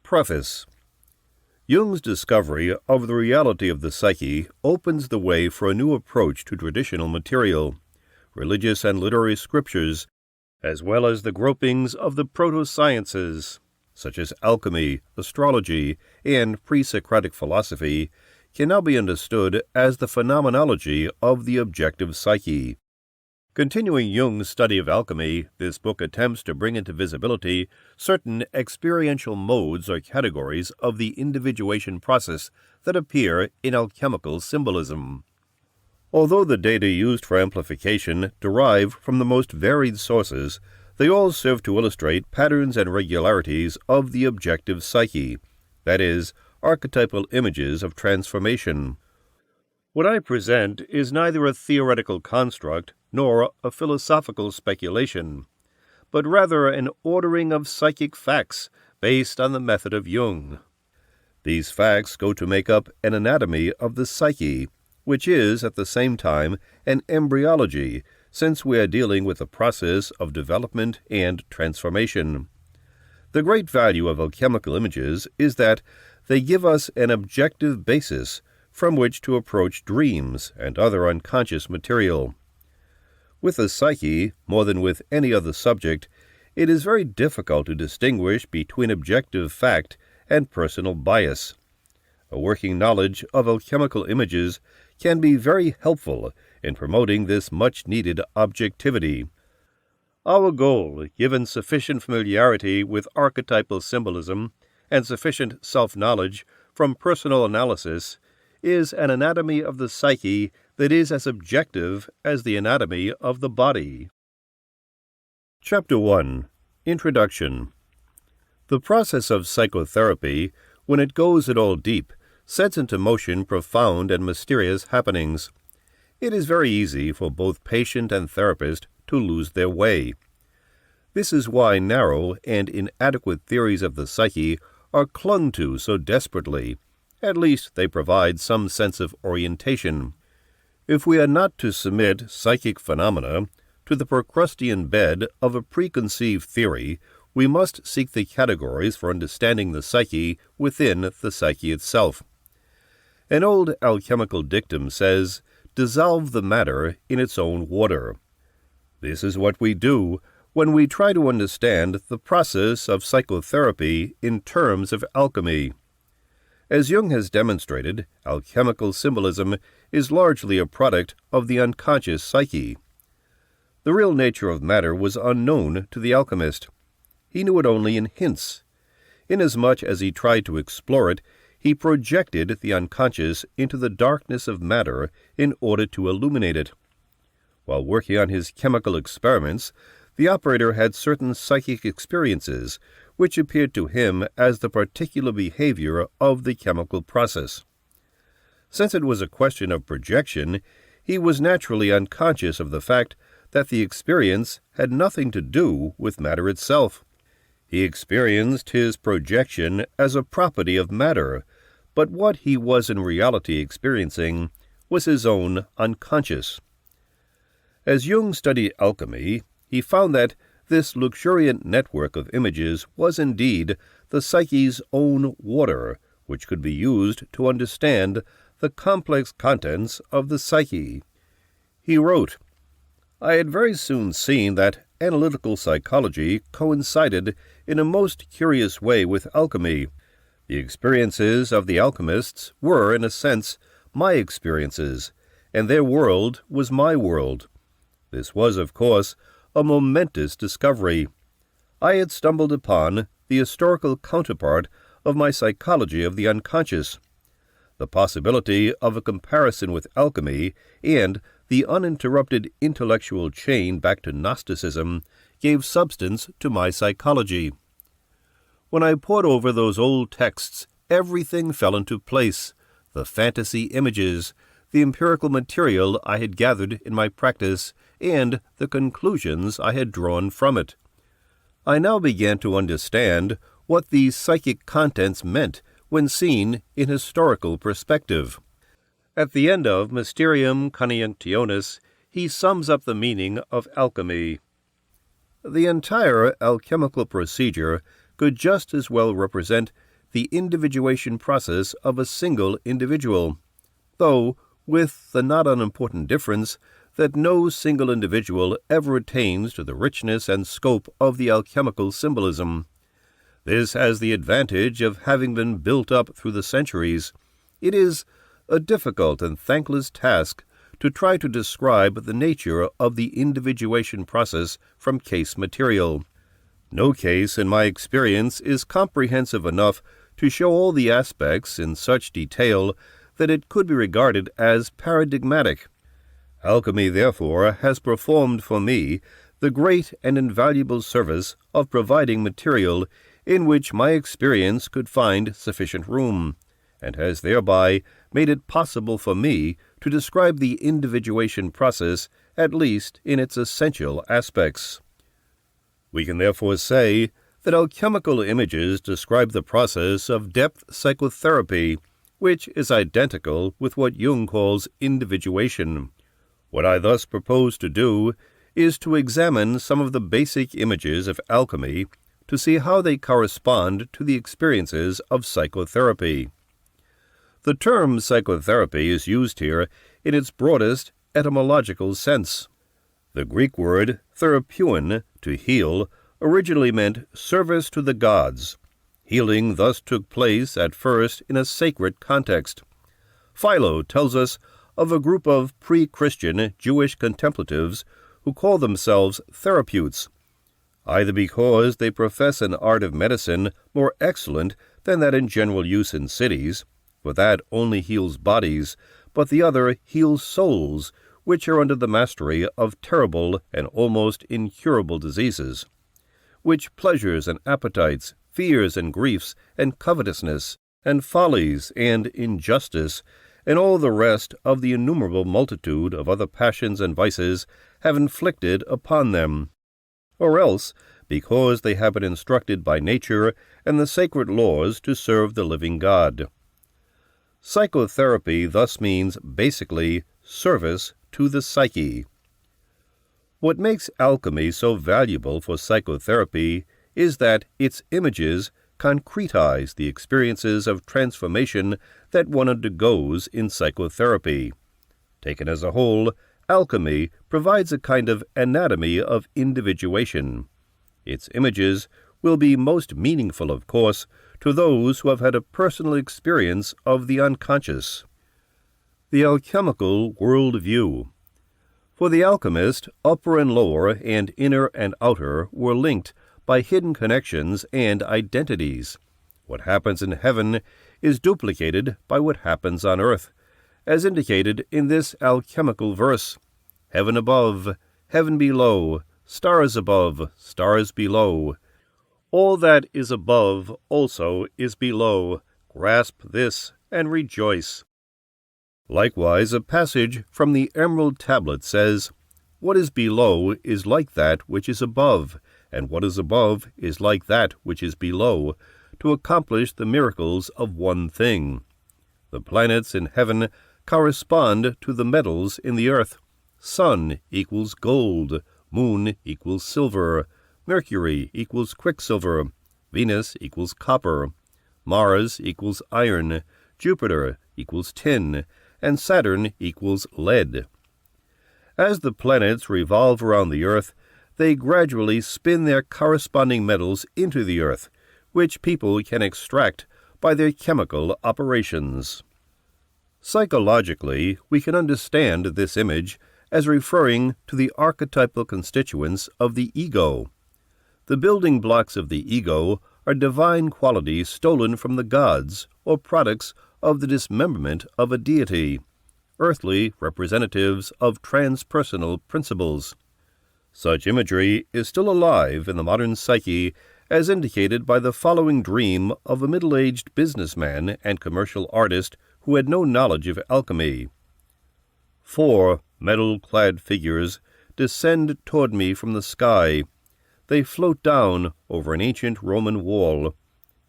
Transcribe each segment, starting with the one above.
Preface. Jung's discovery of the reality of the psyche opens the way for a new approach to traditional material, religious and literary scriptures, as well as the gropings of the proto-sciences, such as alchemy, astrology, and pre-Socratic philosophy, can now be understood as the phenomenology of the objective psyche. Continuing Jung's study of alchemy, this book attempts to bring into visibility certain experiential modes or categories of the individuation process that appear in alchemical symbolism. Although the data used for amplification derive from the most varied sources, they all serve to illustrate patterns and regularities of the objective psyche, that is, archetypal images of transformation. What I present is neither a theoretical construct nor a philosophical speculation, but rather an ordering of psychic facts based on the method of Jung. These facts go to make up an anatomy of the psyche, which is at the same time an embryology, since we are dealing with the process of development and transformation. The great value of alchemical images is that they give us an objective basis from which to approach dreams and other unconscious material. With the psyche, more than with any other subject, it is very difficult to distinguish between objective fact and personal bias. A working knowledge of alchemical images can be very helpful in promoting this much-needed objectivity. Our goal, given sufficient familiarity with archetypal symbolism and sufficient self-knowledge from personal analysis, is an anatomy of the psyche that is as objective as the anatomy of the body. Chapter 1. Introduction. The process of psychotherapy, when it goes at all deep, sets into motion profound and mysterious happenings. It is very easy for both patient and therapist to lose their way. This is why narrow and inadequate theories of the psyche are clung to so desperately. At least they provide some sense of orientation. If we are not to submit psychic phenomena to the Procrustean bed of a preconceived theory, we must seek the categories for understanding the psyche within the psyche itself. An old alchemical dictum says, "Dissolve the matter in its own water." This is what we do when we try to understand the process of psychotherapy in terms of alchemy. As Jung has demonstrated, alchemical symbolism is largely a product of the unconscious psyche. The real nature of matter was unknown to the alchemist. He knew it only in hints. Inasmuch as he tried to explore it, he projected the unconscious into the darkness of matter in order to illuminate it. While working on his chemical experiments, the operator had certain psychic experiences which appeared to him as the particular behavior of the chemical process. Since it was a question of projection, he was naturally unconscious of the fact that the experience had nothing to do with matter itself. He experienced his projection as a property of matter, but what he was in reality experiencing was his own unconscious. As Jung studied alchemy, he found that this luxuriant network of images was indeed the psyche's own water, which could be used to understand the complex contents of the psyche. He wrote, "I had very soon seen that analytical psychology coincided in a most curious way with alchemy. The experiences of the alchemists were, in a sense, my experiences, and their world was my world. This was, of course, a momentous discovery. I had stumbled upon the historical counterpart of my psychology of the unconscious. The possibility of a comparison with alchemy and the uninterrupted intellectual chain back to Gnosticism gave substance to my psychology. When I pored over those old texts, everything fell into place. The fantasy images, the empirical material I had gathered in my practice, and the conclusions I had drawn from it. I now began to understand what these psychic contents meant when seen in historical perspective. At the end of Mysterium Coniunctionis, he sums up the meaning of alchemy. The entire alchemical procedure could just as well represent the individuation process of a single individual, though with the not unimportant difference that no single individual ever attains to the richness and scope of the alchemical symbolism. This has the advantage of having been built up through the centuries. It is a difficult and thankless task to try to describe the nature of the individuation process from case material. No case, in my experience, is comprehensive enough to show all the aspects in such detail that it could be regarded as paradigmatic. Alchemy, therefore, has performed for me the great and invaluable service of providing material in which my experience could find sufficient room, and has thereby made it possible for me to describe the individuation process, at least in its essential aspects. We can therefore say that alchemical images describe the process of depth psychotherapy, which is identical with what Jung calls individuation. What I thus propose to do is to examine some of the basic images of alchemy to see how they correspond to the experiences of psychotherapy. The term psychotherapy is used here in its broadest etymological sense. The Greek word therapeuin, to heal, originally meant service to the gods. Healing thus took place at first in a sacred context. Philo tells us of a group of pre-Christian Jewish contemplatives who call themselves therapeutes, either because they profess an art of medicine more excellent than that in general use in cities, for that only heals bodies, but the other heals souls, which are under the mastery of terrible and almost incurable diseases, which pleasures and appetites, fears and griefs, and covetousness, and follies, and injustice, and all the rest of the innumerable multitude of other passions and vices have inflicted upon them, or else because they have been instructed by nature and the sacred laws to serve the living God. Psychotherapy thus means, basically, service to the psyche. What makes alchemy so valuable for psychotherapy is that its images concretize the experiences of transformation that one undergoes in psychotherapy. Taken as a whole, alchemy provides a kind of anatomy of individuation. Its images will be most meaningful, of course, to those who have had a personal experience of the unconscious. The alchemical world view. For the alchemist, upper and lower and inner and outer were linked by hidden connections and identities. What happens in heaven is duplicated by what happens on earth, as indicated in this alchemical verse: heaven above, heaven below, stars above, stars below. All that is above also is below. Grasp this and rejoice. Likewise, a passage from the Emerald Tablet says, "What is below is like that which is above, and what is above is like that which is below, to accomplish the miracles of one thing." The planets in heaven correspond to the metals in the earth. Sun equals gold, moon equals silver, Mercury equals quicksilver, Venus equals copper, Mars equals iron, Jupiter equals tin, and Saturn equals lead. As the planets revolve around the earth, they gradually spin their corresponding metals into the earth, which people can extract by their chemical operations. Psychologically, we can understand this image as referring to the archetypal constituents of the ego. The building blocks of the ego are divine qualities stolen from the gods, or products of the dismemberment of a deity, earthly representatives of transpersonal principles. Such imagery is still alive in the modern psyche, as indicated by the following dream of a middle-aged businessman and commercial artist who had no knowledge of alchemy. 4 metal-clad figures descend toward me from the sky. They float down over an ancient Roman wall.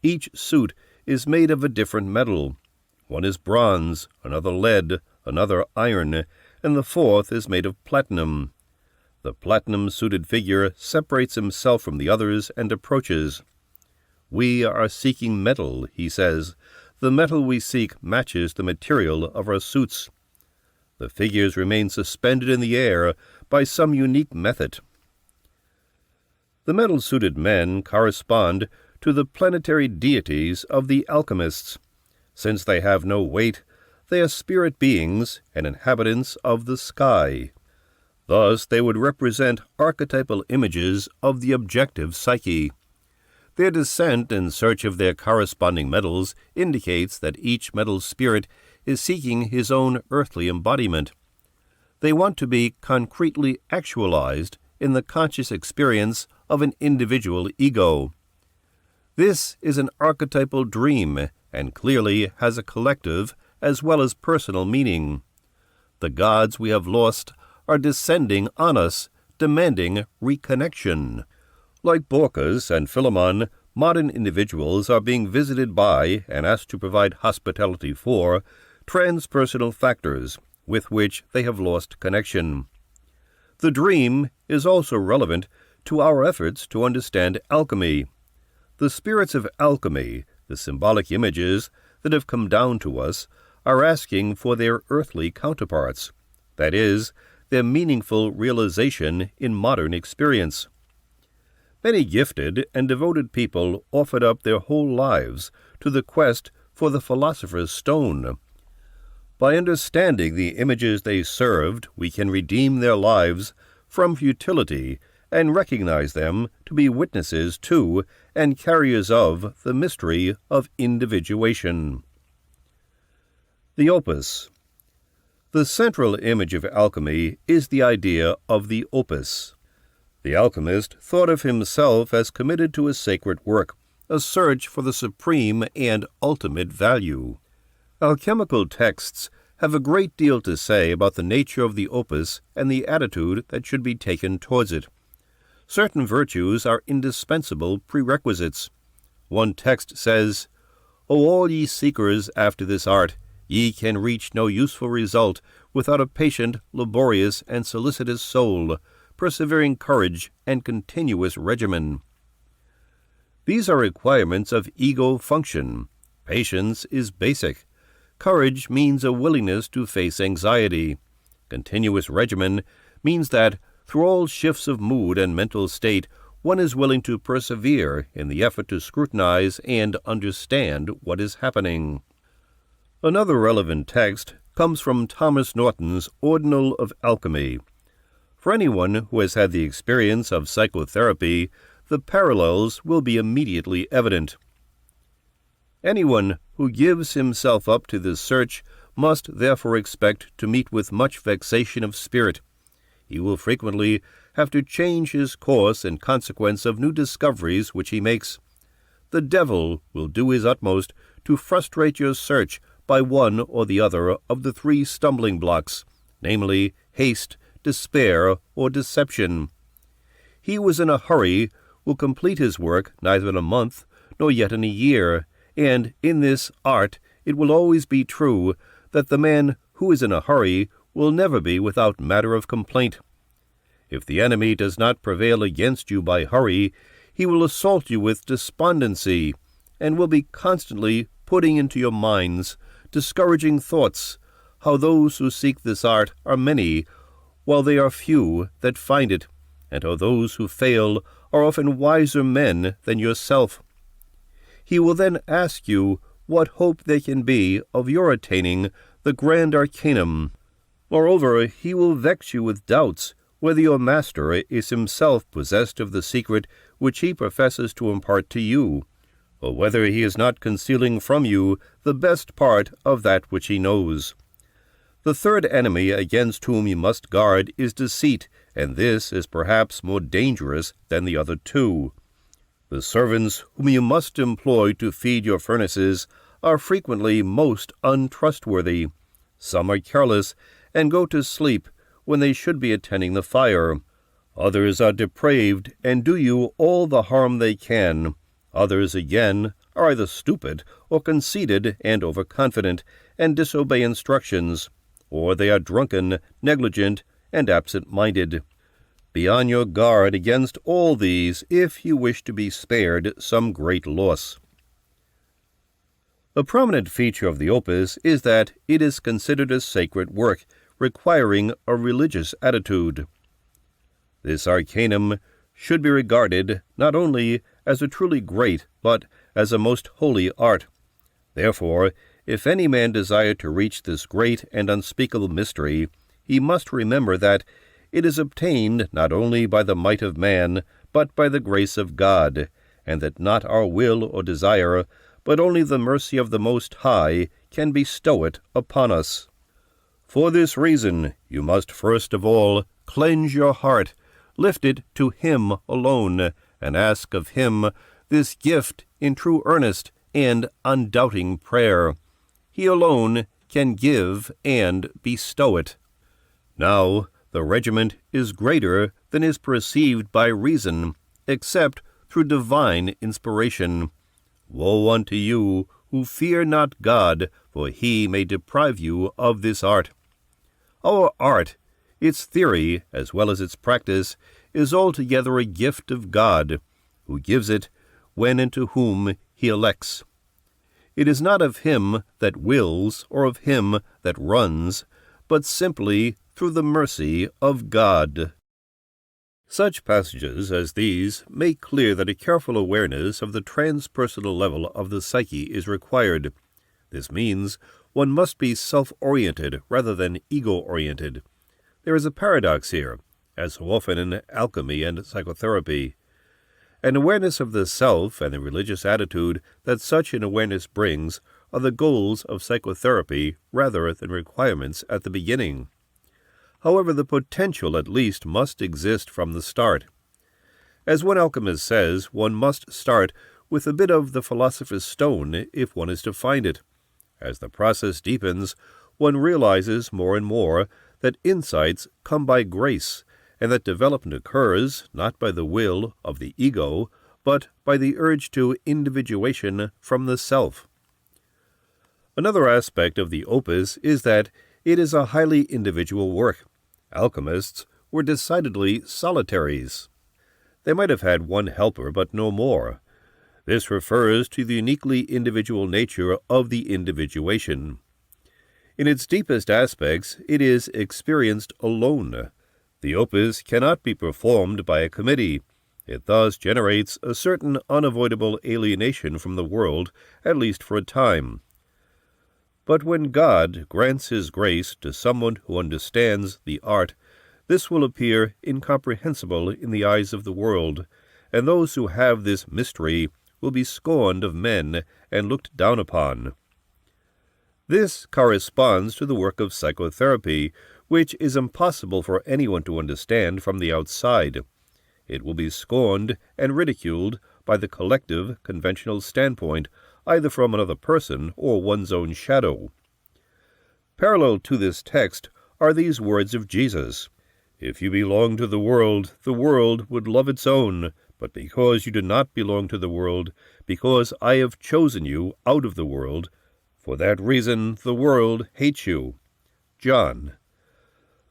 Each suit is made of a different metal. One is bronze, another lead, another iron, and the fourth is made of platinum. The platinum-suited figure separates himself from the others and approaches. We are seeking metal, he says. The metal we seek matches the material of our suits. The figures remain suspended in the air by some unique method. The metal-suited men correspond to the planetary deities of the alchemists. Since they have no weight, they are spirit beings and inhabitants of the sky. Thus they would represent archetypal images of the objective psyche. Their descent in search of their corresponding metals indicates that each metal spirit is seeking his own earthly embodiment. They want to be concretely actualized in the conscious experience of an individual ego. This is an archetypal dream and clearly has a collective as well as personal meaning. The gods we have lost are descending on us, demanding reconnection. Like Baucis and Philemon, modern individuals are being visited by and asked to provide hospitality for transpersonal factors with which they have lost connection. The dream is also relevant to our efforts to understand alchemy. The spirits of alchemy, the symbolic images that have come down to us, are asking for their earthly counterparts, that is, their meaningful realization in modern experience. Many gifted and devoted people offered up their whole lives to the quest for the philosopher's stone. By understanding the images they served, we can redeem their lives from futility and recognize them to be witnesses to and carriers of the mystery of individuation. The opus. The central image of alchemy is the idea of the opus. The alchemist thought of himself as committed to a sacred work, a search for the supreme and ultimate value. Alchemical texts have a great deal to say about the nature of the opus and the attitude that should be taken towards it. Certain virtues are indispensable prerequisites. One text says, "O all ye seekers after this art, ye can reach no useful result without a patient, laborious, and solicitous soul, persevering courage, and continuous regimen." These are requirements of ego function. Patience is basic. Courage means a willingness to face anxiety. Continuous regimen means that, through all shifts of mood and mental state, one is willing to persevere in the effort to scrutinize and understand what is happening. Another relevant text comes from Thomas Norton's Ordinal of Alchemy. For anyone who has had the experience of psychotherapy, the parallels will be immediately evident. Anyone who gives himself up to this search must therefore expect to meet with much vexation of spirit. He will frequently have to change his course in consequence of new discoveries which he makes. The devil will do his utmost to frustrate your search by one or the other of the three stumbling blocks, namely haste, despair, or deception. He who is in a hurry will complete his work neither in a month nor yet in a year, and in this art it will always be true that the man who is in a hurry will never be without matter of complaint. If the enemy does not prevail against you by hurry, he will assault you with despondency, and will be constantly putting into your minds discouraging thoughts, how those who seek this art are many, while they are few that find it, and how those who fail are often wiser men than yourself. He will then ask you what hope there can be of your attaining the grand arcanum. Moreover, he will vex you with doubts whether your master is himself possessed of the secret which he professes to impart to you, or whether he is not concealing from you the best part of that which he knows. The third enemy against whom you must guard is deceit, and this is perhaps more dangerous than the other two. The servants whom you must employ to feed your furnaces are frequently most untrustworthy. Some are careless and go to sleep when they should be attending the fire. Others are depraved and do you all the harm they can. Others, again, are either stupid or conceited and overconfident and disobey instructions, or they are drunken, negligent, and absent-minded. Be on your guard against all these if you wish to be spared some great loss. A prominent feature of the opus is that it is considered a sacred work, requiring a religious attitude. This arcanum should be regarded not only as a truly great, but as a most holy art. Therefore, if any man desire to reach this great and unspeakable mystery, he must remember that it is obtained not only by the might of man, but by the grace of God, and that not our will or desire, but only the mercy of the Most High, can bestow it upon us. For this reason, you must first of all cleanse your heart, lift it to Him alone, and ask of Him this gift in true earnest and undoubting prayer. He alone can give and bestow it. Now, the regiment is greater than is perceived by reason, except through divine inspiration. Woe unto you who fear not God, for He may deprive you of this art. Our art, its theory as well as its practice, is altogether a gift of God, who gives it when and to whom He elects. It is not of him that wills or of him that runs, but simply through the mercy of God. Such passages as these make clear that a careful awareness of the transpersonal level of the psyche is required. This means one must be self-oriented rather than ego-oriented. There is a paradox here, as so often in alchemy and psychotherapy. An awareness of the self and the religious attitude that such an awareness brings are the goals of psychotherapy rather than requirements at the beginning. However, the potential at least must exist from the start. As one alchemist says, one must start with a bit of the philosopher's stone if one is to find it. As the process deepens, one realizes more and more that insights come by grace, and that development occurs not by the will of the ego, but by the urge to individuation from the self. Another aspect of the opus is that it is a highly individual work. Alchemists were decidedly solitaries. They might have had one helper, but no more. This refers to the uniquely individual nature of the individuation. In its deepest aspects, it is experienced alone. The opus cannot be performed by a committee. It thus generates a certain unavoidable alienation from the world, at least for a time. But when God grants His grace to someone who understands the art, this will appear incomprehensible in the eyes of the world, and those who have this mystery will be scorned of men and looked down upon. This corresponds to the work of psychotherapy, which is impossible for anyone to understand from the outside. It will be scorned and ridiculed by the collective, conventional standpoint, either from another person or one's own shadow. Parallel to this text are these words of Jesus: "If you belong to the world would love its own, but because you do not belong to the world, because I have chosen you out of the world, for that reason the world hates you." John.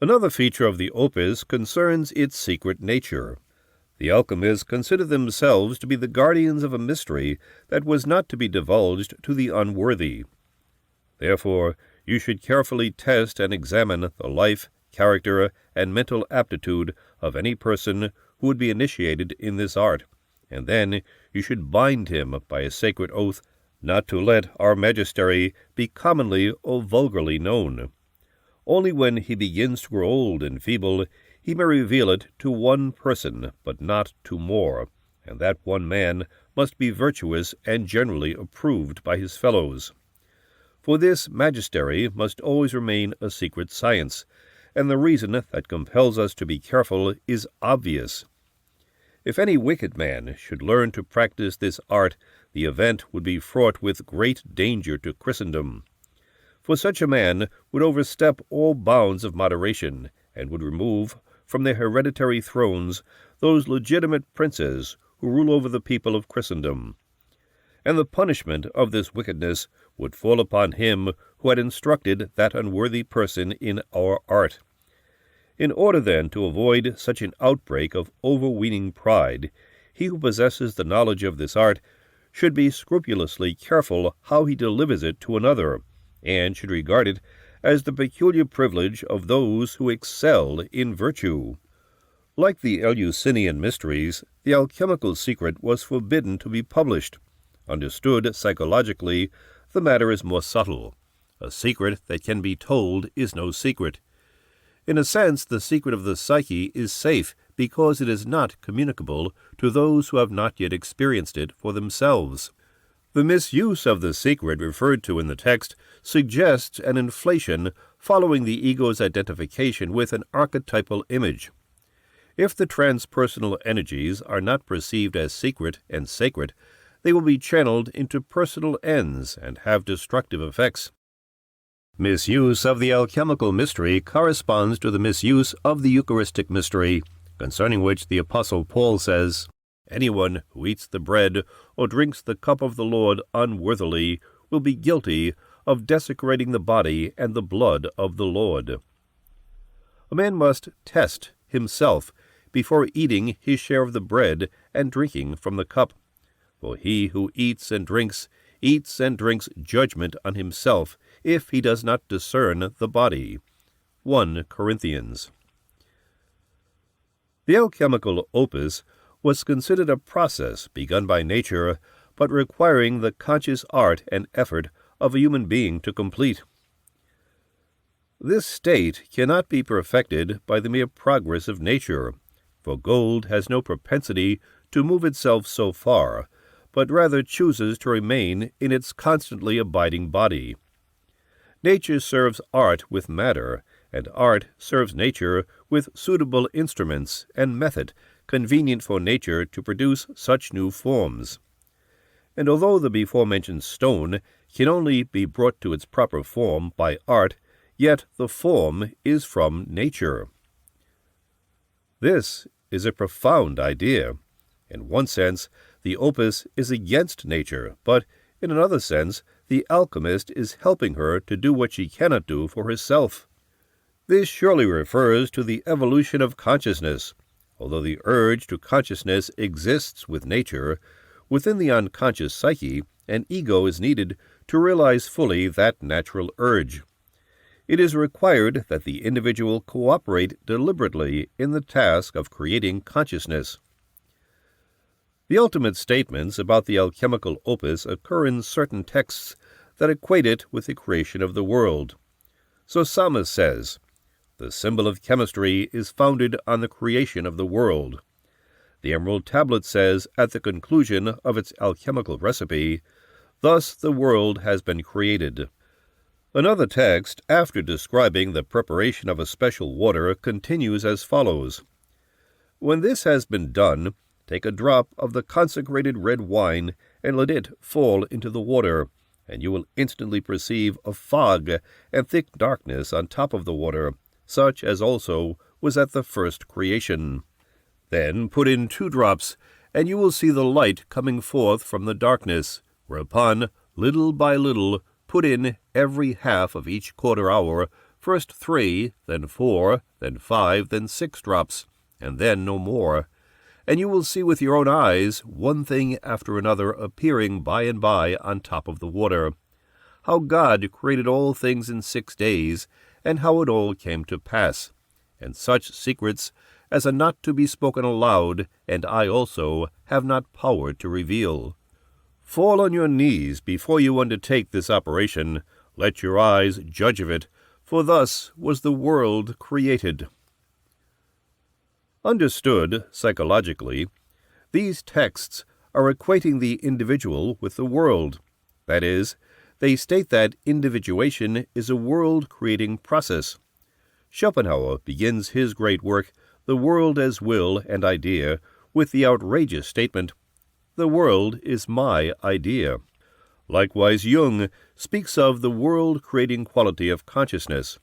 Another feature of the opus concerns its secret nature. The alchemists consider themselves to be the guardians of a mystery that was not to be divulged to the unworthy. Therefore, you should carefully test and examine the life, character, and mental aptitude of any person who would be initiated in this art, and then you should bind him by a sacred oath not to let our magistery be commonly or vulgarly known. Only when he begins to grow old and feeble, he may reveal it to one person, but not to more, and that one man must be virtuous and generally approved by his fellows. For this magistery must always remain a secret science, and the reason that compels us to be careful is obvious. If any wicked man should learn to practice this art, the event would be fraught with great danger to Christendom. For such a man would overstep all bounds of moderation, and would remove from their hereditary thrones those legitimate princes who rule over the people of Christendom. And the punishment of this wickedness would fall upon him who had instructed that unworthy person in our art. In order, then, to avoid such an outbreak of overweening pride, he who possesses the knowledge of this art should be scrupulously careful how he delivers it to another, and should regard it as the peculiar privilege of those who excel in virtue. Like the Eleusinian mysteries, the alchemical secret was forbidden to be published. Understood psychologically, the matter is more subtle. A secret that can be told is no secret. In a sense, the secret of the psyche is safe because it is not communicable to those who have not yet experienced it for themselves. The misuse of the secret referred to in the text suggests an inflation following the ego's identification with an archetypal image. If the transpersonal energies are not perceived as secret and sacred, they will be channeled into personal ends and have destructive effects. Misuse of the alchemical mystery corresponds to the misuse of the Eucharistic mystery, concerning which the Apostle Paul says, "Anyone who eats the bread or drinks the cup of the Lord unworthily will be guilty of desecrating the body and the blood of the Lord." A man must test himself before eating his share of the bread and drinking from the cup. For he who eats and drinks judgment on himself if he does not discern the body. 1 Corinthians. The alchemical opus was considered a process begun by nature, but requiring the conscious art and effort of a human being to complete. This state cannot be perfected by the mere progress of nature, for gold has no propensity to move itself so far, but rather chooses to remain in its constantly abiding body. Nature serves art with matter, and art serves nature with suitable instruments and method convenient for nature to produce such new forms. And although the before-mentioned stone can only be brought to its proper form by art, yet the form is from nature. This is a profound idea. In one sense, the opus is against nature, but in another sense, the alchemist is helping her to do what she cannot do for herself. This surely refers to the evolution of consciousness. Although the urge to consciousness exists with nature, within the unconscious psyche, an ego is needed to realize fully that natural urge. It is required that the individual cooperate deliberately in the task of creating consciousness. The ultimate statements about the alchemical opus occur in certain texts that equate it with the creation of the world. So Psalmist says, "The symbol of chemistry is founded on the creation of the world." The Emerald Tablet says, at the conclusion of its alchemical recipe, "Thus the world has been created." Another text, after describing the preparation of a special water, continues as follows, "When this has been done, take a drop of the consecrated red wine and let it fall into the water, and you will instantly perceive a fog and thick darkness on top of the water, such as also was at the first creation. Then put in 2 drops, and you will see the light coming forth from the darkness, whereupon, little by little, put in every half of each quarter hour, first 3, then 4, then 5, then 6 drops, and then no more. And you will see with your own eyes one thing after another appearing by and by on top of the water. How God created all things in 6 days, and how it all came to pass, and such secrets as are not to be spoken aloud, and I also have not power to reveal. Fall on your knees before you undertake this operation. Let your eyes judge of it, for thus was the world created." Understood psychologically, these texts are equating the individual with the world. That is, they state that individuation is a world-creating process. Schopenhauer begins his great work, The World as Will and Idea, with the outrageous statement, "The world is my idea." Likewise, Jung speaks of the world-creating quality of consciousness.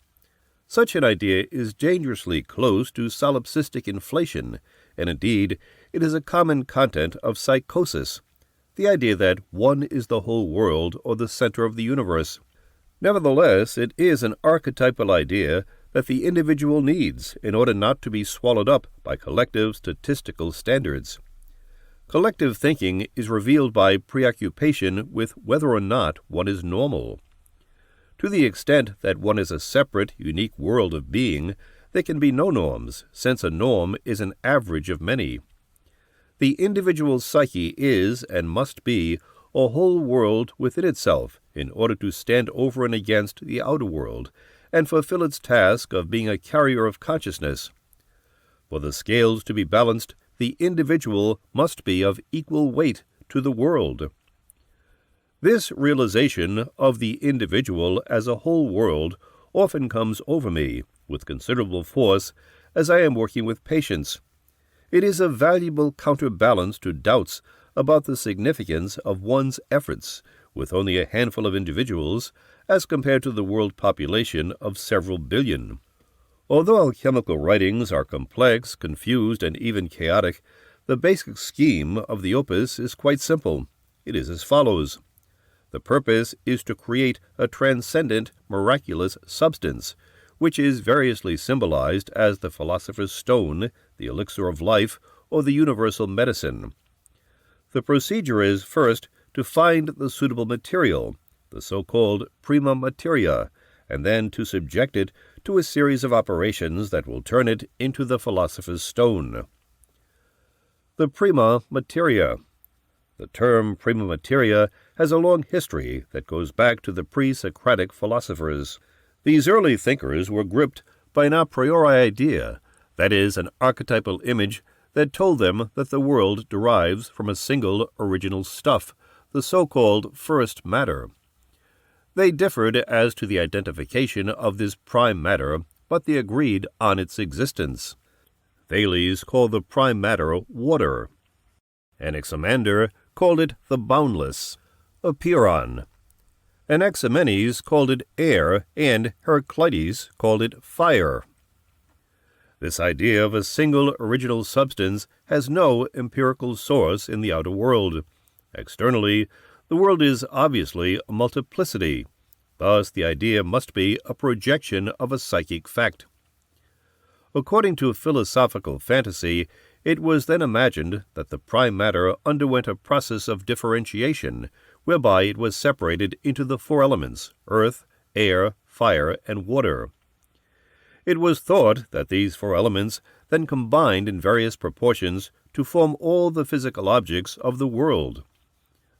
Such an idea is dangerously close to solipsistic inflation, and indeed it is a common content of psychosis, the idea that one is the whole world or the center of the universe. Nevertheless, it is an archetypal idea that the individual needs in order not to be swallowed up by collective statistical standards. Collective thinking is revealed by preoccupation with whether or not one is normal. To the extent that one is a separate, unique world of being, there can be no norms, since a norm is an average of many. The individual psyche is, and must be, a whole world within itself in order to stand over and against the outer world, and fulfill its task of being a carrier of consciousness. For the scales to be balanced, the individual must be of equal weight to the world. This realization of the individual as a whole world often comes over me with considerable force as I am working with patients. It is a valuable counterbalance to doubts about the significance of one's efforts with only a handful of individuals as compared to the world population of several billion. Although alchemical writings are complex, confused, and even chaotic, the basic scheme of the opus is quite simple. It is as follows. The purpose is to create a transcendent, miraculous substance, which is variously symbolized as the philosopher's stone, the elixir of life, or the universal medicine. The procedure is, first, to find the suitable material, the so-called prima materia, and then to subject it to a series of operations that will turn it into the philosopher's stone. The prima materia. The term prima materia has a long history that goes back to the pre-Socratic philosophers. These early thinkers were gripped by an a priori idea, that is, an archetypal image that told them that the world derives from a single original stuff, the so-called first matter. They differed as to the identification of this prime matter, but they agreed on its existence. Thales called the prime matter water. Anaximander called it the boundless, apeiron. Anaximenes called it air, and Heraclitus called it fire. This idea of a single original substance has no empirical source in the outer world. Externally, the world is obviously a multiplicity. Thus, the idea must be a projection of a psychic fact. According to philosophical fantasy, it was then imagined that the prime matter underwent a process of differentiation, whereby it was separated into the four elements, earth, air, fire, and water. It was thought that these four elements then combined in various proportions to form all the physical objects of the world.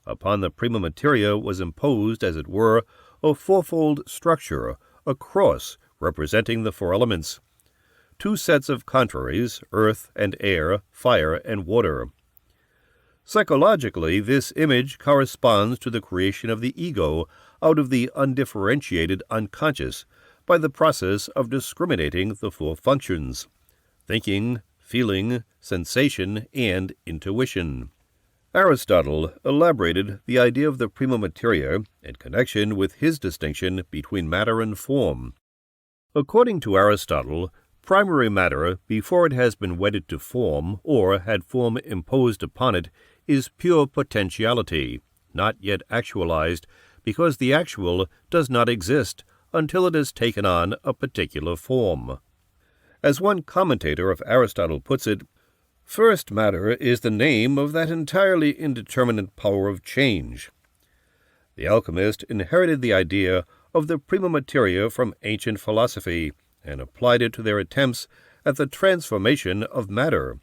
Upon the prima materia was imposed, as it were, a fourfold structure, a cross representing the four elements. Two sets of contraries, earth and air, fire and water. Psychologically, this image corresponds to the creation of the ego out of the undifferentiated unconscious by the process of discriminating the four functions: thinking, feeling, sensation, and intuition. Aristotle elaborated the idea of the prima materia in connection with his distinction between matter and form. According to Aristotle, primary matter, before it has been wedded to form, or had form imposed upon it, is pure potentiality, not yet actualized, because the actual does not exist until it has taken on a particular form. As one commentator of Aristotle puts it, first matter is the name of that entirely indeterminate power of change. The alchemist inherited the idea of the prima materia from ancient philosophy and applied it to their attempts at the transformation of matter.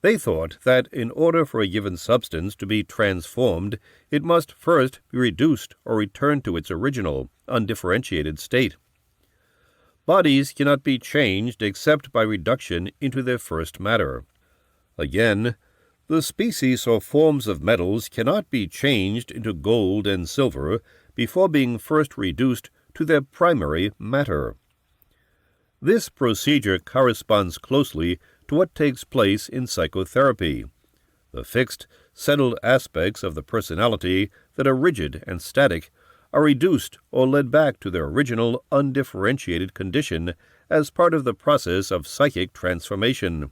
They thought that in order for a given substance to be transformed, it must first be reduced or returned to its original, undifferentiated state. Bodies cannot be changed except by reduction into their first matter. Again, the species or forms of metals cannot be changed into gold and silver before being first reduced to their primary matter. This procedure corresponds closely to what takes place in psychotherapy. The fixed, settled aspects of the personality that are rigid and static are reduced or led back to their original undifferentiated condition as part of the process of psychic transformation.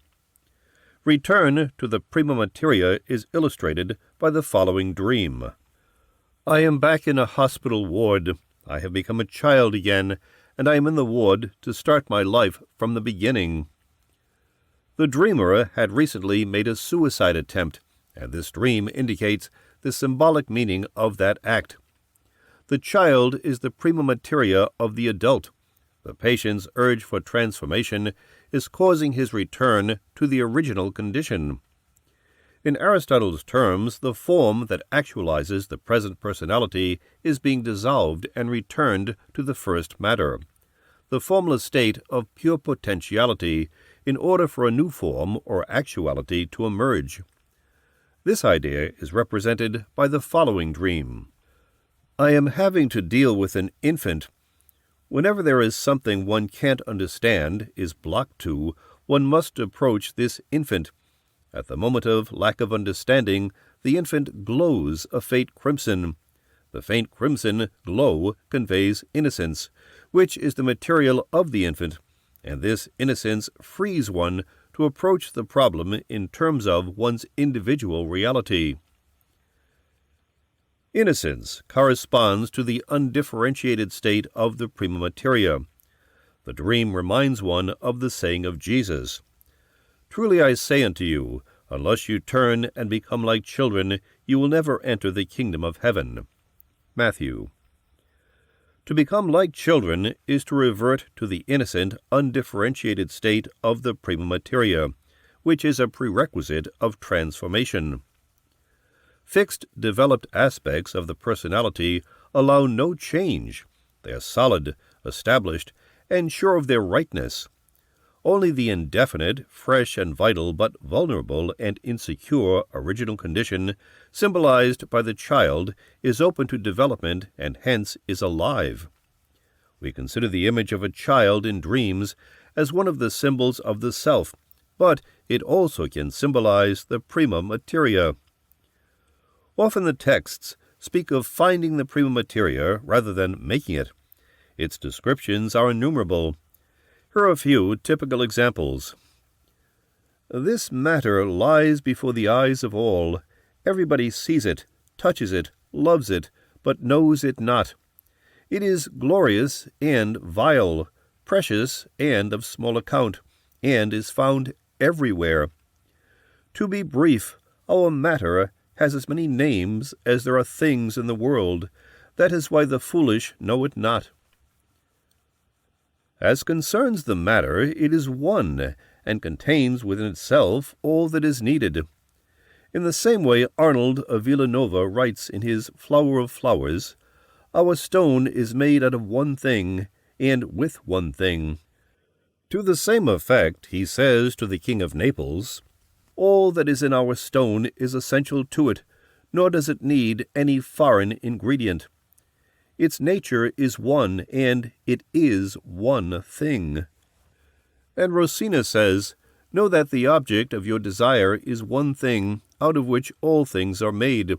Return to the prima materia is illustrated by the following dream. I am back in a hospital ward. I have become a child again, and I am in the ward to start my life from the beginning. The dreamer had recently made a suicide attempt, and this dream indicates the symbolic meaning of that act. The child is the prima materia of the adult. The patient's urge for transformation is causing his return to the original condition. In Aristotle's terms, the form that actualizes the present personality is being dissolved and returned to the first matter, the formless state of pure potentiality, in order for a new form or actuality to emerge. This idea is represented by the following dream. I am having to deal with an infant. Whenever there is something one can't understand, is blocked to, one must approach this infant. At the moment of lack of understanding, the infant glows a faint crimson. The faint crimson glow conveys innocence, which is the material of the infant, and this innocence frees one to approach the problem in terms of one's individual reality. Innocence corresponds to the undifferentiated state of the prima materia. The dream reminds one of the saying of Jesus, Truly I say unto you, unless you turn and become like children, you will never enter the kingdom of heaven. Matthew. To become like children is to revert to the innocent, undifferentiated state of the prima materia, which is a prerequisite of transformation. Fixed, developed aspects of the personality allow no change. They are solid, established, and sure of their rightness. Only the indefinite, fresh and vital, but vulnerable and insecure original condition, symbolized by the child, is open to development and hence is alive. We consider the image of a child in dreams as one of the symbols of the self, but it also can symbolize the prima materia. Often the texts speak of finding the prima materia rather than making it. Its descriptions are innumerable. Here are a few typical examples. This matter lies before the eyes of all. Everybody sees it, touches it, loves it, but knows it not. It is glorious and vile, precious and of small account, and is found everywhere. To be brief, our matter has as many names as there are things in the world. That is why the foolish know it not. As concerns the matter, it is one, and contains within itself all that is needed. In the same way Arnold of Villanova writes in his Flower of Flowers, Our stone is made out of one thing, and with one thing. To the same effect he says to the King of Naples, All that is in our stone is essential to it, nor does it need any foreign ingredient. Its nature is one, and it is one thing. And Rosina says, Know that the object of your desire is one thing, out of which all things are made.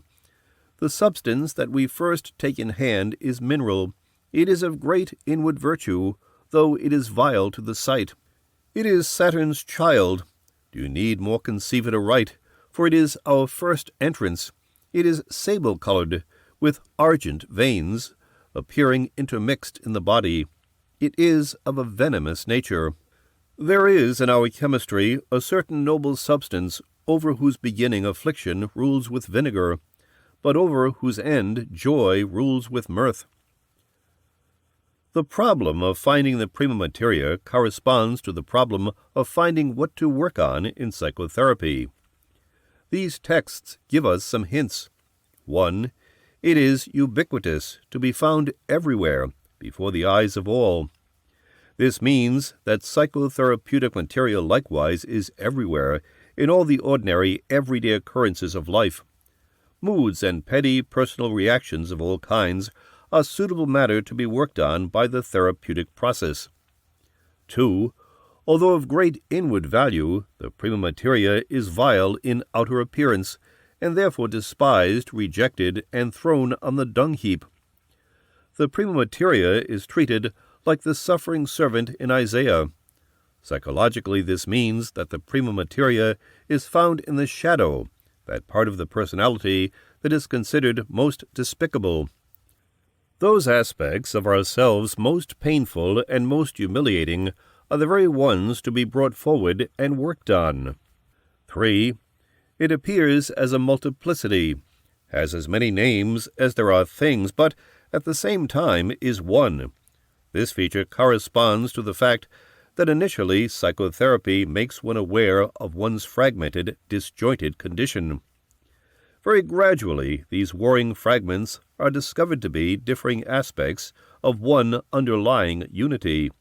The substance that we first take in hand is mineral. It is of great inward virtue, though it is vile to the sight. It is Saturn's child. Do you need more conceive it aright? For it is our first entrance. It is sable-colored, with argent veins, appearing intermixed in the body. It is of a venomous nature. There is in our chemistry a certain noble substance over whose beginning affliction rules with vinegar, but over whose end joy rules with mirth. The problem of finding the prima materia corresponds to the problem of finding what to work on in psychotherapy. These texts give us some hints. 1. It is ubiquitous, to be found everywhere, before the eyes of all. This means that psychotherapeutic material likewise is everywhere, in all the ordinary, everyday occurrences of life. Moods and petty personal reactions of all kinds are suitable matter to be worked on by the therapeutic process. 2. Although of great inward value, the prima materia is vile in outer appearance, and therefore despised, rejected, and thrown on the dung-heap. The prima materia is treated like the suffering servant in Isaiah. Psychologically, this means that the prima materia is found in the shadow, that part of the personality that is considered most despicable. Those aspects of ourselves most painful and most humiliating are the very ones to be brought forward and worked on. 3. It appears as a multiplicity, has as many names as there are things, but at the same time is one. This feature corresponds to the fact that initially psychotherapy makes one aware of one's fragmented, disjointed condition. Very gradually, these warring fragments are discovered to be differing aspects of one underlying unity.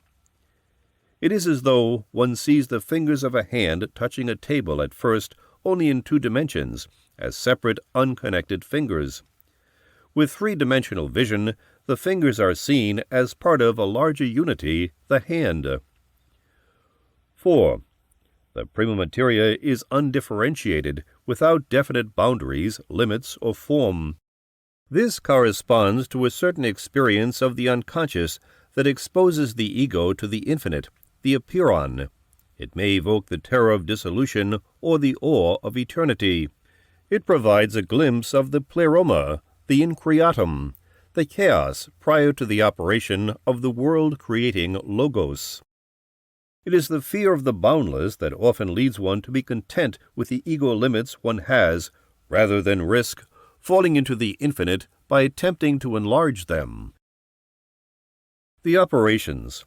It is as though one sees the fingers of a hand touching a table at first only in 2 dimensions, as separate, unconnected fingers. With 3-dimensional vision, the fingers are seen as part of a larger unity, the hand. 4. The prima materia is undifferentiated, without definite boundaries, limits, or form. This corresponds to a certain experience of the unconscious that exposes the ego to the infinite, the apeiron. It may evoke the terror of dissolution or the awe of eternity. It provides a glimpse of the pleroma, the increatum, the chaos prior to the operation of the world-creating logos. It is the fear of the boundless that often leads one to be content with the ego limits one has, rather than risk falling into the infinite by attempting to enlarge them. The operations.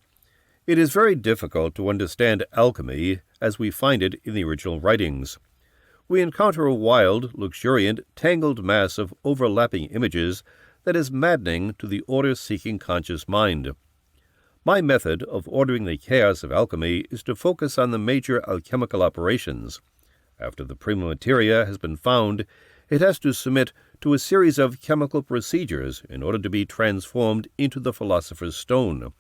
It is very difficult to understand alchemy as we find it in the original writings. We encounter a wild, luxuriant, tangled mass of overlapping images that is maddening to the order-seeking conscious mind. My method of ordering the chaos of alchemy is to focus on the major alchemical operations. After the prima materia has been found, it has to submit to a series of chemical procedures in order to be transformed into the philosopher's stone.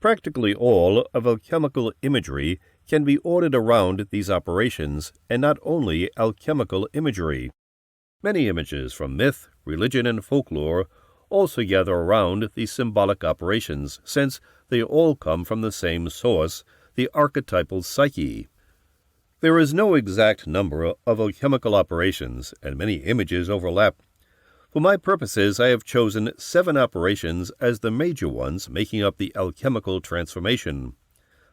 Practically all of alchemical imagery can be ordered around these operations, and not only alchemical imagery. Many images from myth, religion, and folklore also gather around these symbolic operations, since they all come from the same source, the archetypal psyche. There is no exact number of alchemical operations, and many images overlap. For my purposes, I have chosen 7 operations as the major ones making up the alchemical transformation.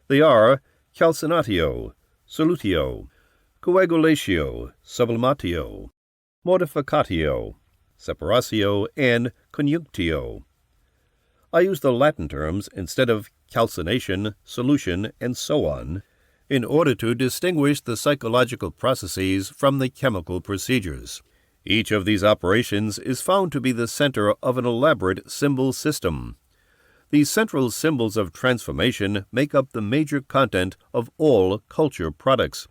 They are Calcinatio, Solutio, Coagulatio, Sublimatio, Mortificatio, Separatio, and Coniunctio. I use the Latin terms instead of calcination, solution, and so on, in order to distinguish the psychological processes from the chemical procedures. Each of these operations is found to be the center of an elaborate symbol system. These central symbols of transformation make up the major content of all culture products.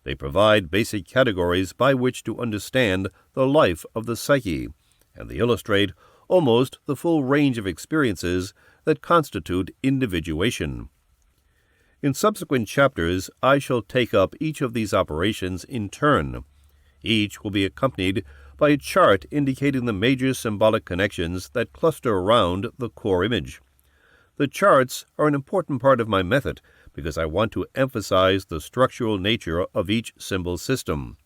They provide basic categories by which to understand the life of the psyche, and they illustrate almost the full range of experiences that constitute individuation. In subsequent chapters, I shall take up each of these operations in turn. Each will be accompanied by a chart indicating the major symbolic connections that cluster around the core image. The charts are an important part of my method because I want to emphasize the structural nature of each symbol system.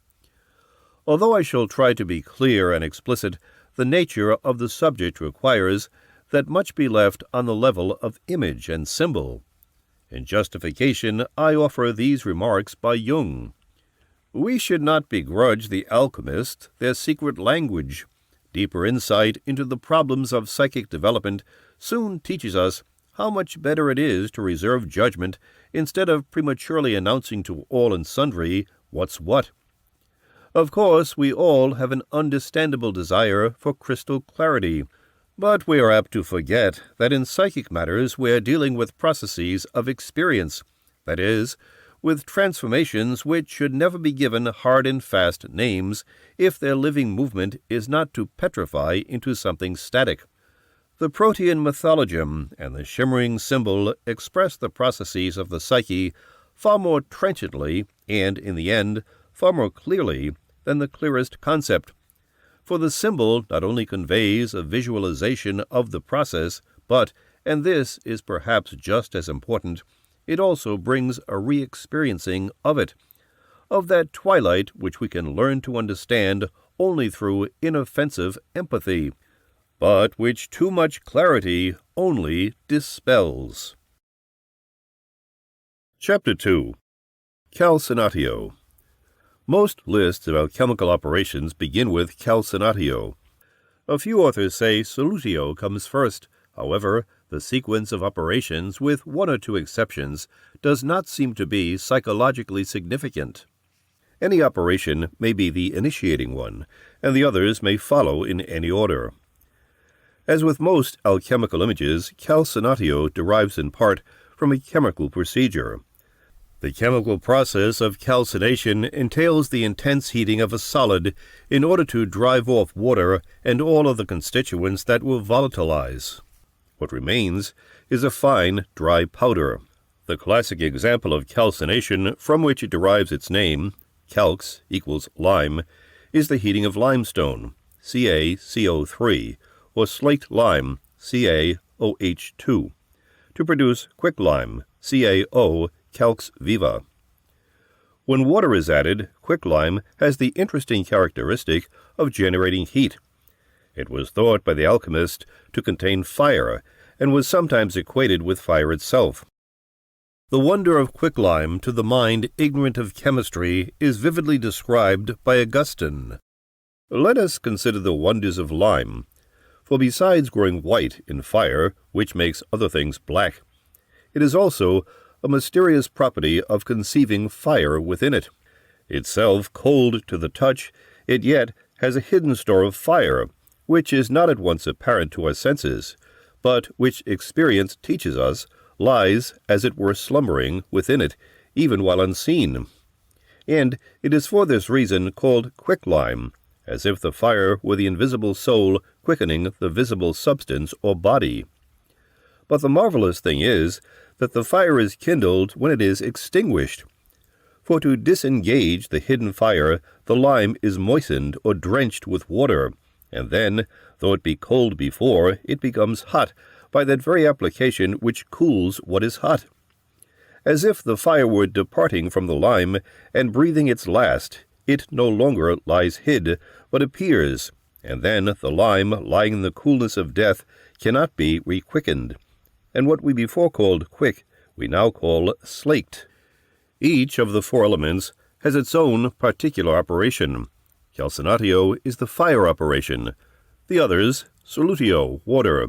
Although I shall try to be clear and explicit, the nature of the subject requires that much be left on the level of image and symbol. In justification, I offer these remarks by Jung. We should not begrudge the alchemists their secret language. Deeper insight into the problems of psychic development soon teaches us how much better it is to reserve judgment instead of prematurely announcing to all and sundry what's what. Of course, we all have an understandable desire for crystal clarity, but we are apt to forget that in psychic matters we are dealing with processes of experience, that is, with transformations which should never be given hard and fast names if their living movement is not to petrify into something static. The Protean mythologium and the shimmering symbol express the processes of the psyche far more trenchantly and, in the end, far more clearly than the clearest concept. For the symbol not only conveys a visualization of the process, but, and this is perhaps just as important, it also brings a re-experiencing of it, of that twilight which we can learn to understand only through inoffensive empathy. but which too much clarity only dispels. Chapter 2. Calcinatio. Most lists of alchemical operations begin with Calcinatio. A few authors say Solutio comes first. However, the sequence of operations, with one or two exceptions, does not seem to be psychologically significant. Any operation may be the initiating one, and the others may follow in any order. As with most alchemical images, Calcinatio derives in part from a chemical procedure. The chemical process of calcination entails the intense heating of a solid in order to drive off water and all of the constituents that will volatilize. What remains is a fine, dry powder. The classic example of calcination from which it derives its name, calx equals lime, is the heating of limestone, CaCO3, or slaked lime, CaOH2, to produce quicklime, CaO, calx viva. When water is added, quicklime has the interesting characteristic of generating heat. It was thought by the alchemist to contain fire, and was sometimes equated with fire itself. The wonder of quicklime to the mind ignorant of chemistry is vividly described by Augustine. Let us consider the wonders of lime, for besides growing white in fire, which makes other things black, it is also a mysterious property of conceiving fire within it. Itself cold to the touch, it yet has a hidden store of fire, which is not at once apparent to our senses, but which experience teaches us lies, as it were, slumbering within it, even while unseen. And it is for this reason called quicklime, as if the fire were the invisible soul quickening the visible substance or body. But the marvelous thing is that the fire is kindled when it is extinguished. For to disengage the hidden fire, the lime is moistened or drenched with water, and then, though it be cold before, it becomes hot by that very application which cools what is hot. As if the fire were departing from the lime and breathing its last, it no longer lies hid, but appears, and then the lime, lying in the coolness of death, cannot be requickened. And what we before called quick, we now call slaked. Each of the four elements has its own particular operation. Calcinatio is the fire operation. The others, Solutio, water,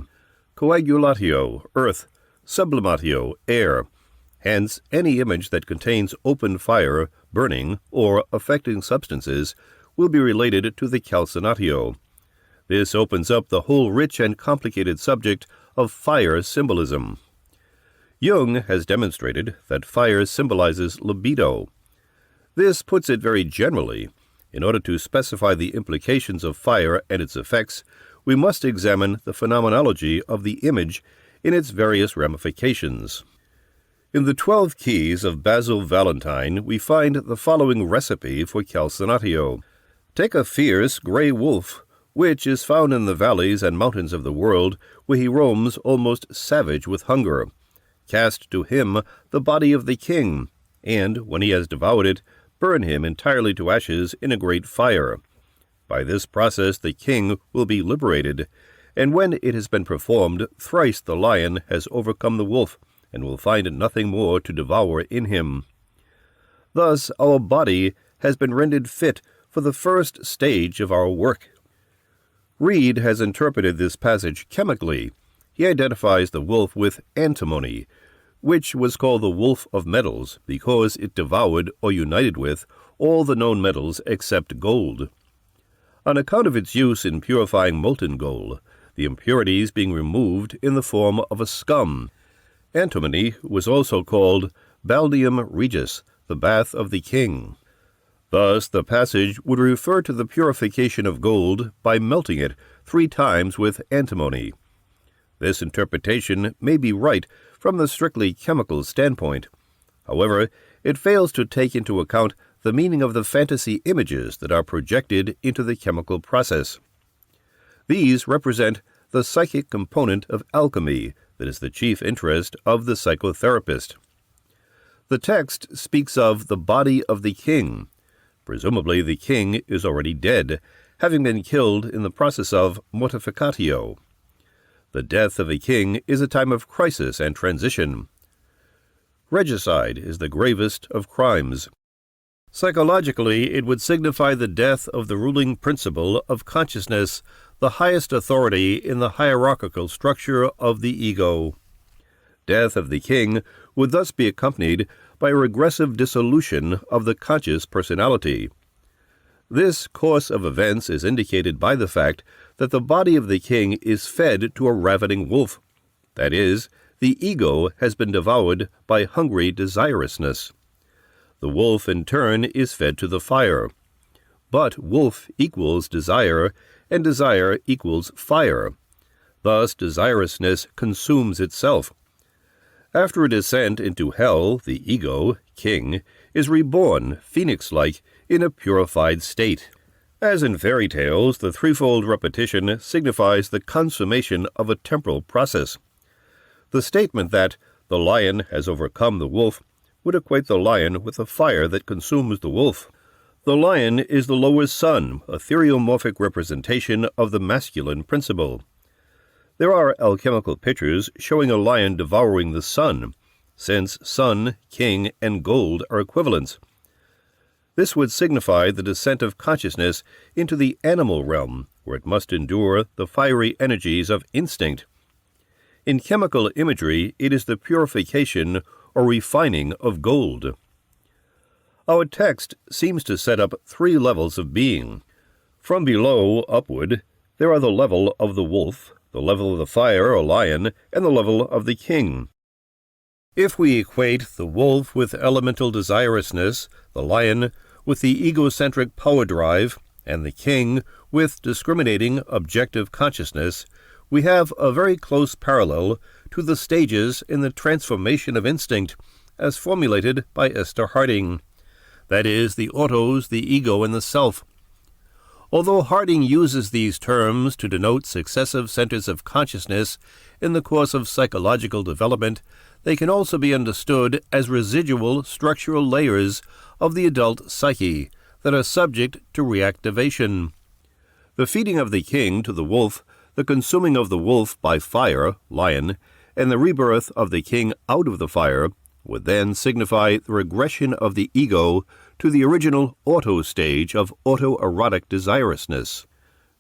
Coagulatio, earth, Sublimatio, air. Hence, any image that contains open fire, burning, or affecting substances will be related to the Calcinatio. This opens up the whole rich and complicated subject of fire symbolism. Jung has demonstrated that fire symbolizes libido. This puts it very generally. In order to specify the implications of fire and its effects, we must examine the phenomenology of the image in its various ramifications. In the 12 Keys of Basil Valentine, we find the following recipe for Calcinatio. Take a fierce gray wolf, which is found in the valleys and mountains of the world, where he roams almost savage with hunger. Cast to him the body of the king, and, when he has devoured it, burn him entirely to ashes in a great fire. By this process the king will be liberated, and when it has been performed, thrice the lion has overcome the wolf, and will find nothing more to devour in him. Thus our body has been rendered fit for the first stage of our work. Reed has interpreted this passage chemically. He identifies the wolf with antimony, which was called the wolf of metals because it devoured or united with all the known metals except gold. On account of its use in purifying molten gold, the impurities being removed in the form of a scum, antimony was also called balneum regis, the bath of the king. Thus the passage would refer to the purification of gold by melting it 3 times with antimony. This interpretation may be right from the strictly chemical standpoint. However, it fails to take into account the meaning of the fantasy images that are projected into the chemical process. These represent the psychic component of alchemy that is the chief interest of the psychotherapist. The text speaks of the body of the king. Presumably the king is already dead, having been killed in the process of Mortificatio. The death of a king is a time of crisis and transition. Regicide is the gravest of crimes. Psychologically, it would signify the death of the ruling principle of consciousness, the highest authority in the hierarchical structure of the ego. Death of the king would thus be accompanied by a regressive dissolution of the conscious personality. This course of events is indicated by the fact that the body of the king is fed to a ravening wolf. That is, the ego has been devoured by hungry desirousness. The wolf, in turn, is fed to the fire. But wolf equals desire, and desire equals fire. Thus, desirousness consumes itself. After a descent into hell, the ego, king, is reborn, phoenix-like, in a purified state. As in fairy tales, the threefold repetition signifies the consummation of a temporal process. The statement that the lion has overcome the wolf would equate the lion with the fire that consumes the wolf. The lion is the lower sun, a theriomorphic representation of the masculine principle. There are alchemical pictures showing a lion devouring the sun, since sun, king, and gold are equivalents. This would signify the descent of consciousness into the animal realm, where it must endure the fiery energies of instinct. In chemical imagery, it is the purification or refining of gold. Our text seems to set up 3 levels of being. From below upward, there are the level of the wolf, the level of the fire or lion, and the level of the king. If we equate the wolf with elemental desirousness, the lion with the egocentric power drive, and the king with discriminating objective consciousness, we have a very close parallel to the stages in the transformation of instinct as formulated by Esther Harding. That is, the autos, the ego, and the self. Although Harding uses these terms to denote successive centers of consciousness in the course of psychological development, they can also be understood as residual structural layers of the adult psyche that are subject to reactivation. The feeding of the king to the wolf, the consuming of the wolf by fire, lion, and the rebirth of the king out of the fire would then signify the regression of the ego to the original auto stage of autoerotic desirousness.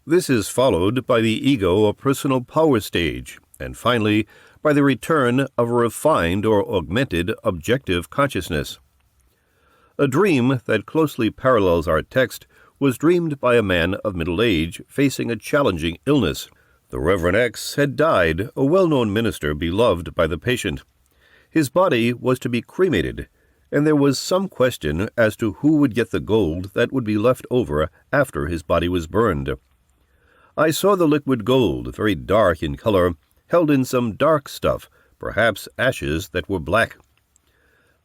This is followed by the ego or personal power stage, and finally by the return of a refined or augmented objective consciousness. A dream that closely parallels our text was dreamed by a man of middle age facing a challenging illness. The Reverend X had died, a well-known minister beloved by the patient. His body was to be cremated, and there was some question as to who would get the gold that would be left over after his body was burned. I saw the liquid gold, very dark in color, held in some dark stuff, perhaps ashes that were black.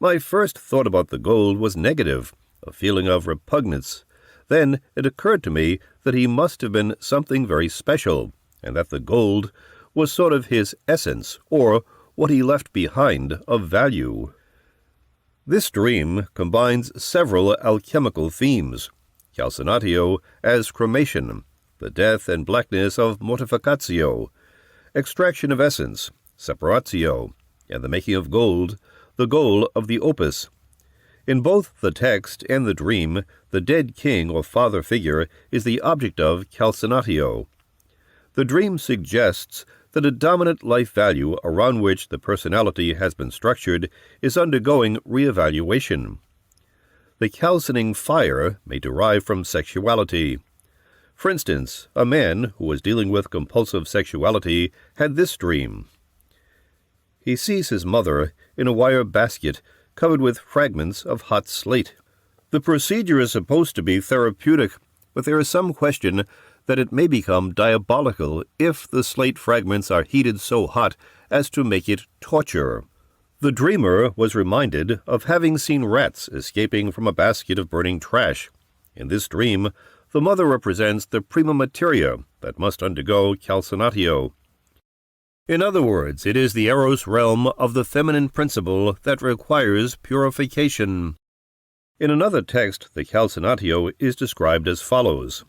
My first thought about the gold was negative, a feeling of repugnance. Then it occurred to me that he must have been something very special, and that the gold was sort of his essence, or what he left behind of value. This dream combines several alchemical themes: Calcinatio as cremation, the death and blackness of Mortificatio, extraction of essence, Separatio, and the making of gold, the goal of the opus. In both the text and the dream, the dead king or father figure is the object of Calcinatio. The dream suggests that a dominant life value around which the personality has been structured is undergoing reevaluation. The calcining fire may derive from sexuality. For instance, a man who was dealing with compulsive sexuality had this dream. He sees his mother in a wire basket covered with fragments of hot slate. The procedure is supposed to be therapeutic, but there is some question that it may become diabolical if the slate fragments are heated so hot as to make it torture. The dreamer was reminded of having seen rats escaping from a basket of burning trash. In this dream, the mother represents the prima materia that must undergo calcinatio. In other words, it is the eros realm of the feminine principle that requires purification. In another text, the calcinatio is described as follows: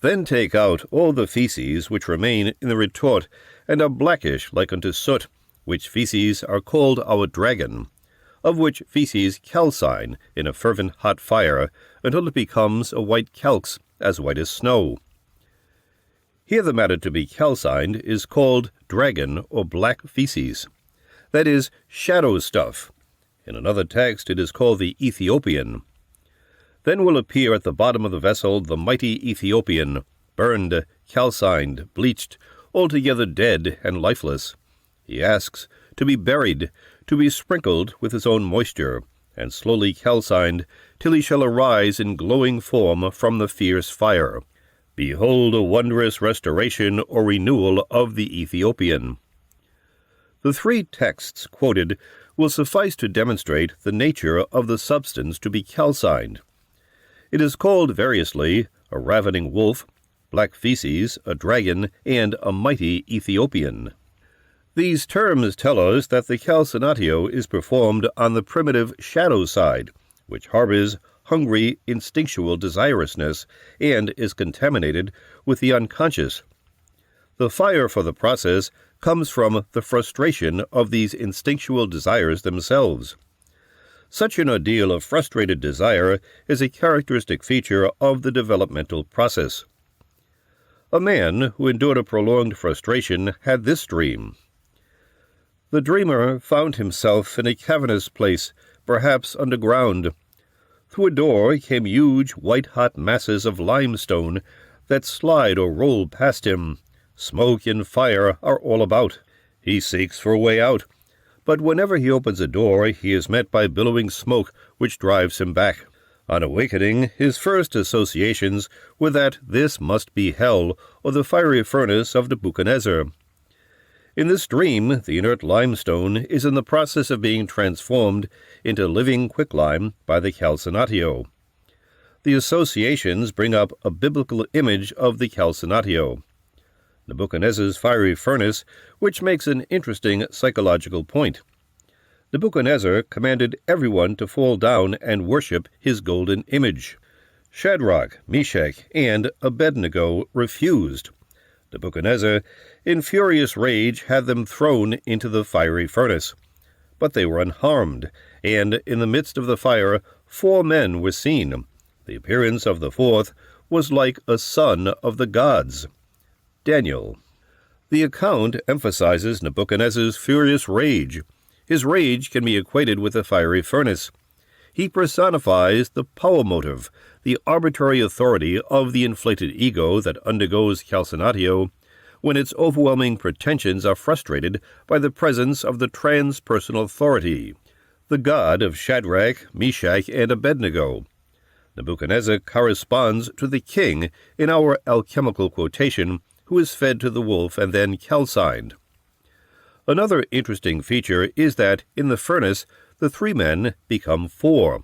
Then take out all the feces which remain in the retort, and are blackish like unto soot, which feces are called our dragon, of which feces calcine in a fervent hot fire, until it becomes a white calx, as white as snow. Here the matter to be calcined is called dragon or black feces, that is, shadow stuff. In another text it is called the Ethiopian. Then will appear at the bottom of the vessel the mighty Ethiopian, burned, calcined, bleached, altogether dead and lifeless. He asks to be buried, to be sprinkled with his own moisture, and slowly calcined, till he shall arise in glowing form from the fierce fire. Behold a wondrous restoration or renewal of the Ethiopian. The 3 texts quoted will suffice to demonstrate the nature of the substance to be calcined. It is called variously a ravening wolf, black feces, a dragon, and a mighty Ethiopian. These terms tell us that the Calcinatio is performed on the primitive shadow side, which harbors hungry, instinctual desirousness, and is contaminated with the unconscious. The fire for the process comes from the frustration of these instinctual desires themselves. Such an ordeal of frustrated desire is a characteristic feature of the developmental process. A man who endured a prolonged frustration had this dream. The dreamer found himself in a cavernous place, perhaps underground. Through a door came huge, white-hot masses of limestone that slide or roll past him. Smoke and fire are all about. He seeks for a way out, but whenever he opens a door, he is met by billowing smoke which drives him back. On awakening, his first associations were that this must be hell, or the fiery furnace of Nebuchadnezzar. In this dream, the inert limestone is in the process of being transformed into living quicklime by the Calcinatio. The associations bring up a biblical image of the Calcinatio, Nebuchadnezzar's fiery furnace, which makes an interesting psychological point. Nebuchadnezzar commanded everyone to fall down and worship his golden image. Shadrach, Meshach, and Abednego refused. Nebuchadnezzar, in furious rage, had them thrown into the fiery furnace. But they were unharmed, and in the midst of the fire 4 men were seen. The appearance of the 4th was like a son of the gods. Daniel. The account emphasizes Nebuchadnezzar's furious rage. His rage can be equated with the fiery furnace. He personifies the power motive, the arbitrary authority of the inflated ego that undergoes Calcinatio when its overwhelming pretensions are frustrated by the presence of the transpersonal authority, the God of Shadrach, Meshach, and Abednego. Nebuchadnezzar corresponds to the king in our alchemical quotation, who is fed to the wolf and then calcined. Another interesting feature is that in the furnace the 3 men become 4.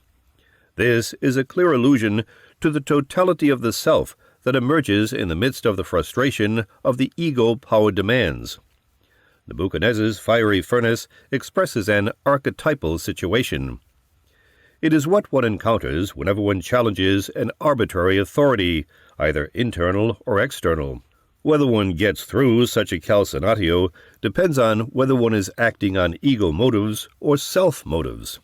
This is a clear allusion to the totality of the self that emerges in the midst of the frustration of the ego power demands. Nebuchadnezzar's fiery furnace expresses an archetypal situation. It is what one encounters whenever one challenges an arbitrary authority, either internal or external. Whether one gets through such a calcinatio depends on whether one is acting on ego motives or self motives.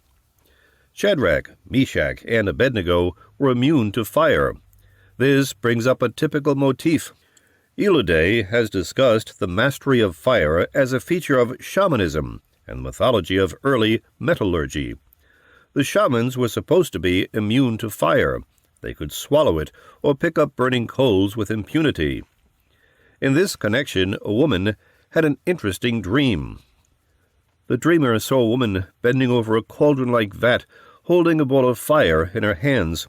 Shadrach, Meshach, and Abednego were immune to fire. This brings up a typical motif. Eliade has discussed the mastery of fire as a feature of shamanism and the mythology of early metallurgy. The shamans were supposed to be immune to fire. They could swallow it or pick up burning coals with impunity. In this connection, a woman had an interesting dream. The dreamer saw a woman bending over a cauldron-like vat, holding a ball of fire in her hands.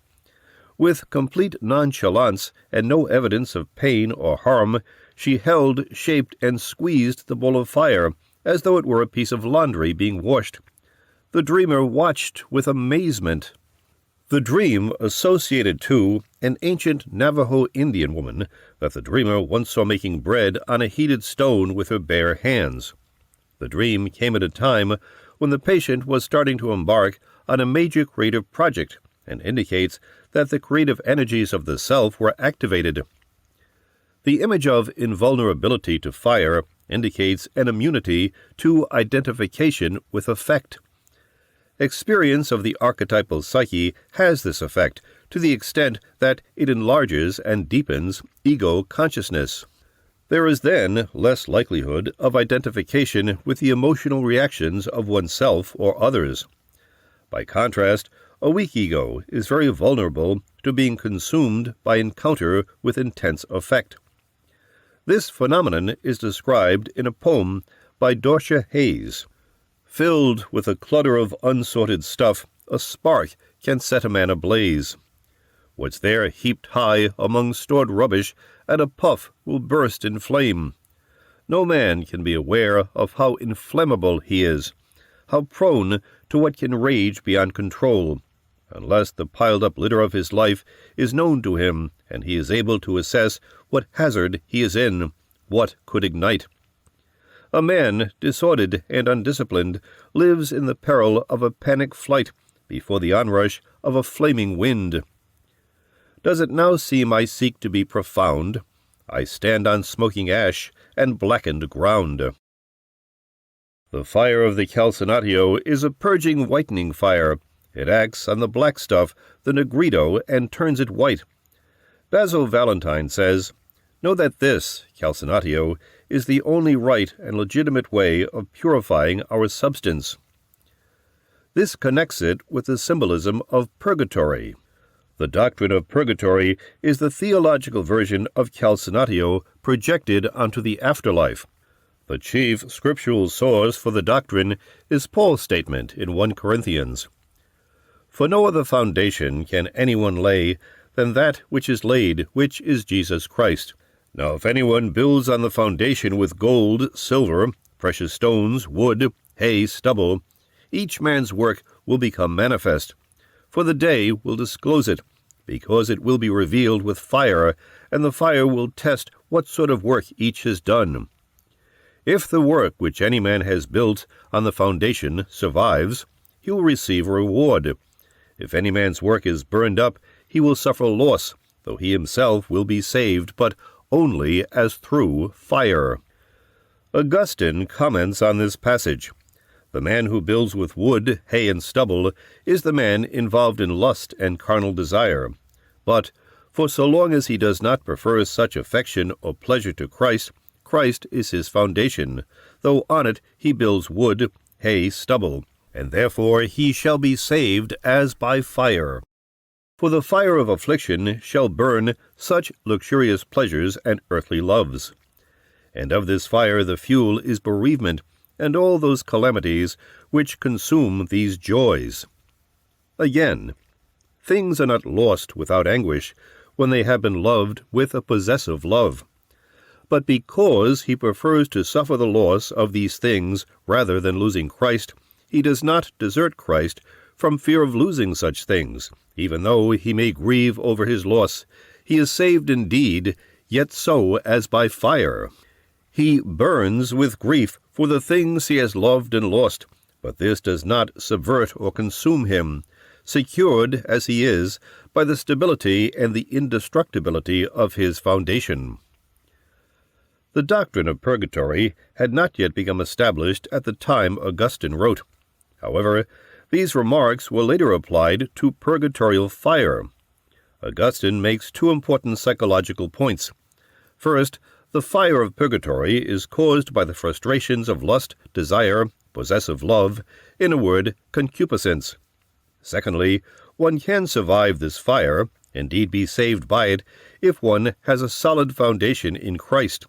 With complete nonchalance and no evidence of pain or harm, she held, shaped, and squeezed the ball of fire, as though it were a piece of laundry being washed. The dreamer watched with amazement. The dream associated, too, an ancient Navajo Indian woman that the dreamer once saw making bread on a heated stone with her bare hands. The dream came at a time when the patient was starting to embark on a major creative project and indicates that the creative energies of the self were activated. The image of invulnerability to fire indicates an immunity to identification with effect. Experience of the archetypal psyche has this effect to the extent that it enlarges and deepens ego consciousness. There is then less likelihood of identification with the emotional reactions of oneself or others. By contrast, a weak ego is very vulnerable to being consumed by encounter with intense affect. This phenomenon is described in a poem by Dorcia Hayes. Filled with a clutter of unsorted stuff, a spark can set a man ablaze. What's there heaped high among stored rubbish at a puff will burst in flame. No man can be aware of how inflammable he is, how prone to what can rage beyond control, unless the piled-up litter of his life is known to him and he is able to assess what hazard he is in, what could ignite. A man, disordered and undisciplined, lives in the peril of a panic flight before the onrush of a flaming wind. Does it now seem I seek to be profound? I stand on smoking ash and blackened ground. The fire of the Calcinatio is a purging, whitening fire. It acts on the black stuff, the negrito, and turns it white. Basil Valentine says, "Know that this, Calcinatio, is the only right and legitimate way of purifying our substance." This connects it with the symbolism of purgatory. The doctrine of purgatory is the theological version of Calcinatio projected onto the afterlife. The chief scriptural source for the doctrine is Paul's statement in 1 Corinthians. "For no other foundation can anyone lay than that which is laid, which is Jesus Christ. Now if anyone builds on the foundation with gold, silver, precious stones, wood, hay, stubble, each man's work will become manifest, for the day will disclose it, because it will be revealed with fire, and the fire will test what sort of work each has done. If the work which any man has built on the foundation survives, he will receive a reward. If any man's work is burned up, he will suffer loss, though he himself will be saved, but only as through fire." Augustine comments on this passage. The man who builds with wood, hay, and stubble is the man involved in lust and carnal desire. But, for so long as he does not prefer such affection or pleasure to Christ, Christ is his foundation, though on it he builds wood, hay, stubble, and therefore he shall be saved as by fire. For the fire of affliction shall burn such luxurious pleasures and earthly loves. And of this fire the fuel is bereavement, and all those calamities which consume these joys. Again, things are not lost without anguish when they have been loved with a possessive love. But because he prefers to suffer the loss of these things rather than losing Christ, he does not desert Christ from fear of losing such things. Even though he may grieve over his loss, he is saved indeed, yet so as by fire. He burns with grief for the things he has loved and lost, but this does not subvert or consume him, secured as he is by the stability and the indestructibility of his foundation. The doctrine of purgatory had not yet become established at the time Augustine wrote. However, these remarks were later applied to purgatorial fire. Augustine makes two important psychological points. First, the fire of purgatory is caused by the frustrations of lust, desire, possessive love, in a word, concupiscence. Secondly, one can survive this fire, indeed be saved by it, if one has a solid foundation in Christ.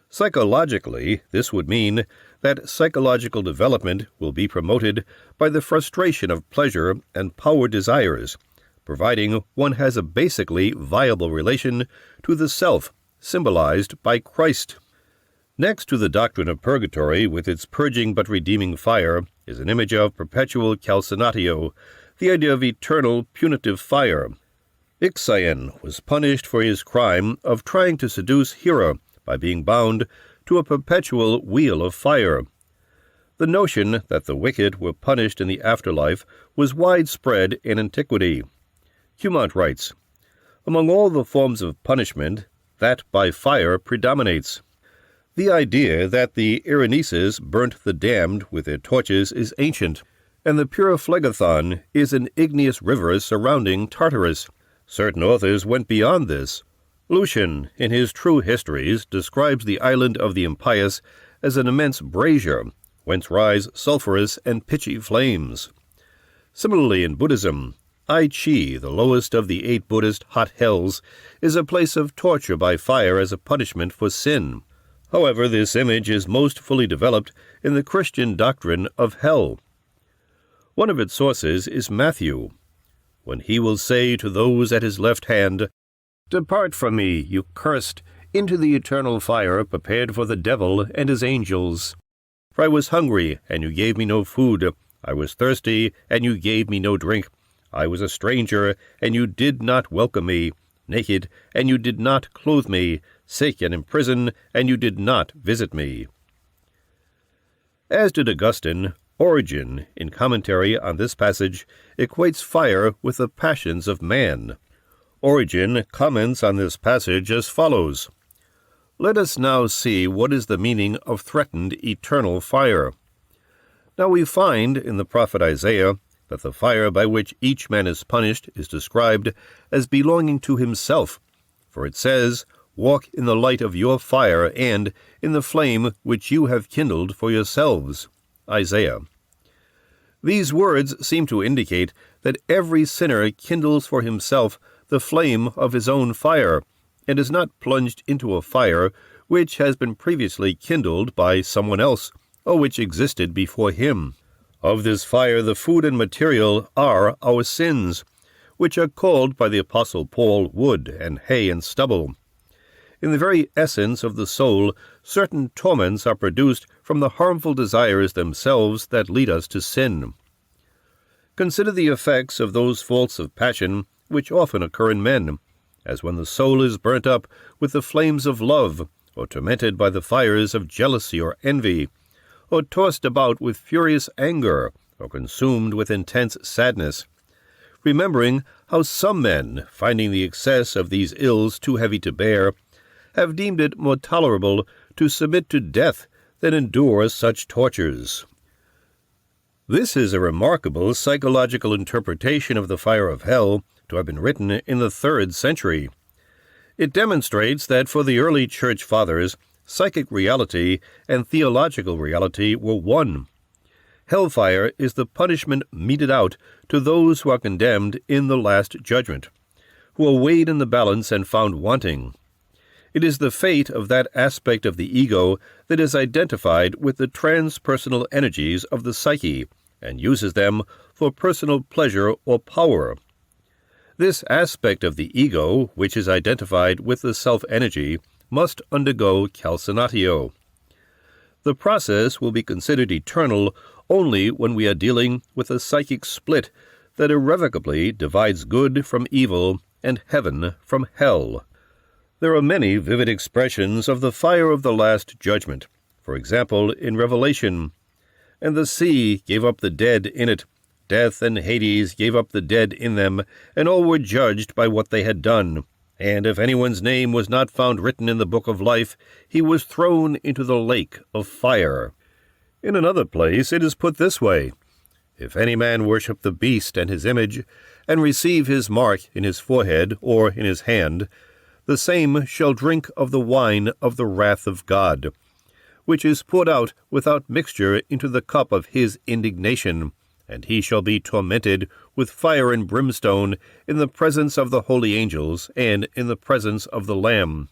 Psychologically, this would mean that psychological development will be promoted by the frustration of pleasure and power desires, providing one has a basically viable relation to the self, symbolized by Christ. Next to the doctrine of purgatory with its purging but redeeming fire is an image of perpetual calcinatio, the idea of eternal punitive fire. Ixion was punished for his crime of trying to seduce Hera by being bound to a perpetual wheel of fire. The notion that the wicked were punished in the afterlife was widespread in antiquity. Cumont writes, "Among all the forms of punishment, that by fire predominates. The idea that the Irenaeus burnt the damned with their torches is ancient, and the Pyrphlegethon is an igneous river surrounding Tartarus. Certain authors went beyond this. Lucian, in his True Histories, describes the island of the impious as an immense brazier, whence rise sulphurous and pitchy flames. Similarly, in Buddhism, Ai Chi, the lowest of the 8 Buddhist hot hells, is a place of torture by fire as a punishment for sin. However, this image is most fully developed in the Christian doctrine of hell. One of its sources is Matthew, when he will say to those at his left hand, "Depart from me, you cursed, into the eternal fire prepared for the devil and his angels. For I was hungry, and you gave me no food. I was thirsty, and you gave me no drink. I was a stranger, and you did not welcome me, naked, and you did not clothe me, sick and in prison, and you did not visit me." As did Augustine, Origen, in commentary on this passage, equates fire with the passions of man. Origen comments on this passage as follows: "Let us now see what is the meaning of threatened eternal fire. Now we find in the prophet Isaiah that the fire by which each man is punished is described as belonging to himself, for it says, 'Walk in the light of your fire and in the flame which you have kindled for yourselves.' Isaiah. These words seem to indicate that every sinner kindles for himself the flame of his own fire, and is not plunged into a fire which has been previously kindled by someone else, or which existed before him. Of this fire the food and material are our sins, which are called by the Apostle Paul wood and hay and stubble. In the very essence of the soul, certain torments are produced from the harmful desires themselves that lead us to sin. Consider the effects of those faults of passion which often occur in men, as when the soul is burnt up with the flames of love, or tormented by the fires of jealousy or envy, or tossed about with furious anger, or consumed with intense sadness. Remembering how some men, finding the excess of these ills too heavy to bear, have deemed it more tolerable to submit to death than endure such tortures. This is a remarkable psychological interpretation of the fire of hell to have been written in the 3rd century. It demonstrates that for the early church fathers, psychic reality and theological reality were one. Hellfire is the punishment meted out to those who are condemned in the last judgment, who are weighed in the balance and found wanting. It is the fate of that aspect of the ego that is identified with the transpersonal energies of the psyche, and uses them for personal pleasure or power. This aspect of the ego, which is identified with the self-energy, must undergo calcinatio. The process will be considered eternal only when we are dealing with a psychic split that irrevocably divides good from evil and heaven from hell. There are many vivid expressions of the fire of the last judgment. For example, in Revelation, "And the sea gave up the dead in it. Death and Hades gave up the dead in them, and all were judged by what they had done. And if anyone's name was not found written in the book of life, he was thrown into the lake of fire." In another place it is put this way: "If any man worship the beast and his image, and receive his mark in his forehead or in his hand, the same shall drink of the wine of the wrath of God, which is poured out without mixture into the cup of his indignation, and he shall be tormented with fire and brimstone in the presence of the holy angels and in the presence of the Lamb.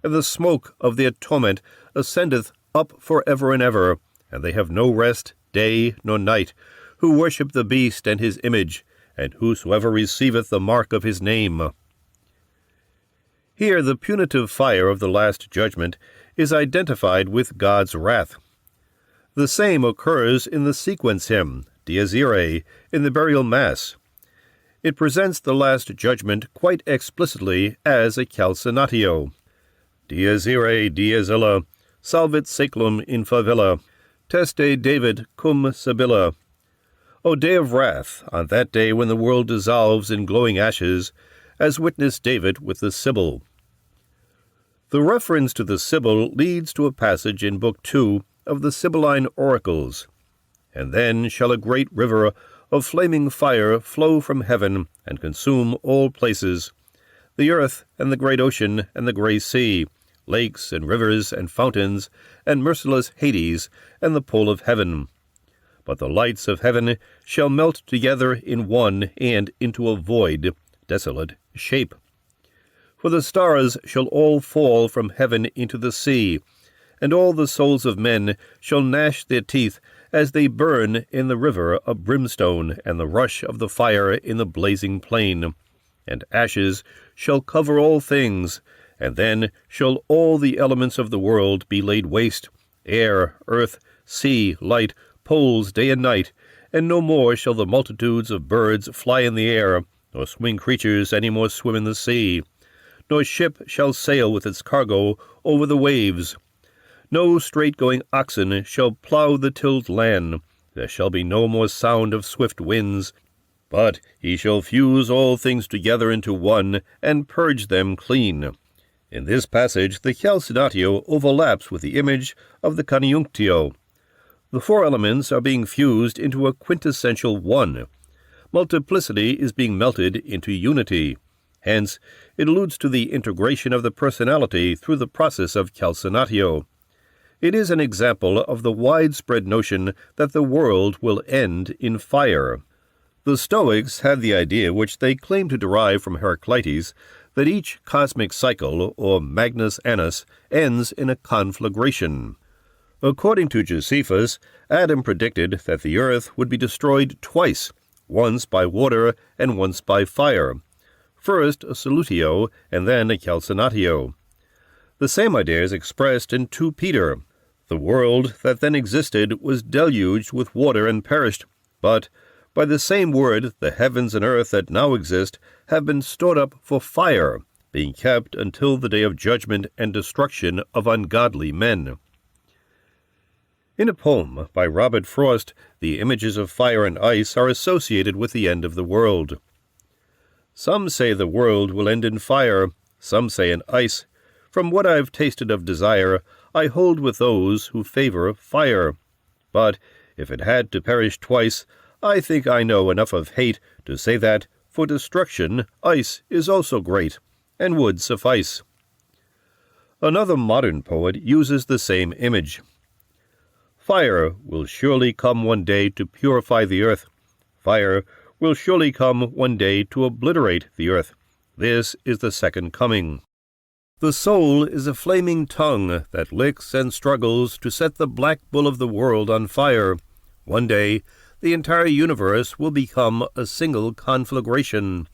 And the smoke of their torment ascendeth up for ever and ever, and they have no rest day nor night, who worship the beast and his image, and whosoever receiveth the mark of his name." Here the punitive fire of the last judgment is identified with God's wrath. The same occurs in the sequence hymn, Dies Irae, in the burial mass. It presents the last judgment quite explicitly as a calcinatio. Dies Irae, dies illa, salvit seclum in favilla, teste David cum Sibylla. O day of wrath, on that day when the world dissolves in glowing ashes, as witnessed David with the Sibyl. The reference to the Sibyl leads to a passage in Book 2 of the Sibylline Oracles. And then shall a great river of flaming fire flow from heaven and consume all places, the earth and the great ocean and the grey sea, lakes and rivers and fountains, and merciless Hades and the pole of heaven. But the lights of heaven shall melt together in one and into a void, desolate shape. For the stars shall all fall from heaven into the sea, and all the souls of men shall gnash their teeth as they burn in the river of brimstone and the rush of the fire in the blazing plain. And ashes shall cover all things, and then shall all the elements of the world be laid waste, air, earth, sea, light, poles, day and night, and no more shall the multitudes of birds fly in the air, nor swing creatures any more swim in the sea, nor ship shall sail with its cargo over the waves. No straight-going oxen shall plough the tilled land. There shall be no more sound of swift winds, but he shall fuse all things together into one, and purge them clean. In this passage the Calcinatio overlaps with the image of the Coniunctio. The four elements are being fused into a quintessential one. Multiplicity is being melted into unity. Hence, it alludes to the integration of the personality through the process of Calcinatio. It is an example of the widespread notion that the world will end in fire. The Stoics had the idea, which they claim to derive from Heraclitus, that each cosmic cycle, or magnus annus, ends in a conflagration. According to Josephus, Adam predicted that the earth would be destroyed twice, once by water and once by fire. First a Solutio, and then a Calcinatio. The same idea is expressed in 2 Peter. The world that then existed was deluged with water and perished, but by the same word the heavens and earth that now exist have been stored up for fire, being kept until the day of judgment and destruction of ungodly men. In a poem by Robert Frost, the images of fire and ice are associated with the end of the world. Some say the world will end in fire, some say in ice. From what I've tasted of desire, I hold with those who favor fire. But if it had to perish twice, I think I know enough of hate to say that, for destruction, ice is also great, and would suffice. Another modern poet uses the same image. Fire will surely come one day to purify the earth. Fire will surely come one day to obliterate the earth. This is the second coming. The soul is a flaming tongue that licks and struggles to set the black bull of the world on fire. One day, the entire universe will become a single conflagration.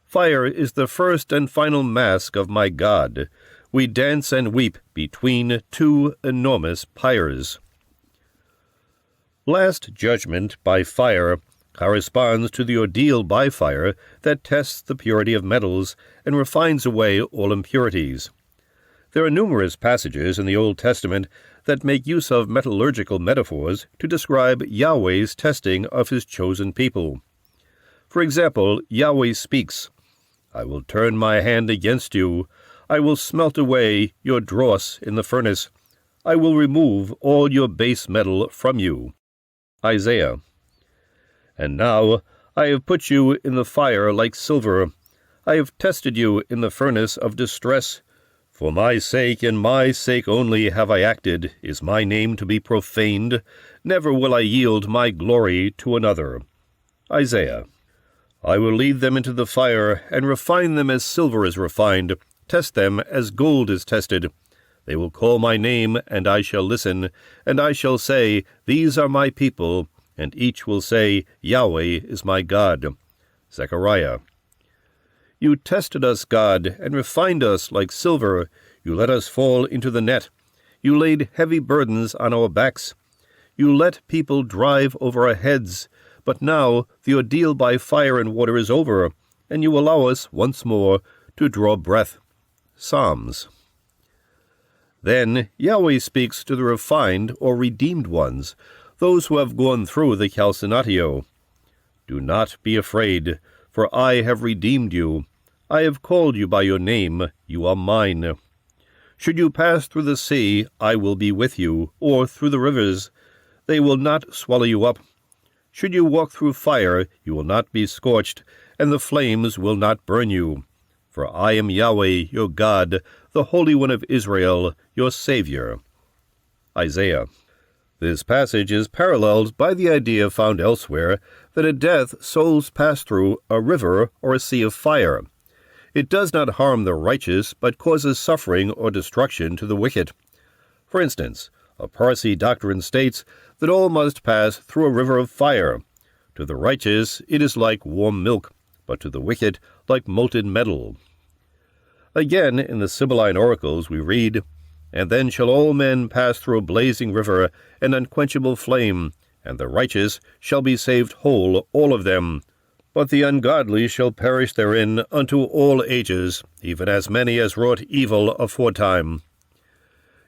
Fire is the first and final mask of my God. We dance and weep between 2 enormous pyres. Last judgment by fire corresponds to the ordeal by fire that tests the purity of metals and refines away all impurities. There are numerous passages in the Old Testament that make use of metallurgical metaphors to describe Yahweh's testing of his chosen people. For example, Yahweh speaks, "I will turn my hand against you. I will smelt away your dross in the furnace. I will remove all your base metal from you." Isaiah. "And now I have put you in the fire like silver. I have tested you in the furnace of distress. For my sake and my sake only have I acted. Is my name to be profaned? Never will I yield my glory to another." Isaiah. "I will lead them into the fire, and refine them as silver is refined, test them as gold is tested. They will call my name, and I shall listen, and I shall say, These are my people, and each will say, Yahweh is my God." Zechariah. "You tested us, God, and refined us like silver. You let us fall into the net. You laid heavy burdens on our backs. You let people drive over our heads. But now the ordeal by fire and water is over, and you allow us once more to draw breath." Psalms. Then Yahweh speaks to the refined or redeemed ones, those who have gone through the Calcinatio. "Do not be afraid, for I have redeemed you. I have called you by your name. You are mine. Should you pass through the sea, I will be with you, or through the rivers. They will not swallow you up. Should you walk through fire, you will not be scorched, and the flames will not burn you. For I am Yahweh, your God, the Holy One of Israel, your Savior. Isaiah. This passage is paralleled by the idea found elsewhere that at death souls pass through a river or a sea of fire. It does not harm the righteous, but causes suffering or destruction to the wicked. For instance, a Parsi doctrine states that all must pass through a river of fire. To the righteous it is like warm milk, but to the wicked like molten metal. Again, in the Sibylline oracles we read, And then shall all men pass through a blazing river, an unquenchable flame, and the righteous shall be saved whole, all of them. But the ungodly shall perish therein unto all ages, even as many as wrought evil aforetime.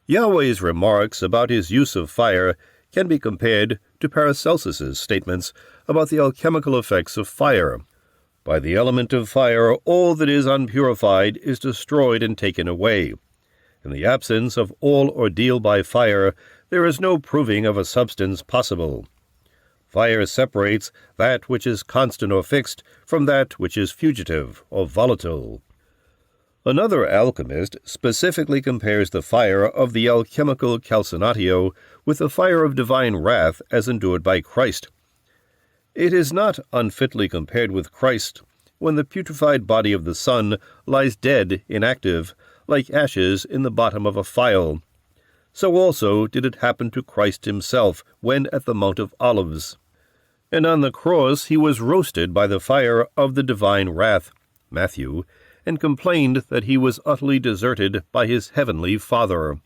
Yahweh's remarks about his use of fire can be compared to Paracelsus's statements about the alchemical effects of fire. By the element of fire, all that is unpurified is destroyed and taken away. In the absence of all ordeal by fire, there is no proving of a substance possible. Fire separates that which is constant or fixed from that which is fugitive or volatile. Another alchemist specifically compares the fire of the alchemical Calcinatio with the fire of divine wrath as endured by Christ. It is not unfitly compared with Christ when the putrefied body of the Son lies dead, inactive, like ashes in the bottom of a phial. So also did it happen to Christ himself when at the Mount of Olives. And on the cross he was roasted by the fire of the divine wrath, Matthew, and complained that he was utterly deserted by his heavenly Father.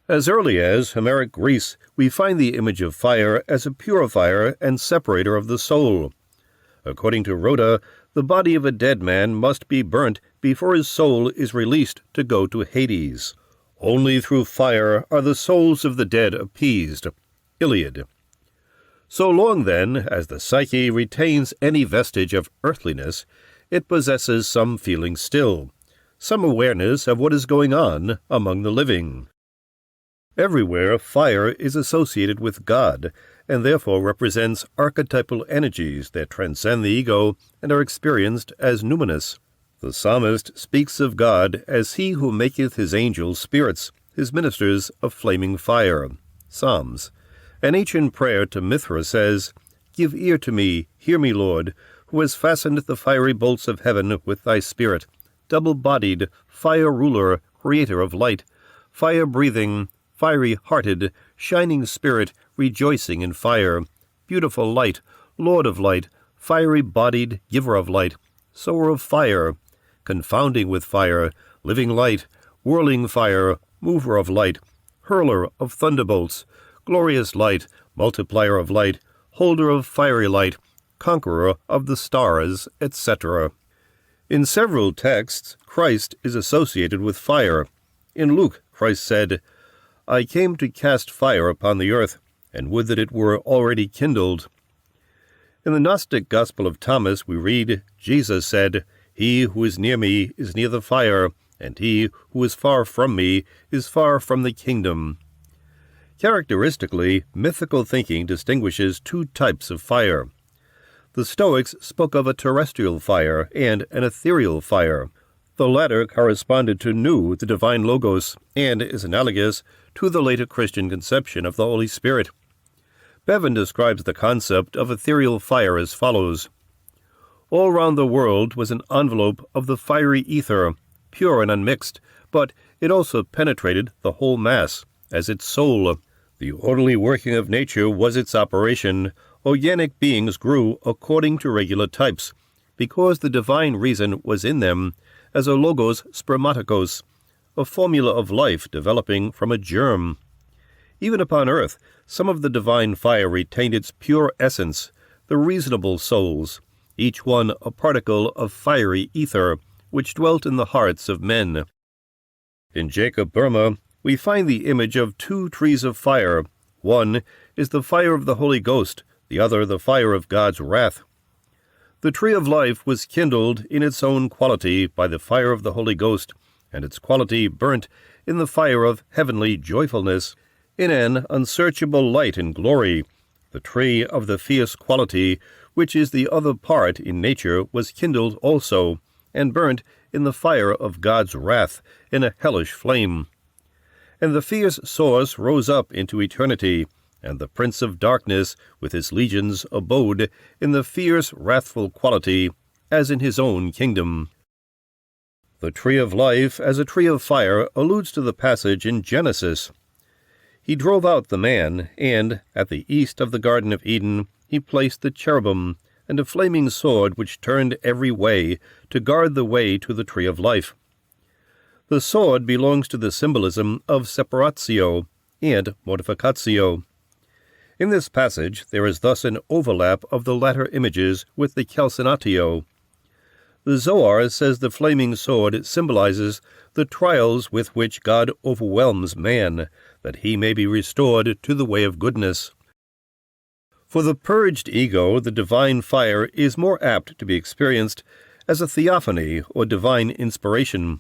As early as Homeric Greece, we find the image of fire as a purifier and separator of the soul. According to Rhoda, the body of a dead man must be burnt before his soul is released to go to Hades. Only through fire are the souls of the dead appeased. Iliad. So long, then, as the psyche retains any vestige of earthliness, it possesses some feeling still, some awareness of what is going on among the living. Everywhere fire is associated with God, and therefore represents archetypal energies that transcend the ego and are experienced as numinous. The psalmist speaks of God as he who maketh his angels spirits, his ministers of flaming fire. Psalms. An ancient prayer to Mithra says, Give ear to me, hear me, Lord, who has fastened the fiery bolts of heaven with thy spirit, double-bodied, fire-ruler, creator of light, fire-breathing, fiery-hearted, shining spirit, rejoicing in fire, beautiful light, Lord of light, fiery-bodied, giver of light, sower of fire, confounding with fire, living light, whirling fire, mover of light, hurler of thunderbolts, glorious light, multiplier of light, holder of fiery light, conqueror of the stars, etc. In several texts, Christ is associated with fire. In Luke, Christ said, I came to cast fire upon the earth, and would that it were already kindled. In the Gnostic Gospel of Thomas we read, Jesus said, He who is near me is near the fire, and he who is far from me is far from the kingdom. Characteristically, mythical thinking distinguishes two types of fire. The Stoics spoke of a terrestrial fire and an ethereal fire. The latter corresponded to Nu, the divine Logos, and is analogous to the later Christian conception of the Holy Spirit. Bevan describes the concept of ethereal fire as follows. All round the world was an envelope of the fiery ether, pure and unmixed, but it also penetrated the whole mass, as its soul. The orderly working of nature was its operation. Organic beings grew according to regular types, because the divine reason was in them, as a logos spermaticos, a formula of life developing from a germ. Even upon earth, some of the divine fire retained its pure essence, the reasonable souls, each one a particle of fiery ether, which dwelt in the hearts of men. In Jacob Burma, we find the image of two trees of fire. One is the fire of the Holy Ghost, the other the fire of God's wrath. The tree of life was kindled in its own quality by the fire of the Holy Ghost, and its quality burnt in the fire of heavenly joyfulness, in an unsearchable light and glory. The tree of the fierce quality, which is the other part in nature, was kindled also, and burnt in the fire of God's wrath, in a hellish flame. And the fierce source rose up into eternity, and the prince of darkness with his legions abode in the fierce wrathful quality, as in his own kingdom. The tree of life as a tree of fire alludes to the passage in Genesis. He drove out the man, and, at the east of the Garden of Eden, he placed the cherubim, and a flaming sword which turned every way, to guard the way to the tree of life. The sword belongs to the symbolism of Separatio and Mortificatio. In this passage there is thus an overlap of the latter images with the Calcinatio. The Zohar says the flaming sword symbolizes the trials with which God overwhelms man, that he may be restored to the way of goodness. For the purged ego, the divine fire is more apt to be experienced as a theophany or divine inspiration.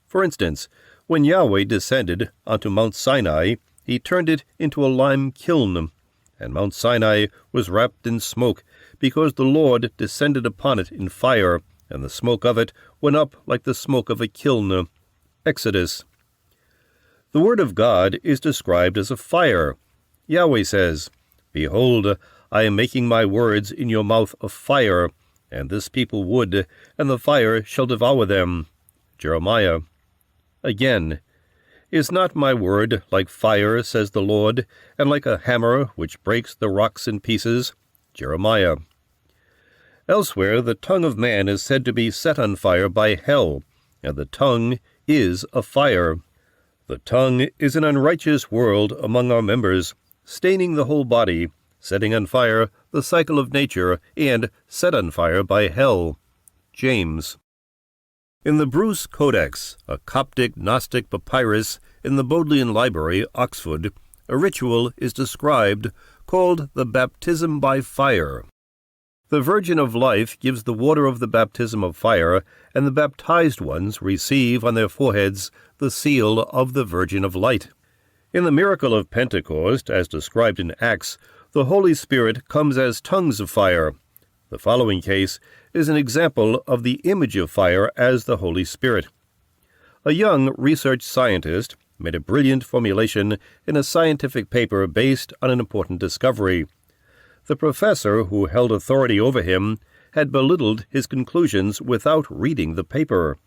For instance, when Yahweh descended onto Mount Sinai, he turned it into a lime kiln, and Mount Sinai was wrapped in smoke, because the Lord descended upon it in fire, and the smoke of it went up like the smoke of a kiln. Exodus. The word of God is described as a fire. Yahweh says, "Behold, I am making my words in your mouth a fire, and this people wood, and the fire shall devour them." Jeremiah. Again, "Is not my word like fire, says the Lord, and like a hammer which breaks the rocks in pieces?" Jeremiah. Elsewhere, the tongue of man is said to be set on fire by hell, and the tongue is a fire. The tongue is an unrighteous world among our members, staining the whole body, setting on fire the cycle of nature, and set on fire by hell. James. In the Bruce Codex, a Coptic Gnostic papyrus in the Bodleian Library, Oxford, a ritual is described called the baptism by fire. The Virgin of Life gives the water of the baptism of fire, and the baptized ones receive on their foreheads the seal of the Virgin of Light. In the miracle of Pentecost, as described in Acts, the Holy Spirit comes as tongues of fire. The following case is an example of the image of fire as the Holy Spirit. A young research scientist made a brilliant formulation in a scientific paper based on an important discovery. The professor who held authority over him had belittled his conclusions without reading the paper.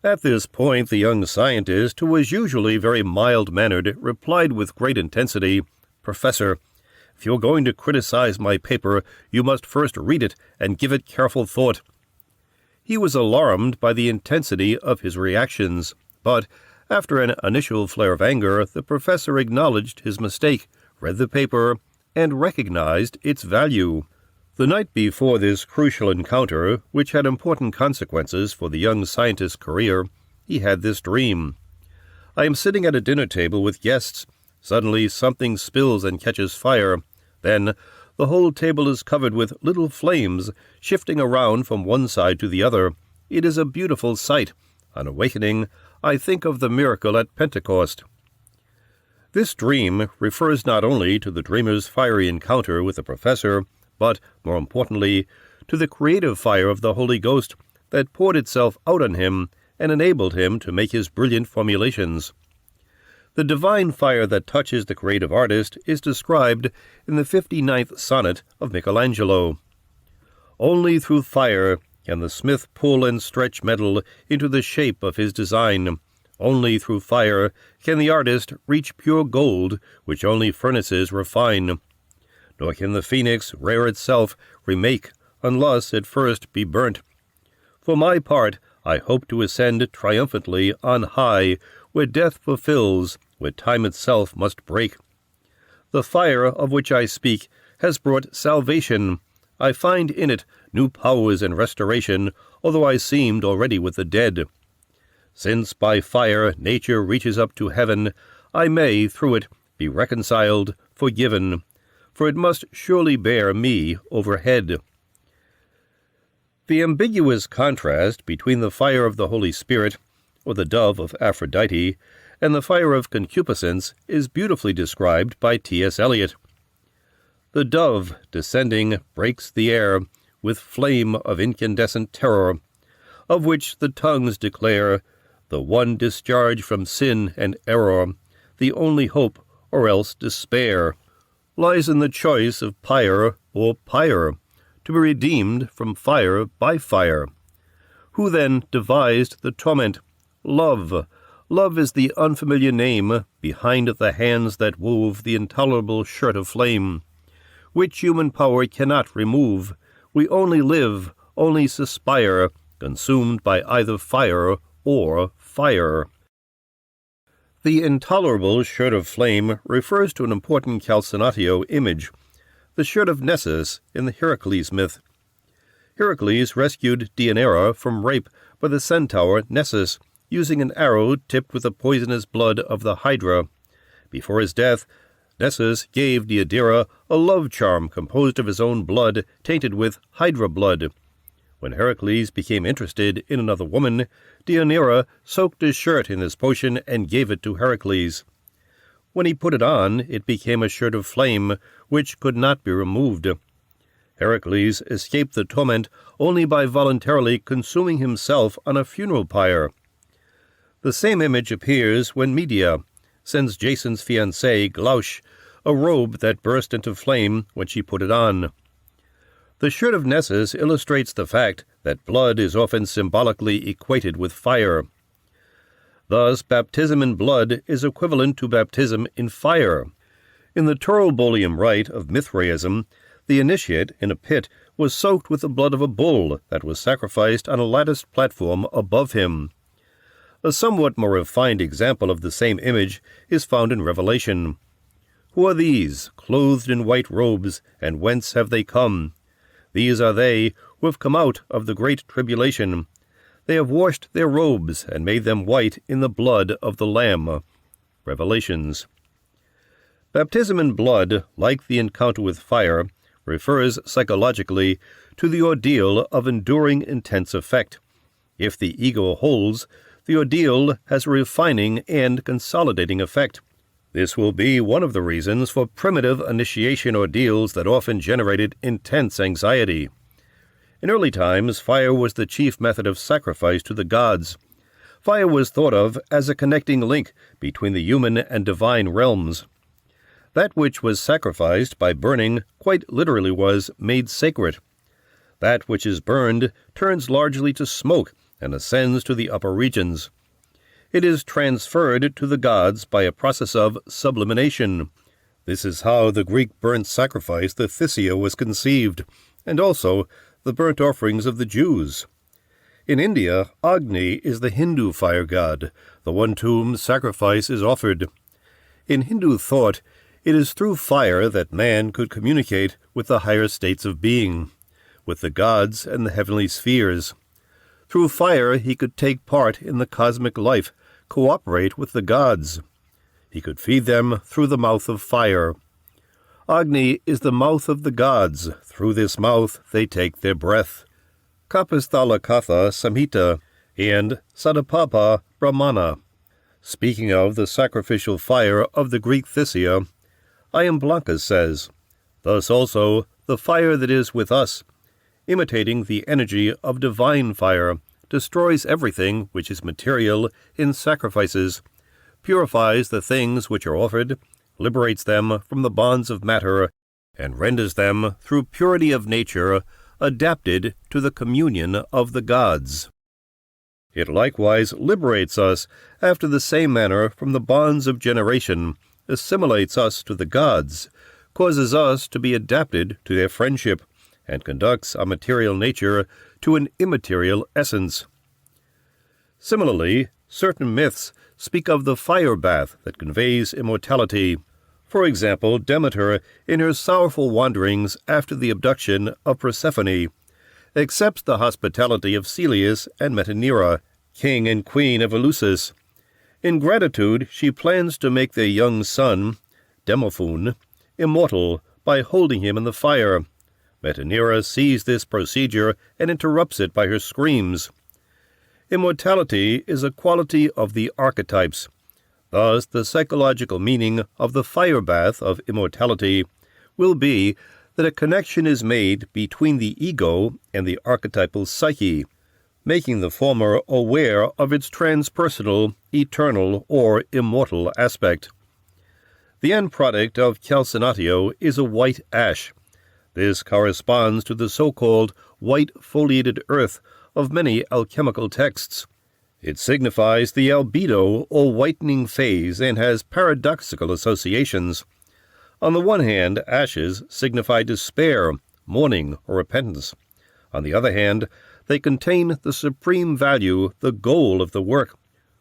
At this point, the young scientist, who was usually very mild-mannered, replied with great intensity, "Professor, if you're going to criticize my paper, you must first read it and give it careful thought." He was alarmed by the intensity of his reactions, but after an initial flare of anger, the professor acknowledged his mistake, read the paper, and recognized its value. The night before this crucial encounter, which had important consequences for the young scientist's career, he had this dream. "I am sitting at a dinner table with guests. Suddenly something spills and catches fire. Then the whole table is covered with little flames, shifting around from one side to the other. It is a beautiful sight. On awakening, I think of the miracle at Pentecost." This dream refers not only to the dreamer's fiery encounter with the professor, but, more importantly, to the creative fire of the Holy Ghost that poured itself out on him and enabled him to make his brilliant formulations. The divine fire that touches the creative artist is described in the 59th sonnet of Michelangelo. "Only through fire can the smith pull and stretch metal into the shape of his design. Only through fire can the artist reach pure gold, which only furnaces refine. Nor can the phoenix, rare itself, remake, unless it first be burnt. For my part, I hope to ascend triumphantly on high, where death fulfills, where time itself must break. The fire of which I speak has brought salvation. I find in it new powers and restoration, although I seemed already with the dead. Since by fire nature reaches up to heaven, I may, through it, be reconciled, forgiven, for it must surely bear me overhead." The ambiguous contrast between the fire of the Holy Spirit, or the dove of Aphrodite, and the fire of concupiscence is beautifully described by T.S. Eliot. The dove, descending, breaks the air with flame of incandescent terror, of which the tongues declare the one discharge from sin and error, the only hope or else despair, lies in the choice of pyre or pyre, to be redeemed from fire by fire. Who then devised the torment? Love. Love is the unfamiliar name behind the hands that wove the intolerable shirt of flame, which human power cannot remove. We only live, only suspire, consumed by either fire or fire. The intolerable shirt of flame refers to an important Calcinatio image, the shirt of Nessus in the Heracles myth. Heracles rescued Deianira from rape by the centaur Nessus, using an arrow tipped with the poisonous blood of the Hydra. Before his death, Nessus gave Deianira a love charm composed of his own blood tainted with Hydra blood. When Heracles became interested in another woman, Deianira soaked his shirt in this potion and gave it to Heracles. When he put it on, it became a shirt of flame, which could not be removed. Heracles escaped the torment only by voluntarily consuming himself on a funeral pyre. The same image appears when Medea sends Jason's fiancée, Glauce, a robe that burst into flame when she put it on. The shirt of Nessus illustrates the fact that blood is often symbolically equated with fire. Thus, baptism in blood is equivalent to baptism in fire. In the Taurobolium rite of Mithraism, the initiate in a pit was soaked with the blood of a bull that was sacrificed on a latticed platform above him. A somewhat more refined example of the same image is found in Revelation. Who are these, clothed in white robes, and whence have they come? These are they who have come out of the great tribulation. They have washed their robes and made them white in the blood of the Lamb. Revelations. Baptism in blood, like the encounter with fire, refers psychologically to the ordeal of enduring intense effect. If the ego holds, the ordeal has a refining and consolidating effect. This will be one of the reasons for primitive initiation ordeals that often generated intense anxiety. In early times, fire was the chief method of sacrifice to the gods. Fire was thought of as a connecting link between the human and divine realms. That which was sacrificed by burning quite literally was made sacred. That which is burned turns largely to smoke and ascends to the upper regions. It is transferred to the gods by a process of sublimation. This is how the Greek burnt sacrifice, the Thyssia, was conceived, and also the burnt offerings of the Jews. In India, Agni is the Hindu fire god, the one to whom sacrifice is offered. In Hindu thought, it is through fire that man could communicate with the higher states of being, with the gods and the heavenly spheres. Through fire he could take part in the cosmic life, cooperate with the gods. He could feed them through the mouth of fire. Agni is the mouth of the gods. Through this mouth they take their breath. Kapisthalakatha Samhita and Sadapapa Brahmana. Speaking of the sacrificial fire of the Greek Thyssia, Iamblancus says, "Thus also the fire that is with us, imitating the energy of divine fire, destroys everything which is material in sacrifices, purifies the things which are offered, liberates them from the bonds of matter, and renders them, through purity of nature, adapted to the communion of the gods. It likewise liberates us after the same manner from the bonds of generation, assimilates us to the gods, causes us to be adapted to their friendship, and conducts our material nature to an immaterial essence." Similarly, certain myths speak of the fire bath that conveys immortality. For example, Demeter, in her sorrowful wanderings after the abduction of Persephone, accepts the hospitality of Celeus and Metaneira, king and queen of Eleusis. In gratitude, she plans to make their young son, Demophon, immortal by holding him in the fire. Metaneira sees this procedure and interrupts it by her screams. Immortality is a quality of the archetypes. Thus, the psychological meaning of the fire bath of immortality will be that a connection is made between the ego and the archetypal psyche, making the former aware of its transpersonal, eternal, or immortal aspect. The end product of Calcinatio is a white ash. This corresponds to the so-called white foliated earth of many alchemical texts. It signifies the albedo or whitening phase and has paradoxical associations. On the one hand, ashes signify despair, mourning, or repentance. On the other hand, they contain the supreme value, the goal of the work.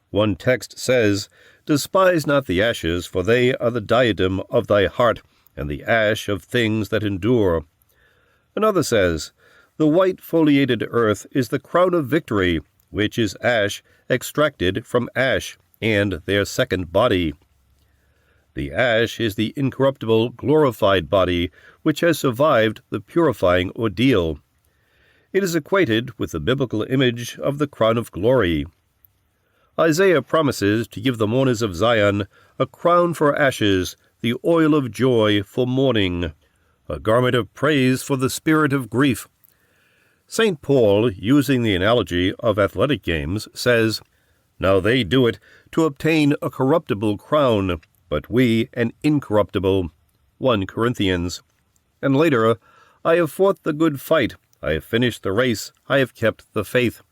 One text says, "Despise not the ashes, for they are the diadem of thy heart, and the ash of things that endure." Another says, "The white foliated earth is the crown of victory, which is ash extracted from ash, and their second body." The ash is the incorruptible, glorified body which has survived the purifying ordeal. It is equated with the biblical image of the crown of glory. Isaiah promises to give the mourners of Zion a crown for ashes, the oil of joy for mourning, a garment of praise for the spirit of grief. St. Paul, using the analogy of athletic games, says, "Now they do it to obtain a corruptible crown, but we an incorruptible." 1 Corinthians. And later, "I have fought the good fight, I have finished the race, I have kept the faith.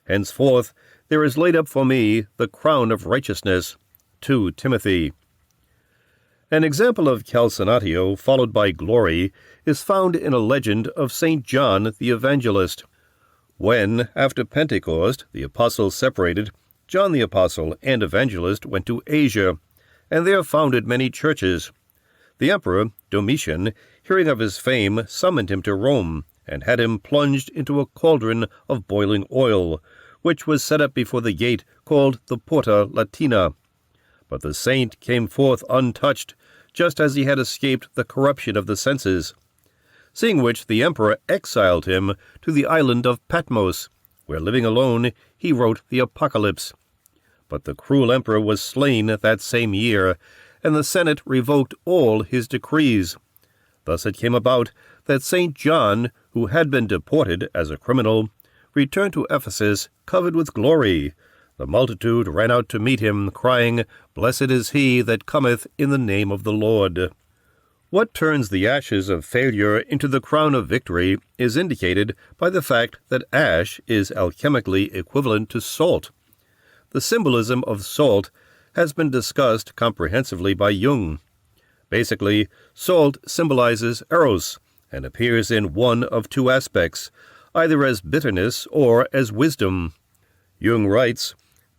Henceforth there is laid up for me the crown of righteousness." 2 Timothy. An example of Calcinatio followed by glory is found in a legend of St. John the Evangelist. When, after Pentecost, the apostles separated, John the Apostle and Evangelist went to Asia, and there founded many churches. The emperor, Domitian, hearing of his fame, summoned him to Rome, and had him plunged into a cauldron of boiling oil, which was set up before the gate called the Porta Latina. But the saint came forth untouched, just as he had escaped the corruption of the senses. Seeing which the emperor exiled him to the island of Patmos, where living alone he wrote the Apocalypse. But the cruel emperor was slain that same year, and the Senate revoked all his decrees. Thus it came about that St. John, who had been deported as a criminal, returned to Ephesus covered with glory. The multitude ran out to meet him, crying, "Blessed is he that cometh in the name of the Lord." What turns the ashes of failure into the crown of victory is indicated by the fact that ash is alchemically equivalent to salt. The symbolism of salt has been discussed comprehensively by Jung. Basically, salt symbolizes eros and appears in one of two aspects, either as bitterness or as wisdom. Jung writes,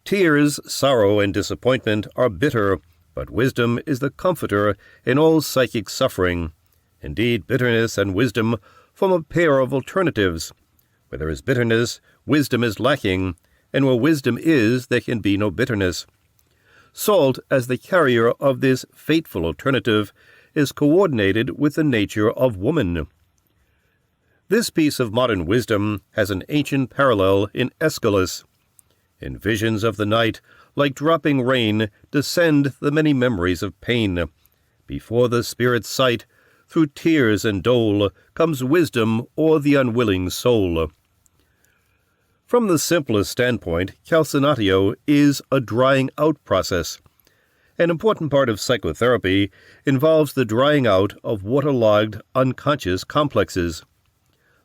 "Tears, sorrow, and disappointment are bitter, but wisdom is the comforter in all psychic suffering. Indeed, bitterness and wisdom form a pair of alternatives. Where there is bitterness, wisdom is lacking, and where wisdom is, there can be no bitterness." Salt, as the carrier of this fateful alternative, is coordinated with the nature of woman. This piece of modern wisdom has an ancient parallel in Aeschylus. In visions of the night, like dropping rain, descend the many memories of pain. Before the spirit's sight, through tears and dole, comes wisdom o'er the unwilling soul. From the simplest standpoint, Calcinatio is a drying out process. An important part of psychotherapy involves the drying out of waterlogged, unconscious complexes.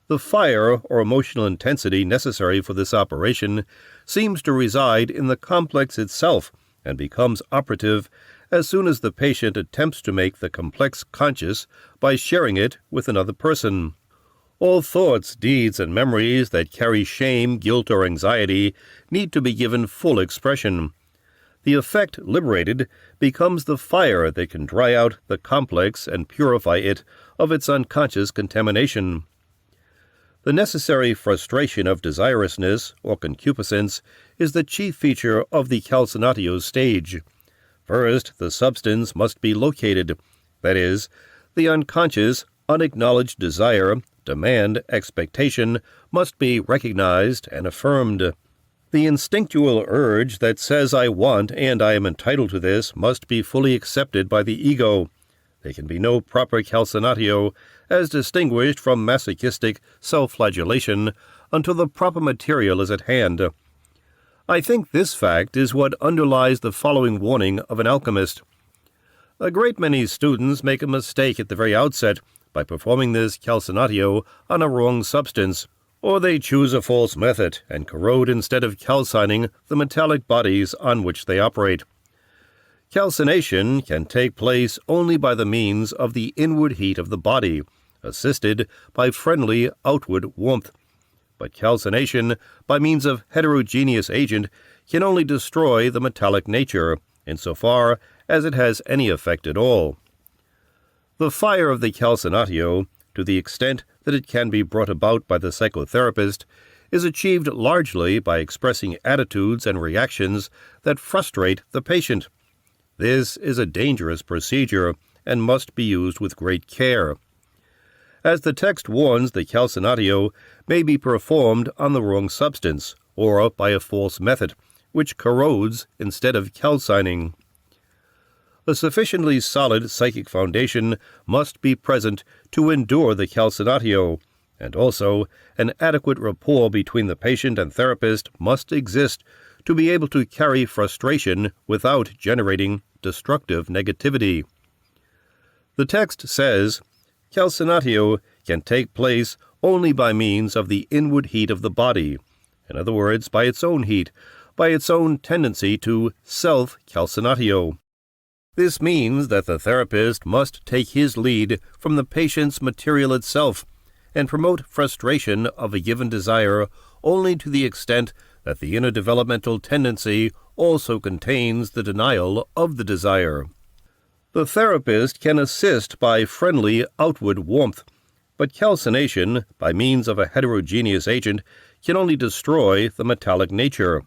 The fire or emotional intensity necessary for this operation seems to reside in the complex itself and becomes operative as soon as the patient attempts to make the complex conscious by sharing it with another person. All thoughts, deeds, and memories that carry shame, guilt, or anxiety need to be given full expression. The effect liberated becomes the fire that can dry out the complex and purify it of its unconscious contamination. The necessary frustration of desirousness or concupiscence is the chief feature of the Calcinatio stage. First, the substance must be located, that is, the unconscious, unacknowledged desire, demand, expectation must be recognized and affirmed. The instinctual urge that says I want and I am entitled to this must be fully accepted by the ego. There can be no proper calcinatio, as distinguished from masochistic self-flagellation, until the proper material is at hand. I think this fact is what underlies the following warning of an alchemist. A great many students make a mistake at the very outset by performing this calcinatio on a wrong substance, or they choose a false method and corrode instead of calcining the metallic bodies on which they operate. Calcination can take place only by the means of the inward heat of the body, assisted by friendly outward warmth. But calcination, by means of heterogeneous agent, can only destroy the metallic nature, insofar as it has any effect at all. The fire of the calcinatio, to the extent that it can be brought about by the psychotherapist, is achieved largely by expressing attitudes and reactions that frustrate the patient. This is a dangerous procedure and must be used with great care. As the text warns, the calcinatio may be performed on the wrong substance, or by a false method, which corrodes instead of calcining. A sufficiently solid psychic foundation must be present to endure the calcinatio, and also an adequate rapport between the patient and therapist must exist to be able to carry frustration without generating destructive negativity. The text says, calcinatio can take place only by means of the inward heat of the body, in other words, by its own heat, by its own tendency to self-calcinatio. This means that the therapist must take his lead from the patient's material itself and promote frustration of a given desire only to the extent that the inner developmental tendency also contains the denial of the desire. The therapist can assist by friendly outward warmth, but calcination, by means of a heterogeneous agent, can only destroy the metallic nature.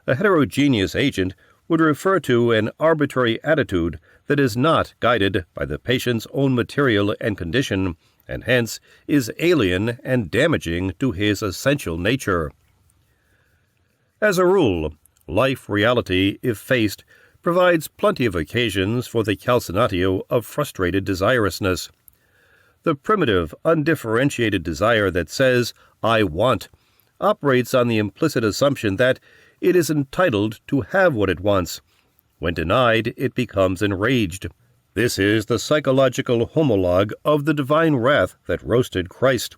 A heterogeneous agent would refer to an arbitrary attitude that is not guided by the patient's own material and condition, and hence is alien and damaging to his essential nature. As a rule, life reality, if faced, provides plenty of occasions for the calcinatio of frustrated desirousness. The primitive, undifferentiated desire that says, I want, operates on the implicit assumption that it is entitled to have what it wants. When denied, it becomes enraged. This is the psychological homologue of the divine wrath that roasted Christ.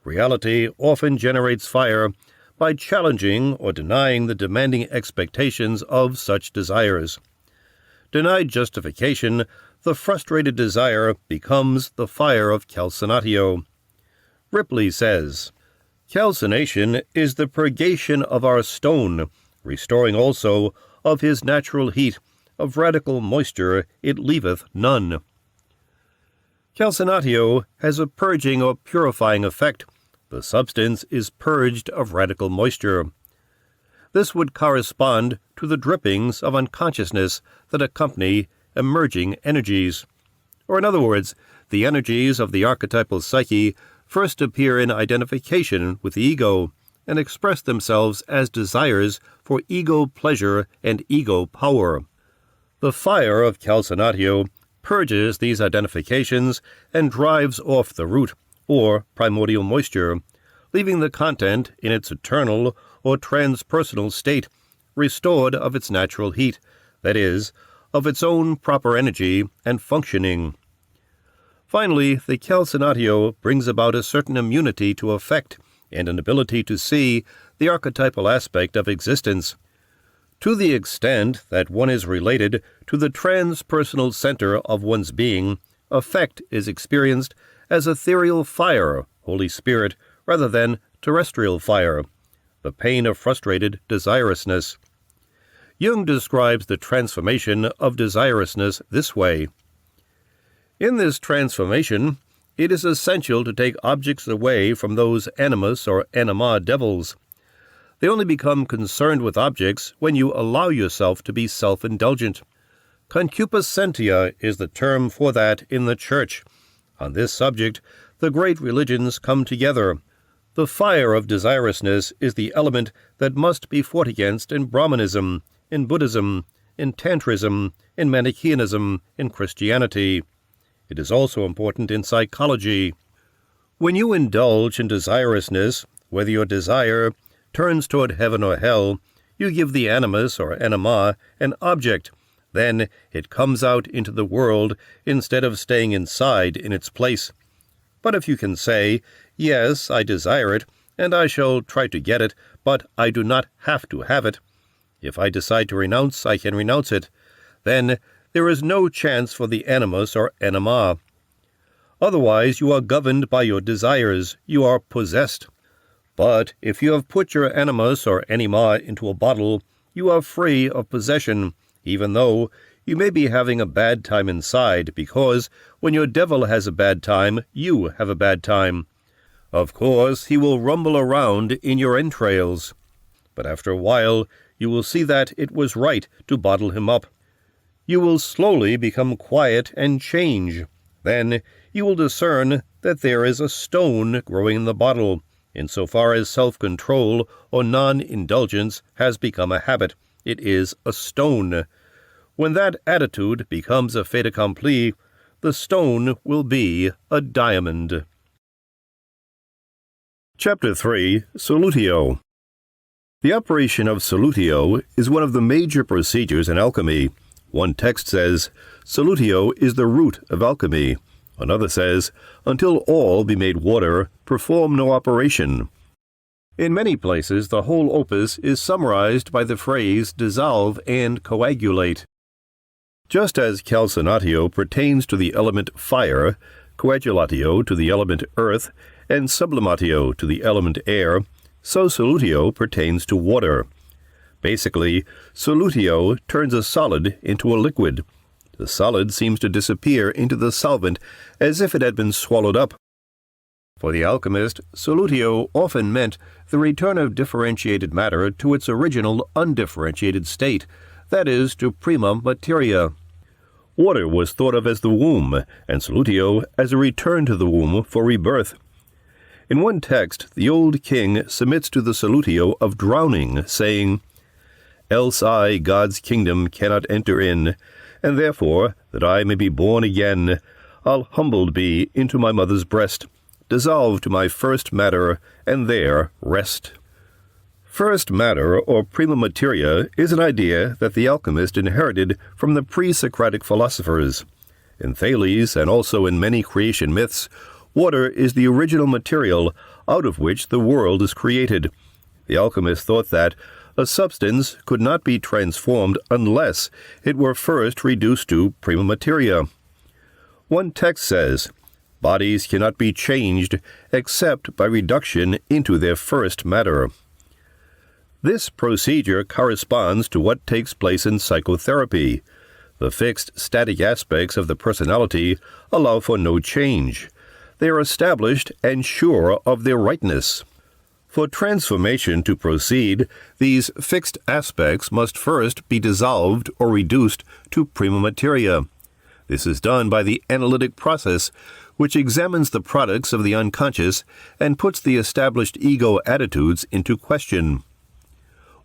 Reality often generates fire by challenging or denying the demanding expectations of such desires. Denied justification, the frustrated desire becomes the fire of calcinatio. Ripley says, calcination is the purgation of our stone, restoring also of his natural heat, of radical moisture it leaveth none. Calcinatio has a purging or purifying effect. The substance is purged of radical moisture. This would correspond to the drippings of unconsciousness that accompany emerging energies. Or in other words, the energies of the archetypal psyche first appear in identification with the ego and express themselves as desires for ego pleasure and ego power. The fire of calcinatio purges these identifications and drives off the root, or primordial moisture, leaving the content in its eternal or transpersonal state, restored of its natural heat, that is, of its own proper energy and functioning. Finally, the calcinatio brings about a certain immunity to affect and an ability to see the archetypal aspect of existence. To the extent that one is related to the transpersonal center of one's being, affect is experienced as ethereal fire, Holy Spirit, rather than terrestrial fire, the pain of frustrated desirousness. Jung describes the transformation of desirousness this way. In this transformation, it is essential to take objects away from those animus or anima devils. They only become concerned with objects when you allow yourself to be self-indulgent. Concupiscentia is the term for that in the Church. On this subject, the great religions come together. The fire of desirousness is the element that must be fought against in Brahmanism, in Buddhism, in Tantrism, in Manichaeanism, in Christianity. It is also important in psychology. When you indulge in desirousness, whether your desire turns toward heaven or hell, you give the animus or anima an object. Then it comes out into the world instead of staying inside in its place. But if you can say, yes, I desire it, and I shall try to get it, but I do not have to have it. If I decide to renounce, I can renounce it. Then there is no chance for the animus or anima. Otherwise you are governed by your desires, you are possessed. But if you have put your animus or anima into a bottle, you are free of possession, even though you may be having a bad time inside, because when your devil has a bad time, you have a bad time. Of course, he will rumble around in your entrails. But after a while, you will see that it was right to bottle him up. You will slowly become quiet and change. Then you will discern that there is a stone growing in the bottle, insofar as self-control or non-indulgence has become a habit. It is a stone. When that attitude becomes a fait accompli, the stone will be a diamond. Chapter 3. Solutio. The operation of solutio is one of the major procedures in alchemy. One text says, Solutio is the root of alchemy. Another says, until all be made water, perform no operation. In many places, the whole opus is summarized by the phrase dissolve and coagulate. Just as Calcinatio pertains to the element fire, Coagulatio to the element earth, and Sublimatio to the element air, so Solutio pertains to water. Basically, Solutio turns a solid into a liquid. The solid seems to disappear into the solvent as if it had been swallowed up. For the alchemist, Solutio often meant the return of differentiated matter to its original undifferentiated state, that is, to prima materia. Water was thought of as the womb, and Solutio as a return to the womb for rebirth. In one text, the old king submits to the Solutio of drowning, saying, Else I God's kingdom cannot enter in, and therefore, that I may be born again, I'll humbled be into my mother's breast, dissolve to my first matter, and there rest. First matter, or prima materia, is an idea that the alchemist inherited from the pre-Socratic philosophers. In Thales, and also in many creation myths, water is the original material out of which the world is created. The alchemist thought that a substance could not be transformed unless it were first reduced to prima materia. One text says, bodies cannot be changed except by reduction into their first matter. This procedure corresponds to what takes place in psychotherapy. The fixed, static aspects of the personality allow for no change. They are established and sure of their rightness. For transformation to proceed, these fixed aspects must first be dissolved or reduced to prima materia. This is done by the analytic process, which examines the products of the unconscious and puts the established ego attitudes into question.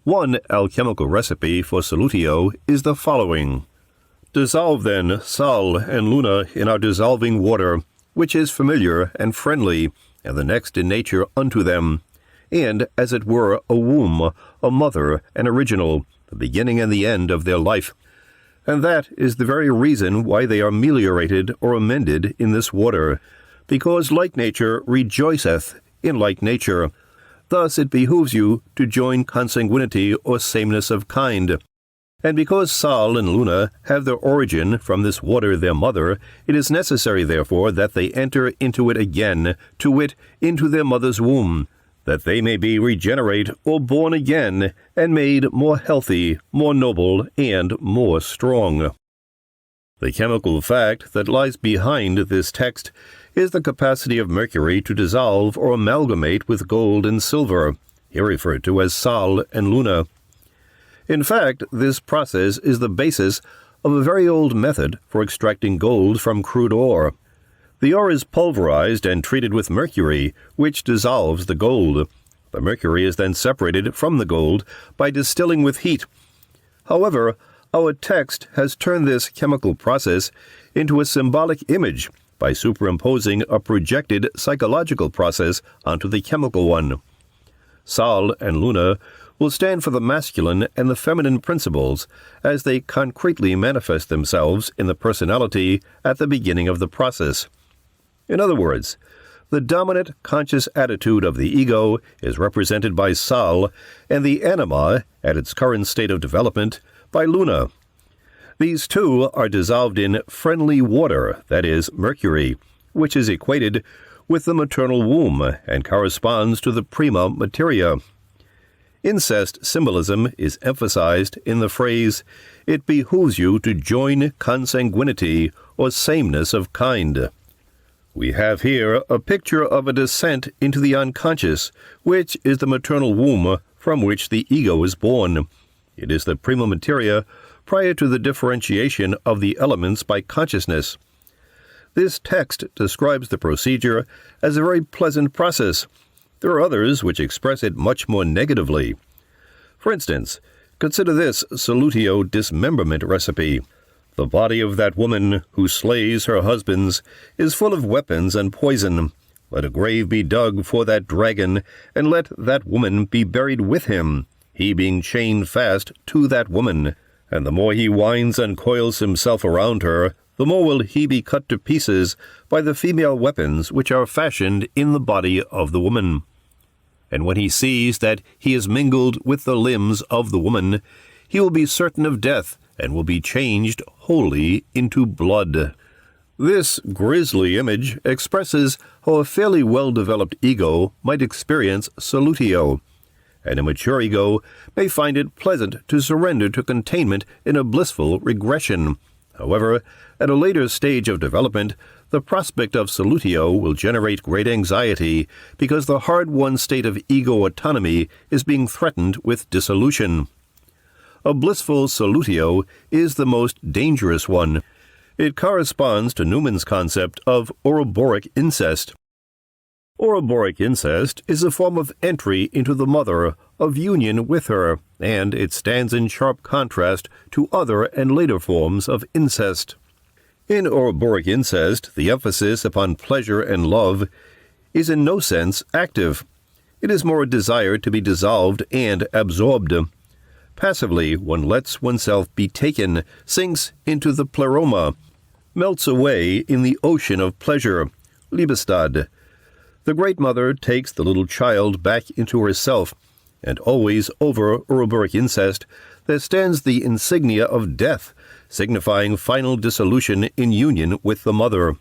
One alchemical recipe for Solutio is the following. Dissolve then Sol and Luna in our dissolving water, which is familiar and friendly, and the next in nature unto them, and as it were a womb, a mother, an original, the beginning and the end of their life. And that is the very reason why they are meliorated or amended in this water, because like nature rejoiceth in like nature. Thus it behooves you to join consanguinity or sameness of kind. And because Sol and Luna have their origin from this water their mother, it is necessary therefore that they enter into it again, to wit, into their mother's womb, that they may be regenerate or born again, and made more healthy, more noble, and more strong. The chemical fact that lies behind this text is the capacity of mercury to dissolve or amalgamate with gold and silver, here referred to as Sol and Luna. In fact, this process is the basis of a very old method for extracting gold from crude ore. The ore is pulverized and treated with mercury, which dissolves the gold. The mercury is then separated from the gold by distilling with heat. However, our text has turned this chemical process into a symbolic image by superimposing a projected psychological process onto the chemical one. Sol and Luna will stand for the masculine and the feminine principles as they concretely manifest themselves in the personality at the beginning of the process. In other words, the dominant conscious attitude of the ego is represented by Sol, and the anima, at its current state of development, by Luna. These two are dissolved in friendly water, that is, mercury, which is equated with the maternal womb and corresponds to the prima materia. Incest symbolism is emphasized in the phrase, "It behooves you to join consanguinity or sameness of kind." We have here a picture of a descent into the unconscious, which is the maternal womb from which the ego is born. It is the prima materia prior to the differentiation of the elements by consciousness. This text describes the procedure as a very pleasant process. There are others which express it much more negatively. For instance, consider this Solutio dismemberment recipe. The body of that woman who slays her husbands is full of weapons and poison. Let a grave be dug for that dragon, and let that woman be buried with him, he being chained fast to that woman. And the more he winds and coils himself around her, the more will he be cut to pieces by the female weapons which are fashioned in the body of the woman. And when he sees that he is mingled with the limbs of the woman, he will be certain of death, and will be changed wholly into blood. This grisly image expresses how a fairly well-developed ego might experience Solutio. An immature ego may find it pleasant to surrender to containment in a blissful regression. However, at a later stage of development, the prospect of Solutio will generate great anxiety because the hard-won state of ego autonomy is being threatened with dissolution. A blissful Solutio is the most dangerous one. It corresponds to Newman's concept of Ouroboros incest. Ouroboros incest is a form of entry into the mother, of union with her, and it stands in sharp contrast to other and later forms of incest. In Ouroboros incest, the emphasis upon pleasure and love is in no sense active. It is more a desire to be dissolved and absorbed. Passively, one lets oneself be taken, sinks into the pleroma, melts away in the ocean of pleasure, Liebestad. The Great Mother takes the little child back into herself, and always over Ouroboros incest there stands the insignia of death, signifying final dissolution in union with the mother.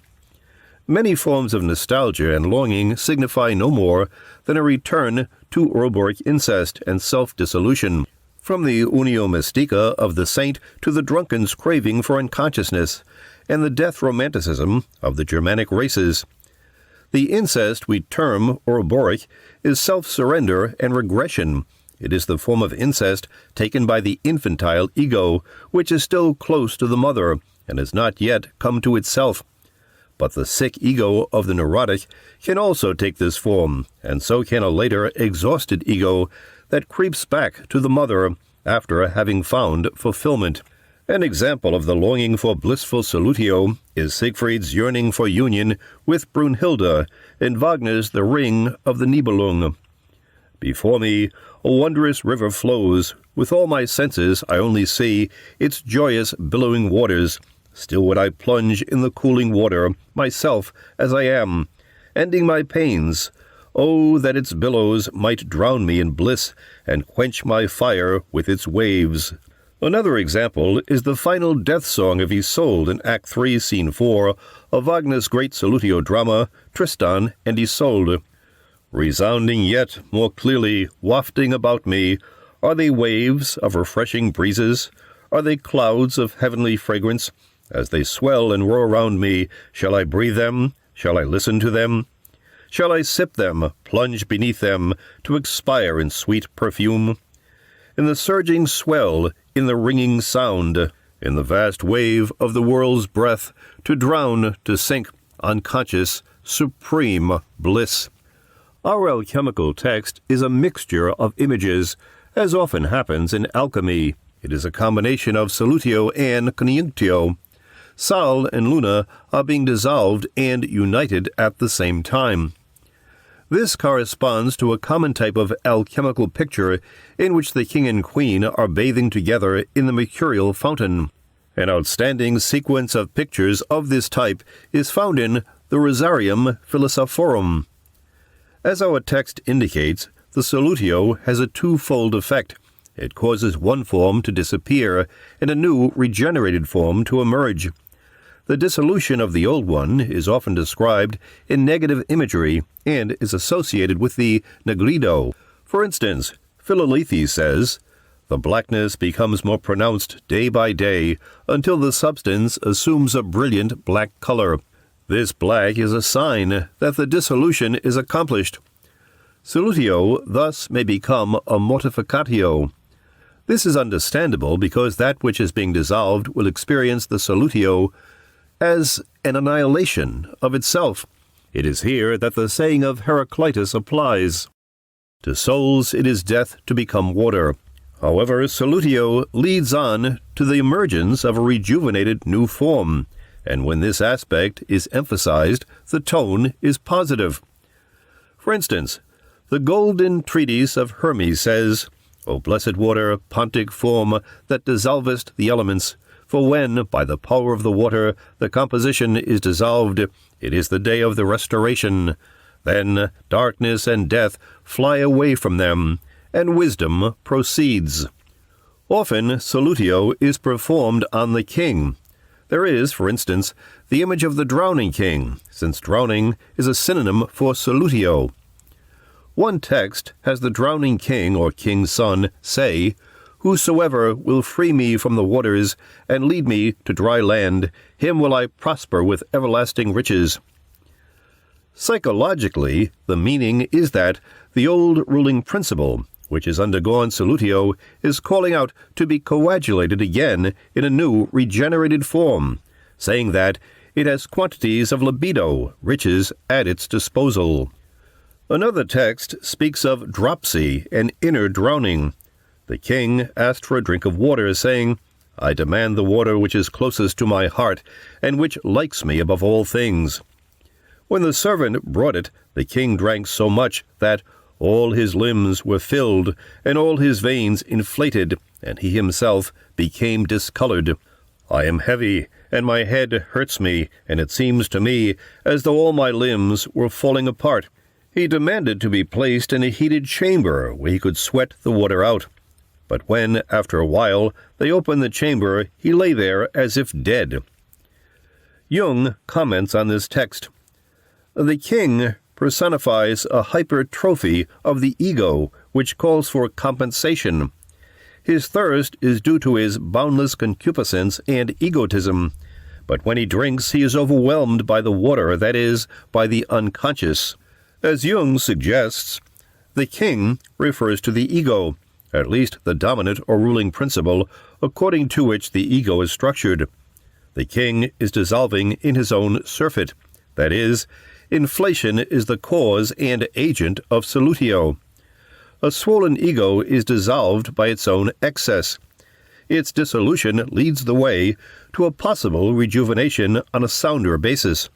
Many forms of nostalgia and longing signify no more than a return to Ouroboros incest and self-dissolution, from the unio mystica of the saint to the drunken's craving for unconsciousness, and the death romanticism of the Germanic races. The incest we term Ouroboros is self-surrender and regression. It is the form of incest taken by the infantile ego, which is still close to the mother and has not yet come to itself. But the sick ego of the neurotic can also take this form, and so can a later exhausted ego that creeps back to the mother after having found fulfillment. An example of the longing for blissful Solutio is Siegfried's yearning for union with Brunhilde in Wagner's The Ring of the Nibelung. Before me a wondrous river flows. With all my senses I only see its joyous billowing waters. Still would I plunge in the cooling water, myself as I am, ending my pains. Oh, that its billows might drown me in bliss and quench my fire with its waves. Another example is the final death song of Isolde in Act 3, Scene 4 of Wagner's great Solutio drama, Tristan and Isolde. Resounding yet more clearly, wafting about me, are they waves of refreshing breezes? Are they clouds of heavenly fragrance? As they swell and roar around me, shall I breathe them? Shall I listen to them? Shall I sip them, plunge beneath them, to expire in sweet perfume? In the surging swell, in the ringing sound, in the vast wave of the world's breath, to drown, to sink, unconscious, supreme bliss. Our alchemical text is a mixture of images, as often happens in alchemy. It is a combination of Solutio and Coniunctio. Sol and Luna are being dissolved and united at the same time. This corresponds to a common type of alchemical picture in which the king and queen are bathing together in the mercurial fountain. An outstanding sequence of pictures of this type is found in the Rosarium Philosophorum. As our text indicates, the Solutio has a twofold effect. It causes one form to disappear and a new regenerated form to emerge. The dissolution of the old one is often described in negative imagery and is associated with the negrido. For instance, Philolethes says, "The blackness becomes more pronounced day by day until the substance assumes a brilliant black color. This black is a sign that the dissolution is accomplished. Solutio thus may become a Mortificatio. This is understandable because that which is being dissolved will experience the Solutio as an annihilation of itself. It is here that the saying of Heraclitus applies. To souls it is death to become water. However, Solutio leads on to the emergence of a rejuvenated new form, and when this aspect is emphasized, the tone is positive. For instance, the golden treatise of Hermes says, "O blessed water, pontic form, that dissolvest the elements, for when, by the power of the water, the composition is dissolved, it is the day of the restoration. Then darkness and death fly away from them, and wisdom proceeds." Often, Solutio is performed on the king. There is, for instance, the image of the drowning king, since drowning is a synonym for Solutio. One text has the drowning king or king's son say, "Whosoever will free me from the waters and lead me to dry land, him will I prosper with everlasting riches." Psychologically, the meaning is that the old ruling principle, which has undergone Solutio, is calling out to be coagulated again in a new regenerated form, saying that it has quantities of libido, riches, at its disposal. Another text speaks of dropsy, an inner drowning. The king asked for a drink of water, saying, "I demand the water which is closest to my heart, and which likes me above all things." When the servant brought it, the king drank so much that all his limbs were filled, and all his veins inflated, and he himself became discolored. "I am heavy, and my head hurts me, and it seems to me as though all my limbs were falling apart." He demanded to be placed in a heated chamber where he could sweat the water out. But when, after a while, they opened the chamber, he lay there as if dead. Jung comments on this text. The king personifies a hypertrophy of the ego, which calls for compensation. His thirst is due to his boundless concupiscence and egotism, but when he drinks he is overwhelmed by the water, that is, by the unconscious. As Jung suggests, the king refers to the ego, at least the dominant or ruling principle according to which the ego is structured. The king is dissolving in his own surfeit, that is, inflation is the cause and agent of Solutio. A swollen ego is dissolved by its own excess. Its dissolution leads the way to a possible rejuvenation on a sounder basis.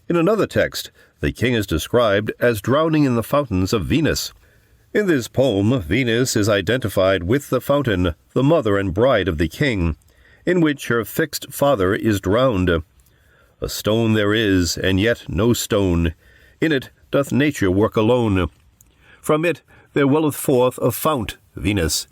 In another text, the king is described as drowning in the fountains of Venus. In this poem, Venus is identified with the fountain, the mother and bride of the king, in which her fixed father is drowned. A stone there is, and yet no stone. In it doth nature work alone. From it there welleth forth a fount, Venus,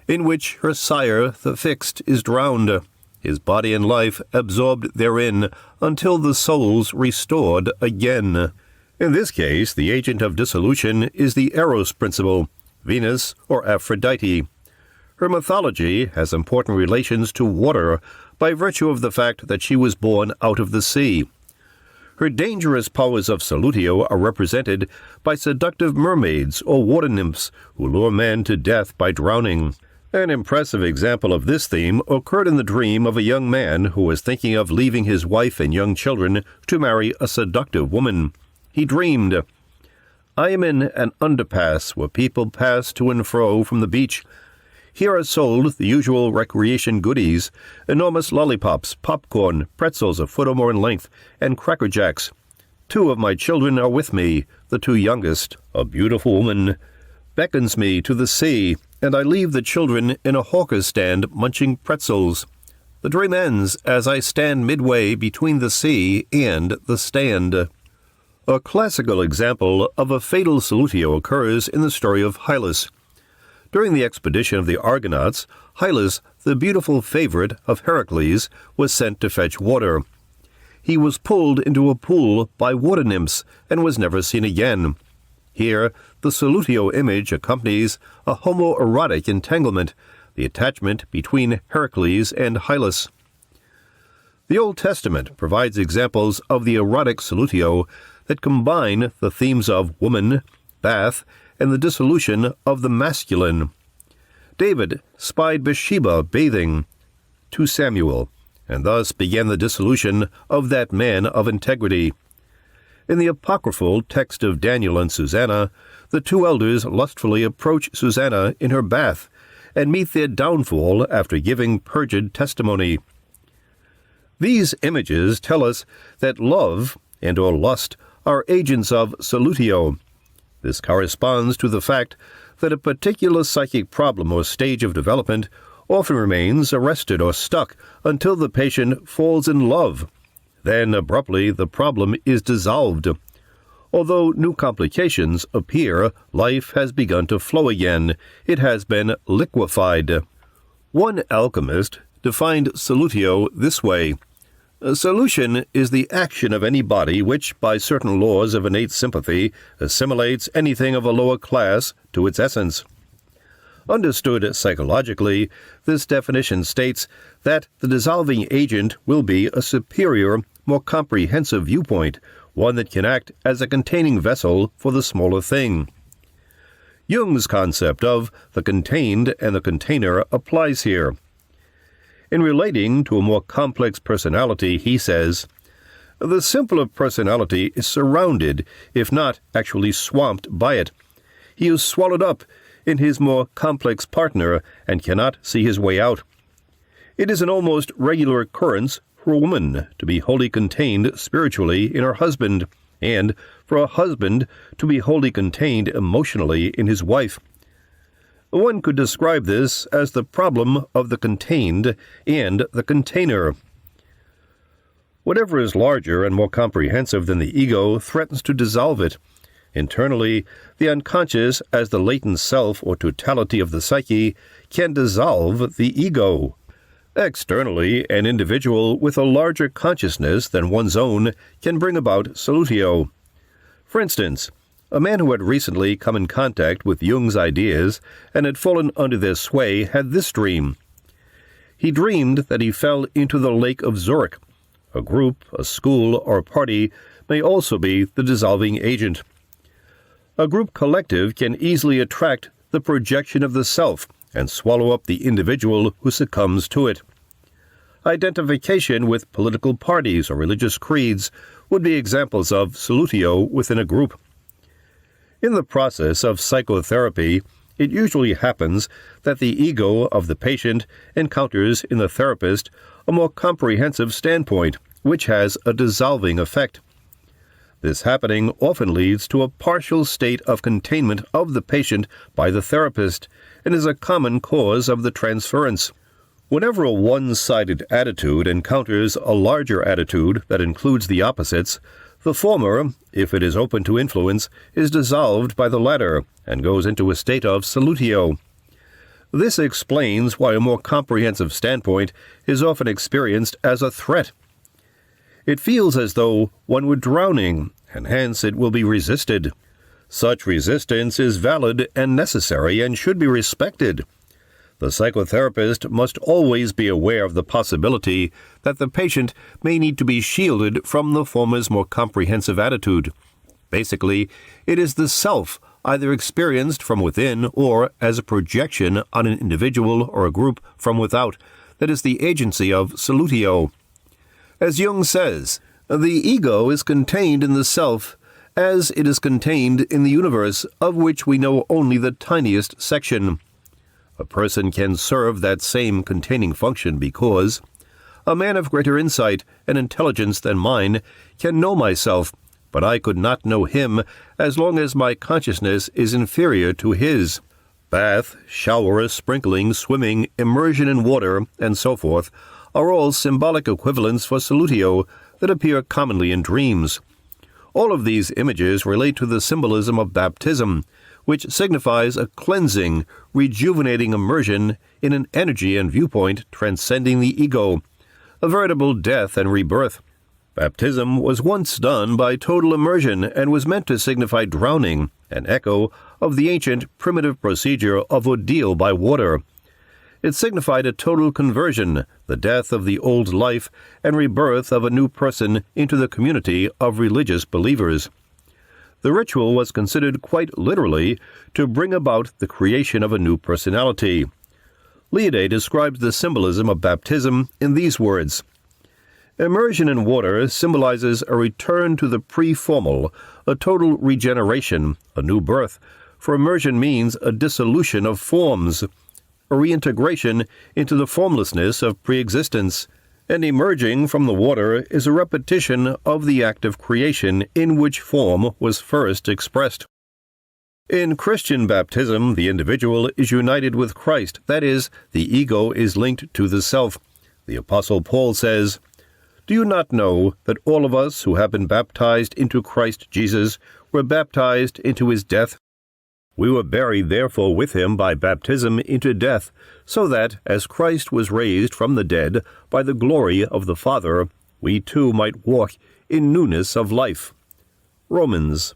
in which her sire, the fixed, is drowned, his body and life absorbed therein, until the soul's restored again. In this case, the agent of dissolution is the Eros principle, Venus or Aphrodite. Her mythology has important relations to water by virtue of the fact that she was born out of the sea. Her dangerous powers of Solutio are represented by seductive mermaids or water nymphs who lure men to death by drowning. An impressive example of this theme occurred in the dream of a young man who was thinking of leaving his wife and young children to marry a seductive woman. He dreamed, "I am in an underpass where people pass to and fro from the beach. Here are sold the usual recreation goodies, enormous lollipops, popcorn, pretzels a foot or more in length, and Cracker Jacks. 2 of my children are with me. The 2 youngest, a beautiful woman, beckons me to the sea, and I leave the children in a hawker's stand munching pretzels. The dream ends as I stand midway between the sea and the stand." A classical example of a fatal solutio occurs in the story of Hylas. During the expedition of the Argonauts, Hylas, the beautiful favorite of Heracles, was sent to fetch water. He was pulled into a pool by water nymphs and was never seen again. Here, the solutio image accompanies a homoerotic entanglement, the attachment between Heracles and Hylas. The Old Testament provides examples of the erotic solutio that combine the themes of woman, bath, and the dissolution of the masculine. David spied Bathsheba bathing, 2 Samuel, and thus began the dissolution of that man of integrity. In the apocryphal text of Daniel and Susanna, the 2 elders lustfully approach Susanna in her bath and meet their downfall after giving perjured testimony. These images tell us that love and or lust are agents of solutio. This corresponds to the fact that a particular psychic problem or stage of development often remains arrested or stuck until the patient falls in love. Then, abruptly, the problem is dissolved. Although new complications appear, life has begun to flow again. It has been liquefied. One alchemist defined solutio this way: "A solution is the action of any body which, by certain laws of innate sympathy, assimilates anything of a lower class to its essence." Understood psychologically, this definition states that the dissolving agent will be a superior, more comprehensive viewpoint, one that can act as a containing vessel for the smaller thing. Jung's concept of the contained and the container applies here. In relating to a more complex personality, he says, "The simpler personality is surrounded, if not actually swamped, by it. He is swallowed up in his more complex partner and cannot see his way out. It is an almost regular occurrence for a woman to be wholly contained spiritually in her husband, and for a husband to be wholly contained emotionally in his wife. One could describe this as the problem of the contained and the container. Whatever is larger and more comprehensive than the ego threatens to dissolve it. Internally, the unconscious, as the latent self or totality of the psyche, can dissolve the ego. Externally, an individual with a larger consciousness than one's own can bring about solutio. For instance, a man who had recently come in contact with Jung's ideas and had fallen under their sway had this dream. He dreamed that he fell into the lake of Zurich. A group, a school, or a party may also be the dissolving agent. A group collective can easily attract the projection of the self and swallow up the individual who succumbs to it. Identification with political parties or religious creeds would be examples of solutio within a group. In the process of psychotherapy, it usually happens that the ego of the patient encounters in the therapist a more comprehensive standpoint, which has a dissolving effect. This happening often leads to a partial state of containment of the patient by the therapist and is a common cause of the transference. Whenever a one-sided attitude encounters a larger attitude that includes the opposites, the former, if it is open to influence, is dissolved by the latter and goes into a state of solutio. This explains why a more comprehensive standpoint is often experienced as a threat. It feels as though one were drowning, and hence it will be resisted. Such resistance is valid and necessary and should be respected. The psychotherapist must always be aware of the possibility that the patient may need to be shielded from the former's more comprehensive attitude. Basically, it is the self either experienced from within or as a projection on an individual or a group from without, that is the agency of Solutio. As Jung says, the ego is contained in the self as it is contained in the universe, of which we know only the tiniest section. A person can serve that same containing function because a man of greater insight and intelligence than mine can know myself, but I could not know him as long as my consciousness is inferior to his. Bath, shower, sprinkling, swimming, immersion in water, and so forth, are all symbolic equivalents for Solutio that appear commonly in dreams. All of these images relate to the symbolism of baptism, which signifies a cleansing, rejuvenating immersion in an energy and viewpoint transcending the ego, a veritable death and rebirth. Baptism was once done by total immersion and was meant to signify drowning, an echo of the ancient primitive procedure of ordeal by water. It signified a total conversion, the death of the old life, and rebirth of a new person into the community of religious believers. The ritual was considered quite literally to bring about the creation of a new personality. Liade describes the symbolism of baptism in these words: immersion in water symbolizes a return to the pre-formal, a total regeneration, a new birth, for immersion means a dissolution of forms, a reintegration into the formlessness of pre-existence, and emerging from the water is a repetition of the act of creation in which form was first expressed. In Christian baptism, the individual is united with Christ, that is, the ego is linked to the self. The Apostle Paul says, "Do you not know that all of us who have been baptized into Christ Jesus were baptized into his death? We were buried therefore with him by baptism into death, so that, as Christ was raised from the dead by the glory of the Father, we too might walk in newness of life." Romans.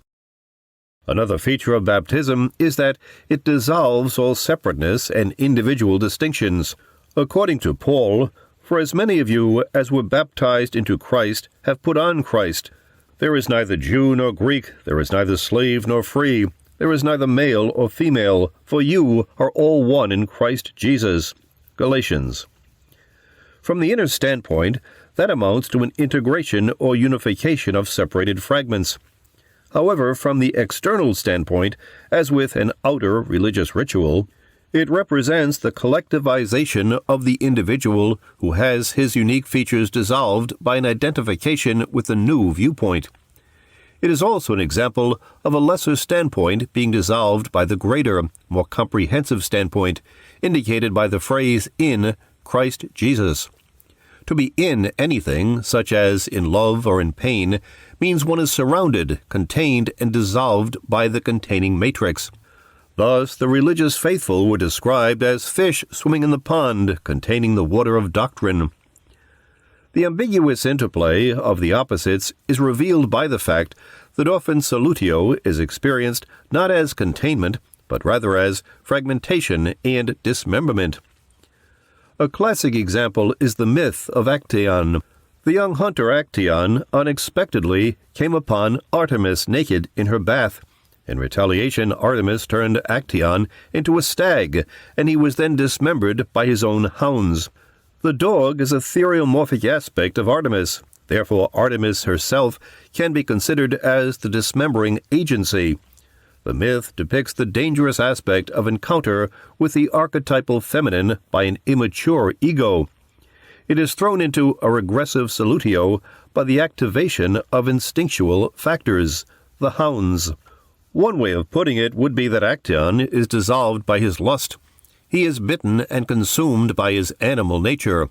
Another feature of baptism is that it dissolves all separateness and individual distinctions. According to Paul, "For as many of you as were baptized into Christ have put on Christ. There is neither Jew nor Greek, there is neither slave nor free, there is neither male or female, for you are all one in Christ Jesus." Galatians. From the inner standpoint, that amounts to an integration or unification of separated fragments. However, from the external standpoint, as with an outer religious ritual, it represents the collectivization of the individual who has his unique features dissolved by an identification with a new viewpoint. It is also an example of a lesser standpoint being dissolved by the greater, more comprehensive standpoint, indicated by the phrase "in Christ Jesus." To be in anything, such as in love or in pain, means one is surrounded, contained, and dissolved by the containing matrix. Thus, the religious faithful were described as fish swimming in the pond containing the water of doctrine. The ambiguous interplay of the opposites is revealed by the fact that often Solutio is experienced not as containment, but rather as fragmentation and dismemberment. A classic example is the myth of Actaeon. The young hunter Actaeon unexpectedly came upon Artemis naked in her bath. In retaliation, Artemis turned Actaeon into a stag, and he was then dismembered by his own hounds. The dog is a theriomorphic aspect of Artemis. Therefore, Artemis herself can be considered as the dismembering agency. The myth depicts the dangerous aspect of encounter with the archetypal feminine by an immature ego. It is thrown into a regressive Solutio by the activation of instinctual factors, the hounds. One way of putting it would be that Actaeon is dissolved by his lust. He is bitten and consumed by his animal nature.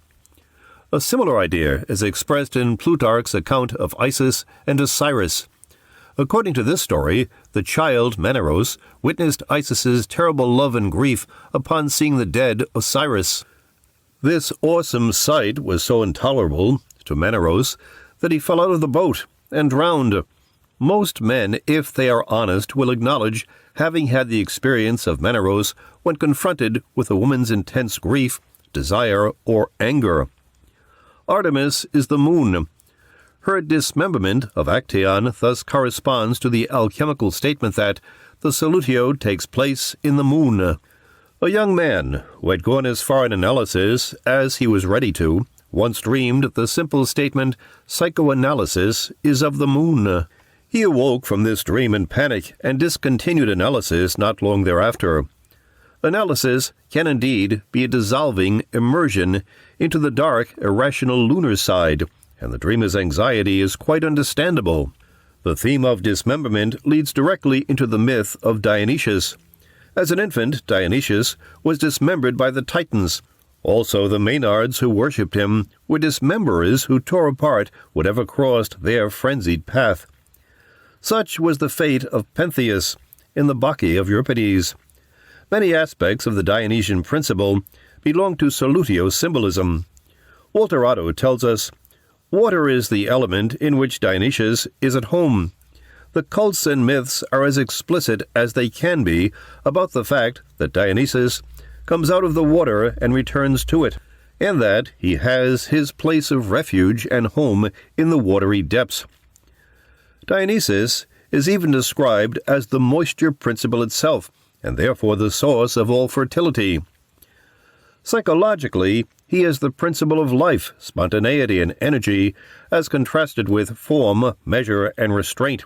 A similar idea is expressed in Plutarch's account of Isis and Osiris. According to this story, the child Maneros witnessed Isis's terrible love and grief upon seeing the dead Osiris. This awesome sight was so intolerable to Maneros that he fell out of the boat and drowned. Most men, if they are honest, will acknowledge having had the experience of Maneros when confronted with a woman's intense grief, desire, or anger. Artemis is the moon. Her dismemberment of Actaeon thus corresponds to the alchemical statement that the Solutio takes place in the moon. A young man, who had gone as far in analysis as he was ready to, once dreamed the simple statement, "Psychoanalysis is of the moon." He awoke from this dream in panic and discontinued analysis not long thereafter. Analysis can indeed be a dissolving immersion into the dark, irrational lunar side, and the dreamer's anxiety is quite understandable. The theme of dismemberment leads directly into the myth of Dionysius. As an infant, Dionysius was dismembered by the Titans. Also, the Maenards who worshipped him were dismemberers who tore apart whatever crossed their frenzied path. Such was the fate of Pentheus in the Bacchae of Euripides. Many aspects of the Dionysian principle belong to Solutio symbolism. Walter Otto tells us, "Water is the element in which Dionysius is at home. The cults and myths are as explicit as they can be about the fact that Dionysius comes out of the water and returns to it, and that he has his place of refuge and home in the watery depths." Dionysius is even described as the moisture principle itself, and therefore the source of all fertility. Psychologically, he is the principle of life, spontaneity, and energy, as contrasted with form, measure, and restraint.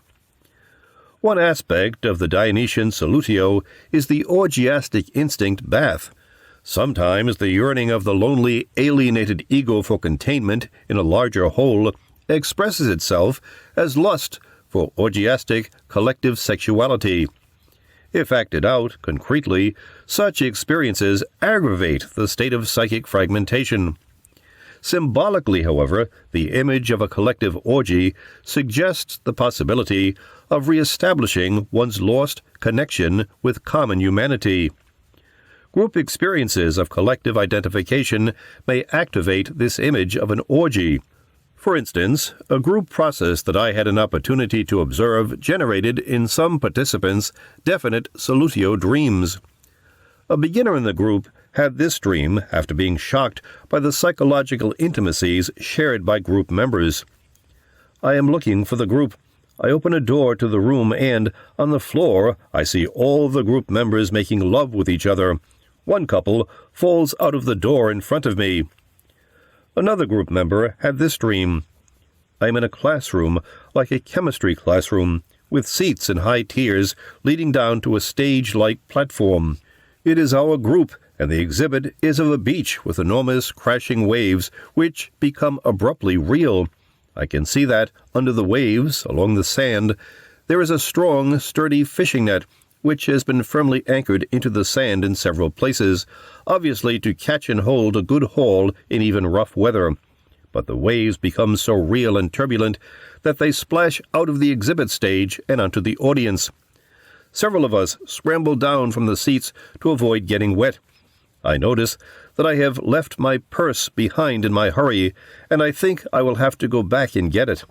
One aspect of the Dionysian Solutio is the orgiastic instinct bath. Sometimes the yearning of the lonely, alienated ego for containment in a larger whole expresses itself as lust for orgiastic collective sexuality. If acted out concretely, such experiences aggravate the state of psychic fragmentation. Symbolically, however, the image of a collective orgy suggests the possibility of reestablishing one's lost connection with common humanity. Group experiences of collective identification may activate this image of an orgy. For instance, a group process that I had an opportunity to observe generated in some participants definite Solutio dreams. A beginner in the group had this dream after being shocked by the psychological intimacies shared by group members. I am looking for the group. I open a door to the room and, on the floor, I see all the group members making love with each other. One couple falls out of the door in front of me. Another group member had this dream. I am in a classroom, like a chemistry classroom, with seats and high tiers leading down to a stage-like platform. It is our group, and the exhibit is of a beach with enormous crashing waves, which become abruptly real. I can see that, under the waves, along the sand, there is a strong, sturdy fishing net, which has been firmly anchored into the sand in several places, obviously to catch and hold a good haul in even rough weather. But the waves become so real and turbulent that they splash out of the exhibit stage and onto the audience. Several of us scramble down from the seats to avoid getting wet. I notice that I have left my purse behind in my hurry, and I think I will have to go back and get it.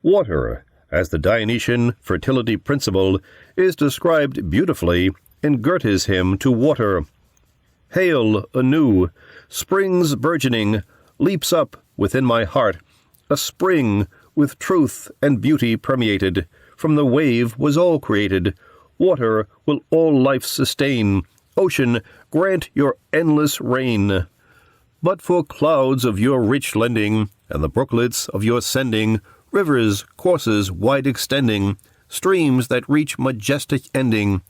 Water, as the Dionysian fertility principle, is described beautifully in Goethe's hymn to water. Hail anew, springs burgeoning, leaps up within my heart, a spring with truth and beauty permeated, from the wave was all created, water will all life sustain, ocean grant your endless rain. But for clouds of your rich lending, and the brooklets of your sending, rivers, courses wide extending, streams that reach majestic ending.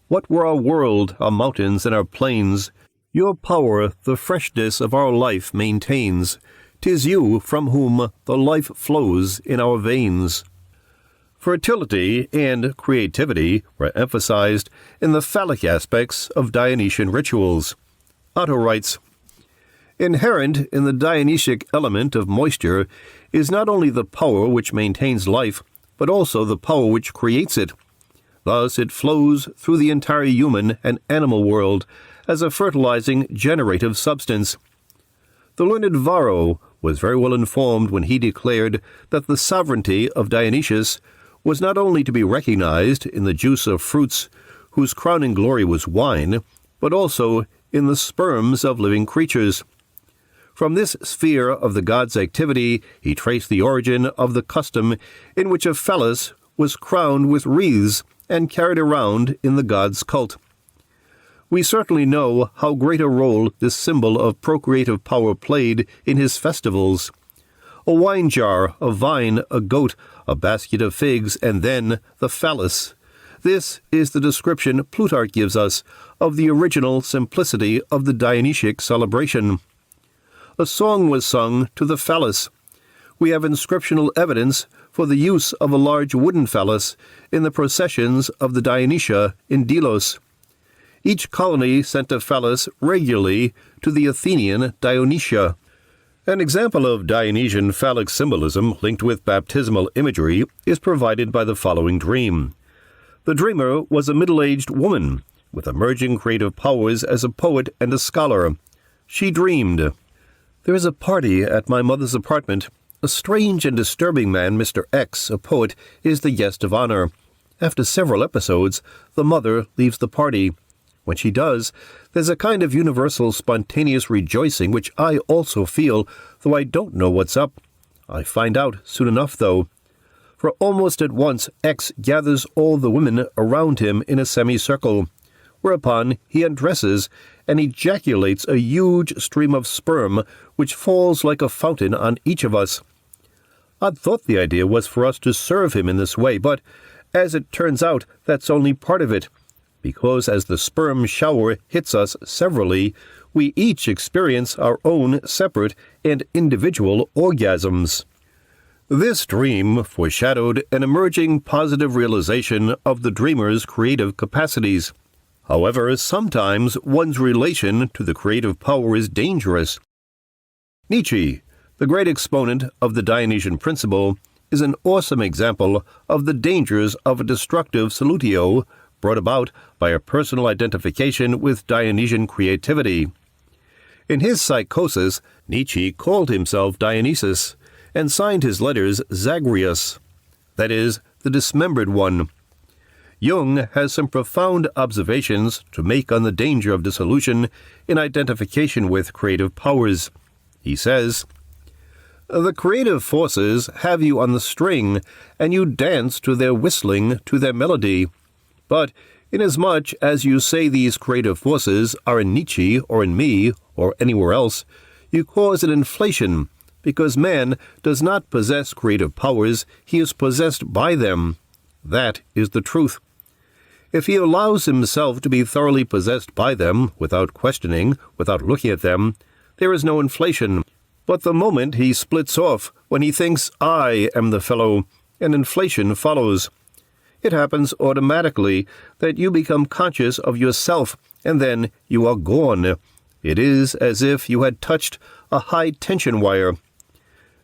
What were our world, our mountains and our plains? Your power the freshness of our life maintains. 'Tis you from whom the life flows in our veins. Fertility and creativity were emphasized in the phallic aspects of Dionysian rituals. Otto writes, "Inherent in the Dionysiac element of moisture is not only the power which maintains life, but also the power which creates it. Thus it flows through the entire human and animal world as a fertilizing generative substance." The learned Varro was very well informed when he declared that the sovereignty of Dionysius was not only to be recognized in the juice of fruits, whose crowning glory was wine, but also in the sperms of living creatures. From this sphere of the god's activity he traced the origin of the custom in which a phallus was crowned with wreaths and carried around in the god's cult. We certainly know how great a role this symbol of procreative power played in his festivals. A wine jar, a vine, a goat, a basket of figs, and then the phallus. This is the description Plutarch gives us of the original simplicity of the Dionysiac celebration. A song was sung to the phallus. We have inscriptional evidence for the use of a large wooden phallus in the processions of the Dionysia in Delos. Each colony sent a phallus regularly to the Athenian Dionysia. An example of Dionysian phallic symbolism linked with baptismal imagery is provided by the following dream. The dreamer was a middle-aged woman with emerging creative powers as a poet and a scholar. She dreamed, "There is a party at my mother's apartment. A strange and disturbing man, Mr. X, a poet, is the guest of honor. After several episodes, the mother leaves the party. When she does, there's a kind of universal spontaneous rejoicing which I also feel, though I don't know what's up. I find out soon enough, though. For almost at once X gathers all the women around him in a semicircle, whereupon he undresses and ejaculates a huge stream of sperm which falls like a fountain on each of us. I'd thought the idea was for us to serve him in this way, but as it turns out, that's only part of it, because as the sperm shower hits us severally, we each experience our own separate and individual orgasms." This dream foreshadowed an emerging positive realization of the dreamer's creative capacities. However, sometimes one's relation to the creative power is dangerous. Nietzsche, the great exponent of the Dionysian principle, is an awesome example of the dangers of a destructive Solutio brought about by a personal identification with Dionysian creativity. In his Psychosis, Nietzsche called himself Dionysus and signed his letters Zagreus, that is, the dismembered one. Jung has some profound observations to make on the danger of dissolution in identification with creative powers. He says, "The creative forces have you on the string, and you dance to their whistling, to their melody. But inasmuch as you say these creative forces are in Nietzsche or in me or anywhere else, you cause an inflation, because man does not possess creative powers, he is possessed by them. That is the truth. If he allows himself to be thoroughly possessed by them, without questioning, without looking at them, there is no inflation. But the moment he splits off, when he thinks, I am the fellow, an inflation follows. It happens automatically that you become conscious of yourself, and then you are gone. It is as if you had touched a high-tension wire."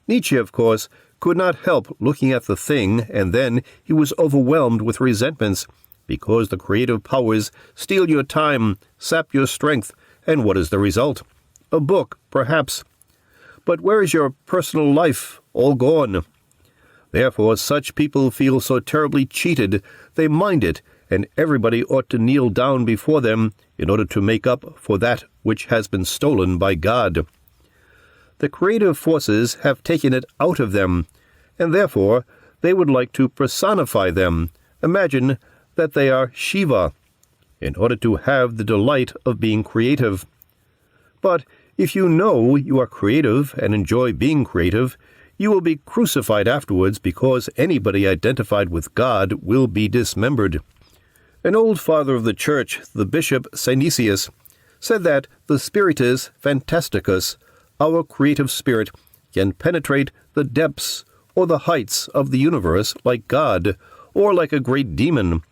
Nietzsche, of course, could not help looking at the thing, and then he was overwhelmed with resentments, because the creative powers steal your time, sap your strength, and what is the result? A book, perhaps. But where is your personal life? All gone. Therefore such people feel so terribly cheated, they mind it, and everybody ought to kneel down before them in order to make up for that which has been stolen by God. The creative forces have taken it out of them, and therefore they would like to personify them. Imagine that they are Shiva, in order to have the delight of being creative. But if you know you are creative and enjoy being creative, you will be crucified afterwards, because anybody identified with God will be dismembered. An old father of the Church, the Bishop Synesius, said that the spiritus fantasticus, our creative spirit, can penetrate the depths or the heights of the universe like God, or like a great demon.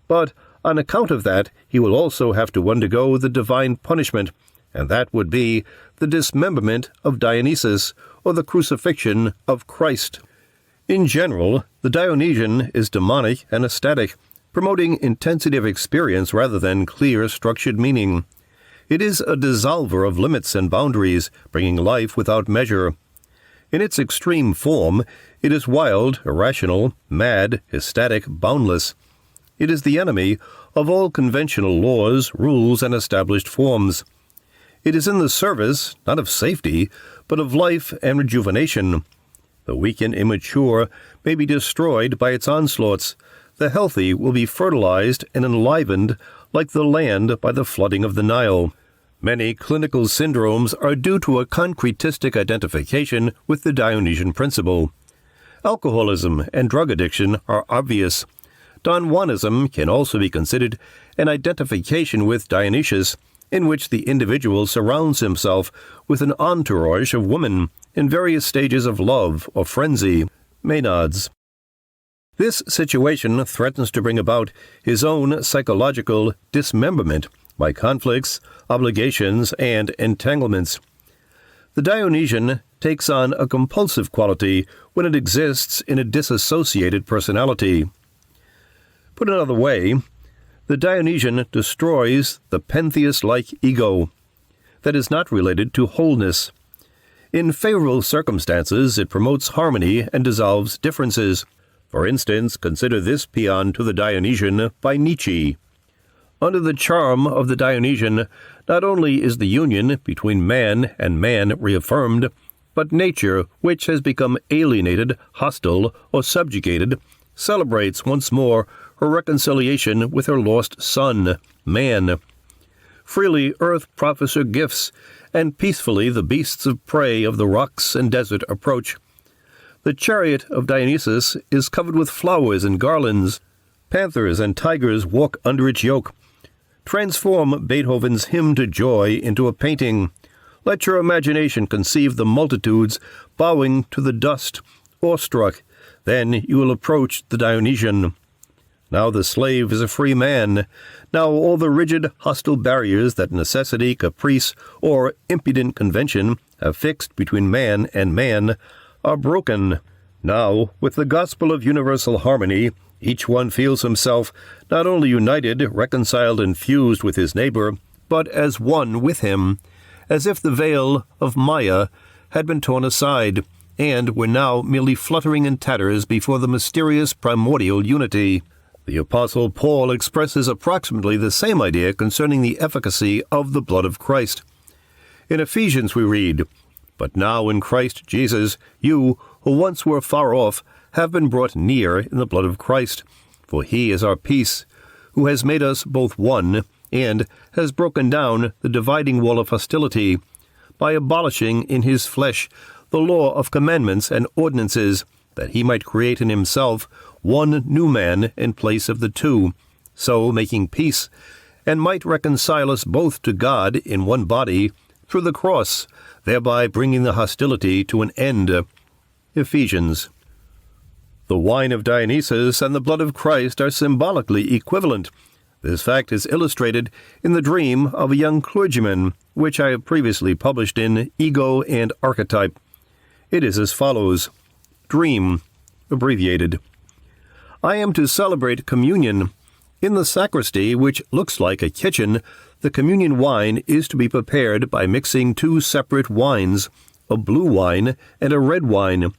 But on account of that, he will also have to undergo the divine punishment, and that would be the dismemberment of Dionysus, or the crucifixion of Christ. In general, the Dionysian is demonic and ecstatic, promoting intensity of experience rather than clear, structured meaning. It is a dissolver of limits and boundaries, bringing life without measure. In its extreme form, it is wild, irrational, mad, ecstatic, boundless. It is the enemy of all conventional laws, rules, and established forms. It is in the service, not of safety, but of life and rejuvenation. The weak and immature may be destroyed by its onslaughts. the healthy will be fertilized and enlivened like the land by the flooding of the Nile. Many clinical syndromes are due to a concretistic identification with the Dionysian principle. Alcoholism and drug addiction are obvious. Don Juanism can also be considered an identification with Dionysius, in which the individual surrounds himself with an entourage of women in various stages of love or frenzy, maenads. This situation threatens to bring about his own psychological dismemberment by conflicts, obligations, and entanglements. The Dionysian takes on a compulsive quality when it exists in a disassociated personality. Put another way, the Dionysian destroys the Pentheus-like ego that is not related to wholeness. In favorable circumstances, it promotes harmony and dissolves differences. For instance, consider this paean to the Dionysian by Nietzsche. Under the charm of the Dionysian, not only is the union between man and man reaffirmed, but nature, which has become alienated, hostile, or subjugated, celebrates once more her reconciliation with her lost son, man. Freely earth proffers her gifts, and peacefully the beasts of prey of the rocks and desert approach. The chariot of Dionysus is covered with flowers and garlands. Panthers and tigers walk under its yoke. Transform Beethoven's Hymn to Joy into a painting. Let your imagination conceive the multitudes bowing to the dust, awestruck. Then you will approach the Dionysian. Now the slave is a free man. Now all the rigid, hostile barriers that necessity, caprice, or impudent convention have fixed between man and man are broken. Now, with the gospel of universal harmony, each one feels himself not only united, reconciled, and fused with his neighbor, but as one with him, as if the veil of Maya had been torn aside, and were now merely fluttering in tatters before the mysterious primordial unity. The Apostle Paul expresses approximately the same idea concerning the efficacy of the blood of Christ. In Ephesians we read, "But now in Christ Jesus, you, who once were far off, have been brought near in the blood of Christ. For he is our peace, who has made us both one, and has broken down the dividing wall of hostility, by abolishing in his flesh the law of commandments and ordinances, that he might create in himself one new man in place of the two, so making peace, and might reconcile us both to God in one body through the cross, thereby bringing the hostility to an end." Ephesians. The wine of Dionysus and the blood of Christ are symbolically equivalent. This fact is illustrated in the dream of a young clergyman, which I have previously published in Ego and Archetype. It is as follows. Dream, abbreviated. I am to celebrate communion. In the sacristy, which looks like a kitchen, the communion wine is to be prepared by mixing two separate wines, a blue wine and a red wine.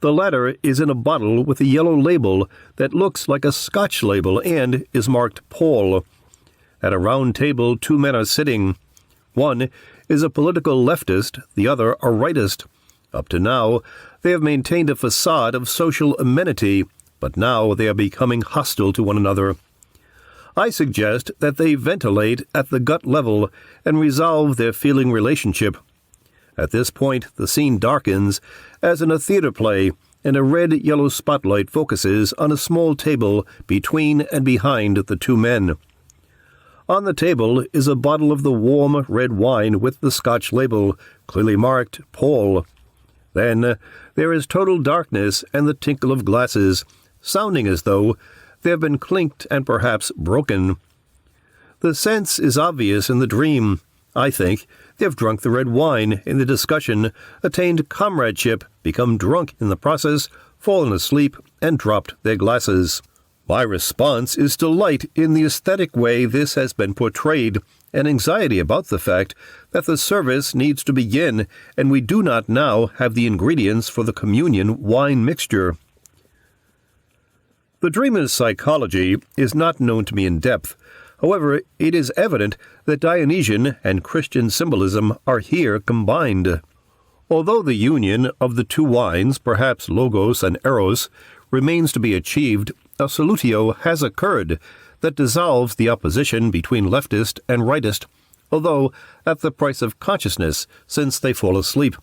The latter is in a bottle with a yellow label that looks like a Scotch label and is marked Paul. At a round table, two men are sitting. One is a political leftist, the other a rightist. Up to now, they have maintained a facade of social amenity, but now they are becoming hostile to one another. I suggest that they ventilate at the gut level and resolve their feeling relationship. At this point, the scene darkens, as in a theater play, and a red-yellow spotlight focuses on a small table between and behind the two men. On the table is a bottle of the warm red wine with the Scotch label, clearly marked Paul. Then there is total darkness and the tinkle of glasses, sounding as though they have been clinked and perhaps broken. The sense is obvious in the dream. I think they have drunk the red wine in the discussion, attained comradeship, become drunk in the process, fallen asleep, and dropped their glasses. My response is delight in the aesthetic way this has been portrayed, and anxiety about the fact that the service needs to begin, and we do not now have the ingredients for the communion wine mixture. The dreamer's psychology is not known to me in depth. However, it is evident that Dionysian and Christian symbolism are here combined. Although the union of the two wines, perhaps Logos and Eros, remains to be achieved, a Solutio has occurred that dissolves the opposition between leftist and rightist, although at the price of consciousness, since they fall asleep.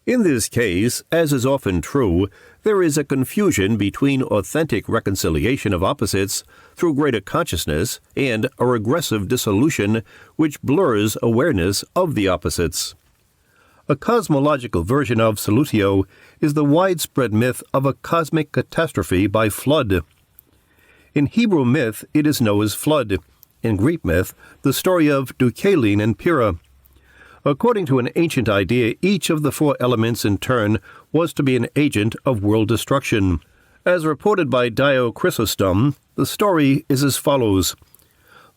In this case, as is often true, there is a confusion between authentic reconciliation of opposites through greater consciousness and a regressive dissolution which blurs awareness of the opposites. A cosmological version of Solutio is the widespread myth of a cosmic catastrophe by flood. In Hebrew myth, it is Noah's flood. In Greek myth, the story of Deucalion and Pyrrha. According to an ancient idea, each of the four elements in turn was to be an agent of world destruction. As reported by Dio Chrysostom, the story is as follows.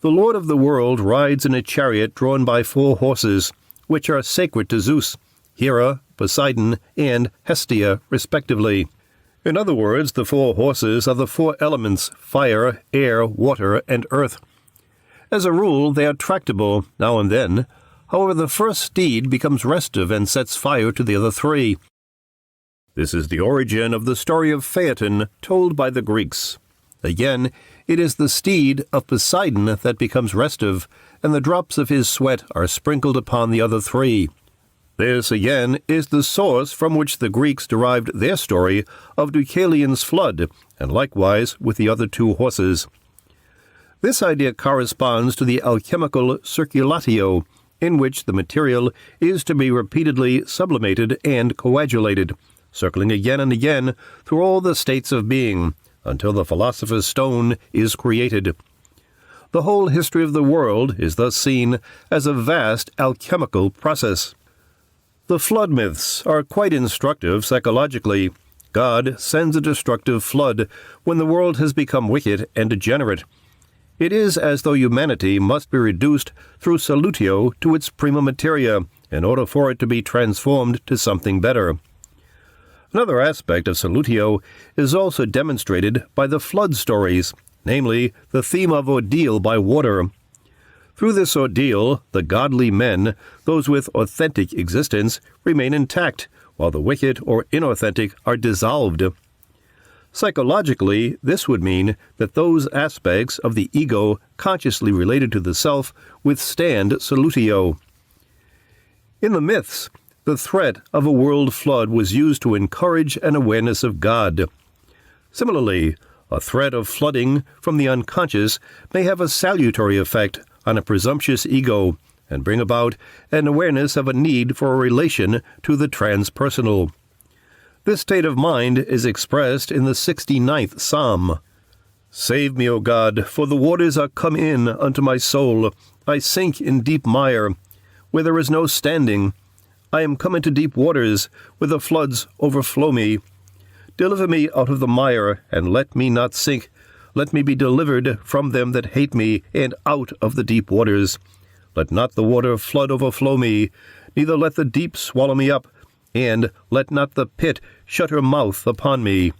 The Lord of the world rides in a chariot drawn by 4 horses, which are sacred to Zeus, Hera, Poseidon, and Hestia, respectively. In other words, the 4 horses are the 4 elements, fire, air, water, and earth. As a rule, they are tractable, now and then. However, the first steed becomes restive and sets fire to the other 3. This is the origin of the story of Phaeton told by the Greeks. Again, it is the steed of Poseidon that becomes restive, and the drops of his sweat are sprinkled upon the other 3. This, again, is the source from which the Greeks derived their story of Deucalion's flood, and likewise with the other 2 horses. This idea corresponds to the alchemical circulatio, in which the material is to be repeatedly sublimated and coagulated, circling again and again through all the states of being, until the philosopher's stone is created. The whole history of the world is thus seen as a vast alchemical process. The flood myths are quite instructive psychologically. God sends a destructive flood when the world has become wicked and degenerate. It is as though humanity must be reduced through Solutio to its prima materia in order for it to be transformed to something better. Another aspect of Solutio is also demonstrated by the flood stories, namely the theme of ordeal by water. Through this ordeal, the godly men, those with authentic existence, remain intact, while the wicked or inauthentic are dissolved. Psychologically, this would mean that those aspects of the ego consciously related to the self withstand Solutio. In the myths, the threat of a world flood was used to encourage an awareness of God. Similarly, a threat of flooding from the unconscious may have a salutary effect on a presumptuous ego and bring about an awareness of a need for a relation to the transpersonal. This state of mind is expressed in the 69th Psalm. Save me, O God, for the waters are come in unto my soul. I sink in deep mire, where there is no standing. I am come into deep waters, where the floods overflow me. Deliver me out of the mire, and let me not sink. Let me be delivered from them that hate me, and out of the deep waters. Let not the water flood overflow me, neither let the deep swallow me up, and let not the pit shut her mouth upon me.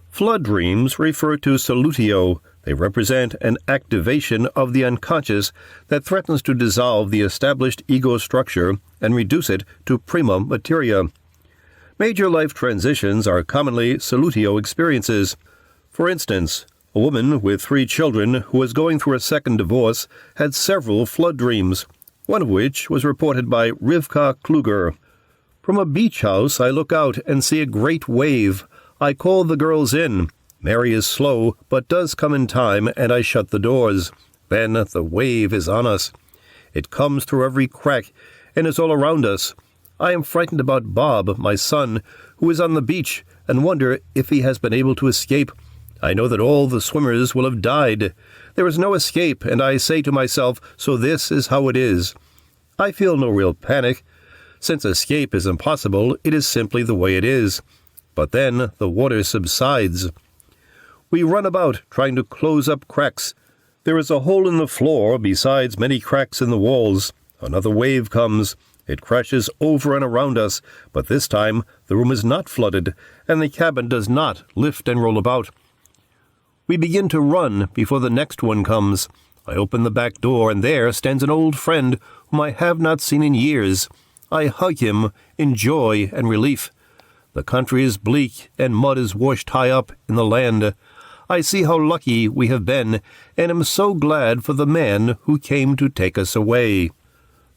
Flood dreams refer to Solutio. They represent an activation of the unconscious that threatens to dissolve the established ego structure and reduce it to prima materia. Major life transitions are commonly Solutio experiences. For instance, a woman with 3 children who was going through a second divorce had several flood dreams, one of which was reported by Rivka Kluger. From a beach house I look out and see a great wave. I call the girls in. Mary is slow, but does come in time, and I shut the doors. Then the wave is on us. It comes through every crack, and is all around us. I am frightened about Bob, my son, who is on the beach, and wonder if he has been able to escape. I know that all the swimmers will have died. There is no escape, and I say to myself, so this is how it is. I feel no real panic. Since escape is impossible, it is simply the way it is. But then the water subsides. We run about, trying to close up cracks. There is a hole in the floor, besides many cracks in the walls. Another wave comes. It crashes over and around us, but this time the room is not flooded, and the cabin does not lift and roll about. We begin to run before the next one comes. I open the back door, and there stands an old friend whom I have not seen in years. I hug him in joy and relief. The country is bleak, and mud is washed high up in the land. I see how lucky we have been, and am so glad for the man who came to take us away."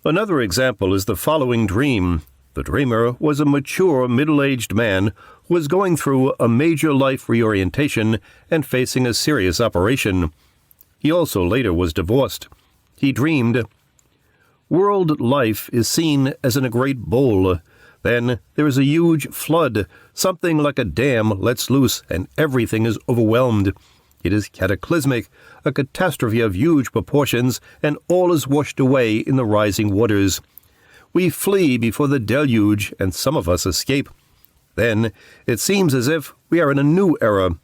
Another example is the following dream. The dreamer was a mature, middle-aged man who was going through a major life reorientation and facing a serious operation. He also later was divorced. He dreamed, "World life is seen as in a great bowl. Then there is a huge flood. Something like a dam lets loose, and everything is overwhelmed. It is cataclysmic, a catastrophe of huge proportions, and all is washed away in the rising waters. We flee before the deluge, and some of us escape. Then it seems as if we are in a new era.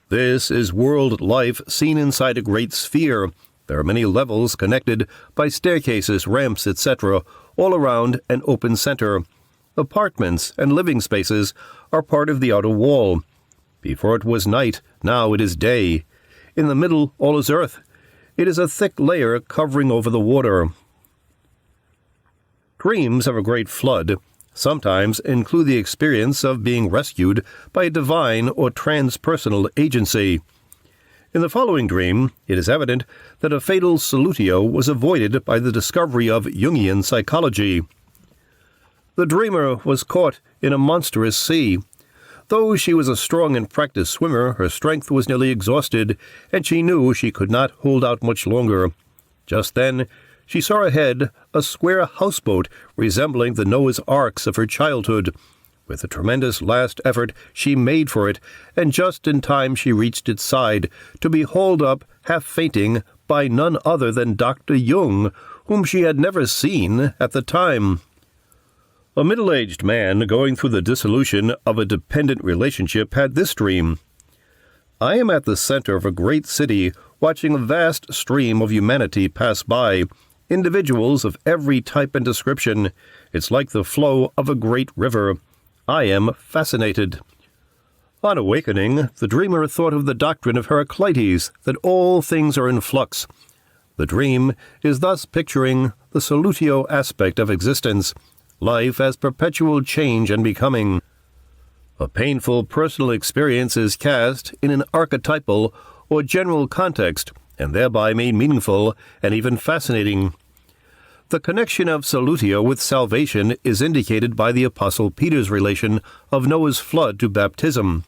This is world life seen inside a great sphere. There are many levels connected by staircases, ramps, etc., all around an open center. Apartments and living spaces are part of the outer wall. Before it was night, now it is day. In the middle, all is earth. It is a thick layer covering over the water." Dreams of a great flood sometimes include the experience of being rescued by a divine or transpersonal agency. In the following dream, it is evident that a fatal Solutio was avoided by the discovery of Jungian psychology. The dreamer was caught in a monstrous sea. Though she was a strong and practiced swimmer, her strength was nearly exhausted, and she knew she could not hold out much longer. Just then, she saw ahead a square houseboat resembling the Noah's Arks of her childhood. With a tremendous last effort, she made for it, and just in time she reached its side, to be hauled up, half fainting, by none other than Dr. Jung, whom she had never seen at the time. A middle-aged man going through the dissolution of a dependent relationship had this dream. "I am at the center of a great city, watching a vast stream of humanity pass by, individuals of every type and description. It's like the flow of a great river. I am fascinated." On awakening, the dreamer thought of the doctrine of Heraclitus, that all things are in flux. The dream is thus picturing the Solutio aspect of existence, life as perpetual change and becoming. A painful personal experience is cast in an archetypal or general context, and thereby made meaningful and even fascinating. The connection of Solutio with salvation is indicated by the Apostle Peter's relation of Noah's flood to baptism.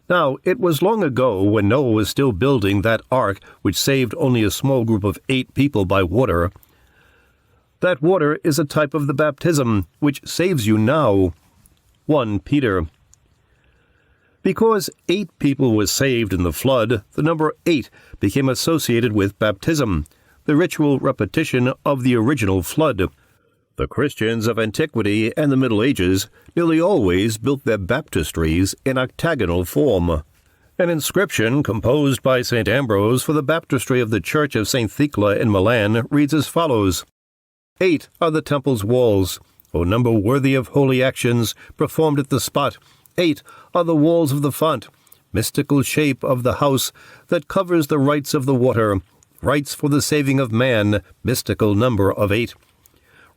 Now, it was long ago, when Noah was still building that ark which saved only a small group of 8 people by water. That water is a type of the baptism which saves you now. 1 Peter. Because 8 people were saved in the flood, the number 8 became associated with baptism, the ritual repetition of the original flood. The Christians of antiquity and the Middle Ages nearly always built their baptistries in octagonal form. An inscription composed by St. Ambrose for the baptistry of the Church of St. Thecla in Milan reads as follows: 8 are the temple's walls, O number worthy of holy actions performed at the spot. 8 are the walls of the font, mystical shape of the house that covers the rites of the water, rites for the saving of man, mystical number of 8.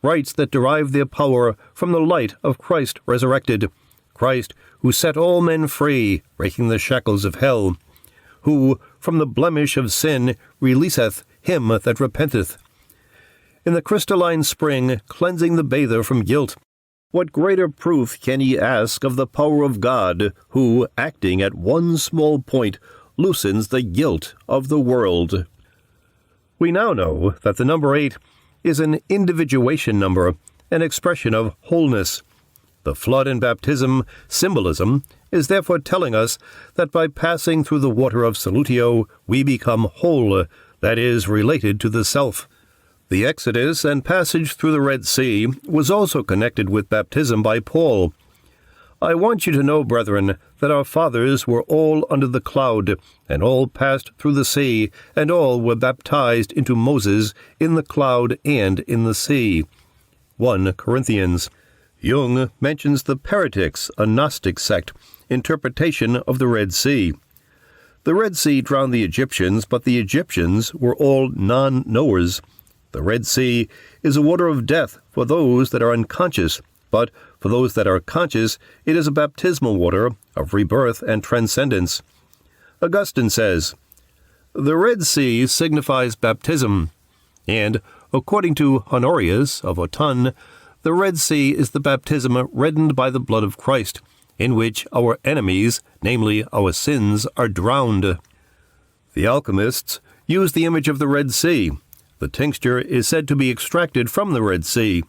Rites that derive their power from the light of Christ resurrected, Christ who set all men free, breaking the shackles of hell, who from the blemish of sin releaseth him that repenteth. In the crystalline spring, cleansing the bather from guilt. What greater proof can ye ask of the power of God, who, acting at one small point, loosens the guilt of the world? We now know that the number 8 is an individuation number, an expression of wholeness. The flood and baptism symbolism is therefore telling us that by passing through the water of Solutio, we become whole, that is, related to the self. The Exodus and passage through the Red Sea was also connected with baptism by Paul. I want you to know, brethren, that our fathers were all under the cloud, and all passed through the sea, and all were baptized into Moses in the cloud and in the sea. 1 Corinthians. Jung mentions the Paretics, a Gnostic sect, interpretation of the Red Sea. The Red Sea drowned the Egyptians, but the Egyptians were all non-knowers. The Red Sea is a water of death for those that are unconscious, but for those that are conscious, it is a baptismal water of rebirth and transcendence. Augustine says, "The Red Sea signifies baptism, and, according to Honorius of Autun, the Red Sea is the baptism reddened by the blood of Christ, in which our enemies, namely our sins, are drowned." The alchemists use the image of the Red Sea. The tincture is said to be extracted from the Red Sea.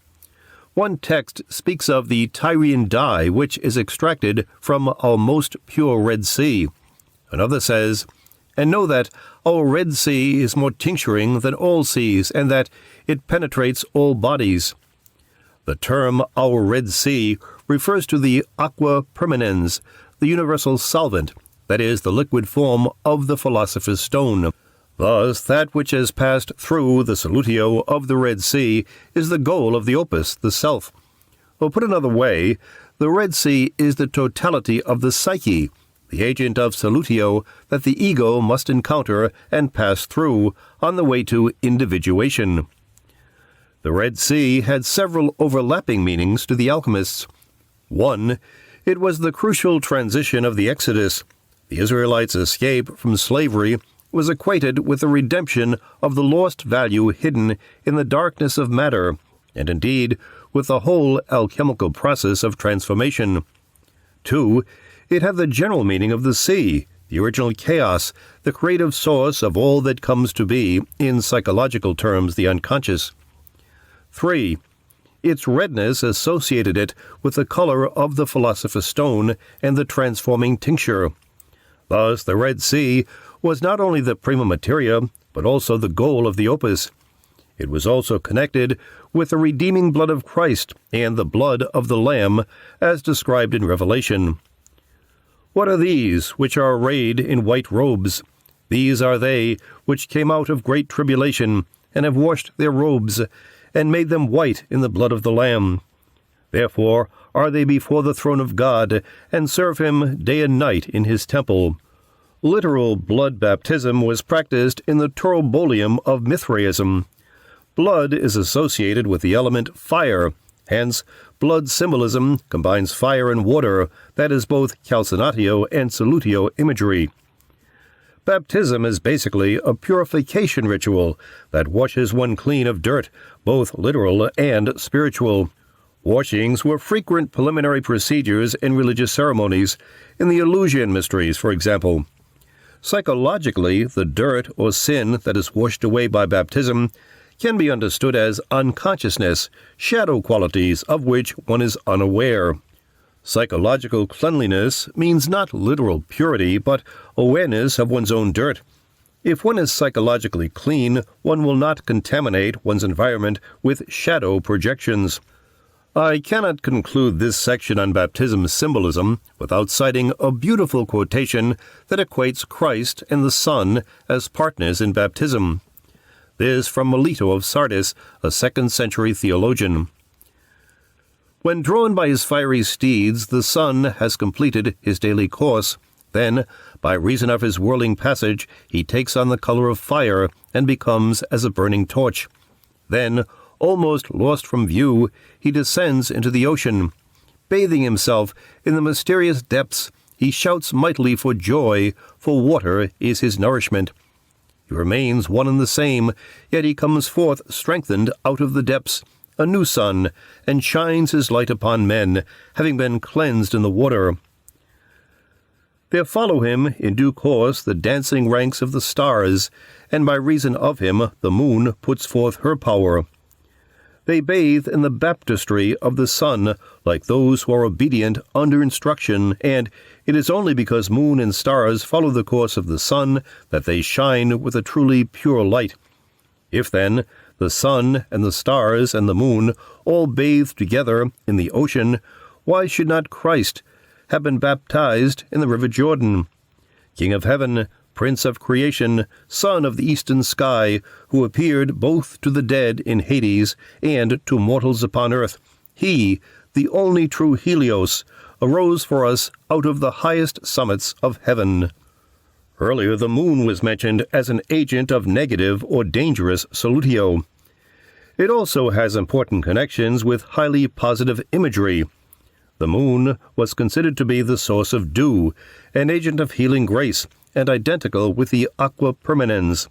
One text speaks of the Tyrian dye which is extracted from our most pure Red Sea. Another says, "And know that our Red Sea is more tincturing than all seas, and that it penetrates all bodies." The term "our Red Sea" refers to the aqua permanens, the universal solvent, that is, the liquid form of the philosopher's stone. Thus, that which has passed through the Solutio of the Red Sea is the goal of the opus, the self. Or put another way, the Red Sea is the totality of the psyche, the agent of Solutio that the ego must encounter and pass through on the way to individuation. The Red Sea had several overlapping meanings to the alchemists. 1. It was the crucial transition of the Exodus. The Israelites' escape from slavery was equated with the redemption of the lost value hidden in the darkness of matter, and indeed with the whole alchemical process of transformation. 2. It had the general meaning of the sea, the original chaos, the creative source of all that comes to be, in psychological terms, the unconscious. 3. Its redness associated it with the color of the philosopher's stone and the transforming tincture. Thus, the Red Sea was not only the prima materia, but also the goal of the opus. It was also connected with the redeeming blood of Christ and the blood of the Lamb, as described in Revelation. "What are these which are arrayed in white robes? These are they which came out of great tribulation, and have washed their robes, and made them white in the blood of the Lamb. Therefore are they before the throne of God, and serve him day and night in his temple." Literal blood baptism was practiced in the Torobolium of Mithraism. Blood is associated with the element fire. Hence, blood symbolism combines fire and water, that is both Calcinatio and Solutio imagery. Baptism is basically a purification ritual that washes one clean of dirt, both literal and spiritual. Washings were frequent preliminary procedures in religious ceremonies, in the Eleusinian mysteries, for example. Psychologically, the dirt or sin that is washed away by baptism can be understood as unconsciousness, shadow qualities of which one is unaware. Psychological cleanliness means not literal purity, but awareness of one's own dirt. If one is psychologically clean, one will not contaminate one's environment with shadow projections. I cannot conclude this section on baptism symbolism without citing a beautiful quotation that equates Christ and the Son as partners in baptism. This from Melito of Sardis, a 2nd century theologian. "When drawn by his fiery steeds, the Son has completed his daily course. Then, by reason of his whirling passage, he takes on the color of fire and becomes as a burning torch. Then, almost lost from view, he descends into the ocean. Bathing himself in the mysterious depths, he shouts mightily for joy, for water is his nourishment. He remains one and the same, yet he comes forth strengthened out of the depths, a new sun, and shines his light upon men, having been cleansed in the water. There follow him in due course the dancing ranks of the stars, and by reason of him the moon puts forth her power. They bathe in the baptistry of the sun, like those who are obedient under instruction, and it is only because moon and stars follow the course of the sun that they shine with a truly pure light. If, then, the sun and the stars and the moon all bathe together in the ocean, why should not Christ have been baptized in the river Jordan? King of heaven, Prince of creation, Son of the eastern sky, who appeared both to the dead in Hades and to mortals upon earth, he, the only true Helios, arose for us out of the highest summits of heaven. Earlier the moon was mentioned as an agent of negative or dangerous solutio. It also has important connections with highly positive imagery. The moon was considered to be the source of dew, an agent of healing grace, and identical with the aqua permanens.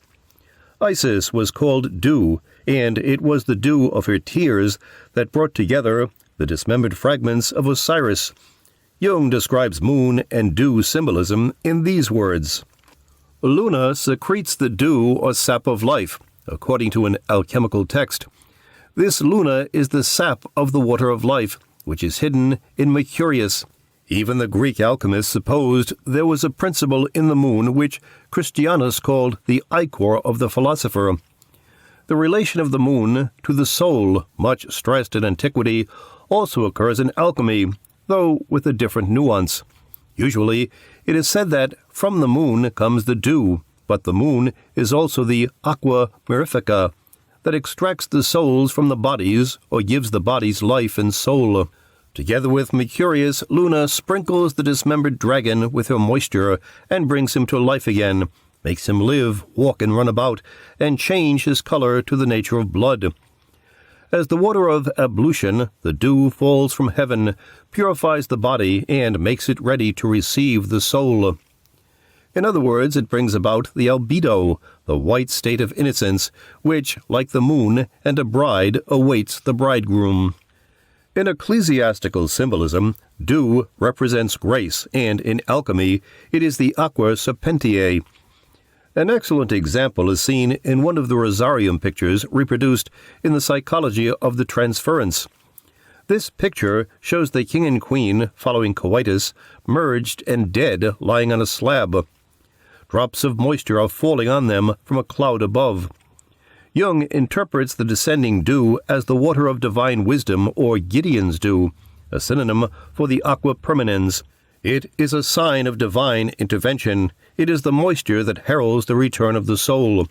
Isis was called dew, and it was the dew of her tears that brought together the dismembered fragments of Osiris. Jung describes moon and dew symbolism in these words. Luna secretes the dew or sap of life, according to an alchemical text. This Luna is the sap of the water of life, which is hidden in Mercurius. Even the Greek alchemists supposed there was a principle in the moon which Christianus called the ichor of the philosopher. The relation of the moon to the soul, much stressed in antiquity, also occurs in alchemy, though with a different nuance. Usually, it is said that from the moon comes the dew, but the moon is also the aqua mirifica, that extracts the souls from the bodies or gives the bodies life and soul. Together with Mercurius, Luna sprinkles the dismembered dragon with her moisture and brings him to life again, makes him live, walk, and run about, and change his color to the nature of blood. As the water of ablution, the dew falls from heaven, purifies the body, and makes it ready to receive the soul. In other words, it brings about the albedo, the white state of innocence, which, like the moon and a bride, awaits the bridegroom. In ecclesiastical symbolism, dew represents grace, and in alchemy, it is the aqua serpentiae. An excellent example is seen in one of the Rosarium pictures reproduced in the Psychology of the Transference. This picture shows the king and queen, following coitus, merged and dead, lying on a slab. Drops of moisture are falling on them from a cloud above. Jung interprets the descending dew as the water of divine wisdom, or Gideon's dew, a synonym for the aqua permanens. It is a sign of divine intervention. It is the moisture that heralds the return of the soul.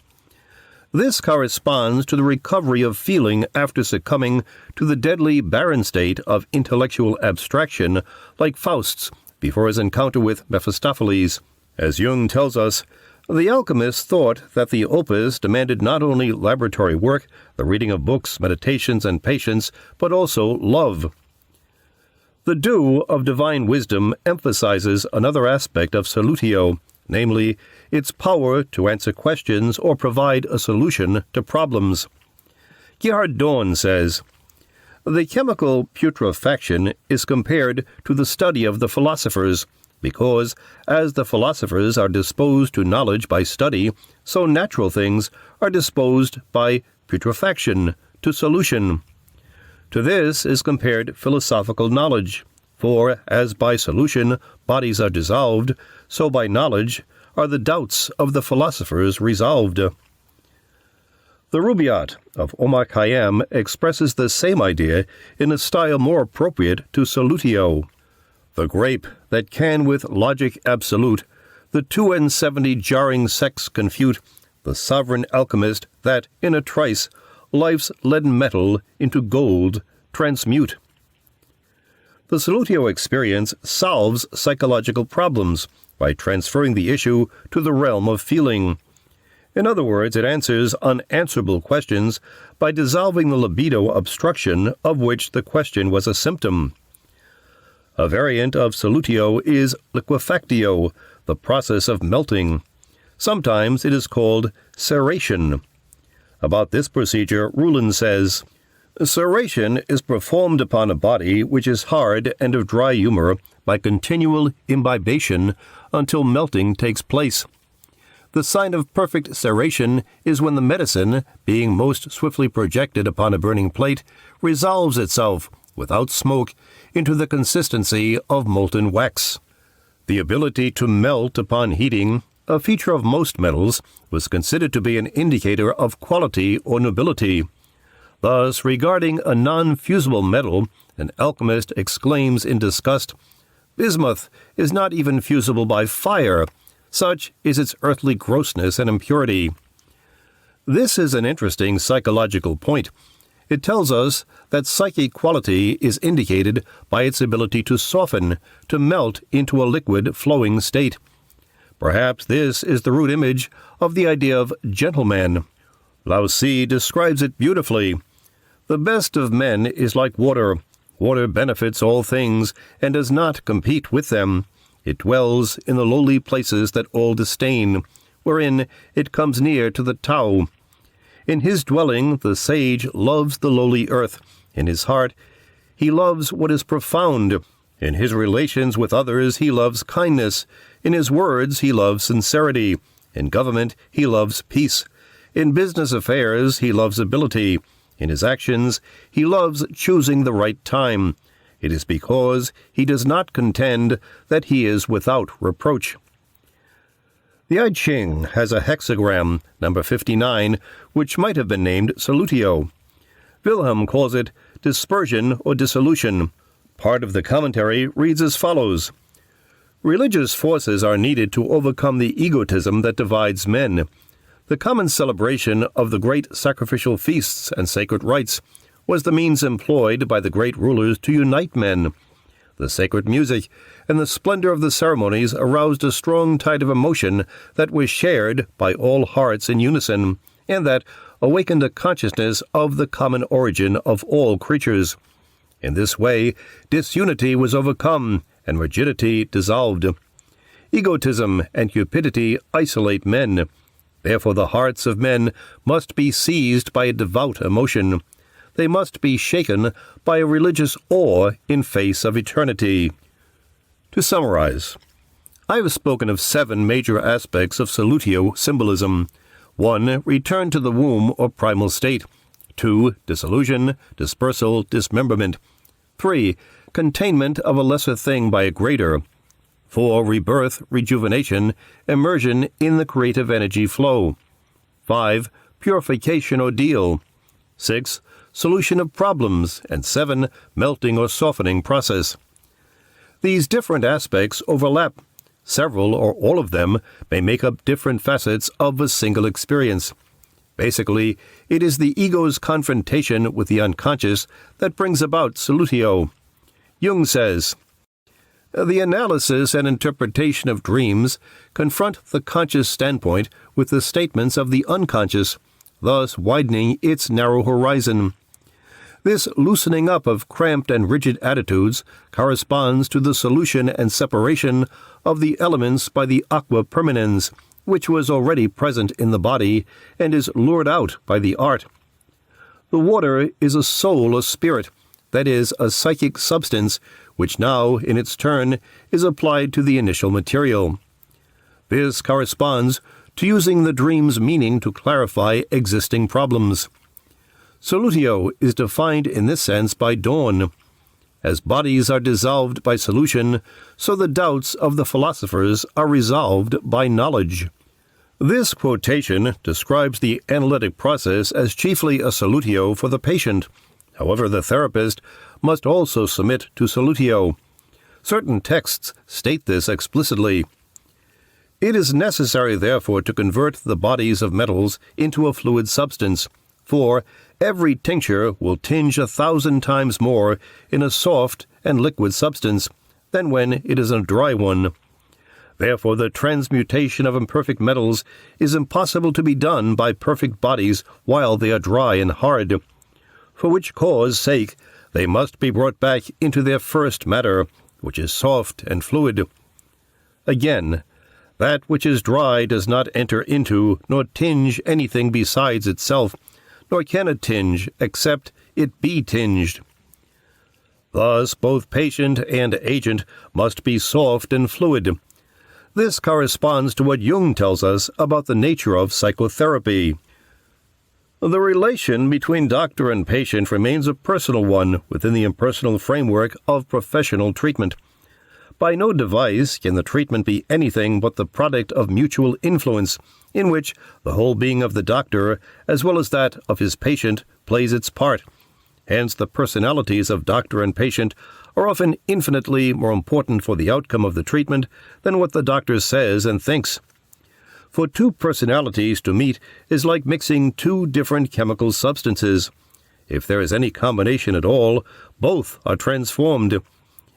This corresponds to the recovery of feeling after succumbing to the deadly barren state of intellectual abstraction, like Faust's before his encounter with Mephistopheles. As Jung tells us, the alchemists thought that the opus demanded not only laboratory work, the reading of books, meditations, and patience, but also love. The dew of divine wisdom emphasizes another aspect of Solutio, namely, its power to answer questions or provide a solution to problems. Gerhard Dorn says, "The chemical putrefaction is compared to the study of the philosophers, because, as the philosophers are disposed to knowledge by study, so natural things are disposed by putrefaction to solution. To this is compared philosophical knowledge, for as by solution bodies are dissolved, so by knowledge are the doubts of the philosophers resolved." The Rubaiyat of Omar Khayyam expresses the same idea in a style more appropriate to Solutio. The grape that can with logic absolute the 72 jarring sects confute, the sovereign alchemist that, in a trice, life's leaden metal into gold transmute. The Solutio experience solves psychological problems by transferring the issue to the realm of feeling. In other words, it answers unanswerable questions by dissolving the libido obstruction of which the question was a symptom. A variant of Solutio is liquefactio, the process of melting. Sometimes it is called ceration. About this procedure, Rulin says, "Ceration is performed upon a body which is hard and of dry humor by continual imbibation until melting takes place. The sign of perfect ceration is when the medicine, being most swiftly projected upon a burning plate, resolves itself, without smoke, into the consistency of molten wax." The ability to melt upon heating, a feature of most metals, was considered to be an indicator of quality or nobility. Thus, regarding a non-fusible metal, an alchemist exclaims in disgust, "Bismuth is not even fusible by fire. Such is its earthly grossness and impurity." This is an interesting psychological point. It tells us that psychic quality is indicated by its ability to soften, to melt into a liquid flowing state. Perhaps this is the root image of the idea of gentleman. Lao Tzu describes it beautifully. "The best of men is like water. Water benefits all things and does not compete with them. It dwells in the lowly places that all disdain, wherein it comes near to the Tao. In his dwelling the sage loves the lowly earth. In his heart he loves what is profound. In his relations with others he loves kindness. In his words he loves sincerity. In government he loves peace. In business affairs he loves ability. In his actions he loves choosing the right time. It is because he does not contend that he is without reproach. The I Ching has a hexagram, number 59, which might have been named Solutio. Wilhelm calls it dispersion or dissolution. Part of the commentary reads as follows: Religious forces are needed to overcome the egotism that divides men. The common celebration of the great sacrificial feasts and sacred rites was the means employed by the great rulers to unite men. The sacred music and the splendor of the ceremonies aroused a strong tide of emotion that was shared by all hearts in unison, and that awakened a consciousness of the common origin of all creatures. In this way, disunity was overcome and rigidity dissolved. Egotism and cupidity isolate men. Therefore the hearts of men must be seized by a devout emotion. They must be shaken by a religious awe in face of eternity. To summarize, I have spoken of 7 major aspects of Solutio symbolism. 1. Return to the womb or primal state. 2. Dissolution, dispersal, dismemberment. 3. Containment of a lesser thing by a greater. 4. Rebirth, rejuvenation, immersion in the creative energy flow. 5. Purification ordeal. 6. Solution of problems. And 7. Melting or softening process. These different aspects overlap. Several or all of them may make up different facets of a single experience. Basically, it is the ego's confrontation with the unconscious that brings about Solutio. Jung says, the analysis and interpretation of dreams confront the conscious standpoint with the statements of the unconscious, thus widening its narrow horizon. This loosening up of cramped and rigid attitudes corresponds to the solution and separation of the elements by the aqua permanens, which was already present in the body and is lured out by the art. The water is a soul or spirit, that is, a psychic substance, which now, in its turn, is applied to the initial material. This corresponds to using the dream's meaning to clarify existing problems. Solutio is defined in this sense by dawn. As bodies are dissolved by solution, so the doubts of the philosophers are resolved by knowledge. This quotation describes the analytic process as chiefly a solutio for the patient. However, the therapist must also submit to solutio. Certain texts state this explicitly. It is necessary, therefore, to convert the bodies of metals into a fluid substance, for every tincture will tinge 1,000 times more in a soft and liquid substance than when it is a dry one. Therefore, the transmutation of imperfect metals is impossible to be done by perfect bodies while they are dry and hard, for which cause sake they must be brought back into their first matter, which is soft and fluid. Again, that which is dry does not enter into nor tinge anything besides itself, nor can it tinge except it be tinged. Thus, both patient and agent must be soft and fluid. This corresponds to what Jung tells us about the nature of psychotherapy. The relation between doctor and patient remains a personal one within the impersonal framework of professional treatment. By no device can the treatment be anything but the product of mutual influence, in which the whole being of the doctor, as well as that of his patient, plays its part. Hence, the personalities of doctor and patient are often infinitely more important for the outcome of the treatment than what the doctor says and thinks. For two personalities to meet is like mixing two different chemical substances. If there is any combination at all, both are transformed.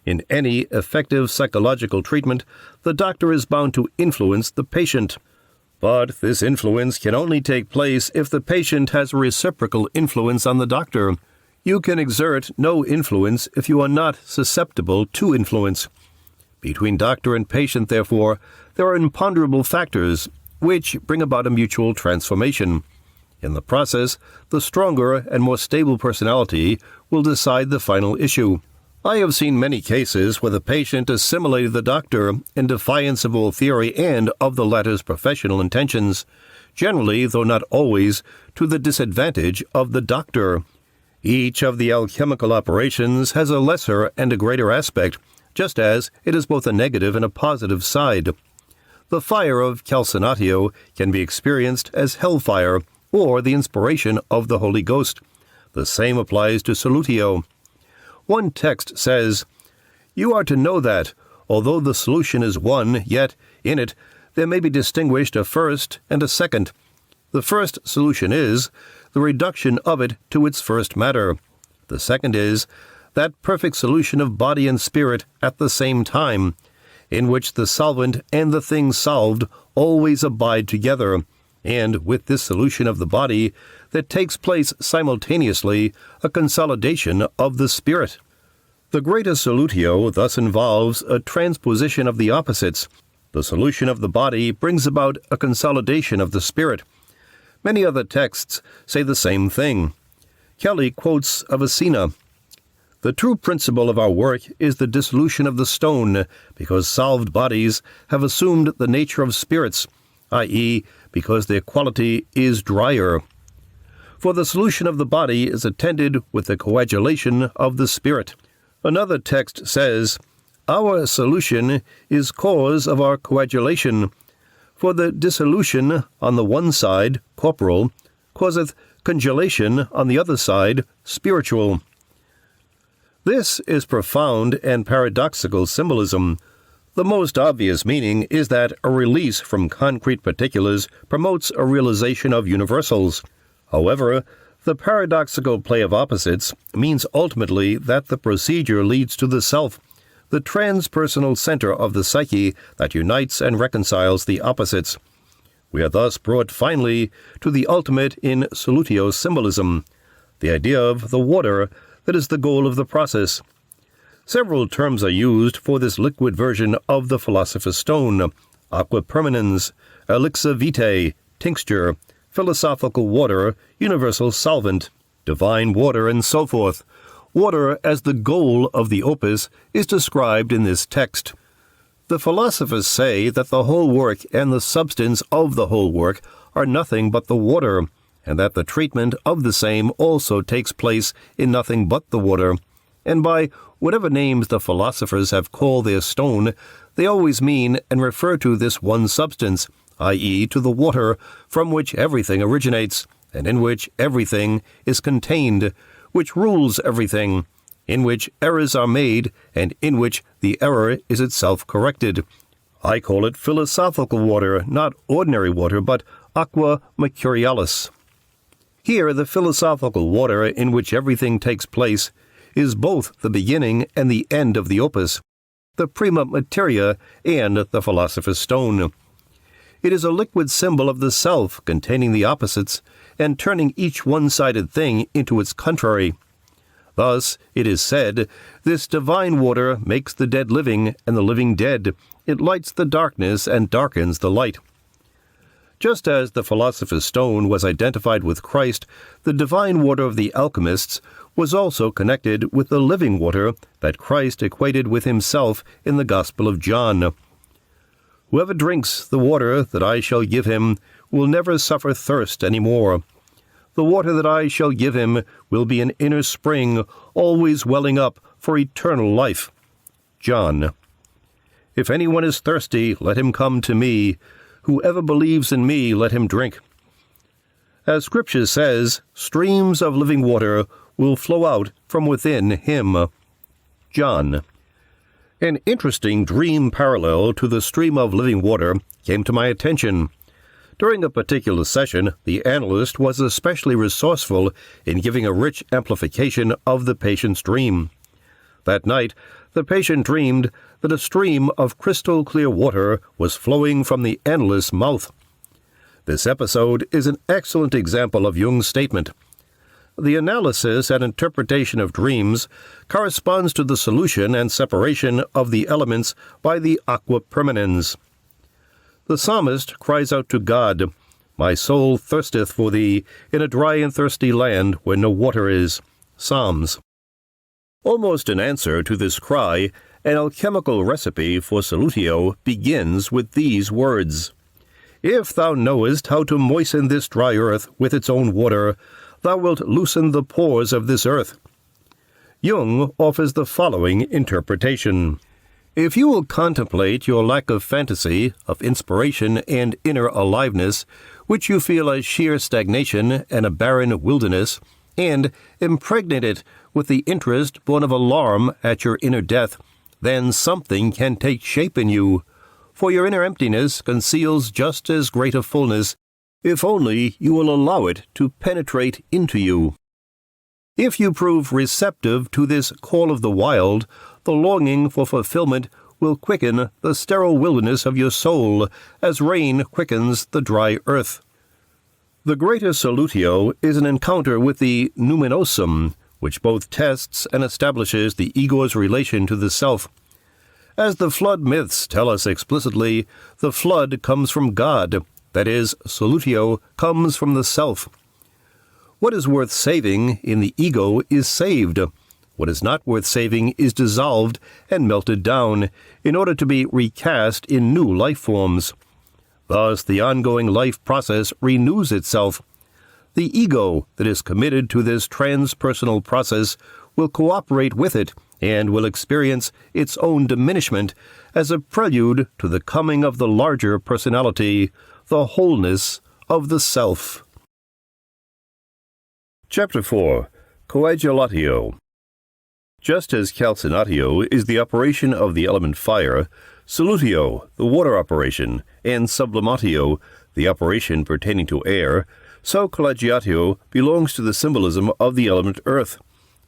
In any effective psychological treatment, the doctor is bound to influence the patient. But this influence can only take place if the patient has a reciprocal influence on the doctor. You can exert no influence if you are not susceptible to influence. Between doctor and patient, therefore, there are imponderable factors which bring about a mutual transformation. In the process, the stronger and more stable personality will decide the final issue. I have seen many cases where the patient assimilated the doctor in defiance of all theory and of the latter's professional intentions, generally, though not always, to the disadvantage of the doctor. Each of the alchemical operations has a lesser and a greater aspect, just as it has both a negative and a positive side. The fire of Calcinatio can be experienced as hellfire, or the inspiration of the Holy Ghost. The same applies to Solutio. One text says, "You are to know that, although the solution is one, yet, in it, there may be distinguished a first and a second. The first solution is the reduction of it to its first matter. The second is that perfect solution of body and spirit at the same time, in which the solvent and the thing solved always abide together, and with this solution of the body there takes place simultaneously a consolidation of the spirit." The greatest Solutio thus involves a transposition of the opposites. The solution of the body brings about a consolidation of the spirit. Many other texts say the same thing. Kelly quotes Avicenna, "The true principle of our work is the dissolution of the stone, because solved bodies have assumed the nature of spirits, i.e., because their quality is drier. For the solution of the body is attended with the coagulation of the spirit." Another text says, "Our solution is cause of our coagulation, for the dissolution on the one side, corporal, causeth congelation on the other side, spiritual." This is profound and paradoxical symbolism. The most obvious meaning is that a release from concrete particulars promotes a realization of universals. However, the paradoxical play of opposites means ultimately that the procedure leads to the self, the transpersonal center of the psyche that unites and reconciles the opposites. We are thus brought finally to the ultimate in Solutio symbolism, the idea of the water that is the goal of the process. Several terms are used for this liquid version of the philosopher's stone: aqua permanens, elixir vitae, tincture, philosophical water, universal solvent, divine water, and so forth. Water as the goal of the opus is described in this text. The philosophers say that the whole work and the substance of the whole work are nothing but the water, and that the treatment of the same also takes place in nothing but the water, and by whatever names the philosophers have called their stone, they always mean and refer to this one substance, i.e., to the water from which everything originates, and in which everything is contained, which rules everything, in which errors are made, and in which the error is itself corrected. I call it philosophical water, not ordinary water, but aqua mercurialis. Here, the philosophical water in which everything takes place is both the beginning and the end of the opus, the prima materia and the philosopher's stone. It is a liquid symbol of the self containing the opposites and turning each one-sided thing into its contrary. Thus, it is said, this divine water makes the dead living and the living dead. It lights the darkness and darkens the light. Just as the philosopher's stone was identified with Christ, the divine water of the alchemists was also connected with the living water that Christ equated with himself in the Gospel of John. "Whoever drinks the water that I shall give him will never suffer thirst any more. The water that I shall give him will be an inner spring, always welling up for eternal life." John. "If anyone is thirsty, let him come to me. Whoever believes in me, let him drink." As Scripture says, streams of living water will flow out from within him. John. An interesting dream parallel to the stream of living water came to my attention. During a particular session, the analyst was especially resourceful in giving a rich amplification of the patient's dream. That night, the patient dreamed that a stream of crystal-clear water was flowing from the analyst's mouth. This episode is an excellent example of Jung's statement. The analysis and interpretation of dreams corresponds to the solution and separation of the elements by the aqua permanens. The psalmist cries out to God, "My soul thirsteth for thee in a dry and thirsty land where no water is." Psalms. Almost in answer to this cry, an alchemical recipe for Solutio begins with these words: "If thou knowest how to moisten this dry earth with its own water, thou wilt loosen the pores of this earth." Jung offers the following interpretation: "If you will contemplate your lack of fantasy, of inspiration and inner aliveness, which you feel as sheer stagnation and a barren wilderness, and impregnate it with the interest born of alarm at your inner death, then something can take shape in you, for your inner emptiness conceals just as great a fullness, if only you will allow it to penetrate into you. If you prove receptive to this call of the wild, the longing for fulfillment will quicken the sterile wilderness of your soul, as rain quickens the dry earth." The greatest Solutio is an encounter with the numinosum, which both tests and establishes the ego's relation to the self. As the flood myths tell us explicitly, the flood comes from God, that is, Solutio comes from the self. What is worth saving in the ego is saved. What is not worth saving is dissolved and melted down, in order to be recast in new life forms. Thus, the ongoing life process renews itself. The ego that is committed to this transpersonal process will cooperate with it and will experience its own diminishment as a prelude to the coming of the larger personality, the wholeness of the self. Chapter 4. Coagulatio. Just as Calcinatio is the operation of the element fire, Solutio, the water operation, and Sublimatio, the operation pertaining to air, so Coagulatio belongs to the symbolism of the element earth.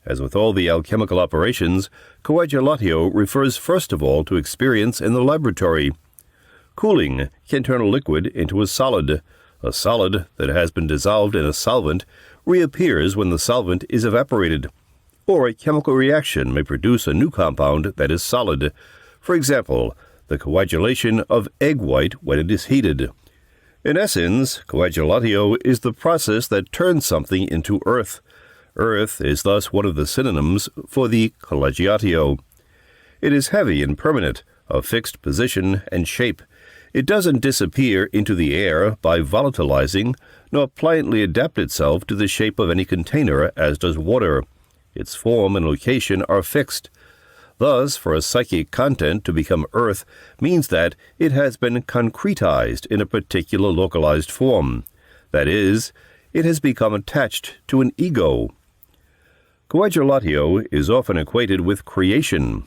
As with all the alchemical operations, Coagulatio refers first of all to experience in the laboratory. Cooling can turn a liquid into a solid. A solid that has been dissolved in a solvent reappears when the solvent is evaporated. Or a chemical reaction may produce a new compound that is solid. For example, the coagulation of egg white when it is heated. In essence, Coagulatio is the process that turns something into earth. Earth is thus one of the synonyms for the Coagulatio. It is heavy and permanent, of fixed position and shape. It doesn't disappear into the air by volatilizing, nor pliantly adapt itself to the shape of any container as does water. Its form and location are fixed. Thus, for a psychic content to become earth means that it has been concretized in a particular localized form. That is, it has become attached to an ego. Coagulatio is often equated with creation.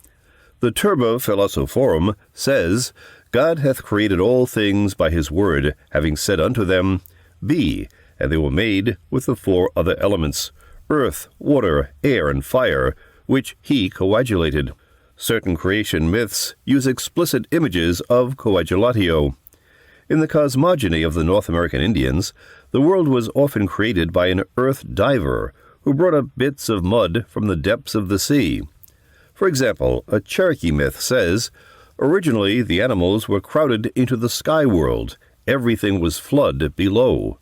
The Turba Philosophorum says, "God hath created all things by his word, having said unto them, Be, and they were made with the four other elements, earth, water, air, and fire, which he coagulated." Certain creation myths use explicit images of Coagulatio. In the cosmogony of the North American Indians, the world was often created by an earth diver who brought up bits of mud from the depths of the sea. For example, a Cherokee myth says, "Originally the animals were crowded into the sky world. Everything was flood below."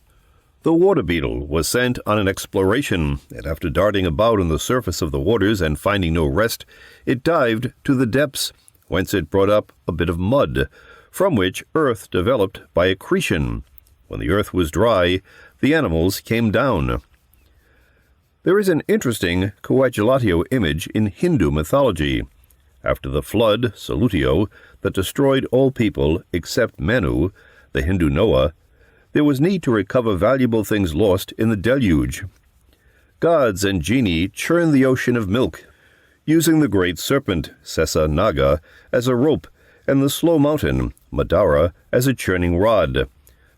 The water beetle was sent on an exploration, and after darting about on the surface of the waters and finding no rest, it dived to the depths, whence it brought up a bit of mud, from which earth developed by accretion. When the earth was dry, the animals came down. There is an interesting Coagulatio image in Hindu mythology. After the flood, Solutio, that destroyed all people except Manu, the Hindu Noah, there was need to recover valuable things lost in the deluge. Gods and genii churned the ocean of milk, using the great serpent, Sesa Naga, as a rope, and the slow mountain, Madara, as a churning rod.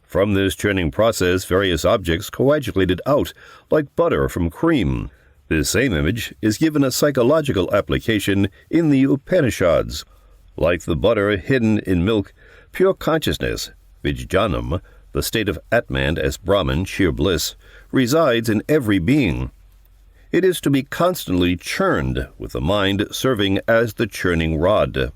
From this churning process, various objects coagulated out, like butter from cream. This same image is given a psychological application in the Upanishads. Like the butter hidden in milk, pure consciousness, Vijnanam, the state of Atman as Brahman, sheer bliss, resides in every being. It is to be constantly churned, with the mind serving as the churning rod.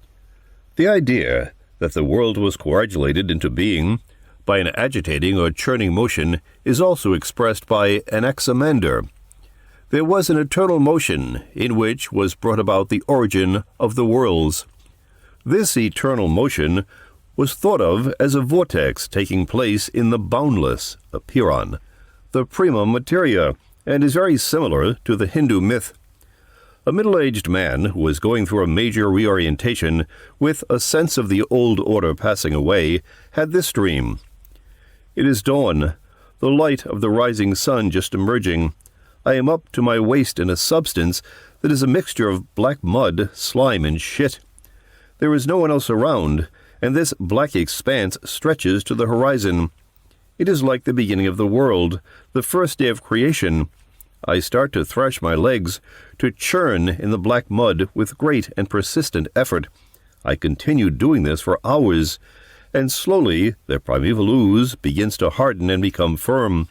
The idea that the world was coagulated into being by an agitating or churning motion is also expressed by Anaximander. There was an eternal motion in which was brought about the origin of the worlds. This eternal motion was thought of as a vortex taking place in the boundless, apeiron, the prima materia, and is very similar to the Hindu myth. A middle-aged man who was going through a major reorientation with a sense of the old order passing away had this dream. It is dawn, the light of the rising sun just emerging. I am up to my waist in a substance that is a mixture of black mud, slime, and shit. There is no one else around, and this black expanse stretches to the horizon. It is like the beginning of the world, the first day of creation. I start to thrash my legs, to churn in the black mud with great and persistent effort. I continue doing this for hours, and slowly the primeval ooze begins to harden and become firm.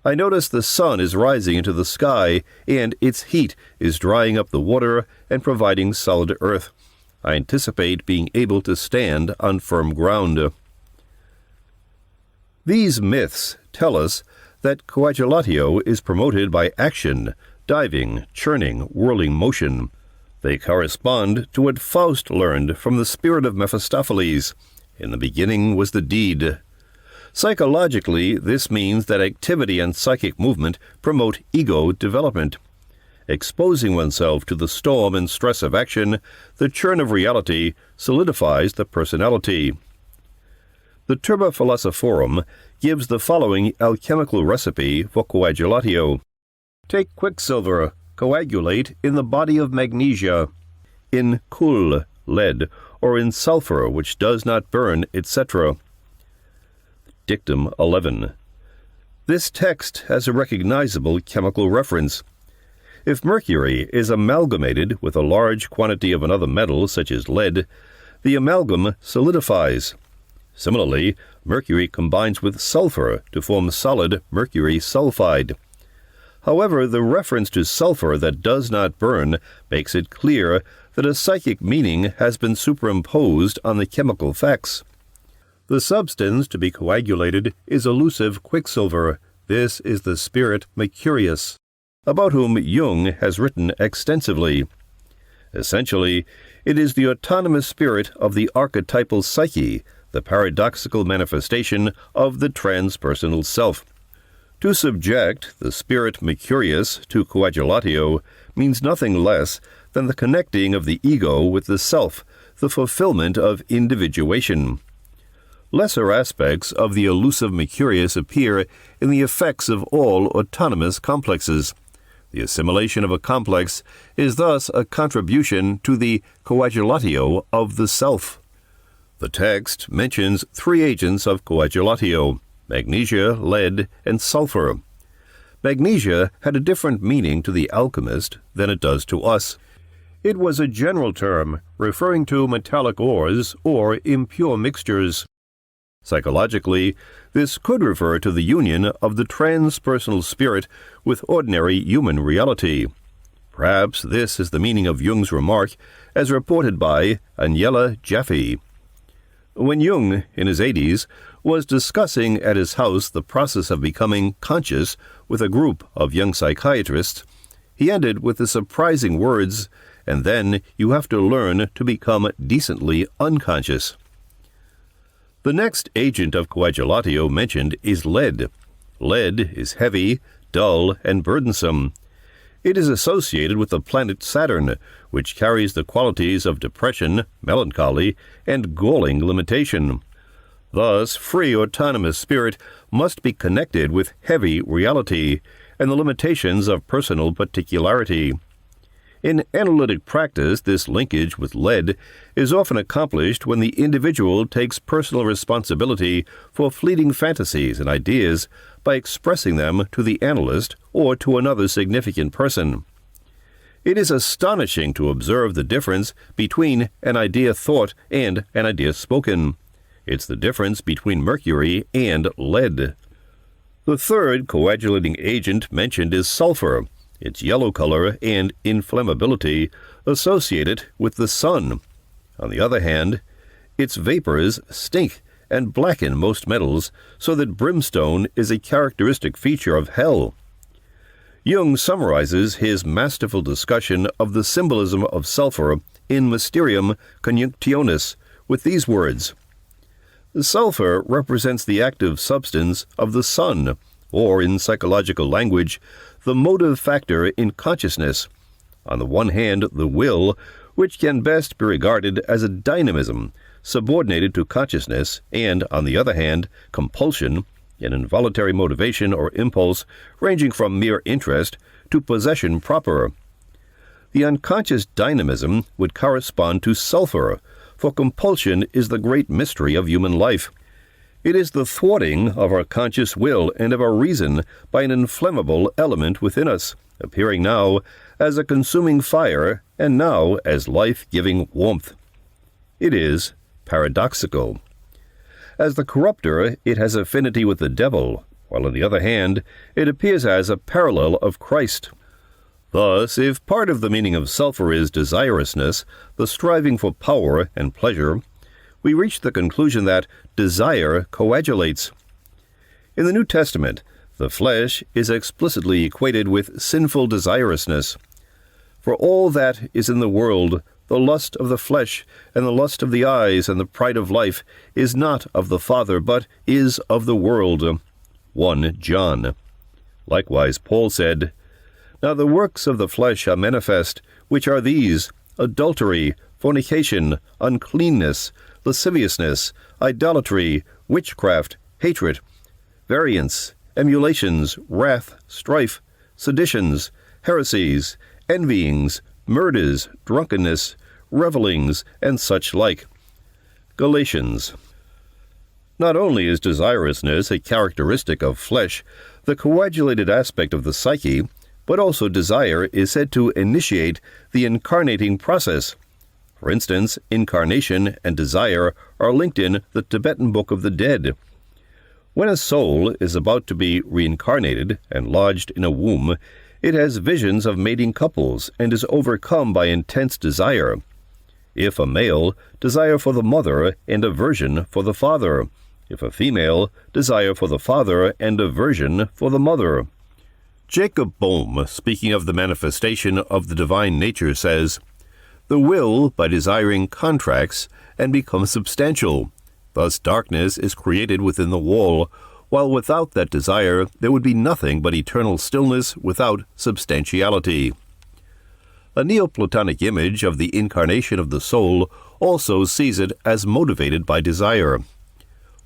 I notice the sun is rising into the sky, and its heat is drying up the water and providing solid earth. I anticipate being able to stand on firm ground. These myths tell us that Coagulatio is promoted by action, diving, churning, whirling motion. They correspond to what Faust learned from the spirit of Mephistopheles. In the beginning was the deed. Psychologically, this means that activity and psychic movement promote ego development. Exposing oneself to the storm and stress of action, the churn of reality solidifies the personality. The Turba Philosophorum gives the following alchemical recipe for Coagulatio. Take quicksilver, coagulate in the body of magnesia, in kul, lead, or in sulfur which does not burn, etc. Dictum 11. This text has a recognizable chemical reference. If mercury is amalgamated with a large quantity of another metal, such as lead, the amalgam solidifies. Similarly, mercury combines with sulfur to form solid mercury sulfide. However, the reference to sulfur that does not burn makes it clear that a psychic meaning has been superimposed on the chemical facts. The substance to be coagulated is elusive quicksilver. This is the spirit Mercurius, about whom Jung has written extensively. Essentially, it is the autonomous spirit of the archetypal psyche, the paradoxical manifestation of the transpersonal self. To subject the spirit Mercurius to Coagulatio means nothing less than the connecting of the ego with the self, the fulfillment of individuation. Lesser aspects of the elusive Mercurius appear in the effects of all autonomous complexes. The assimilation of a complex is thus a contribution to the Coagulatio of the self. The text mentions 3 agents of Coagulatio: magnesia, lead, and sulfur. Magnesia had a different meaning to the alchemist than it does to us. It was a general term referring to metallic ores or impure mixtures. Psychologically, this could refer to the union of the transpersonal spirit with ordinary human reality. Perhaps this is the meaning of Jung's remark, as reported by Agnella Jaffe. When Jung, in his 80s, was discussing at his house the process of becoming conscious with a group of young psychiatrists, he ended with the surprising words, "And then you have to learn to become decently unconscious." The next agent of Coagulatio mentioned is lead. Lead is heavy, dull, and burdensome. It is associated with the planet Saturn, which carries the qualities of depression, melancholy, and galling limitation. Thus, free autonomous spirit must be connected with heavy reality and the limitations of personal particularity. In analytic practice, this linkage with lead is often accomplished when the individual takes personal responsibility for fleeting fantasies and ideas by expressing them to the analyst or to another significant person. It is astonishing to observe the difference between an idea thought and an idea spoken. It's the difference between mercury and lead. The third coagulating agent mentioned is sulfur. its yellow color and inflammability associate it with the sun. On the other hand, its vapors stink and blacken most metals, so that brimstone is a characteristic feature of hell. Jung summarizes his masterful discussion of the symbolism of sulfur in Mysterium Coniunctionis with these words: "Sulfur represents the active substance of the sun, or in psychological language, the motive factor in consciousness. On the one hand, the will, which can best be regarded as a dynamism subordinated to consciousness, and, on the other hand, compulsion, an involuntary motivation or impulse ranging from mere interest to possession proper. The unconscious dynamism would correspond to sulfur, for compulsion is the great mystery of human life. It is the thwarting of our conscious will and of our reason by an inflammable element within us, appearing now as a consuming fire and now as life-giving warmth. It is paradoxical. As the corrupter, it has affinity with the devil, while on the other hand, it appears as a parallel of Christ. Thus, if part of the meaning of sulfur is desirousness, the striving for power and pleasure, we reach the conclusion that desire coagulates. In the New Testament, the flesh is explicitly equated with sinful desirousness. For all that is in the world, the lust of the flesh, and the lust of the eyes, and the pride of life, is not of the Father, but is of the world." 1 John. Likewise Paul said, "Now the works of the flesh are manifest, which are these: adultery, fornication, uncleanness, lasciviousness, idolatry, witchcraft, hatred, variance, emulations, wrath, strife, seditions, heresies, envyings, murders, drunkenness, revellings, and such like." Galatians. Not only is desirousness a characteristic of flesh, the coagulated aspect of the psyche, but also desire is said to initiate the incarnating process. For instance, incarnation and desire are linked in the Tibetan Book of the Dead. When a soul is about to be reincarnated and lodged in a womb, it has visions of mating couples and is overcome by intense desire. If a male, desire for the mother and aversion for the father. If a female, desire for the father and aversion for the mother. Jacob Boehme, speaking of the manifestation of the divine nature, says, "The will, by desiring, contracts and becomes substantial. Thus darkness is created within the wall, while without that desire there would be nothing but eternal stillness without substantiality." A Neoplatonic image of the incarnation of the soul also sees it as motivated by desire.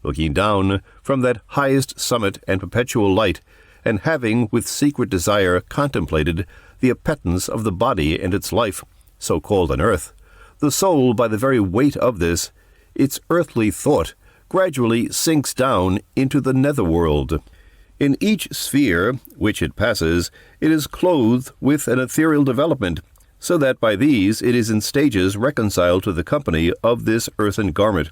Looking down from that highest summit and perpetual light, and having with secret desire contemplated the appetence of the body and its life, so called on earth, the soul, by the very weight of this, its earthly thought, gradually sinks down into the netherworld. In each sphere which it passes, it is clothed with an ethereal development, so that by these it is in stages reconciled to the company of this earthen garment,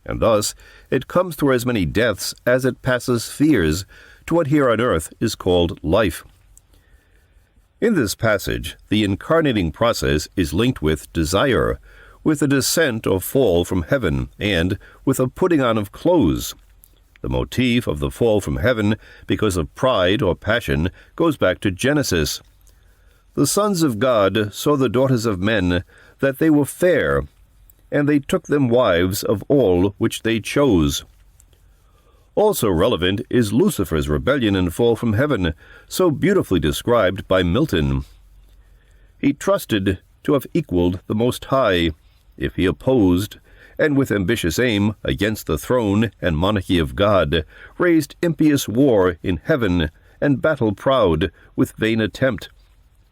and thus it comes through as many deaths as it passes spheres to what here on earth is called life. In this passage, the incarnating process is linked with desire, with a descent or fall from heaven, and with a putting on of clothes. The motif of the fall from heaven, because of pride or passion, goes back to Genesis. "The sons of God saw the daughters of men, that they were fair, and they took them wives of all which they chose." Also relevant is Lucifer's rebellion and fall from heaven, so beautifully described by Milton. "He trusted to have equaled the Most High, if he opposed, and with ambitious aim against the throne and monarchy of God, raised impious war in heaven, and battle proud with vain attempt.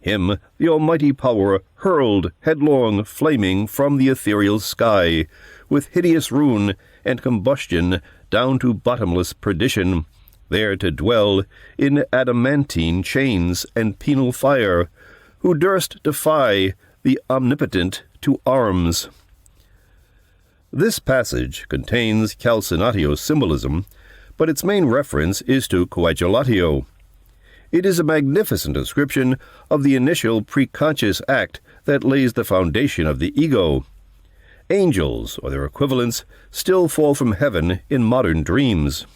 Him the almighty power hurled headlong flaming from the ethereal sky, with hideous ruin and combustion down to bottomless perdition, there to dwell in adamantine chains and penal fire, who durst defy the omnipotent to arms." This passage contains Calcinatio symbolism, but its main reference is to Coagulatio. It is a magnificent description of the initial preconscious act that lays the foundation of the ego. Angels, or their equivalents, still fall from heaven in modern dreams.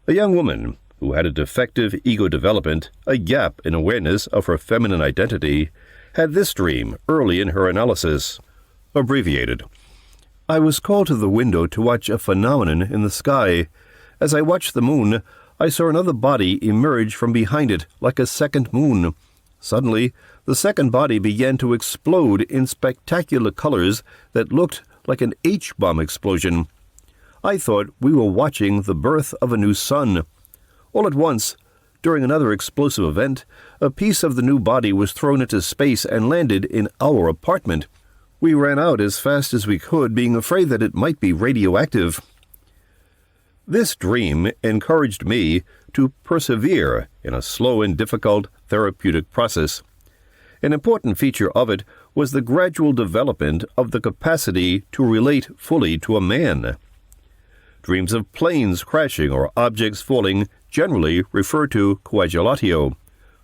A young woman who had a defective ego development, a gap in awareness of her feminine identity, had this dream early in her analysis. Abbreviated. I was called to the window to watch a phenomenon in the sky. As I watched the moon, I saw another body emerge from behind it like a second moon. Suddenly, the second body began to explode in spectacular colors that looked like an H-bomb explosion. I thought we were watching the birth of a new sun. All at once, during another explosive event, a piece of the new body was thrown into space and landed in our apartment. We ran out as fast as we could, being afraid that it might be radioactive. This dream encouraged me to persevere in a slow and difficult therapeutic process. An important feature of it was the gradual development of the capacity to relate fully to a man. Dreams of planes crashing or objects falling generally refer to coagulatio.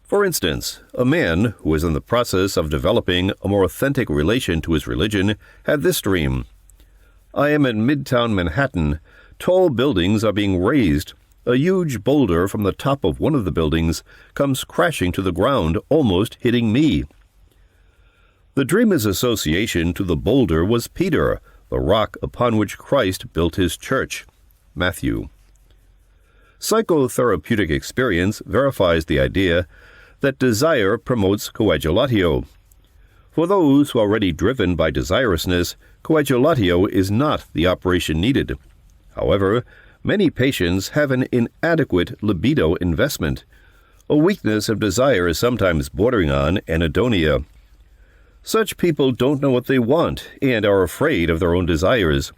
For instance, a man who is in the process of developing a more authentic relation to his religion had this dream. I am in Midtown Manhattan. Tall buildings are being raised. A huge boulder from the top of one of the buildings comes crashing to the ground, almost hitting me. The dreamer's association to the boulder was Peter, the rock upon which Christ built his church. Matthew. Psychotherapeutic experience verifies the idea that desire promotes coagulatio. For those who are already driven by desirousness, coagulatio is not the operation needed. However, many patients have an inadequate libido investment. A weakness of desire is sometimes bordering on anhedonia. Such people don't know what they want and are afraid of their own desires.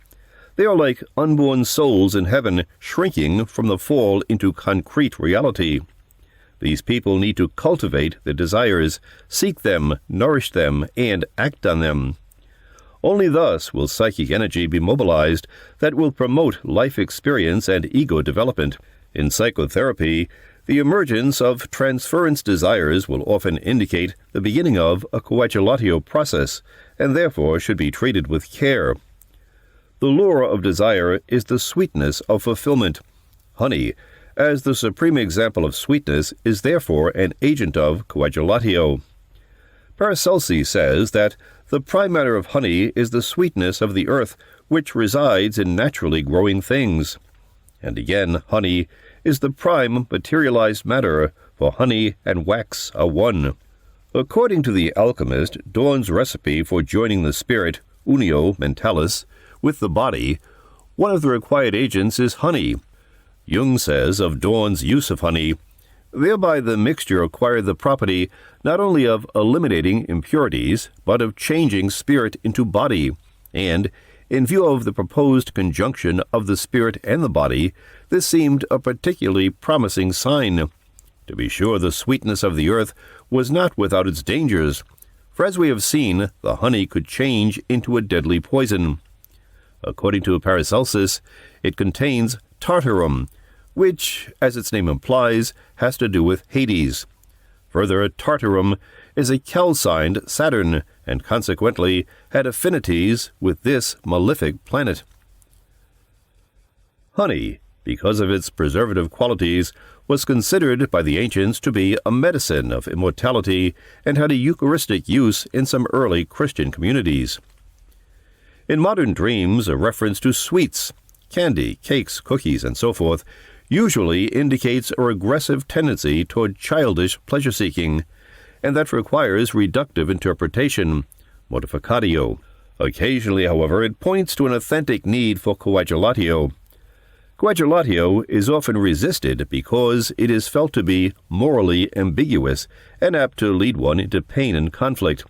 They are like unborn souls in heaven shrinking from the fall into concrete reality. These people need to cultivate their desires, seek them, nourish them, and act on them. Only thus will psychic energy be mobilized that will promote life experience and ego development. In psychotherapy, the emergence of transference desires will often indicate the beginning of a coagulatio process, and therefore should be treated with care. The lure of desire is the sweetness of fulfillment. Honey, as the supreme example of sweetness, is therefore an agent of coagulatio. Paracelsus says that the prime matter of honey is the sweetness of the earth, which resides in naturally growing things. And again, honey is the prime materialized matter, for honey and wax are one. According to the alchemist, Dawn's recipe for joining the spirit, unio mentalis, with the body, one of the required agents is honey. Jung says of Dawn's use of honey, thereby the mixture acquired the property not only of eliminating impurities, but of changing spirit into body, and, in view of the proposed conjunction of the spirit and the body, this seemed a particularly promising sign. To be sure, the sweetness of the earth was not without its dangers, for as we have seen, the honey could change into a deadly poison. According to Paracelsus, it contains tartarum, which, as its name implies, has to do with Hades. Further, tartarum is a calcined Saturn, and consequently had affinities with this malefic planet. Honey, because of its preservative qualities, was considered by the ancients to be a medicine of immortality and had a Eucharistic use in some early Christian communities. In modern dreams, a reference to sweets, candy, cakes, cookies, and so forth, usually indicates a regressive tendency toward childish pleasure-seeking, and that requires reductive interpretation, mortificatio. Occasionally, however, it points to an authentic need for coagulatio. Coagulatio is often resisted because it is felt to be morally ambiguous and apt to lead one into pain and conflict.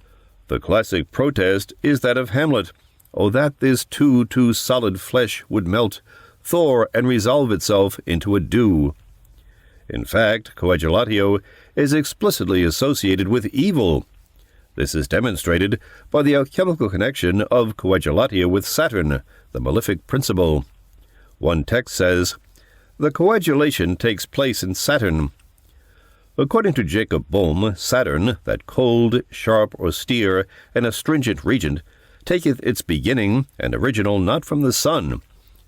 The classic protest is that of Hamlet, "Oh, that this too solid flesh would melt, thaw and resolve itself into a dew." In fact, coagulatio is explicitly associated with evil. This is demonstrated by the alchemical connection of coagulatio with Saturn, the malefic principle. One text says, "The coagulation takes place in Saturn." According to Jacob Boehme, Saturn, that cold, sharp, austere, and astringent regent, taketh its beginning and original not from the sun.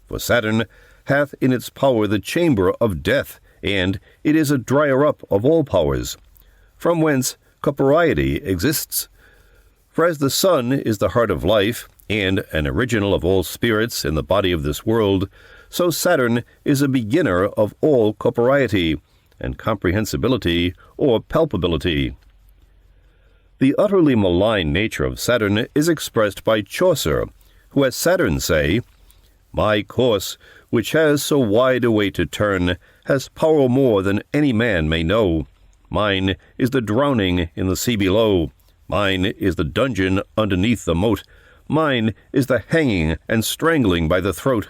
For Saturn hath in its power the chamber of death, and it is a dryer up of all powers, from whence corporeity exists. For as the sun is the heart of life, and an original of all spirits in the body of this world, so Saturn is a beginner of all corporeity, and comprehensibility or palpability. The utterly malign nature of Saturn is expressed by Chaucer, who has Saturn say, "My course, which has so wide a way to turn, has power more than any man may know. Mine is the drowning in the sea below. Mine is the dungeon underneath the moat. Mine is the hanging and strangling by the throat.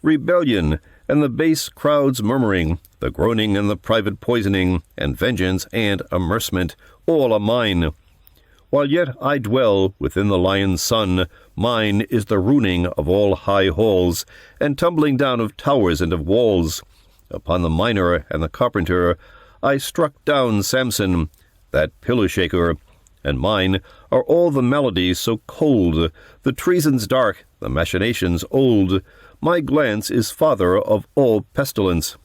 Rebellion and the base crowd's murmuring, the groaning and the private poisoning, and vengeance and amercement, all are mine. While yet I dwell within the lion's sun, mine is the ruining of all high halls, and tumbling down of towers and of walls. Upon the miner and the carpenter I struck down Samson, that pillow-shaker, and mine are all the maladies so cold, the treasons dark, the machinations old. My glance is father of all pestilence."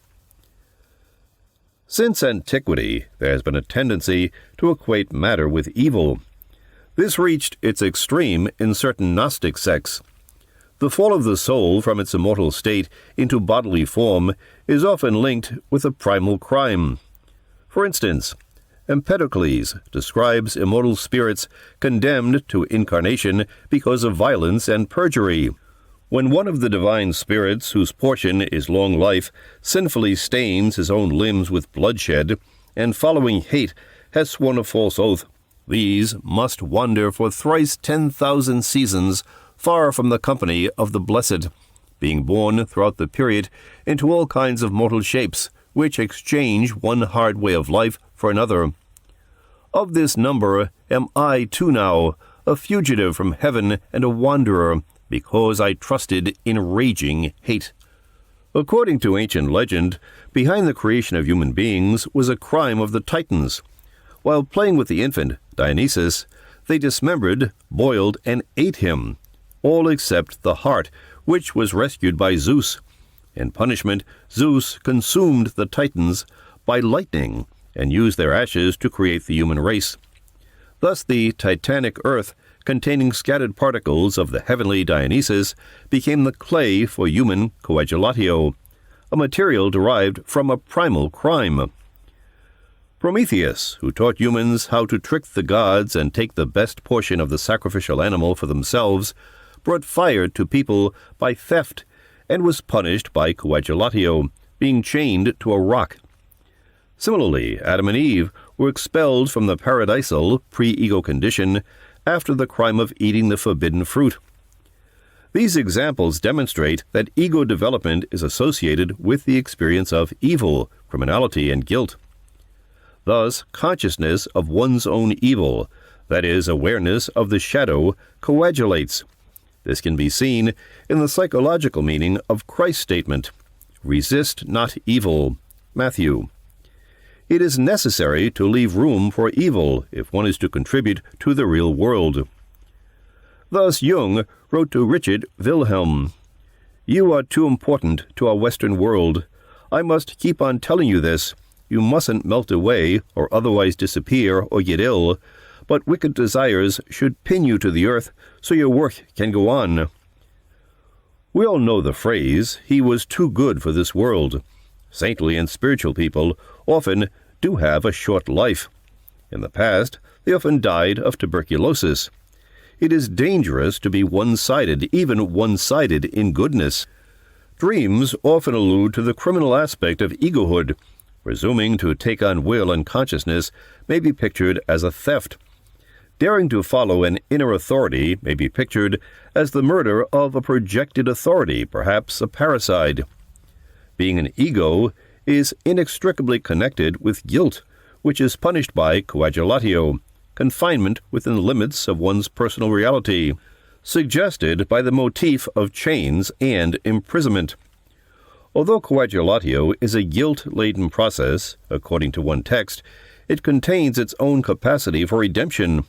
Since antiquity, there has been a tendency to equate matter with evil. This reached its extreme in certain Gnostic sects. The fall of the soul from its immortal state into bodily form is often linked with a primal crime. For instance, Empedocles describes immortal spirits condemned to incarnation because of violence and perjury. When one of the divine spirits, whose portion is long life, sinfully stains his own limbs with bloodshed, and following hate has sworn a false oath, these must wander for thrice 10,000 seasons far from the company of the blessed, being born throughout the period into all kinds of mortal shapes, which exchange one hard way of life for another. Of this number am I too now, a fugitive from heaven and a wanderer, because I trusted in raging hate. According to ancient legend, behind the creation of human beings was a crime of the Titans. While playing with the infant, Dionysus, they dismembered, boiled, and ate him, all except the heart, which was rescued by Zeus. In punishment, Zeus consumed the Titans by lightning and used their ashes to create the human race. Thus the titanic earth, containing scattered particles of the heavenly Dionysus, became the clay for human Coagulatio, a material derived from a primal crime. Prometheus, who taught humans how to trick the gods and take the best portion of the sacrificial animal for themselves, brought fire to people by theft and was punished by Coagulatio, being chained to a rock. Similarly, Adam and Eve were expelled from the paradisal pre-ego condition after the crime of eating the forbidden fruit. These examples demonstrate that ego development is associated with the experience of evil, criminality, and guilt. Thus, consciousness of one's own evil, that is, awareness of the shadow, coagulates. This can be seen in the psychological meaning of Christ's statement, "Resist not evil," Matthew. It is necessary to leave room for evil if one is to contribute to the real world. Thus Jung wrote to Richard Wilhelm, "You are too important to our Western world. I must keep on telling you this. You mustn't melt away or otherwise disappear or get ill, but wicked desires should pin you to the earth so your work can go on." We all know the phrase, "He was too good for this world." Saintly and spiritual people often do have a short life. In the past, they often died of tuberculosis. It is dangerous to be one-sided, even one-sided in goodness. Dreams often allude to the criminal aspect of egohood. Presuming to take on will and consciousness may be pictured as a theft. Daring to follow an inner authority may be pictured as the murder of a projected authority, perhaps a parricide. Being an ego is inextricably connected with guilt, which is punished by coagulatio, confinement within the limits of one's personal reality, suggested by the motif of chains and imprisonment. Although coagulatio is a guilt-laden process, according to one text, it contains its own capacity for redemption.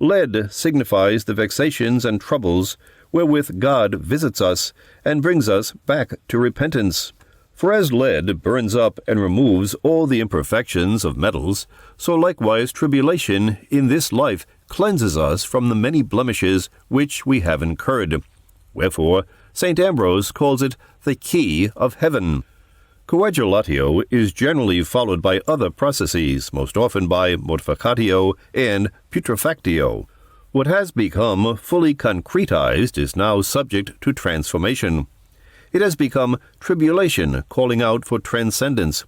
Lead signifies the vexations and troubles wherewith God visits us and brings us back to repentance. For as lead burns up and removes all the imperfections of metals, so likewise tribulation in this life cleanses us from the many blemishes which we have incurred. Wherefore, St. Ambrose calls it the key of heaven. Coagulatio is generally followed by other processes, most often by Mortificatio and Putrefactio. What has become fully concretized is now subject to transformation. It has become tribulation, calling out for transcendence.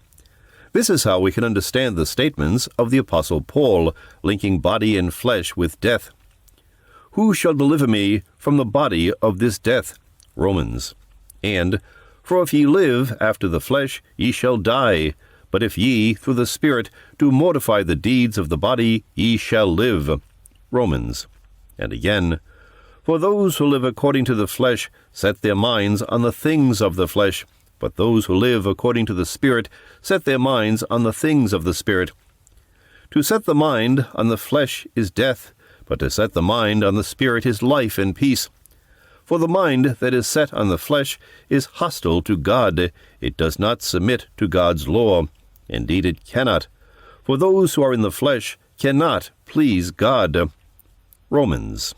This is how we can understand the statements of the Apostle Paul, linking body and flesh with death. Who shall deliver me from the body of this death? Romans. And, for if ye live after the flesh, ye shall die. But if ye, through the Spirit, do mortify the deeds of the body, ye shall live. Romans. And again, for those who live according to the flesh set their minds on the things of the flesh, but those who live according to the Spirit set their minds on the things of the Spirit. To set the mind on the flesh is death, but to set the mind on the Spirit is life and peace. For the mind that is set on the flesh is hostile to God. It does not submit to God's law. Indeed, it cannot. For those who are in the flesh cannot please God. Romans.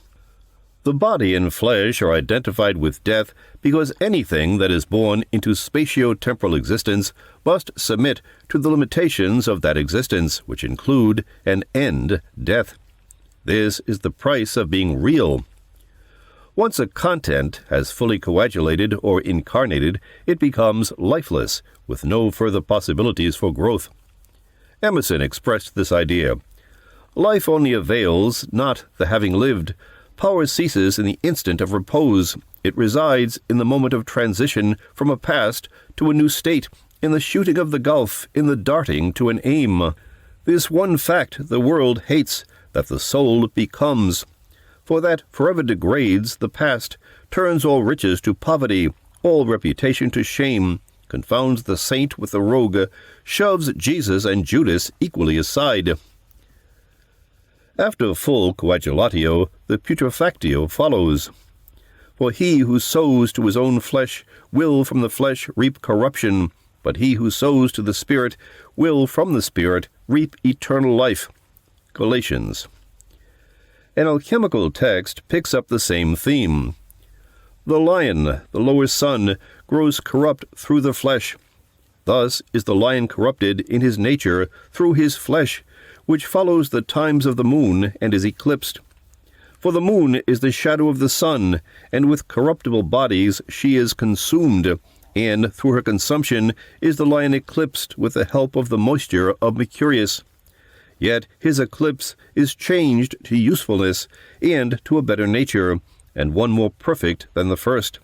The body and flesh are identified with death because anything that is born into spatio-temporal existence must submit to the limitations of that existence, which include and end death. This is the price of being real. Once a content has fully coagulated or incarnated, it becomes lifeless, with no further possibilities for growth. Emerson expressed this idea. Life only avails not the having lived. Power ceases in the instant of repose. It resides in the moment of transition from a past to a new state, in the shooting of the gulf, in the darting to an aim. This one fact the world hates, that the soul becomes. For that forever degrades the past, turns all riches to poverty, all reputation to shame, confounds the saint with the rogue, shoves Jesus and Judas equally aside. After full coagulatio, the putrefactio follows. For he who sows to his own flesh will from the flesh reap corruption, but he who sows to the Spirit will from the Spirit reap eternal life. Galatians. An alchemical text picks up the same theme. The lion, the lower sun, grows corrupt through the flesh. Thus is the lion corrupted in his nature through his flesh, which follows the times of the moon and is eclipsed. For the moon is the shadow of the sun, and with corruptible bodies she is consumed, and through her consumption is the lion eclipsed with the help of the moisture of Mercurius. Yet his eclipse is changed to usefulness and to a better nature, and one more perfect than the first.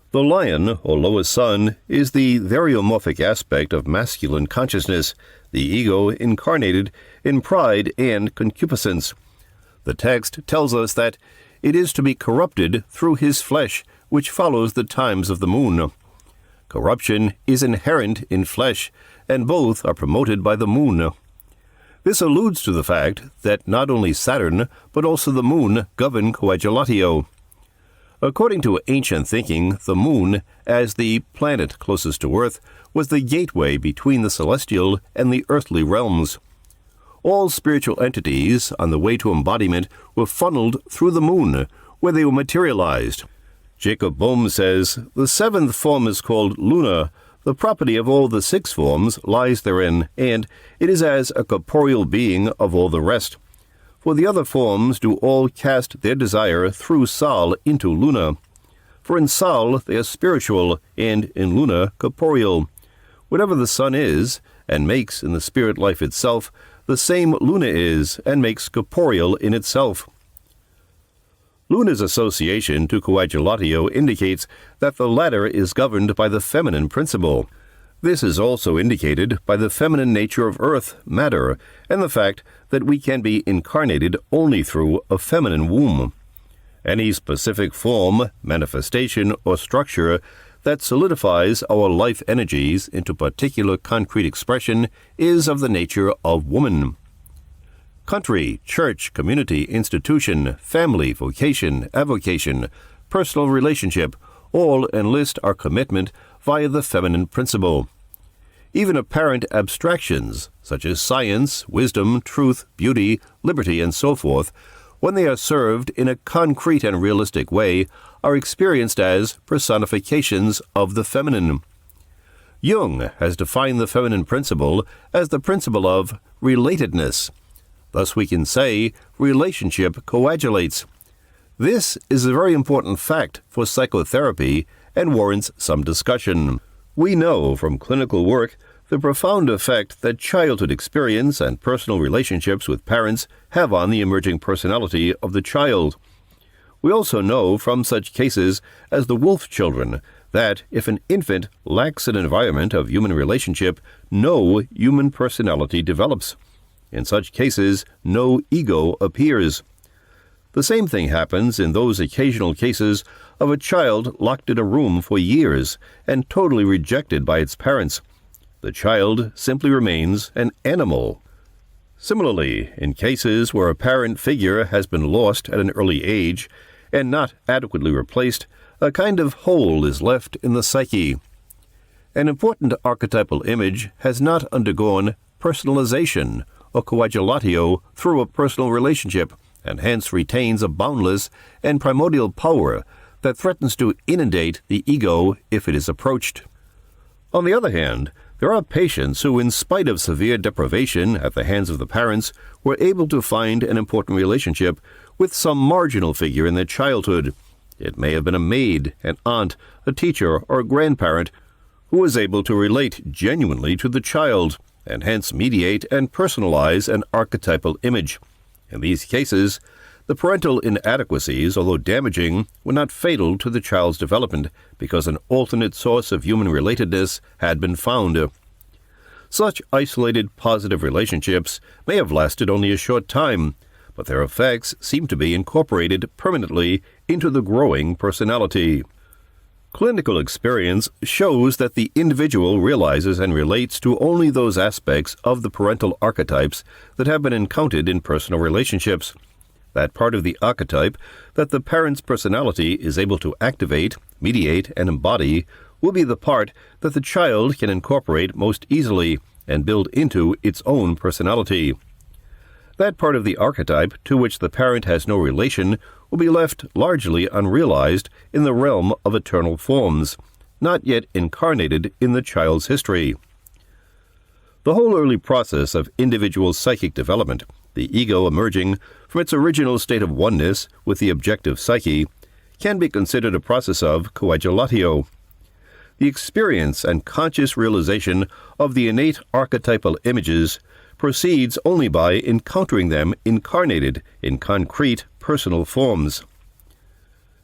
The lion, or lower sun, is the theriomorphic aspect of masculine consciousness, the ego incarnated in pride and concupiscence. The text tells us that it is to be corrupted through his flesh, which follows the times of the moon. Corruption is inherent in flesh, and both are promoted by the moon. This alludes to the fact that not only Saturn, but also the moon govern coagulatio. According to ancient thinking, the moon, as the planet closest to Earth, was the gateway between the celestial and the earthly realms. All spiritual entities on the way to embodiment were funneled through the moon, where they were materialized. Jacob Boehme says, the seventh form is called lunar. The property of all the six forms lies therein, and it is as a corporeal being of all the rest. For the other forms do all cast their desire through Sol into Luna. For in Sol they are spiritual, and in Luna corporeal. Whatever the sun is, and makes in the spirit life itself, the same Luna is, and makes corporeal in itself. Luna's association to coagulatio indicates that the latter is governed by the feminine principle. This is also indicated by the feminine nature of earth, matter, and the fact that we can be incarnated only through a feminine womb. Any specific form, manifestation, or structure that solidifies our life energies into particular concrete expression is of the nature of woman. Country, church, community, institution, family, vocation, avocation, personal relationship, all enlist our commitment via the feminine principle. Even apparent abstractions, such as science, wisdom, truth, beauty, liberty, and so forth, when they are served in a concrete and realistic way, are experienced as personifications of the feminine. Jung has defined the feminine principle as the principle of relatedness. Thus we can say relationship coagulates. This is a very important fact for psychotherapy and warrants some discussion. We know from clinical work the profound effect that childhood experience and personal relationships with parents have on the emerging personality of the child. We also know from such cases as the wolf children that if an infant lacks an environment of human relationship, no human personality develops. In such cases, no ego appears. The same thing happens in those occasional cases of a child locked in a room for years and totally rejected by its parents. The child simply remains an animal. Similarly, in cases where a parent figure has been lost at an early age and not adequately replaced, a kind of hole is left in the psyche. An important archetypal image has not undergone personalization or coagulatio through a personal relationship, and hence retains a boundless and primordial power that threatens to inundate the ego if it is approached. On the other hand, there are patients who, in spite of severe deprivation at the hands of the parents, were able to find an important relationship with some marginal figure in their childhood. It may have been a maid, an aunt, a teacher, or a grandparent who was able to relate genuinely to the child, and hence mediate and personalize an archetypal image. In these cases, the parental inadequacies, although damaging, were not fatal to the child's development because an alternate source of human relatedness had been found. Such isolated positive relationships may have lasted only a short time, but their effects seem to be incorporated permanently into the growing personality. Clinical experience shows that the individual realizes and relates to only those aspects of the parental archetypes that have been encountered in personal relationships. That part of the archetype that the parent's personality is able to activate, mediate, and embody will be the part that the child can incorporate most easily and build into its own personality. That part of the archetype to which the parent has no relation will be left largely unrealized in the realm of eternal forms, not yet incarnated in the child's history. The whole early process of individual psychic development, the ego emerging from its original state of oneness with the objective psyche, can be considered a process of coagulatio. The experience and conscious realization of the innate archetypal images proceeds only by encountering them incarnated in concrete personal forms.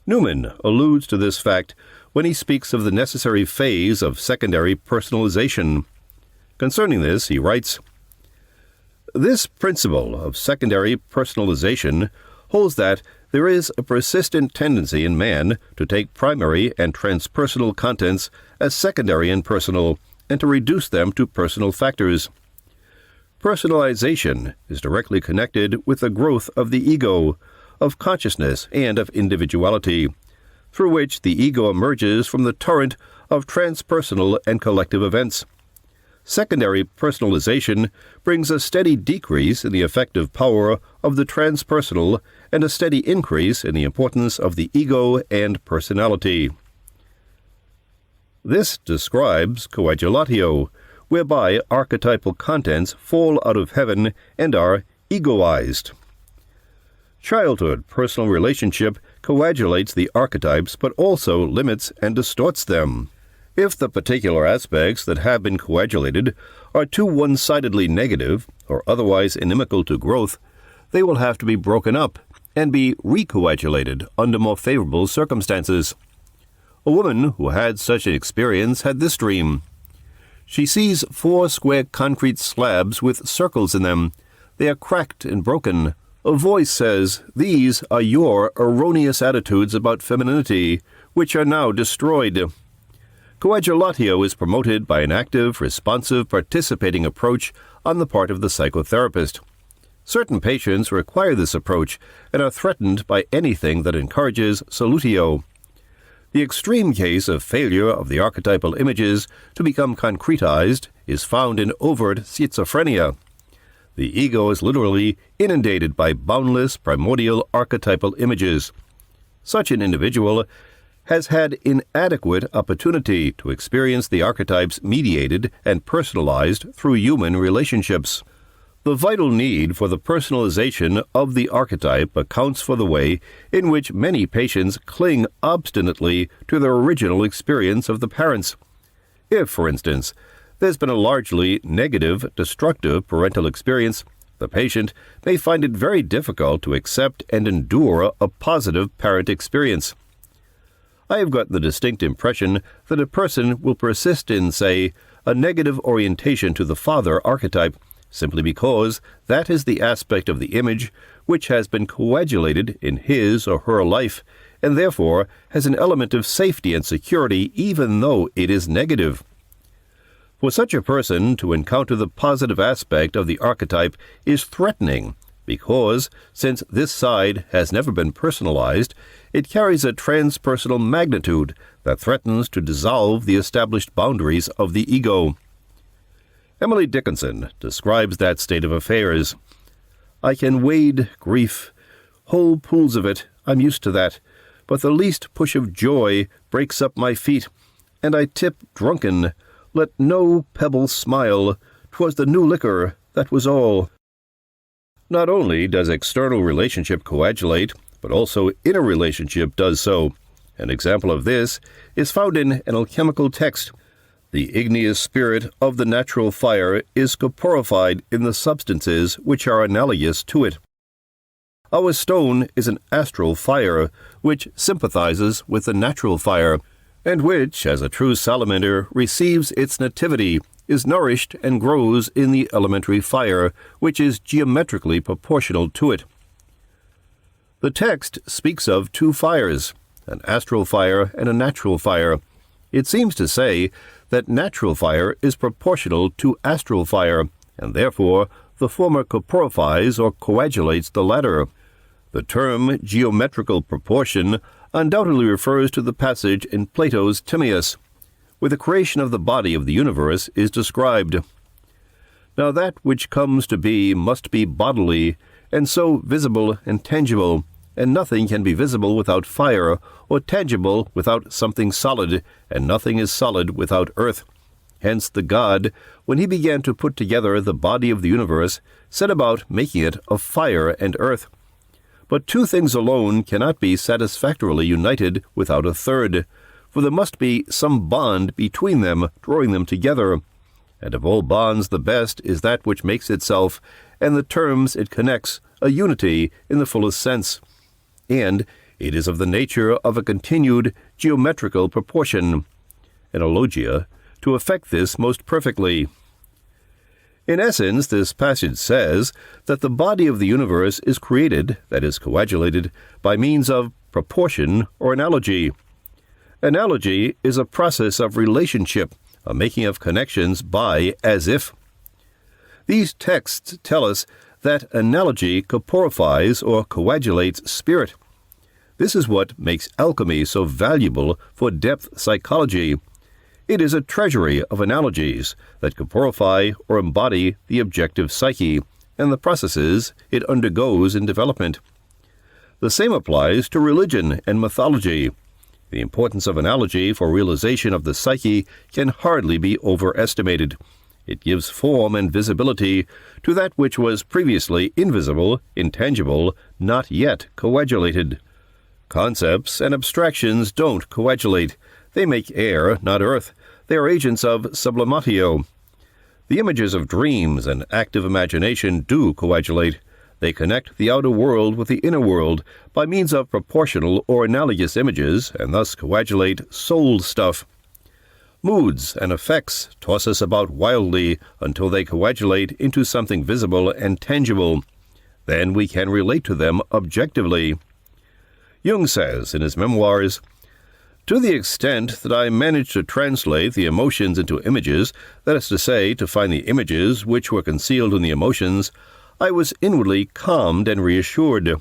Newman alludes to this fact when he speaks of the necessary phase of secondary personalization. Concerning this, he writes, "This principle of secondary personalization holds that there is a persistent tendency in man to take primary and transpersonal contents as secondary and personal, and to reduce them to personal factors. Personalization is directly connected with the growth of the ego, of consciousness, and of individuality, through which the ego emerges from the torrent of transpersonal and collective events. Secondary personalization brings a steady decrease in the effective power of the transpersonal and a steady increase in the importance of the ego and personality. This describes coagulatio, whereby archetypal contents fall out of heaven and are egoized. Childhood personal relationship coagulates the archetypes but also limits and distorts them. If the particular aspects that have been coagulated are too one-sidedly negative or otherwise inimical to growth, they will have to be broken up and be recoagulated under more favorable circumstances. A woman who had such an experience had this dream. She sees 4 square concrete slabs with circles in them. They are cracked and broken. A voice says, "These are your erroneous attitudes about femininity, which are now destroyed." Coagulatio is promoted by an active, responsive, participating approach on the part of the psychotherapist. Certain patients require this approach and are threatened by anything that encourages solutio. The extreme case of failure of the archetypal images to become concretized is found in overt schizophrenia. The ego is literally inundated by boundless primordial archetypal images. Such an individual has had inadequate opportunity to experience the archetypes mediated and personalized through human relationships. The vital need for the personalization of the archetype accounts for the way in which many patients cling obstinately to their original experience of the parents. If, for instance, there's been a largely negative, destructive parental experience, the patient may find it very difficult to accept and endure a positive parent experience. I have gotten the distinct impression that a person will persist in, say, a negative orientation to the father archetype simply because that is the aspect of the image which has been coagulated in his or her life, and therefore has an element of safety and security even though it is negative. For such a person to encounter the positive aspect of the archetype is threatening because, since this side has never been personalized, it carries a transpersonal magnitude that threatens to dissolve the established boundaries of the ego. Emily Dickinson describes that state of affairs. "I can wade grief, whole pools of it, I'm used to that, but the least push of joy breaks up my feet, and I tip drunken. Let no pebble smile, 'twas the new liquor, that was all." Not only does external relationship coagulate, but also inner relationship does so. An example of this is found in an alchemical text. The igneous spirit of the natural fire is corporified in the substances which are analogous to it. Our stone is an astral fire, which sympathizes with the natural fire, and which, as a true salamander receives its nativity, is nourished and grows in the elementary fire, which is geometrically proportional to it. The text speaks of two fires, an astral fire and a natural fire. It seems to say that natural fire is proportional to astral fire, and therefore the former corporifies or coagulates the latter. The term geometrical proportion undoubtedly refers to the passage in Plato's Timaeus, where the creation of the body of the universe is described. Now that which comes to be must be bodily, and so visible and tangible, and nothing can be visible without fire, or tangible without something solid, and nothing is solid without earth. Hence the god, when he began to put together the body of the universe, set about making it of fire and earth. But two things alone cannot be satisfactorily united without a third, for there must be some bond between them, drawing them together. And of all bonds the best is that which makes itself, and the terms it connects, a unity in the fullest sense. And it is of the nature of a continued geometrical proportion, analogia, to effect this most perfectly. In essence, this passage says that the body of the universe is created, that is, coagulated, by means of proportion or analogy. Analogy is a process of relationship, a making of connections by as if. These texts tell us that analogy corporifies or coagulates spirit. This is what makes alchemy so valuable for depth psychology. It is a treasury of analogies that corporify or embody the objective psyche and the processes it undergoes in development. The same applies to religion and mythology. The importance of analogy for realization of the psyche can hardly be overestimated. It gives form and visibility to that which was previously invisible, intangible, not yet coagulated. Concepts and abstractions don't coagulate. They make air, not earth. They are agents of Sublimatio. The images of dreams and active imagination do coagulate. They connect the outer world with the inner world by means of proportional or analogous images, and thus coagulate soul stuff. Moods and effects toss us about wildly until they coagulate into something visible and tangible. Then we can relate to them objectively. Jung says in his memoirs, To the extent that I managed to translate the emotions into images, that is to say, to find the images which were concealed in the emotions, I was inwardly calmed and reassured.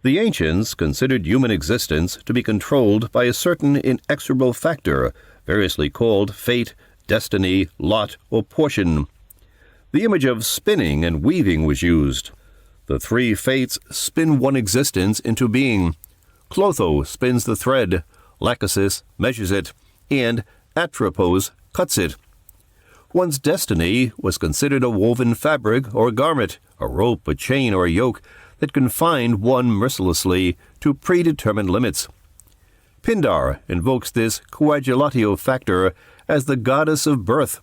The ancients considered human existence to be controlled by a certain inexorable factor, variously called fate, destiny, lot, or portion. The image of spinning and weaving was used. The three fates spin one existence into being. Clotho spins the thread, Lachesis measures it, and Atropos cuts it. One's destiny was considered a woven fabric or garment, a rope, a chain, or a yoke that confined one mercilessly to predetermined limits. Pindar invokes this Coagulatio factor as the goddess of birth.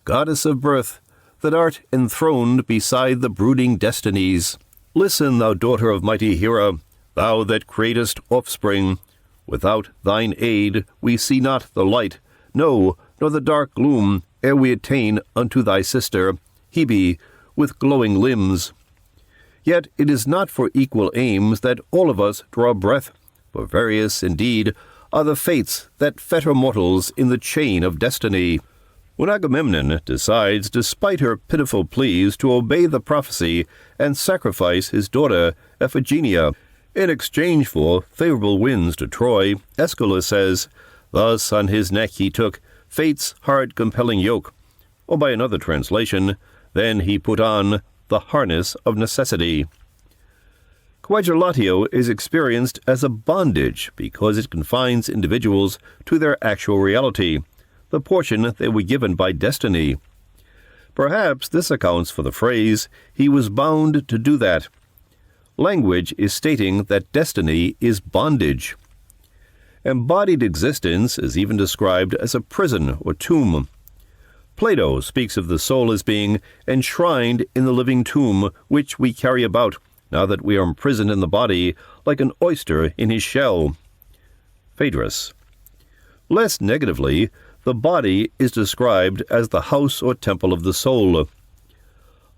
Goddess of birth, that art enthroned beside the brooding destinies. Listen, thou daughter of mighty Hera, thou that createst offspring. Without thine aid we see not the light, no, nor the dark gloom, ere we attain unto thy sister, Hebe, with glowing limbs. Yet it is not for equal aims that all of us draw breath, for various, indeed, are the fates that fetter mortals in the chain of destiny. When Agamemnon decides, despite her pitiful pleas, to obey the prophecy and sacrifice his daughter Iphigenia in exchange for favorable winds to Troy, Aeschylus says, "Thus on his neck he took fate's hard-compelling yoke," or by another translation, "Then he put on the harness of necessity." Coagulatio is experienced as a bondage because it confines individuals to their actual reality, the portion they were given by destiny. Perhaps this accounts for the phrase, "he was bound to do that." Language is stating that destiny is bondage. Embodied existence is even described as a prison or tomb. Plato speaks of the soul as being enshrined in the living tomb which we carry about, now that we are imprisoned in the body, like an oyster in his shell. Phaedrus. Less negatively, the body is described as the house or temple of the soul.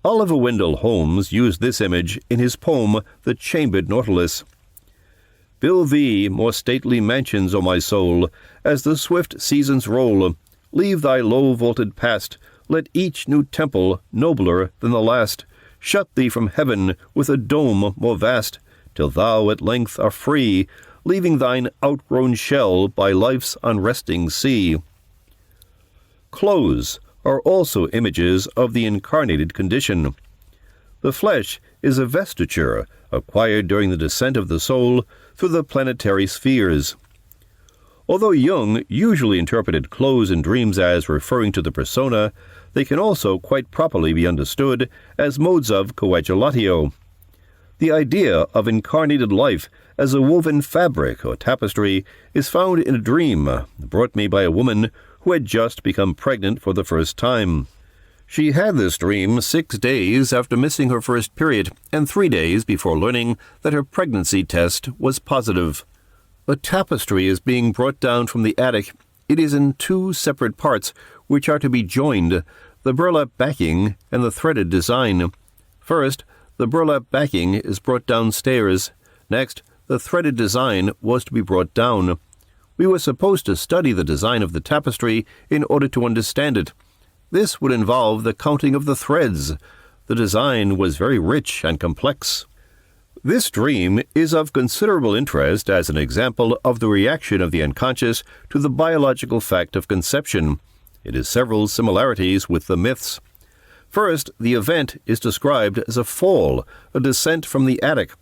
Oliver Wendell Holmes used this image in his poem The Chambered Nautilus. "Build thee more stately mansions, O my soul, as the swift seasons roll. Leave thy low-vaulted past, let each new temple, nobler than the last, shut thee from heaven with a dome more vast, till thou at length are free, leaving thine outgrown shell by life's unresting sea." Clothes are also images of the incarnated condition. The flesh is a vestiture acquired during the descent of the soul through the planetary spheres. Although Jung usually interpreted clothes in dreams as referring to the persona, they can also quite properly be understood as modes of coagulatio. The idea of incarnated life as a woven fabric or tapestry is found in a dream brought me by a woman who had just become pregnant for the first time. She had this dream 6 days after missing her first period and 3 days before learning that her pregnancy test was positive. A tapestry is being brought down from the attic. It is in 2 separate parts, which are to be joined, the burlap backing and the threaded design. First, the burlap backing is brought downstairs. Next, the threaded design was to be brought down. We were supposed to study the design of the tapestry in order to understand it. This would involve the counting of the threads. The design was very rich and complex. This dream is of considerable interest as an example of the reaction of the unconscious to the biological fact of conception. It has several similarities with the myths. First, the event is described as a fall, a descent from the attic.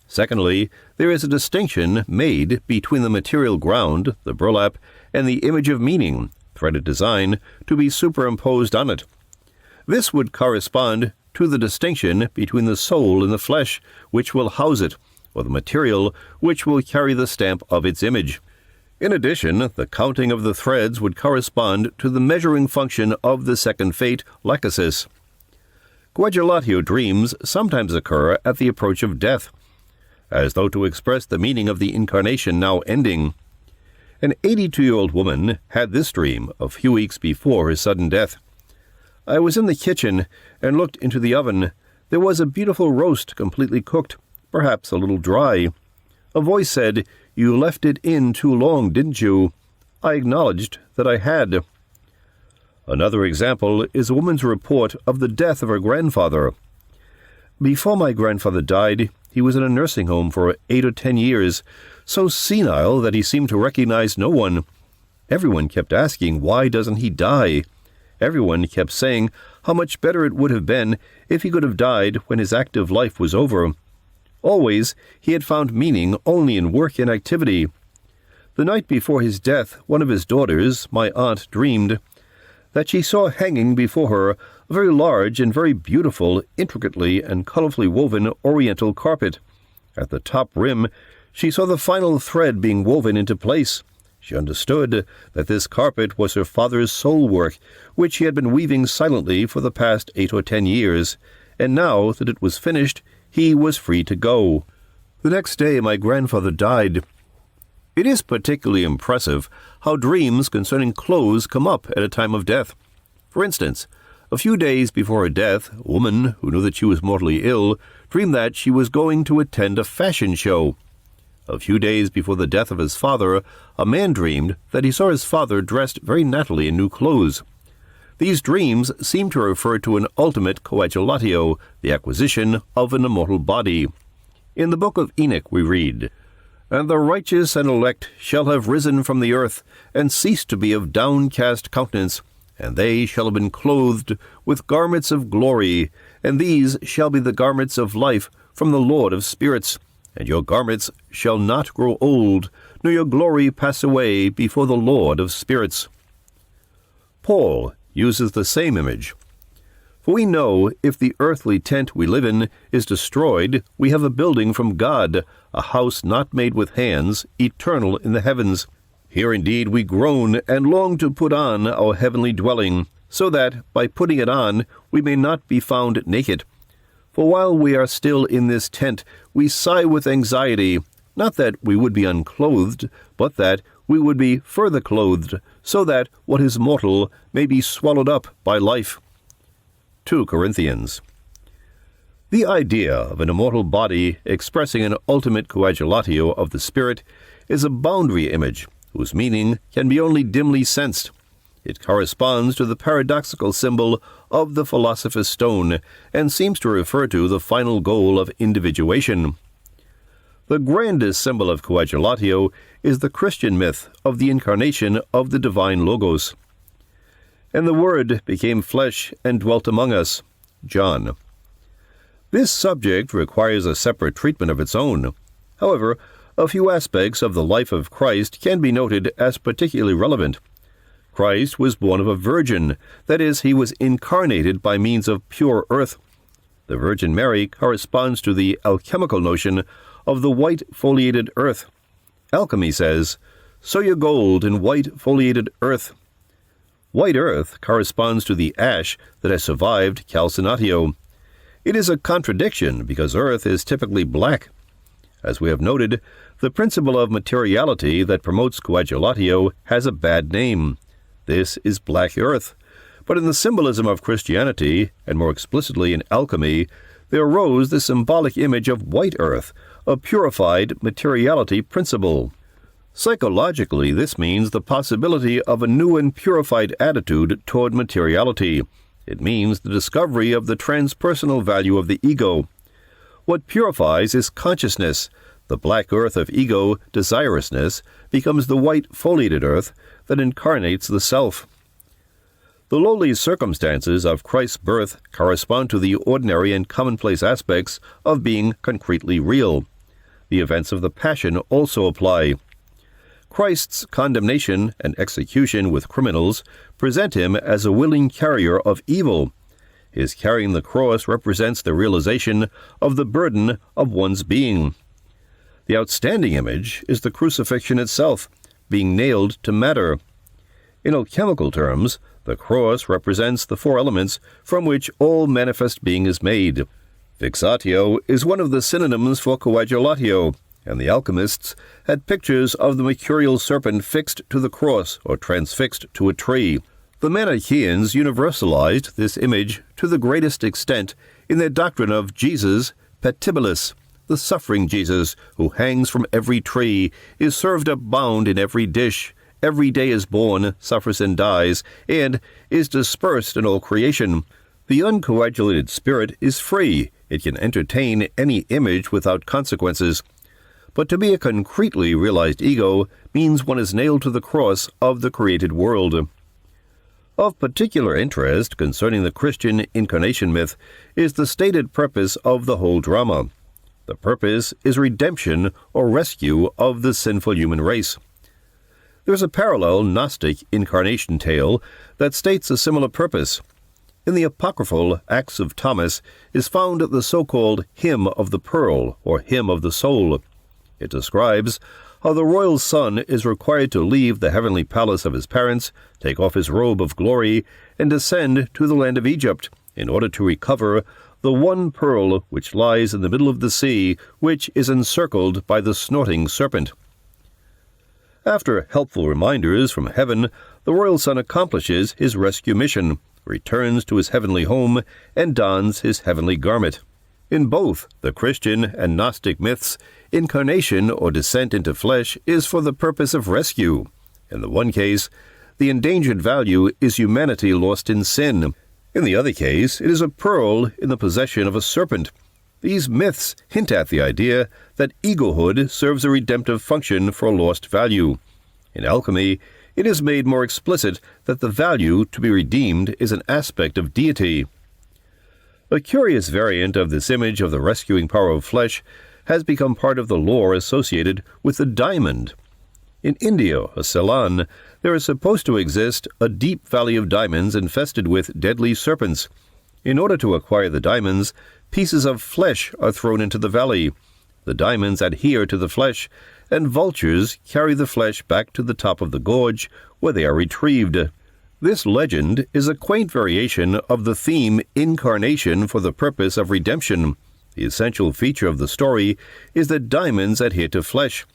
Secondly, there is a distinction made between the material ground, the burlap, and the image of meaning, threaded design, to be superimposed on it. This would correspond to the distinction between the soul and the flesh, which will house it, or the material which will carry the stamp of its image. In addition, the counting of the threads would correspond to the measuring function of the second fate, Lachesis. Coagulatio dreams sometimes occur at the approach of death, as though to express the meaning of the incarnation now ending. An 82-year-old woman had this dream a few weeks before her sudden death. "I was in the kitchen and looked into the oven. There was a beautiful roast completely cooked, perhaps a little dry. A voice said, You left it in too long, didn't you? I acknowledged that I had. Another example is a woman's report of the death of her grandfather. Before my grandfather died, he was in a nursing home for 8 or 10 years, so senile that he seemed to recognize no one. Everyone kept asking, why doesn't he die? Everyone kept saying how much better it would have been if he could have died when his active life was over. Always, he had found meaning only in work and activity. The night before his death, one of his daughters, my aunt, dreamed that she saw hanging before her a very large and very beautiful, intricately and colorfully woven oriental carpet. At the top rim, she saw the final thread being woven into place. She understood that this carpet was her father's soul work, which he had been weaving silently for the past 8 or 10 years, and now that it was finished, he was free to go. The next day my grandfather died. It is particularly impressive how dreams concerning clothes come up at a time of death. For instance, a few days before her death, a woman who knew that she was mortally ill dreamed that she was going to attend a fashion show. A few days before the death of his father, a man dreamed that he saw his father dressed very nattily in new clothes. These dreams seem to refer to an ultimate coagulatio, the acquisition of an immortal body. In the book of Enoch we read, "And the righteous and elect shall have risen from the earth, and ceased to be of downcast countenance, and they shall have been clothed with garments of glory, and these shall be the garments of life from the Lord of spirits. And your garments shall not grow old, nor your glory pass away before the Lord of spirits." Paul uses the same image. For we know if the earthly tent we live in is destroyed, we have a building from God, a house not made with hands, eternal in the heavens. Here indeed we groan and long to put on our heavenly dwelling, so that, by putting it on, we may not be found naked. For while we are still in this tent, we sigh with anxiety, not that we would be unclothed, but that we would be further clothed, so that what is mortal may be swallowed up by life. 2 Corinthians. The idea of an immortal body expressing an ultimate coagulatio of the spirit is a boundary image, whose meaning can be only dimly sensed. It corresponds to the paradoxical symbol of the philosopher's stone, and seems to refer to the final goal of individuation. The grandest symbol of coagulatio is the Christian myth of the incarnation of the divine Logos. "And the Word became flesh and dwelt among us." John. This subject requires a separate treatment of its own. However, a few aspects of the life of Christ can be noted as particularly relevant. Christ was born of a virgin, that is, he was incarnated by means of pure earth. The Virgin Mary corresponds to the alchemical notion of the white foliated earth. Alchemy says, "Sow your gold in white foliated earth." White earth corresponds to the ash that has survived Calcinatio. It is a contradiction because earth is typically black. As we have noted, the principle of materiality that promotes coagulatio has a bad name. This is black earth. But in the symbolism of Christianity, and more explicitly in alchemy, there arose the symbolic image of white earth, a purified materiality principle. Psychologically, this means the possibility of a new and purified attitude toward materiality. It means the discovery of the transpersonal value of the ego. What purifies is consciousness. The black earth of ego, desirousness, becomes the white foliated earth that incarnates the self. The lowly circumstances of Christ's birth correspond to the ordinary and commonplace aspects of being concretely real. The events of the Passion also apply. Christ's condemnation and execution with criminals present him as a willing carrier of evil. His carrying the cross represents the realization of the burden of one's being. The outstanding image is the crucifixion itself, being nailed to matter. In alchemical terms, the cross represents the 4 elements from which all manifest being is made. Fixatio is one of the synonyms for coagulatio, and the alchemists had pictures of the mercurial serpent fixed to the cross or transfixed to a tree. The Manichaeans universalized this image to the greatest extent in their doctrine of Jesus Petibilis, the suffering Jesus, who hangs from every tree, is served up bound in every dish, every day is born, suffers and dies, and is dispersed in all creation. The uncoagulated spirit is free. It can entertain any image without consequences. But to be a concretely realized ego means one is nailed to the cross of the created world. Of particular interest concerning the Christian incarnation myth is the stated purpose of the whole drama. The purpose is redemption or rescue of the sinful human race. There is a parallel Gnostic incarnation tale that states a similar purpose. In the apocryphal Acts of Thomas is found the so-called Hymn of the Pearl, or Hymn of the Soul. It describes how the royal son is required to leave the heavenly palace of his parents, take off his robe of glory, and descend to the land of Egypt, in order to recover the one pearl which lies in the middle of the sea, which is encircled by the snorting serpent. After helpful reminders from heaven, the royal son accomplishes his rescue mission, returns to his heavenly home, and dons his heavenly garment. In both the Christian and Gnostic myths, incarnation or descent into flesh is for the purpose of rescue. In the one case, the endangered value is humanity lost in sin. In the other case, it is a pearl in the possession of a serpent. These myths hint at the idea that egohood serves a redemptive function for a lost value. In alchemy, it is made more explicit that the value to be redeemed is an aspect of deity. A curious variant of this image of the rescuing power of flesh has become part of the lore associated with the diamond. In India, or Ceylon, there is supposed to exist a deep valley of diamonds infested with deadly serpents. In order to acquire the diamonds, pieces of flesh are thrown into the valley. The diamonds adhere to the flesh, and vultures carry the flesh back to the top of the gorge, where they are retrieved. This legend is a quaint variation of the theme incarnation for the purpose of redemption. The essential feature of the story is that diamonds adhere to flesh.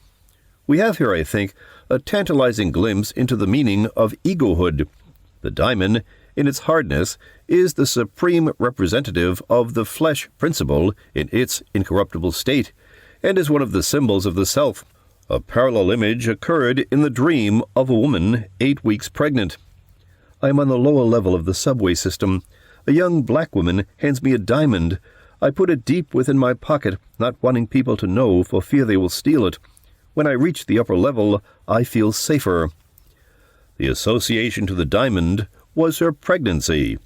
We have here, I think, a tantalizing glimpse into the meaning of egohood. The diamond, in its hardness, is the supreme representative of the flesh principle in its incorruptible state, and is one of the symbols of the self. A parallel image occurred in the dream of a woman 8 weeks pregnant. I am on the lower level of the subway system. A young black woman hands me a diamond. I put it deep within my pocket, not wanting people to know for fear they will steal it. When I reach the upper level, I feel safer. The association to the diamond was her pregnancy.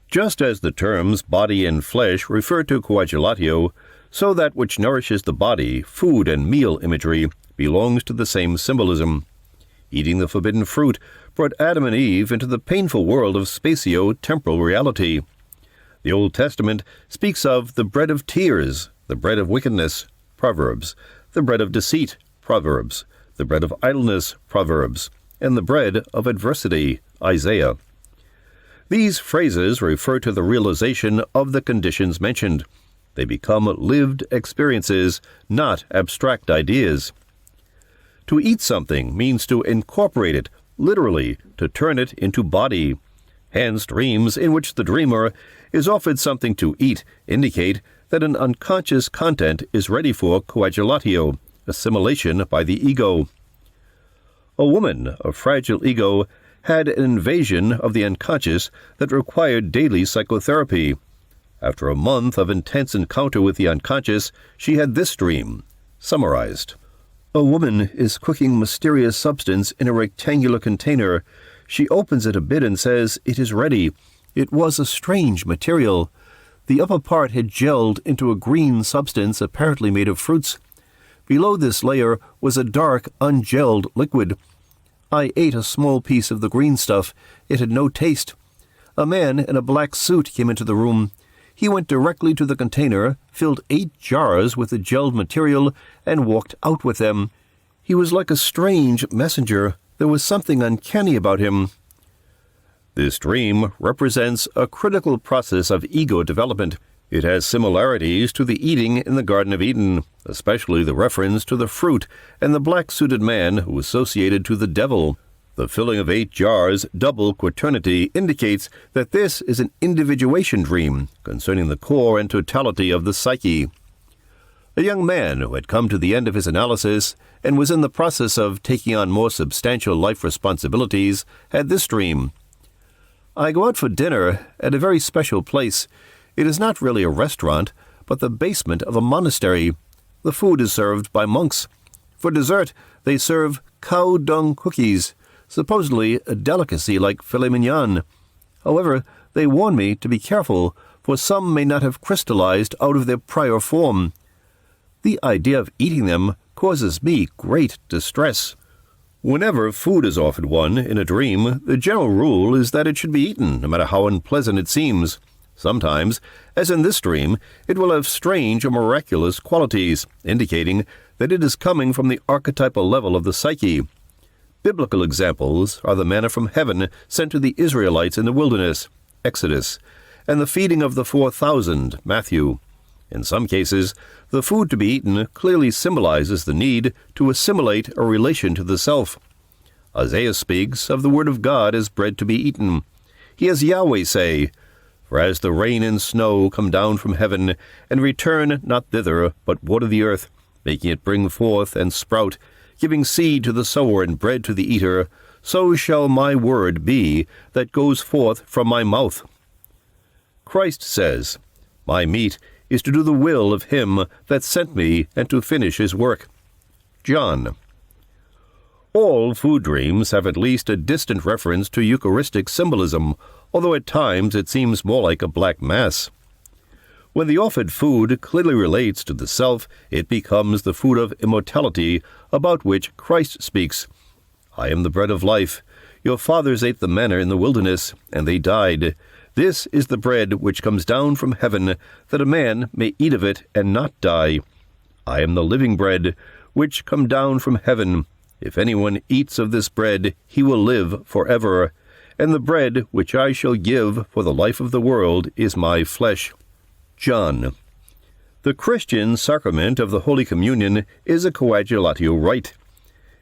Just as the terms body and flesh refer to coagulatio, so that which nourishes the body, food and meal imagery, belongs to the same symbolism. Eating the forbidden fruit brought Adam and Eve into the painful world of spatio-temporal reality. The Old Testament speaks of the bread of tears, the bread of wickedness, Proverbs, the bread of deceit, Proverbs, the bread of idleness, Proverbs, and the bread of adversity, Isaiah. These phrases refer to the realization of the conditions mentioned. They become lived experiences, not abstract ideas. To eat something means to incorporate it, literally, to turn it into body. Hence, dreams in which the dreamer is offered something to eat indicate that an unconscious content is ready for coagulatio, assimilation by the ego. A woman, a fragile ego, had an invasion of the unconscious that required daily psychotherapy. After a month of intense encounter with the unconscious, she had this dream, summarized. A woman is cooking mysterious substance in a rectangular container. She opens it a bit and says, "It is ready." It was a strange material. The upper part had gelled into a green substance apparently made of fruits. Below this layer was a dark, ungelled liquid. I ate a small piece of the green stuff. It had no taste. A man in a black suit came into the room. He went directly to the container, filled 8 jars with the gelled material, and walked out with them. He was like a strange messenger. There was something uncanny about him. This dream represents a critical process of ego development. It has similarities to the eating in the Garden of Eden, especially the reference to the fruit and the black-suited man who was associated to the devil. The filling of 8 jars, double quaternity, indicates that this is an individuation dream concerning the core and totality of the psyche. A young man who had come to the end of his analysis and was in the process of taking on more substantial life responsibilities had this dream. I go out for dinner at a very special place. It is not really a restaurant, but the basement of a monastery. The food is served by monks. For dessert, they serve cow dung cookies, supposedly a delicacy like filet mignon. However, they warn me to be careful, for some may not have crystallized out of their prior form. The idea of eating them causes me great distress. Whenever food is offered one in a dream, the general rule is that it should be eaten, no matter how unpleasant it seems. Sometimes, as in this dream, it will have strange or miraculous qualities, indicating that it is coming from the archetypal level of the psyche. Biblical examples are the manna from heaven sent to the Israelites in the wilderness, Exodus, and the feeding of the 4,000, Matthew. In some cases, the food to be eaten clearly symbolizes the need to assimilate a relation to the self. Isaiah speaks of the word of God as bread to be eaten. He has Yahweh say, "For as the rain and snow come down from heaven, and return not thither, but water the earth, making it bring forth and sprout, giving seed to the sower and bread to the eater, so shall my word be that goes forth from my mouth." Christ says, "My meat is to do the will of him that sent me and to finish his work." John. All food dreams have at least a distant reference to Eucharistic symbolism, although at times it seems more like a black mass. When the offered food clearly relates to the self, it becomes the food of immortality about which Christ speaks. "I am the bread of life. Your fathers ate the manna in the wilderness, and they died. This is the bread which comes down from heaven, that a man may eat of it and not die. I am the living bread, which come down from heaven. If anyone eats of this bread, he will live forever. And the bread which I shall give for the life of the world is my flesh." John. The Christian sacrament of the Holy Communion is a Coagulatio rite.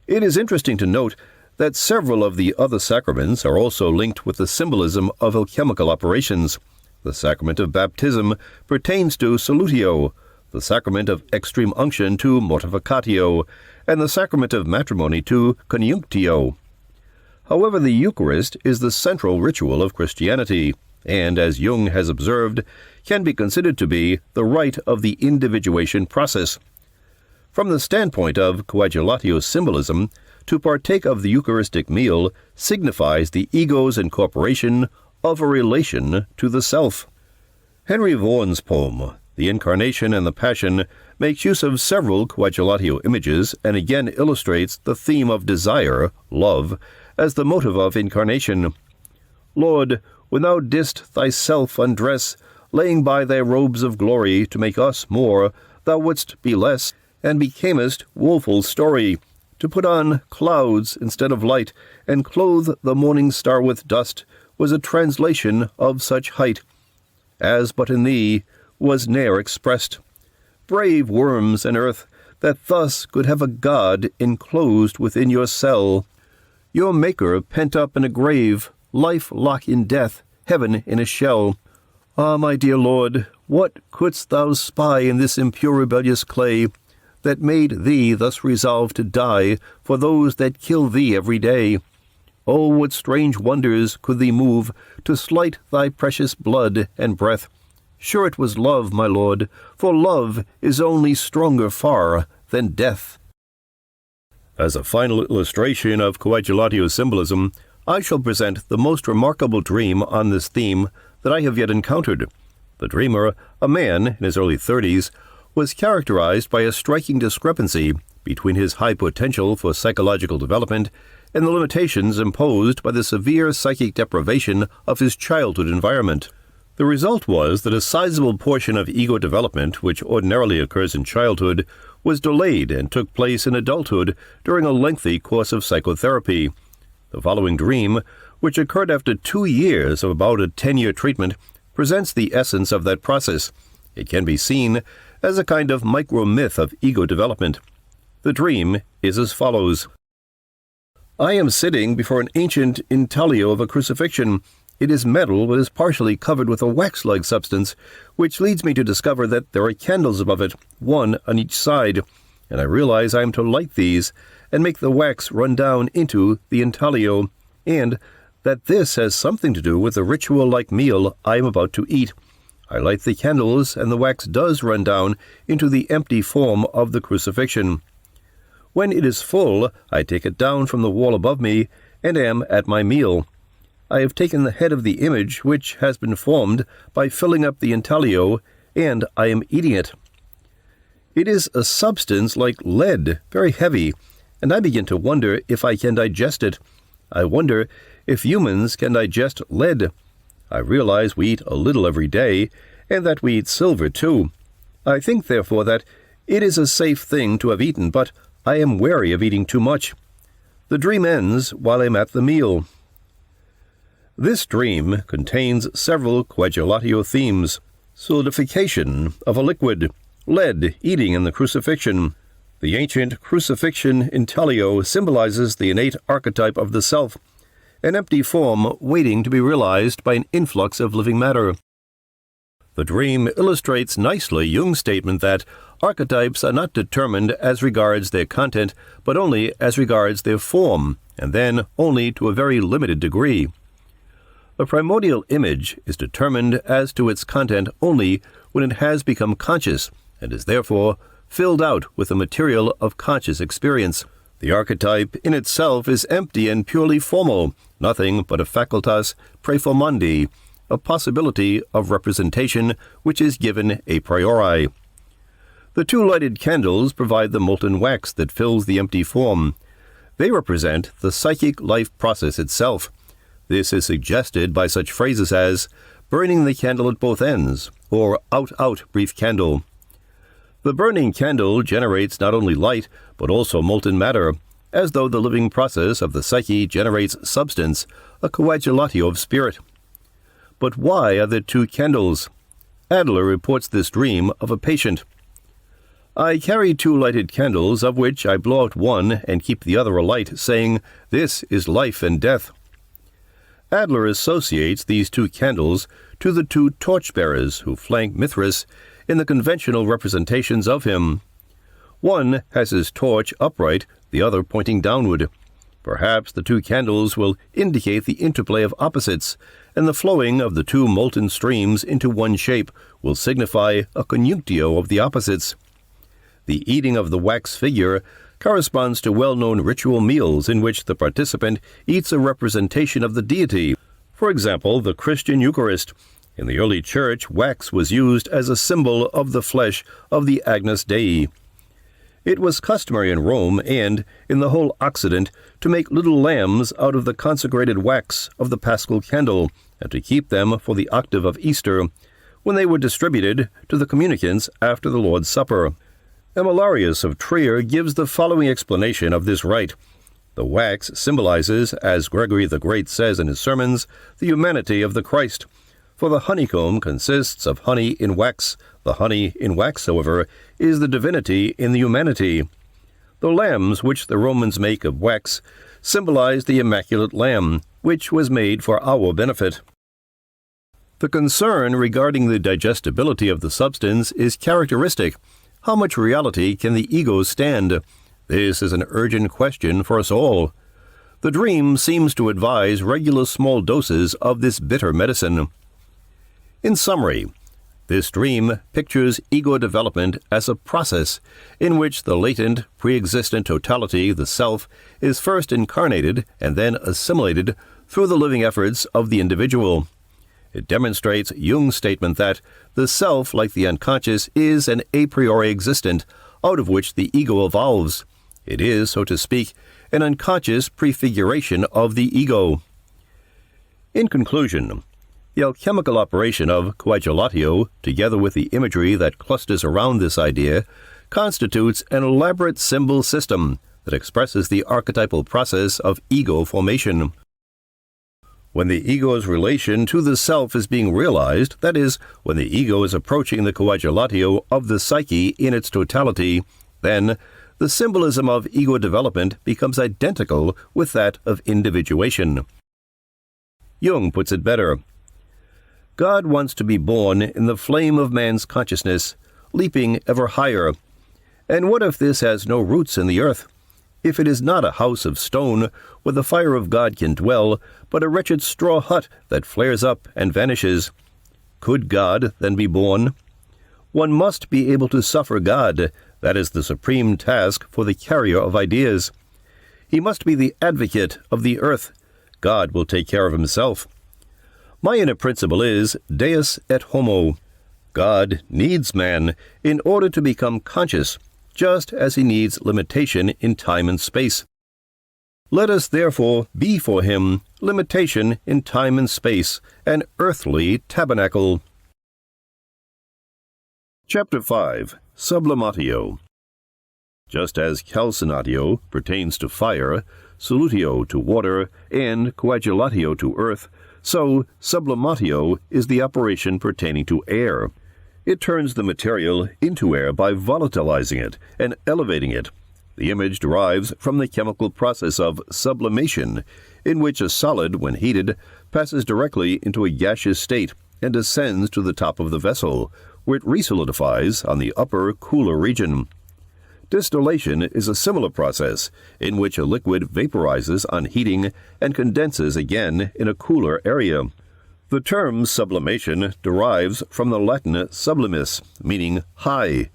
It is interesting to note that several of the other sacraments are also linked with the symbolism of alchemical operations. The sacrament of baptism pertains to Solutio, the sacrament of extreme unction to Mortificatio, and the sacrament of matrimony to Coniunctio. However, the Eucharist is the central ritual of Christianity, and, as Jung has observed, can be considered to be the rite of the individuation process. From the standpoint of Coagulatio symbolism, to partake of the Eucharistic meal signifies the ego's incorporation of a relation to the self. Henry Vaughan's poem, The Incarnation and the Passion, makes use of several Coagulatio images and again illustrates the theme of desire, love, as the motive of incarnation. "Lord, when thou didst thyself undress, laying by thy robes of glory to make us more, thou wouldst be less, and becamest woeful story, to put on clouds instead of light, and clothe the morning star with dust, was a translation of such height, as but in thee was ne'er expressed. Brave worms and earth, that thus could have a God enclosed within your cell. Your Maker pent up in a grave, life lock in death, heaven in a shell. Ah, my dear Lord, what couldst thou spy in this impure rebellious clay, that made thee thus resolve to die for those that kill thee every day? Oh, what strange wonders could thee move to slight thy precious blood and breath? Sure it was love, my Lord, for love is only stronger far than death." As a final illustration of Coagulatio symbolism, I shall present the most remarkable dream on this theme that I have yet encountered. The dreamer, a man in his early 30s, was characterized by a striking discrepancy between his high potential for psychological development and the limitations imposed by the severe psychic deprivation of his childhood environment. The result was that a sizable portion of ego development, which ordinarily occurs in childhood, was delayed and took place in adulthood during a lengthy course of psychotherapy. The following dream, which occurred after 2 years of about a 10-year treatment, presents the essence of that process. It can be seen as a kind of micro-myth of ego development. The dream is as follows. I am sitting before an ancient intaglio of a crucifixion. It is metal but is partially covered with a wax-like substance, which leads me to discover that there are candles above it, one on each side, and I realize I am to light these and make the wax run down into the intaglio, and that this has something to do with the ritual-like meal I am about to eat. I light the candles, and the wax does run down into the empty form of the crucifixion. When it is full, I take it down from the wall above me, and am at my meal. I have taken the head of the image which has been formed by filling up the intaglio, and I am eating it. It is a substance like lead, very heavy, and I begin to wonder if I can digest it. I wonder if humans can digest lead. I realize we eat a little every day, and that we eat silver too. I think, therefore, that it is a safe thing to have eaten, but I am wary of eating too much. The dream ends while I am at the meal. This dream contains several Coagulatio themes: solidification of a liquid, lead eating in the crucifixion. The ancient crucifixion intaglio symbolizes the innate archetype of the self, an empty form waiting to be realized by an influx of living matter. The dream illustrates nicely Jung's statement that archetypes are not determined as regards their content, but only as regards their form, and then only to a very limited degree. The primordial image is determined as to its content only when it has become conscious, and is therefore filled out with the material of conscious experience. The archetype in itself is empty and purely formal, nothing but a facultas praeformandi, a possibility of representation which is given a priori. The two lighted candles provide the molten wax that fills the empty form. They represent the psychic life process itself. This is suggested by such phrases as burning the candle at both ends, or out, brief candle. The burning candle generates not only light, but also molten matter, as though the living process of the psyche generates substance, a coagulatio of spirit. But why are there two candles? Adler reports this dream of a patient. I carry two lighted candles, of which I blow out one and keep the other alight, saying, "This is life and death." Adler associates these two candles to the two torchbearers who flank Mithras in the conventional representations of him. One has his torch upright, the other pointing downward. Perhaps the two candles will indicate the interplay of opposites, and the flowing of the two molten streams into one shape will signify a coniunctio of the opposites. The eating of the wax figure corresponds to well-known ritual meals in which the participant eats a representation of the deity. For example, the Christian Eucharist. In the early Church, wax was used as a symbol of the flesh of the Agnus Dei. It was customary in Rome and in the whole Occident to make little lambs out of the consecrated wax of the Paschal candle, and to keep them for the octave of Easter, when they were distributed to the communicants after the Lord's Supper. Emilarius of Trier gives the following explanation of this rite. The wax symbolizes, as Gregory the Great says in his sermons, the humanity of the Christ. For the honeycomb consists of honey in wax. The honey in wax, however, is the divinity in the humanity. The lambs which the Romans make of wax symbolize the Immaculate Lamb, which was made for our benefit. The concern regarding the digestibility of the substance is characteristic. How much reality can the ego stand? This is an urgent question for us all. The dream seems to advise regular small doses of this bitter medicine. In summary, this dream pictures ego development as a process in which the latent, pre-existent totality, the self, is first incarnated and then assimilated through the living efforts of the individual. It demonstrates Jung's statement that the self, like the unconscious, is an a priori existent, out of which the ego evolves. It is, so to speak, an unconscious prefiguration of the ego. In conclusion, the alchemical operation of Coagulatio, together with the imagery that clusters around this idea, constitutes an elaborate symbol system that expresses the archetypal process of ego formation. When the ego's relation to the self is being realized, that is, when the ego is approaching the Coagulatio of the psyche in its totality, then the symbolism of ego development becomes identical with that of individuation. Jung puts it better. God wants to be born in the flame of man's consciousness, leaping ever higher. And what if this has no roots in the earth? If it is not a house of stone where the fire of God can dwell, but a wretched straw hut that flares up and vanishes, could God then be born? One must be able to suffer God. That is the supreme task for the carrier of ideas. He must be the advocate of the earth. God will take care of himself. My inner principle is Deus et homo. God needs man in order to become conscious, just as he needs limitation in time and space. Let us therefore be for him limitation in time and space, an earthly tabernacle. Chapter 5. Sublimatio. Just as Calcinatio pertains to fire, Solutio to water, and Coagulatio to earth, so Sublimatio is the operation pertaining to air. It turns the material into air by volatilizing it and elevating it. The image derives from the chemical process of sublimation, in which a solid, when heated, passes directly into a gaseous state and ascends to the top of the vessel, where it resolidifies on the upper, cooler region. Distillation is a similar process, in which a liquid vaporizes on heating and condenses again in a cooler area. The term sublimation derives from the Latin sublimis, meaning high.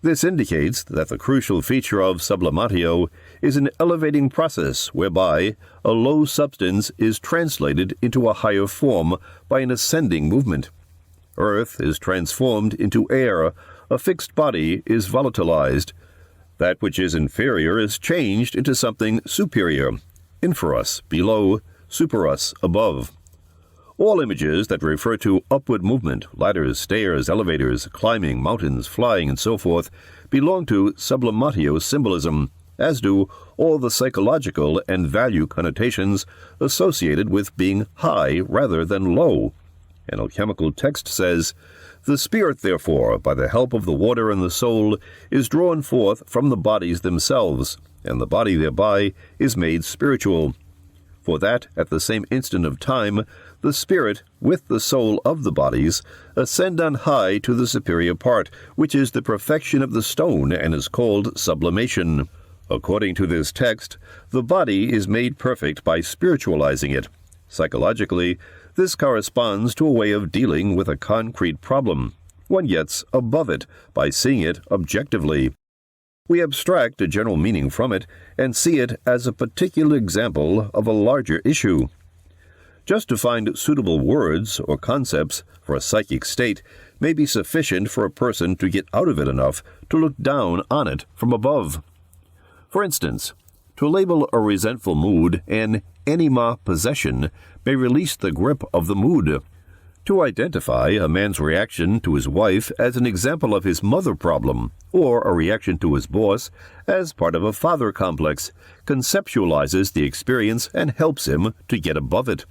This indicates that the crucial feature of sublimatio is an elevating process whereby a low substance is translated into a higher form by an ascending movement. Earth is transformed into air, a fixed body is volatilized. That which is inferior is changed into something superior, inferius, below, superus, above. All images that refer to upward movement, ladders, stairs, elevators, climbing, mountains, flying, and so forth, belong to Sublimatio symbolism, as do all the psychological and value connotations associated with being high rather than low. An alchemical text says, "The spirit, therefore, by the help of the water and the soul, is drawn forth from the bodies themselves, and the body thereby is made spiritual. For that, at the same instant of time, the spirit, with the soul of the bodies, ascend on high to the superior part, which is the perfection of the stone, and is called sublimation." According to this text, the body is made perfect by spiritualizing it. Psychologically, this corresponds to a way of dealing with a concrete problem. One gets above it by seeing it objectively. We abstract a general meaning from it and see it as a particular example of a larger issue. Just to find suitable words or concepts for a psychic state may be sufficient for a person to get out of it enough to look down on it from above. For instance, to label a resentful mood an anima possession may release the grip of the mood. To identify a man's reaction to his wife as an example of his mother problem, or a reaction to his boss as part of a father complex, conceptualizes the experience and helps him to get above it.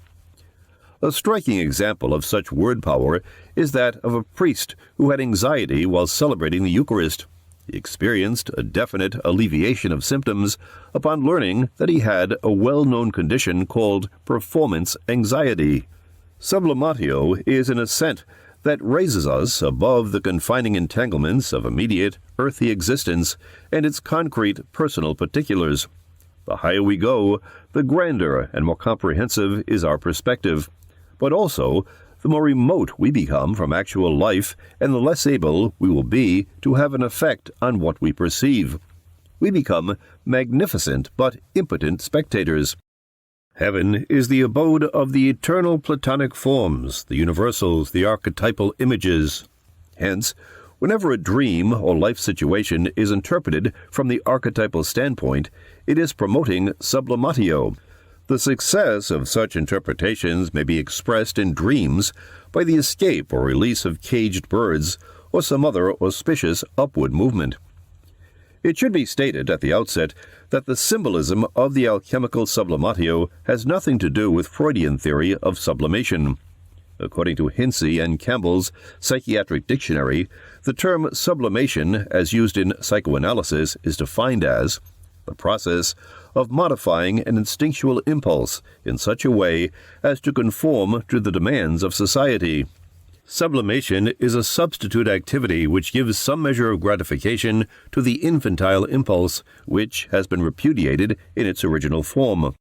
A striking example of such word power is that of a priest who had anxiety while celebrating the Eucharist. He experienced a definite alleviation of symptoms upon learning that he had a well-known condition called performance anxiety. Sublimatio is an ascent that raises us above the confining entanglements of immediate, earthy existence and its concrete personal particulars. The higher we go, the grander and more comprehensive is our perspective, but also the more remote we become from actual life and the less able we will be to have an effect on what we perceive. We become magnificent but impotent spectators. Heaven is the abode of the eternal Platonic forms, the universals, the archetypal images. Hence, whenever a dream or life situation is interpreted from the archetypal standpoint, it is promoting sublimatio. The success of such interpretations may be expressed in dreams by the escape or release of caged birds or some other auspicious upward movement. It should be stated at the outset that the symbolism of the alchemical sublimatio has nothing to do with Freudian theory of sublimation. According to Hinsey and Campbell's Psychiatric Dictionary, the term sublimation, as used in psychoanalysis, is defined as the process of modifying an instinctual impulse in such a way as to conform to the demands of society. Sublimation is a substitute activity which gives some measure of gratification to the infantile impulse, which has been repudiated in its original form.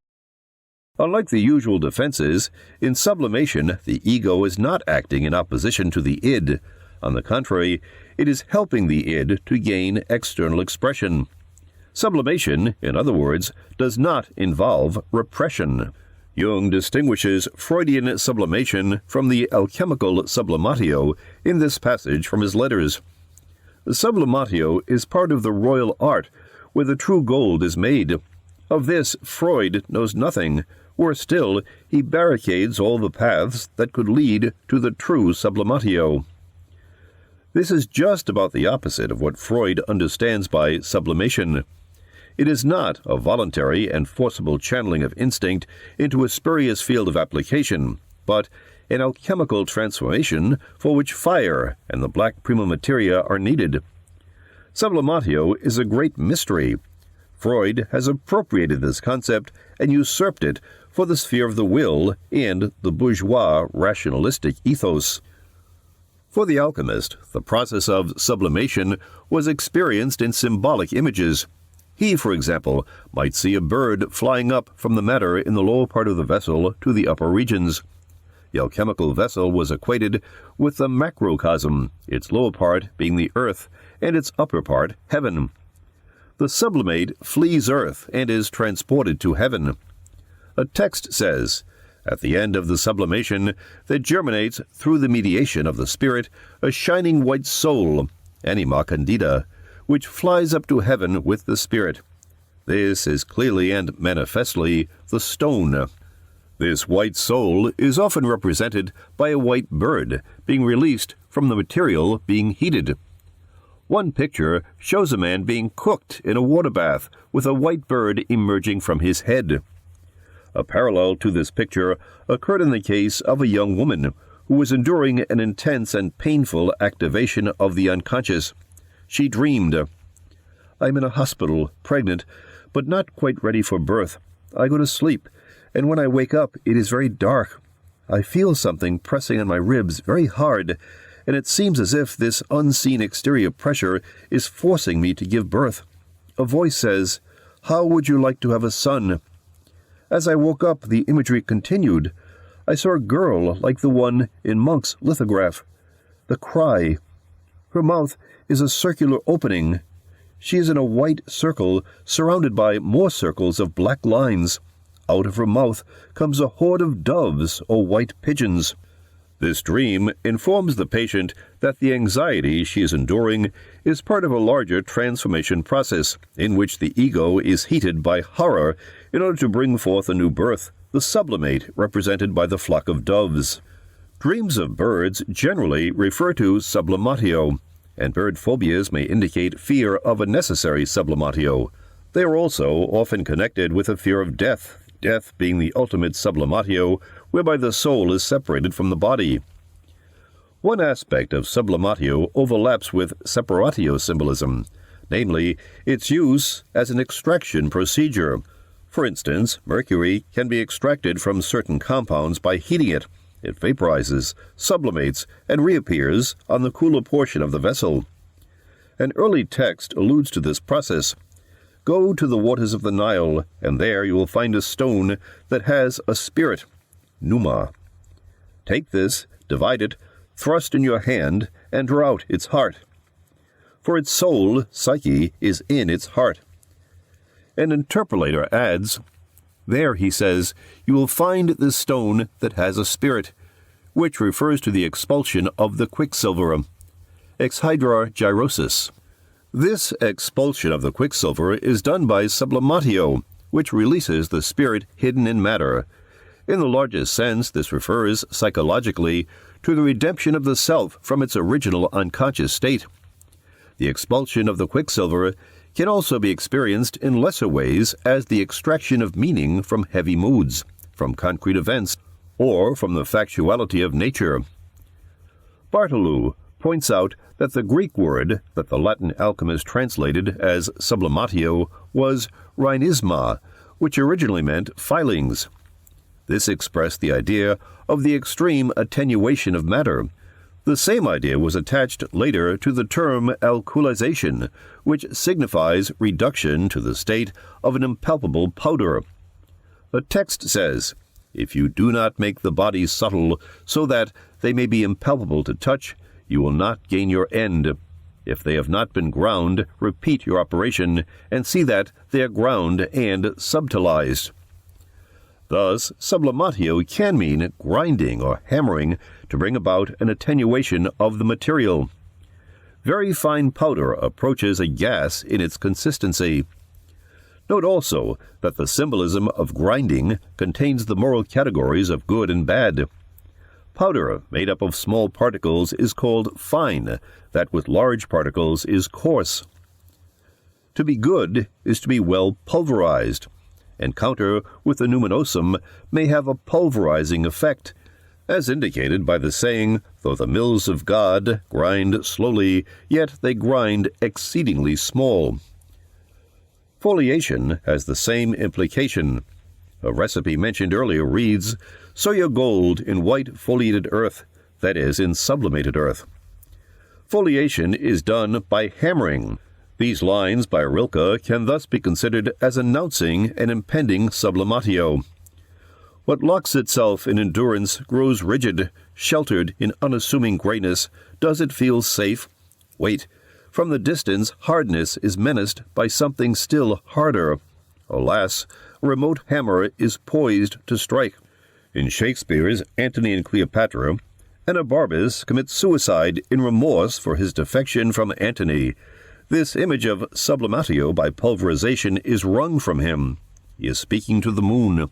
Unlike the usual defenses, in sublimation the ego is not acting in opposition to the id. On the contrary, it is helping the id to gain external expression. Sublimation, in other words, does not involve repression. Jung distinguishes Freudian sublimation from the alchemical sublimatio in this passage from his letters. The sublimatio is part of the royal art where the true gold is made. Of this Freud knows nothing. Worse still, he barricades all the paths that could lead to the true sublimatio. This is just about the opposite of what Freud understands by sublimation. It is not a voluntary and forcible channeling of instinct into a spurious field of application, but an alchemical transformation for which fire and the black prima materia are needed. Sublimatio is a great mystery. Freud has appropriated this concept and usurped it for the sphere of the will and the bourgeois rationalistic ethos. For the alchemist, the process of sublimation was experienced in symbolic images. He, for example, might see a bird flying up from the matter in the lower part of the vessel to the upper regions. The alchemical vessel was equated with the macrocosm, its lower part being the earth, and its upper part heaven. The sublimate flees earth and is transported to heaven. A text says, "At the end of the sublimation, there germinates through the mediation of the spirit a shining white soul, anima candida, which flies up to heaven with the spirit." This is clearly and manifestly the stone. This white soul is often represented by a white bird being released from the material being heated. One picture shows a man being cooked in a water bath with a white bird emerging from his head. A parallel to this picture occurred in the case of a young woman who was enduring an intense and painful activation of the unconscious. She dreamed, "I'm in a hospital, pregnant, but not quite ready for birth. I go to sleep, and when I wake up it is very dark. I feel something pressing on my ribs very hard, and it seems as if this unseen exterior pressure is forcing me to give birth. A voice says, 'How would you like to have a son?' As I woke up, the imagery continued. I saw a girl like the one in Munch's lithograph. The cry. Her mouth is a circular opening. She is in a white circle surrounded by more circles of black lines. Out of her mouth comes a horde of doves or white pigeons." This dream informs the patient that the anxiety she is enduring is part of a larger transformation process in which the ego is heated by horror in order to bring forth a new birth, the sublimate represented by the flock of doves. Dreams of birds generally refer to sublimatio, and bird phobias may indicate fear of a necessary sublimatio. They are also often connected with a fear of death, death being the ultimate sublimatio, whereby the soul is separated from the body. One aspect of sublimatio overlaps with separatio symbolism, namely, its use as an extraction procedure. For instance, mercury can be extracted from certain compounds by heating it. It vaporizes, sublimates, and reappears on the cooler portion of the vessel. An early text alludes to this process. "Go to the waters of the Nile, and there you will find a stone that has a spirit, pneuma. Take this, divide it, thrust in your hand, and draw out its heart. For its soul, Psyche, is in its heart." An interpolator adds, "There," he says, "you will find this stone that has a spirit," which refers to the expulsion of the quicksilver, exhydrargyrosis. This expulsion of the quicksilver is done by sublimatio, which releases the spirit hidden in matter. In the largest sense, this refers, psychologically, to the redemption of the self from its original unconscious state. The expulsion of the quicksilver can also be experienced in lesser ways as the extraction of meaning from heavy moods, from concrete events, or from the factuality of nature. Bartolou points out that the Greek word that the Latin alchemist translated as sublimatio was rhinisma, which originally meant filings. This expressed the idea of the extreme attenuation of matter. The same idea was attached later to the term alkalization, which signifies reduction to the state of an impalpable powder. A text says, "If you do not make the bodies subtle so that they may be impalpable to touch, you will not gain your end. If they have not been ground, repeat your operation, and see that they are ground and subtilized." Thus, sublimatio can mean grinding or hammering to bring about an attenuation of the material. Very fine powder approaches a gas in its consistency. Note also that the symbolism of grinding contains the moral categories of good and bad. Powder made up of small particles is called fine, that with large particles is coarse. To be good is to be well pulverized. Encounter with the numinosum may have a pulverizing effect, as indicated by the saying, "Though the mills of God grind slowly, yet they grind exceedingly small." Foliation has the same implication. A recipe mentioned earlier reads, "Sow your gold in white foliated earth," that is, in sublimated earth. Foliation is done by hammering. These lines by Rilke can thus be considered as announcing an impending sublimatio. What locks itself in endurance grows rigid, sheltered in unassuming grayness. Does it feel safe? Wait. From the distance, hardness is menaced by something still harder. Alas, a remote hammer is poised to strike. In Shakespeare's Antony and Cleopatra, Enobarbus commits suicide in remorse for his defection from Antony. This image of sublimatio by pulverization is wrung from him. He is speaking to the moon.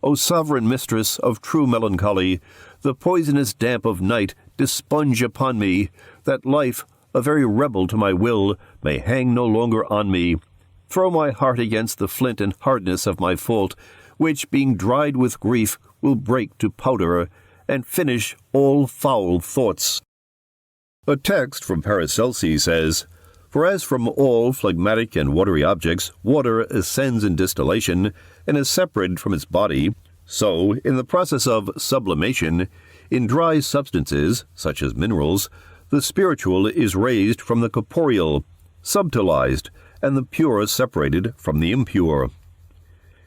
O sovereign mistress of true melancholy, the poisonous damp of night dispunge upon me, that life, a very rebel to my will, may hang no longer on me. Throw my heart against the flint and hardness of my fault, which, being dried with grief, will break to powder, and finish all foul thoughts. A text from Paracelsus says, "For as from all phlegmatic and watery objects water ascends in distillation, and is separated from its body, so, in the process of sublimation, in dry substances, such as minerals, the spiritual is raised from the corporeal, subtilized, and the pure separated from the impure."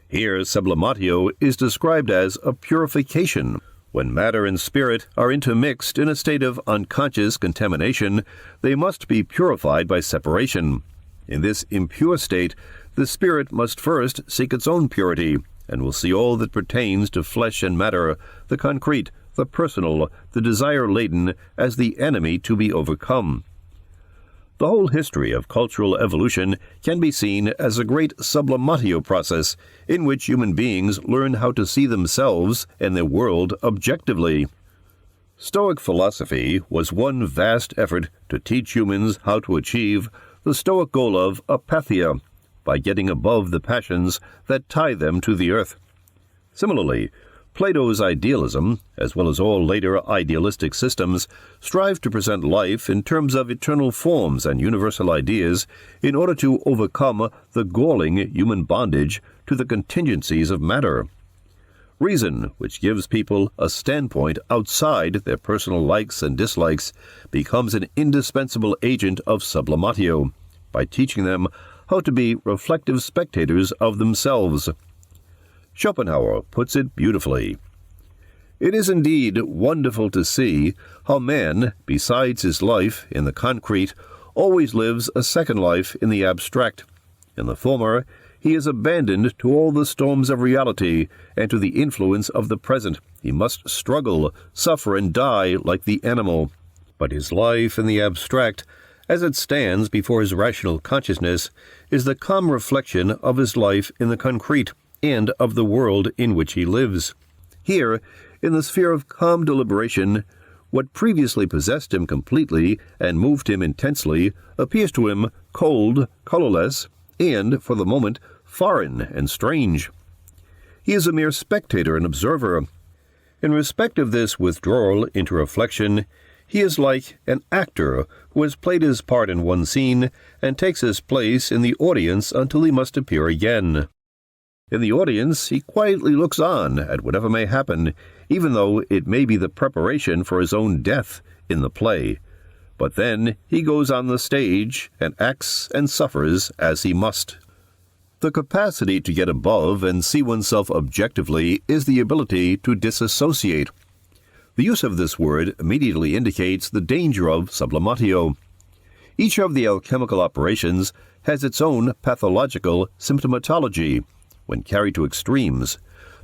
Here sublimatio is described as a purification. When matter and spirit are intermixed in a state of unconscious contamination, they must be purified by separation. In this impure state, the spirit must first seek its own purity, and will see all that pertains to flesh and matter, the concrete, the personal, the desire-laden, as the enemy to be overcome. The whole history of cultural evolution can be seen as a great sublimatio process in which human beings learn how to see themselves and their world objectively. Stoic philosophy was one vast effort to teach humans how to achieve the Stoic goal of apatheia by getting above the passions that tie them to the earth. Similarly, Plato's idealism, as well as all later idealistic systems, strive to present life in terms of eternal forms and universal ideas in order to overcome the galling human bondage to the contingencies of matter. Reason, which gives people a standpoint outside their personal likes and dislikes, becomes an indispensable agent of sublimatio, by teaching them how to be reflective spectators of themselves. Schopenhauer puts it beautifully. It is indeed wonderful to see how man, besides his life in the concrete, always lives a second life in the abstract. In the former, he is abandoned to all the storms of reality and to the influence of the present. He must struggle, suffer, and die like the animal. But his life in the abstract, as it stands before his rational consciousness, is the calm reflection of his life in the concrete, and of the world in which he lives. Here, in the sphere of calm deliberation, what previously possessed him completely and moved him intensely appears to him cold, colorless, and, for the moment, foreign and strange. He is a mere spectator and observer. In respect of this withdrawal into reflection, he is like an actor who has played his part in one scene and takes his place in the audience until he must appear again. In the audience, he quietly looks on at whatever may happen, even though it may be the preparation for his own death in the play. But then he goes on the stage and acts and suffers as he must. The capacity to get above and see oneself objectively is the ability to disassociate. The use of this word immediately indicates the danger of Sublimatio. Each of the alchemical operations has its own pathological symptomatology when carried to extremes,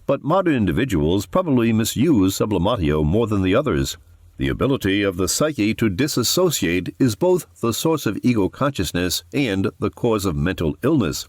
but modern individuals probably misuse Sublimatio more than the others. The ability of the psyche to disassociate is both the source of ego consciousness and the cause of mental illness.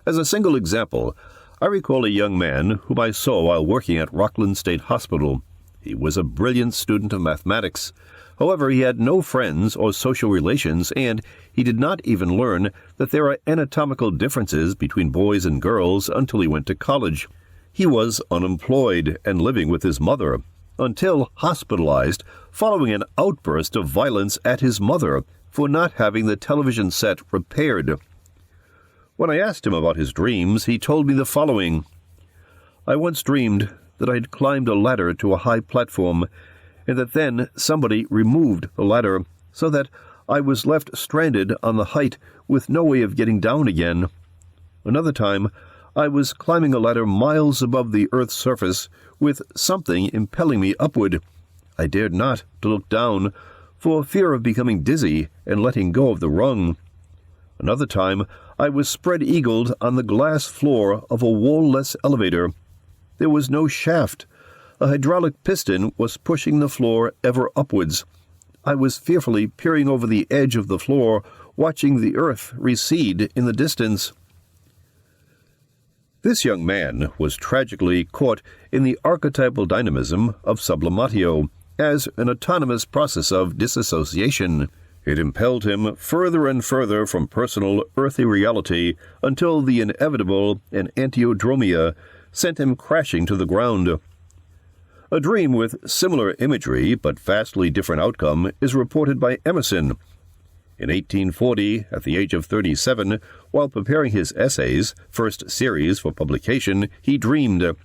As a single example, I recall a young man whom I saw while working at Rockland State Hospital. He was a brilliant student of mathematics. However, he had no friends or social relations, and he did not even learn that there are anatomical differences between boys and girls until he went to college. He was unemployed and living with his mother, until hospitalized following an outburst of violence at his mother for not having the television set repaired. When I asked him about his dreams, he told me the following. "I once dreamed that I had climbed a ladder to a high platform, and that then somebody removed the ladder, so that I was left stranded on the height with no way of getting down again. Another time, I was climbing a ladder miles above the earth's surface, with something impelling me upward. I dared not to look down, for fear of becoming dizzy and letting go of the rung. Another time, I was spread-eagled on the glass floor of a wall-less elevator. There was no shaft. A hydraulic piston was pushing the floor ever upwards. I was fearfully peering over the edge of the floor, watching the earth recede in the distance." This young man was tragically caught in the archetypal dynamism of Sublimatio as an autonomous process of disassociation. It impelled him further and further from personal earthly reality until the inevitable and antiodromia sent him crashing to the ground. A dream with similar imagery but vastly different outcome is reported by Emerson. In 1840, at the age of 37, while preparing his essays, first series for publication, he dreamed,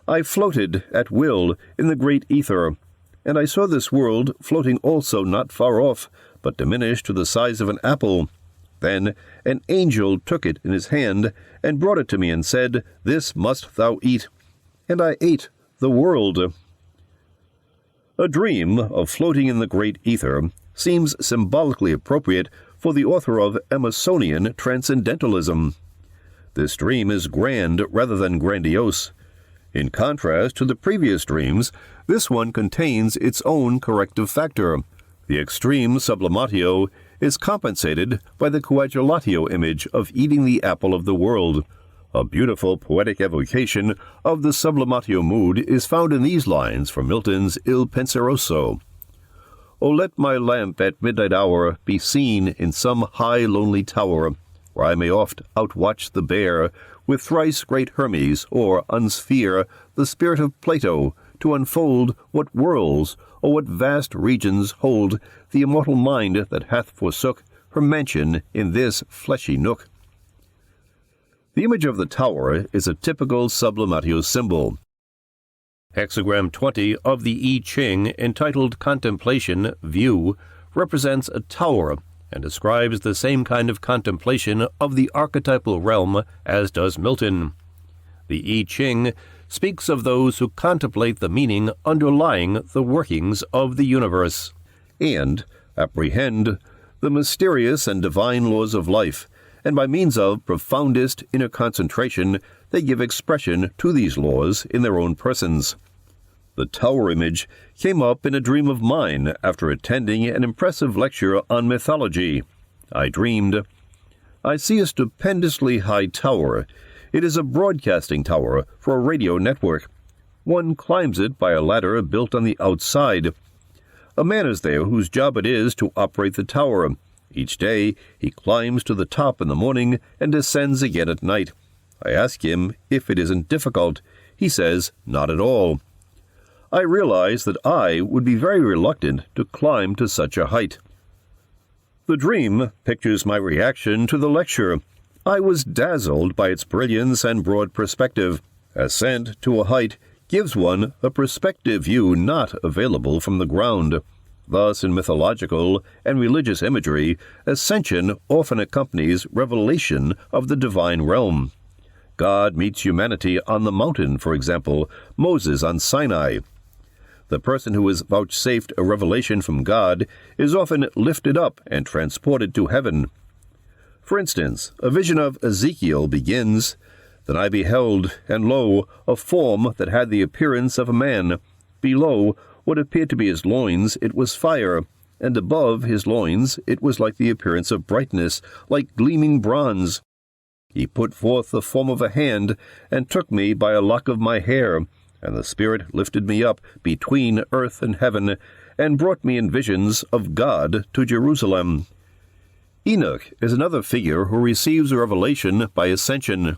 "I floated at will in the great ether, and I saw this world floating also not far off, but diminished to the size of an apple. Then an angel took it in his hand and brought it to me and said, 'This must thou eat.' And I ate the world." A dream of floating in the great ether seems symbolically appropriate for the author of Emersonian transcendentalism. This dream is grand rather than grandiose. In contrast to the previous dreams, this one contains its own corrective factor. The extreme Sublimatio is compensated by the Coagulatio image of eating the apple of the world. A beautiful poetic evocation of the Sublimatio mood is found in these lines from Milton's Il Penseroso. "O let my lamp at midnight hour be seen in some high lonely tower, where I may oft outwatch the bear, with thrice great Hermes, or unsphere the spirit of Plato, to unfold what worlds or what vast regions hold the immortal mind that hath forsook her mansion in this fleshy nook." The image of the tower is a typical Sublimatio symbol. Hexagram 20 of the I Ching, entitled Contemplation, View, represents a tower and describes the same kind of contemplation of the archetypal realm as does Milton. The I Ching speaks of those who contemplate the meaning underlying the workings of the universe, and apprehend the mysterious and divine laws of life, and by means of profoundest inner concentration they give expression to these laws in their own persons. The tower image came up in a dream of mine after attending an impressive lecture on mythology. I dreamed, "I see a stupendously high tower. It is a broadcasting tower for a radio network. One climbs it by a ladder built on the outside. A man is there whose job it is to operate the tower. Each day he climbs to the top in the morning and descends again at night. I ask him if it isn't difficult. He says, not at all. I realize that I would be very reluctant to climb to such a height. The dream pictures my reaction to the lecture. I was dazzled by its brilliance and broad perspective. Ascent to a height gives one a perspective view not available from the ground. Thus, in mythological and religious imagery, ascension often accompanies revelation of the divine realm. God meets humanity on the mountain, for example, Moses on Sinai. The person who is vouchsafed a revelation from God is often lifted up and transported to heaven. For instance, a vision of Ezekiel begins, "Then I beheld, and lo, a form that had the appearance of a man. Below what appeared to be his loins it was fire, and above his loins it was like the appearance of brightness, like gleaming bronze. He put forth the form of a hand, and took me by a lock of my hair, and the Spirit lifted me up between earth and heaven, and brought me in visions of God to Jerusalem." Enoch is another figure who receives a revelation by ascension.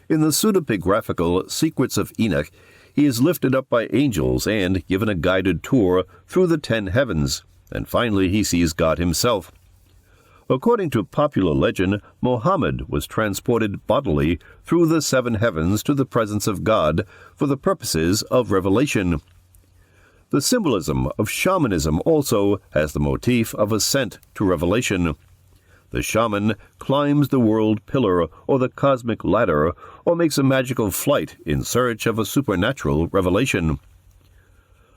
In the pseudepigraphical Secrets of Enoch, he is lifted up by angels and given a guided tour through the 10 heavens, and finally he sees God himself. According to popular legend, Mohammed was transported bodily through the 7 heavens to the presence of God for the purposes of revelation. The symbolism of shamanism also has the motif of ascent to revelation. The shaman climbs the world pillar or the cosmic ladder, or makes a magical flight in search of a supernatural revelation.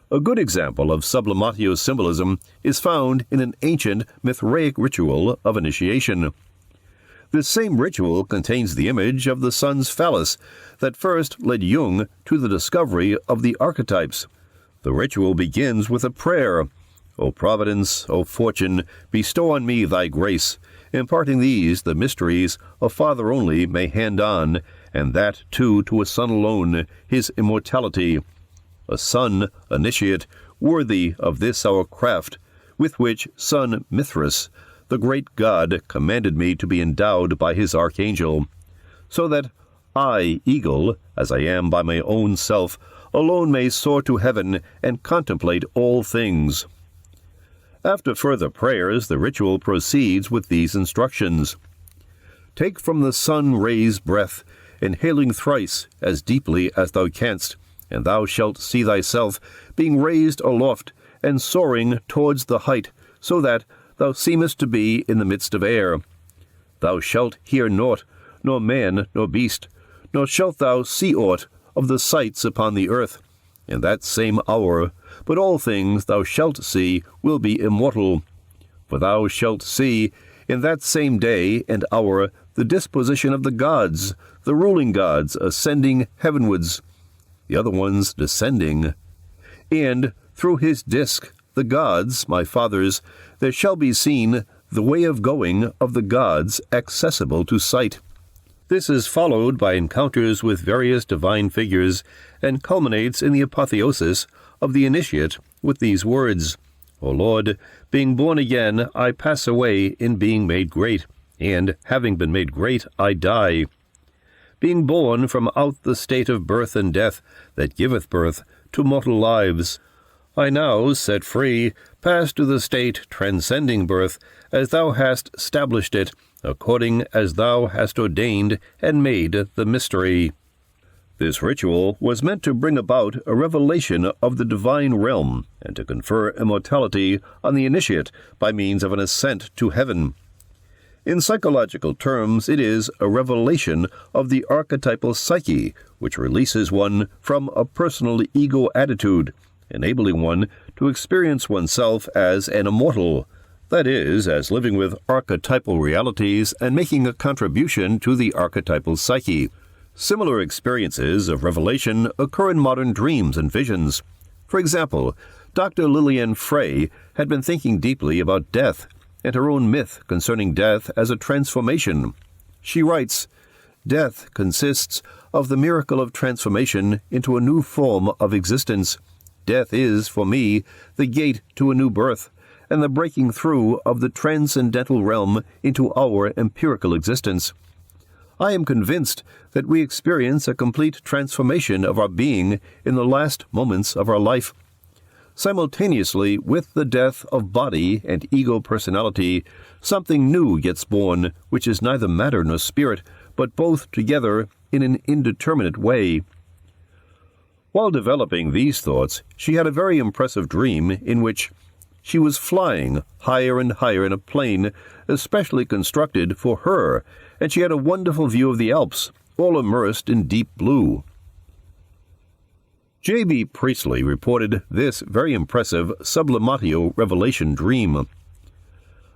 A good example of Sublimatio symbolism is found in an ancient Mithraic ritual of initiation. This same ritual contains the image of the sun's phallus that first led Jung to the discovery of the archetypes. The ritual begins with a prayer, "O Providence, O Fortune, bestow on me thy grace, imparting these, the mysteries, a father only may hand on, and that, too, to a son alone, his immortality. A son, initiate, worthy of this our craft, with which son Mithras, the great god, commanded me to be endowed by his archangel, so that I, eagle, as I am by my own self, alone may soar to heaven and contemplate all things." After further prayers, the ritual proceeds with these instructions. "Take from the sun-rays breath, inhaling thrice as deeply as thou canst, and thou shalt see thyself being raised aloft and soaring towards the height, so that thou seemest to be in the midst of air. Thou shalt hear naught, nor man nor beast, nor shalt thou see aught of the sights upon the earth. In that same hour, but all things thou shalt see will be immortal. For thou shalt see, in that same day and hour, the disposition of the gods, the ruling gods ascending heavenwards, the other ones descending. And through his disk, the gods, my fathers, there shall be seen the way of going of the gods accessible to sight." This is followed by encounters with various divine figures and culminates in the apotheosis of the initiate with these words, "O Lord, being born again, I pass away in being made great, and, having been made great, I die. Being born from out the state of birth and death that giveth birth to mortal lives, I now, set free, pass to the state transcending birth, as thou hast stablished it, according as thou hast ordained and made the mystery." This ritual was meant to bring about a revelation of the divine realm and to confer immortality on the initiate by means of an ascent to heaven. In psychological terms, it is a revelation of the archetypal psyche, which releases one from a personal ego attitude, enabling one to experience oneself as an immortal, that is, as living with archetypal realities and making a contribution to the archetypal psyche. Similar experiences of revelation occur in modern dreams and visions. For example, Dr. Lillian Frey had been thinking deeply about death and her own myth concerning death as a transformation. She writes, "Death consists of the miracle of transformation into a new form of existence. Death is, for me, the gate to a new birth, and the breaking through of the transcendental realm into our empirical existence. I am convinced that we experience a complete transformation of our being in the last moments of our life. Simultaneously with the death of body and ego personality, something new gets born, which is neither matter nor spirit, but both together in an indeterminate way. While developing these thoughts, she had a very impressive dream in which she was flying higher and higher in a plane especially constructed for her, and she had a wonderful view of the Alps, all immersed in deep blue. J.B. Priestley reported this very impressive Sublimatio revelation dream.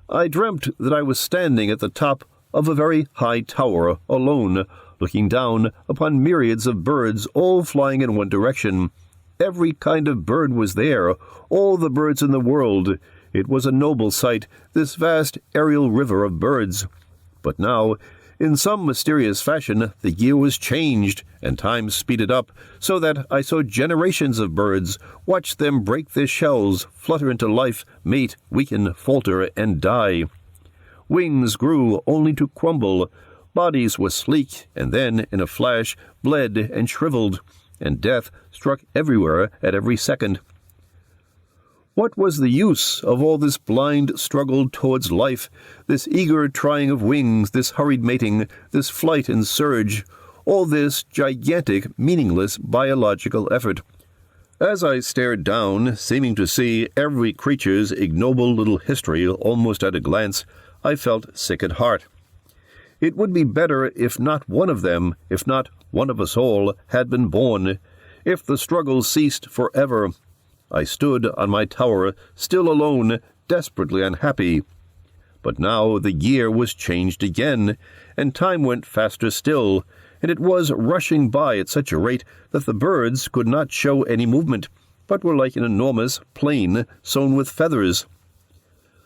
I dreamt that I was standing at the top of a very high tower, alone, looking down upon myriads of birds all flying in one direction. Every kind of bird was there, all the birds in the world. It was a noble sight, this vast aerial river of birds. But now, in some mysterious fashion, the year was changed, and time speeded up, so that I saw generations of birds, watched them break their shells, flutter into life, mate, weaken, falter, and die. Wings grew only to crumble. Bodies were sleek, and then, in a flash, bled and shriveled, and death struck everywhere at every second. What was the use of all this blind struggle towards life, this eager trying of wings, this hurried mating, this flight and surge, all this gigantic, meaningless biological effort? As I stared down, seeming to see every creature's ignoble little history almost at a glance, I felt sick at heart. It would be better if not one of them, if not one of us all, had been born, if the struggle ceased forever. I stood on my tower, still alone, desperately unhappy. But now the year was changed again, and time went faster still, and it was rushing by at such a rate that the birds could not show any movement, but were like an enormous plain sown with feathers.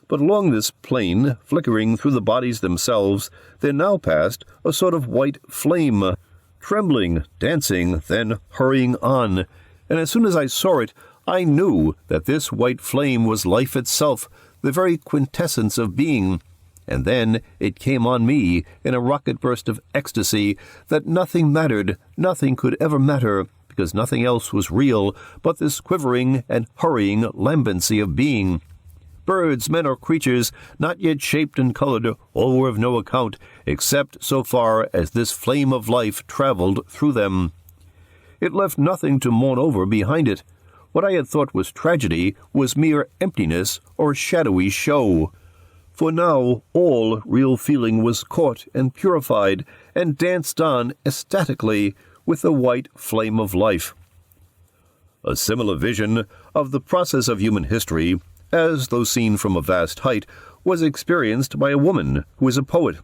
But along this plain, flickering through the bodies themselves, there now passed a sort of white flame, trembling, dancing, then hurrying on, and as soon as I saw it, I knew that this white flame was life itself, the very quintessence of being. And then it came on me in a rocket burst of ecstasy that nothing mattered, nothing could ever matter, because nothing else was real but this quivering and hurrying lambency of being. Birds, men, or creatures, not yet shaped and colored, all were of no account, except so far as this flame of life traveled through them. It left nothing to mourn over behind it. What I had thought was tragedy was mere emptiness or shadowy show. For now all real feeling was caught and purified and danced on ecstatically with the white flame of life. A similar vision of the process of human history, as though seen from a vast height, was experienced by a woman who is a poet.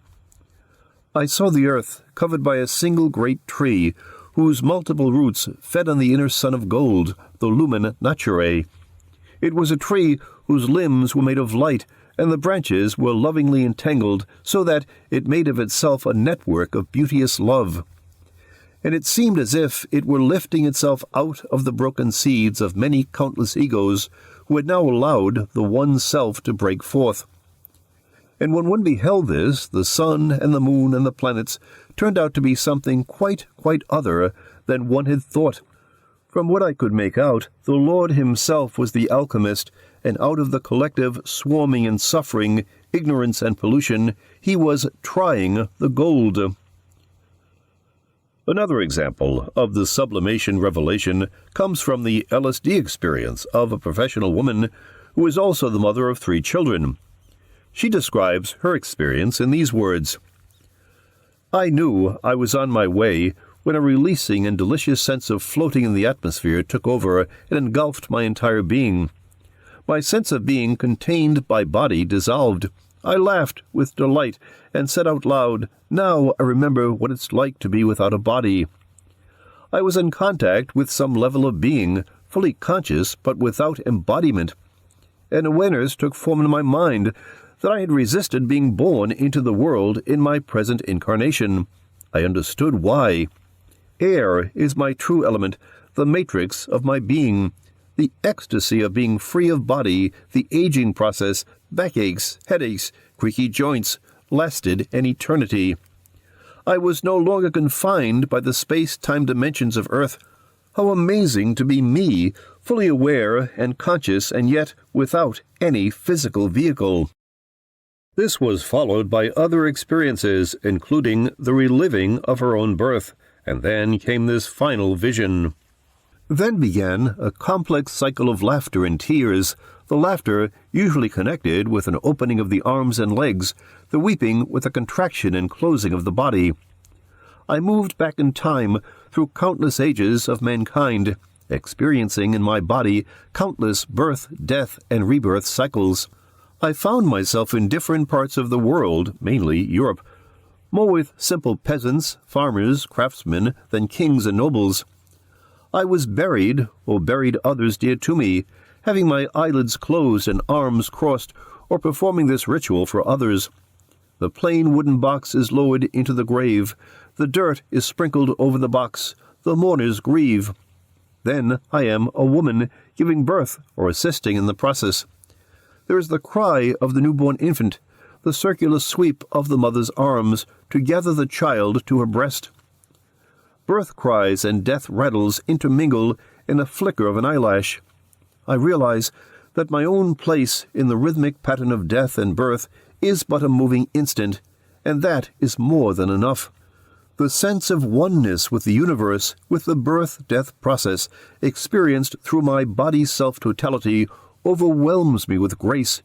I saw the earth covered by a single great tree, whose multiple roots fed on the inner sun of gold, the lumen naturae. It was a tree whose limbs were made of light, and the branches were lovingly entangled, so that it made of itself a network of beauteous love. And it seemed as if it were lifting itself out of the broken seeds of many countless egos, who had now allowed the one self to break forth. And when one beheld this, the sun and the moon and the planets turned out to be something quite other than one had thought. From what I could make out, the Lord himself was the alchemist, and out of the collective swarming and suffering, ignorance and pollution, he was trying the gold. Another example of the sublimation revelation comes from the LSD experience of a professional woman who is also the mother of 3 children. She describes her experience in these words: I knew I was on my way when a releasing and delicious sense of floating in the atmosphere took over and engulfed my entire being. My sense of being contained by body dissolved. I laughed with delight and said out loud, "Now I remember what it's like to be without a body." I was in contact with some level of being, fully conscious but without embodiment. An awareness took form in my mind that I had resisted being born into the world in my present incarnation. I understood why. Air is my true element, the matrix of my being. The ecstasy of being free of body, the aging process, backaches, headaches, creaky joints, lasted an eternity. I was no longer confined by the space-time dimensions of Earth. How amazing to be me, fully aware and conscious and yet without any physical vehicle. This was followed by other experiences, including the reliving of her own birth, and then came this final vision. Then began a complex cycle of laughter and tears, the laughter usually connected with an opening of the arms and legs, the weeping with a contraction and closing of the body. I moved back in time through countless ages of mankind, experiencing in my body countless birth, death, and rebirth cycles. I found myself in different parts of the world, mainly Europe, more with simple peasants, farmers, craftsmen, than kings and nobles. I was buried, or buried others dear to me, having my eyelids closed and arms crossed, or performing this ritual for others. The plain wooden box is lowered into the grave. The dirt is sprinkled over the box. The mourners grieve. Then I am a woman giving birth or assisting in the process. There is the cry of the newborn infant, the circular sweep of the mother's arms to gather the child to her breast. Birth cries and death rattles intermingle in a flicker of an eyelash. I realize that my own place in the rhythmic pattern of death and birth is but a moving instant, and that is more than enough. The sense of oneness with the universe, with the birth-death process, experienced through my body's self-totality, overwhelms me with grace.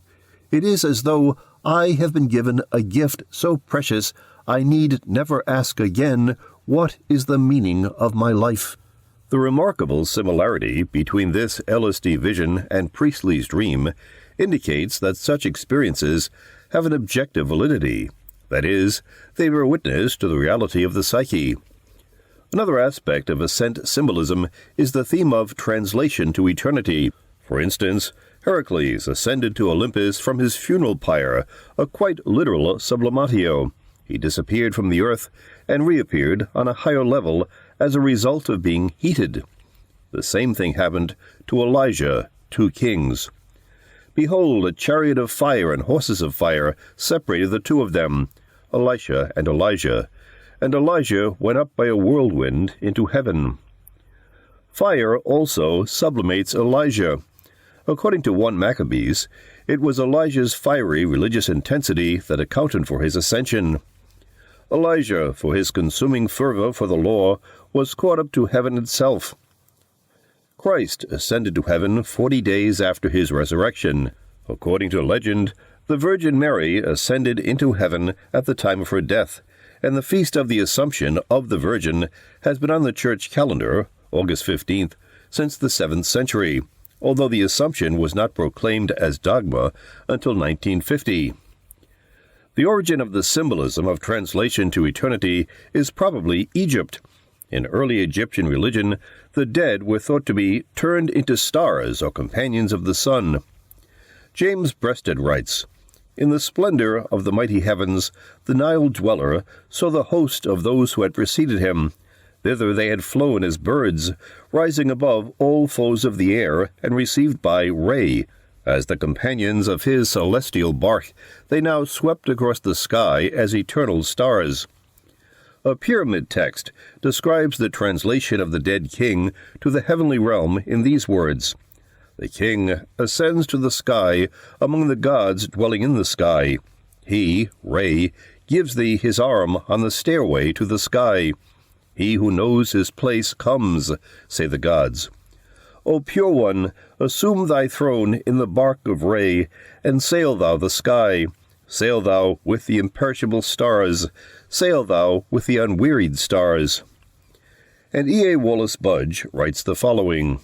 It is as though I have been given a gift so precious I need never ask again, what is the meaning of my life? The remarkable similarity between this LSD vision and Priestley's dream indicates that such experiences have an objective validity. That is, they bear witness to the reality of the psyche. Another aspect of ascent symbolism is the theme of translation to eternity. For instance, Heracles ascended to Olympus from his funeral pyre, a quite literal Sublimatio. He disappeared from the earth and reappeared on a higher level as a result of being heated. The same thing happened to Elijah, 2 Kings. Behold, a chariot of fire and horses of fire separated the two of them, Elisha and Elijah, and Elijah went up by a whirlwind into heaven. Fire also sublimates Elijah. According to 1 Maccabees, it was Elijah's fiery religious intensity that accounted for his ascension. Elijah, for his consuming fervor for the law, was caught up to heaven itself. Christ ascended to heaven 40 days after his resurrection. According to legend, the Virgin Mary ascended into heaven at the time of her death, and the Feast of the Assumption of the Virgin has been on the church calendar, August 15th, since the 7th century, although the Assumption was not proclaimed as dogma until 1950. The origin of the symbolism of translation to eternity is probably Egypt. In early Egyptian religion, the dead were thought to be turned into stars or companions of the sun. James Breasted writes, "In the splendor of the mighty heavens, the Nile dweller saw the host of those who had preceded him. Thither they had flown as birds, rising above all foes of the air, and received by Re. As the companions of his celestial bark, they now swept across the sky as eternal stars." A pyramid text describes the translation of the dead king to the heavenly realm in these words, "The king ascends to the sky among the gods dwelling in the sky. He, Re, gives thee his arm on the stairway to the sky. He who knows his place comes, say the gods. O pure one, assume thy throne in the bark of Re, and sail thou the sky. Sail thou with the imperishable stars. Sail thou with the unwearied stars." And E. A. Wallace Budge writes the following,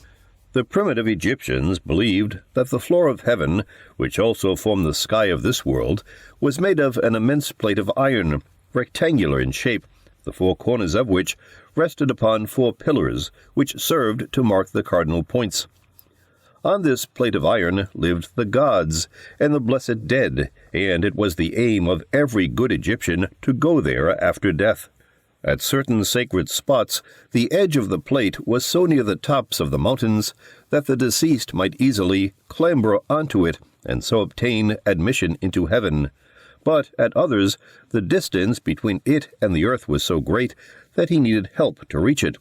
"The primitive Egyptians believed that the floor of heaven, which also formed the sky of this world, was made of an immense plate of iron, rectangular in shape, the 4 corners of which rested upon 4 pillars, which served to mark the cardinal points. On this plate of iron lived the gods and the blessed dead, and it was the aim of every good Egyptian to go there after death. At certain sacred spots, the edge of the plate was so near the tops of the mountains that the deceased might easily clamber onto it and so obtain admission into heaven. But at others, the distance between it and the earth was so great that he needed help to reach it.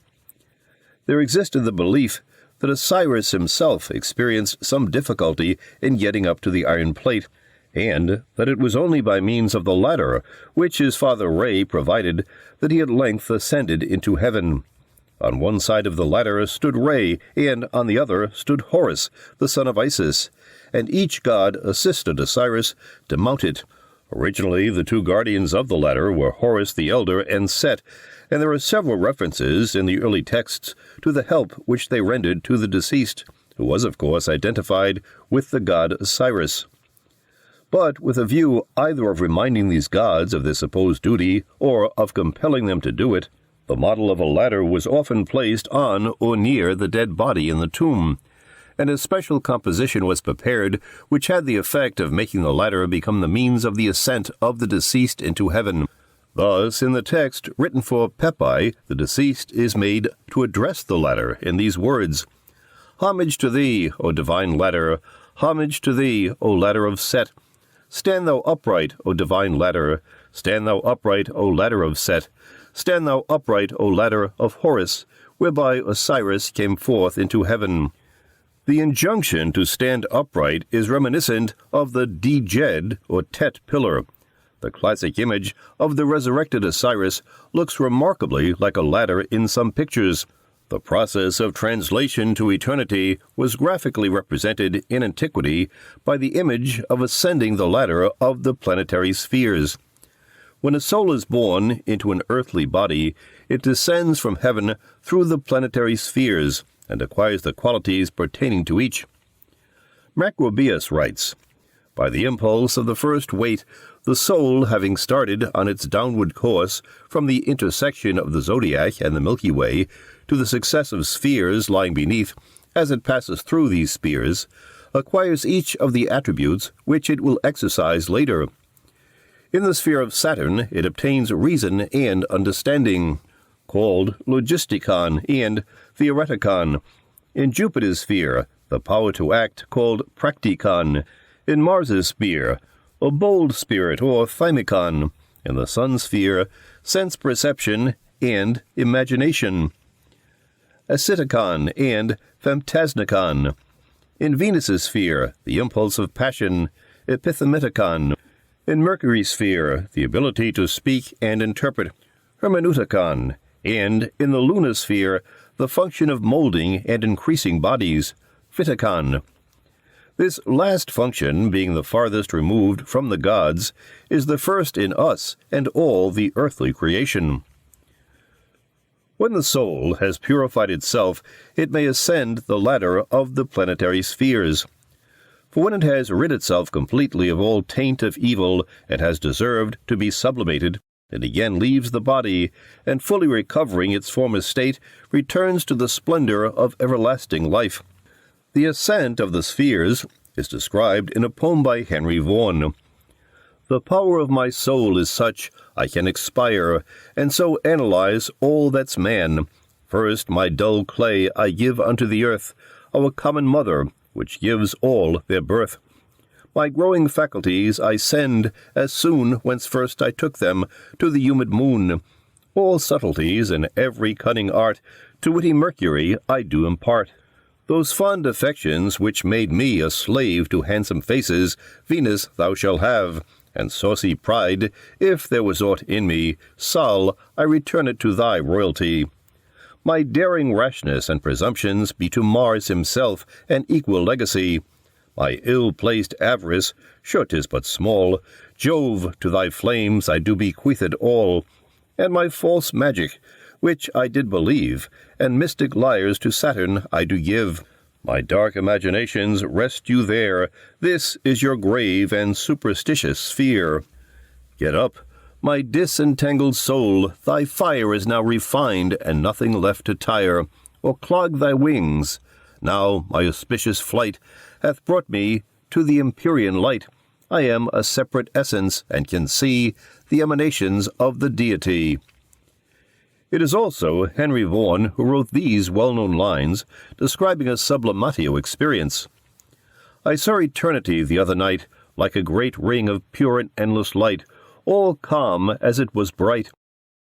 There existed the belief that Osiris himself experienced some difficulty in getting up to the iron plate, and that it was only by means of the ladder, which his father Re provided, that he at length ascended into heaven. On one side of the ladder stood Re, and on the other stood Horus, the son of Isis, and each god assisted Osiris to mount it. Originally, the two guardians of the ladder were Horus the elder and Set, and there are several references in the early texts to the help which they rendered to the deceased, who was, of course, identified with the god Osiris. But with a view either of reminding these gods of their supposed duty or of compelling them to do it, the model of a ladder was often placed on or near the dead body in the tomb, and a special composition was prepared which had the effect of making the ladder become the means of the ascent of the deceased into heaven. Thus, in the text written for Pepi, the deceased is made to address the ladder in these words: "Homage to thee, O divine ladder! Homage to thee, O ladder of Set! Stand thou upright, O divine ladder! Stand thou upright, O ladder of Set! Stand thou upright, O ladder of Horus, whereby Osiris came forth into heaven." The injunction to stand upright is reminiscent of the Djed or Tet pillar. The classic image of the resurrected Osiris looks remarkably like a ladder in some pictures. The process of translation to eternity was graphically represented in antiquity by the image of ascending the ladder of the planetary spheres. When a soul is born into an earthly body, it descends from heaven through the planetary spheres and acquires the qualities pertaining to each. Macrobius writes, "By the impulse of the first weight, the soul, having started on its downward course from the intersection of the zodiac and the Milky Way to the successive spheres lying beneath, as it passes through these spheres, acquires each of the attributes which it will exercise later. In the sphere of Saturn it obtains reason and understanding, called logistikon and theoretikon. In Jupiter's sphere, the power to act, called praktikon. In Mars's sphere, a bold spirit, or thymikon. In the Sun's sphere, sense perception and imagination, ascetikon and phantasnikon. In Venus's sphere, the impulse of passion, epithemitikon. In Mercury's sphere, the ability to speak and interpret, hermeneutikon. And in the lunar sphere, the function of molding and increasing bodies, phytikon. This last function, being the farthest removed from the gods, is the first in us and all the earthly creation. When the soul has purified itself, it may ascend the ladder of the planetary spheres. For when it has rid itself completely of all taint of evil and has deserved to be sublimated, it again leaves the body, and fully recovering its former state, returns to the splendor of everlasting life. The ascent of the spheres is described in a poem by Henry Vaughan. "The power of my soul is such, I can expire, and so analyze all that's man. First my dull clay I give unto the earth, our common mother, which gives all their birth. My growing faculties I send, as soon whence first I took them, to the humid moon. All subtleties and every cunning art to witty Mercury I do impart. Those fond affections which made me a slave to handsome faces, Venus thou shalt have, and saucy pride, if there was aught in me, Sol, I return it to thy royalty. My daring rashness and presumptions be to Mars himself an equal legacy. My ill-placed avarice, sure 'tis but small, Jove, to thy flames I do bequeath it all, and my false magic, which I did believe, and mystic lyres to Saturn I do give. My dark imaginations rest you there, this is your grave and superstitious sphere. Get up, my disentangled soul, thy fire is now refined, and nothing left to tire, or clog thy wings. Now my auspicious flight hath brought me to the Empyrean light. I am a separate essence, and can see the emanations of the deity." It is also Henry Vaughan who wrote these well-known lines, describing a Sublimatio experience. "I saw eternity the other night, like a great ring of pure and endless light, all calm as it was bright,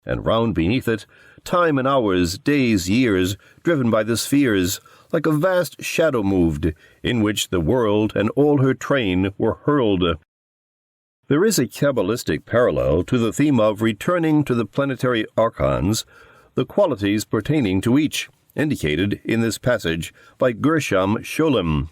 and round beneath it, time and hours, days, years, driven by the spheres, like a vast shadow moved, in which the world and all her train were hurled. There is a Kabbalistic parallel to the theme of returning to the planetary archons, the qualities pertaining to each, indicated in this passage by Gershom Scholem.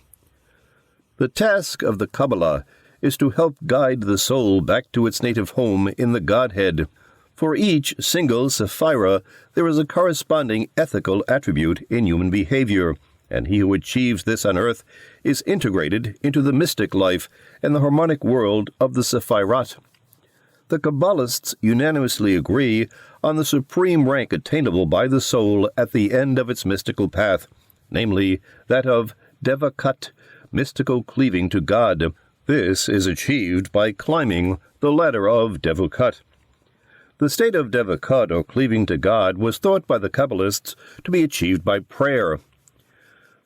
The task of the Kabbalah is to help guide the soul back to its native home in the Godhead. For each single sephira there is a corresponding ethical attribute in human behavior, and he who achieves this on earth is integrated into the mystic life and the harmonic world of the sephirat. The Kabbalists unanimously agree on the supreme rank attainable by the soul at the end of its mystical path, namely that of Devakat, mystical cleaving to God. This is achieved by climbing the ladder of Devakat. The state of Devakat, or cleaving to God, was thought by the Kabbalists to be achieved by prayer.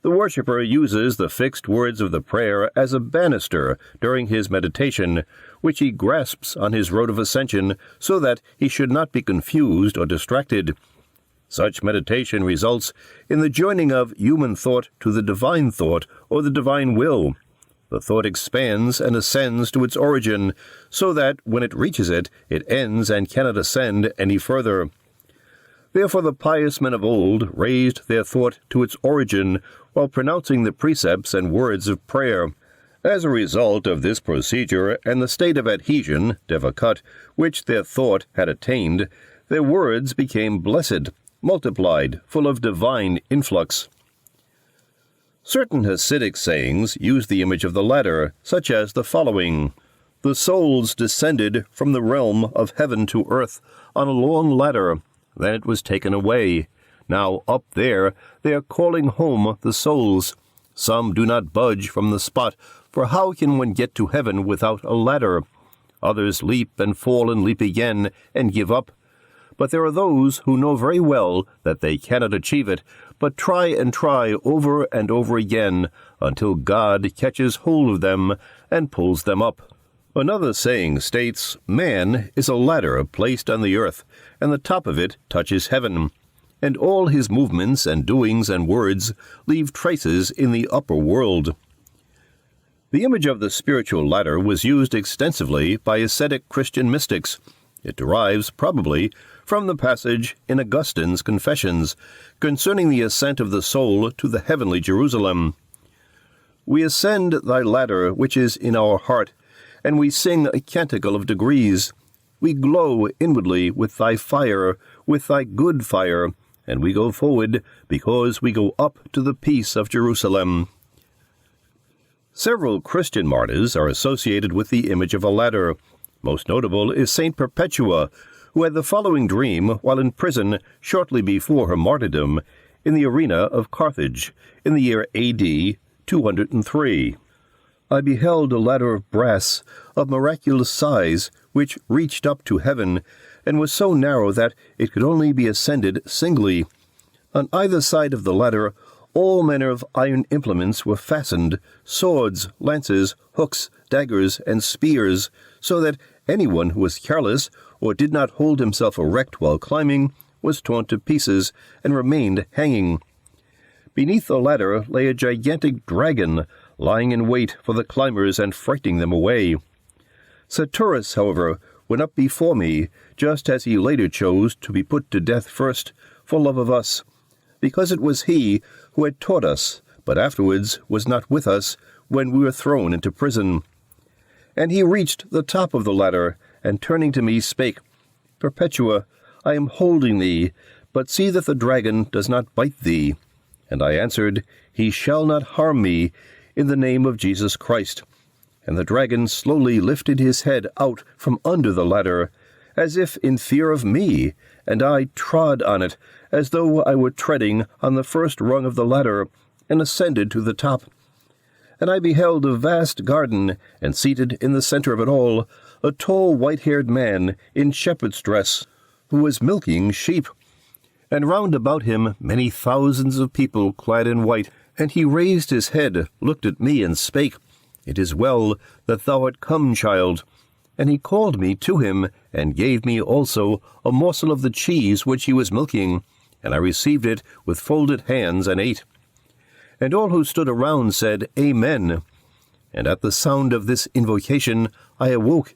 The worshipper uses the fixed words of the prayer as a banister during his meditation, which he grasps on his road of ascension so that he should not be confused or distracted. Such meditation results in the joining of human thought to the divine thought or the divine will. The thought expands and ascends to its origin, so that when it reaches it, it ends and cannot ascend any further. Therefore the pious men of old raised their thought to its origin while pronouncing the precepts and words of prayer. As a result of this procedure and the state of adhesion, Devakat, which their thought had attained, their words became blessed, multiplied, full of divine influx. Certain Hasidic sayings use the image of the ladder, such as the following: "The souls descended from the realm of heaven to earth on a long ladder. Then it was taken away. Now up there they are calling home the souls. Some do not budge from the spot, for how can one get to heaven without a ladder? Others leap and fall and leap again and give up. But there are those who know very well that they cannot achieve it, but try and try over and over again until God catches hold of them and pulls them up." Another saying states, "Man is a ladder placed on the earth, and the top of it touches heaven, and all his movements and doings and words leave traces in the upper world." The image of the spiritual ladder was used extensively by ascetic Christian mystics. It derives, probably, from the passage in Augustine's Confessions concerning the ascent of the soul to the heavenly Jerusalem. "We ascend thy ladder which is in our heart, and we sing a canticle of degrees. We glow inwardly with thy fire, with thy good fire, and we go forward because we go up to the peace of Jerusalem." Several Christian martyrs are associated with the image of a ladder. Most notable is Saint Perpetua, who had the following dream while in prison shortly before her martyrdom in the arena of Carthage in the year A.D. 203. "I beheld a ladder of brass of miraculous size, which reached up to heaven, and was so narrow that it could only be ascended singly. On either side of the ladder all manner of iron implements were fastened, swords, lances, hooks, daggers, and spears, so that anyone who was careless or did not hold himself erect while climbing was torn to pieces and remained hanging. Beneath the ladder lay a gigantic dragon, lying in wait for the climbers and frightening them away. Saturus, however, went up before me, just as he later chose to be put to death first, for love of us, because it was he who had taught us, but afterwards was not with us when we were thrown into prison. And he reached the top of the ladder, and turning to me spake, Perpetua, I am holding thee, but see that the dragon does not bite thee. And I answered, He shall not harm me, in the name of Jesus Christ. And the dragon slowly lifted his head out from under the ladder, as if in fear of me, and I trod on it, as though I were treading on the first rung of the ladder, and ascended to the top. And I beheld a vast garden, and seated in the center of it all, a tall white-haired man in shepherd's dress, who was milking sheep. And round about him many thousands of people clad in white, and he raised his head, looked at me, and spake, It is well that thou art come, child. And he called me to him, and gave me also a morsel of the cheese which he was milking, and I received it with folded hands and ate. And all who stood around said, Amen. And at the sound of this invocation I awoke,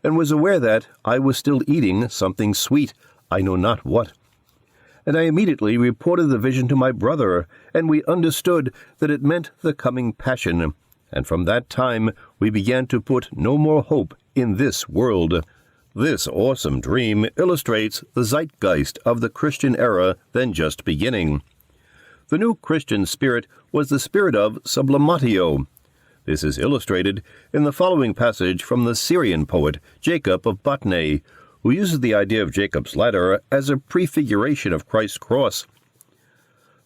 and was aware that I was still eating something sweet, I know not what. And I immediately reported the vision to my brother, and we understood that it meant the coming passion. And from that time we began to put no more hope in this world. This awesome dream illustrates the zeitgeist of the Christian era then just beginning. The new Christian spirit was the spirit of Sublimatio. This is illustrated in the following passage from the Syrian poet Jacob of Botany, who uses the idea of Jacob's ladder as a prefiguration of Christ's cross.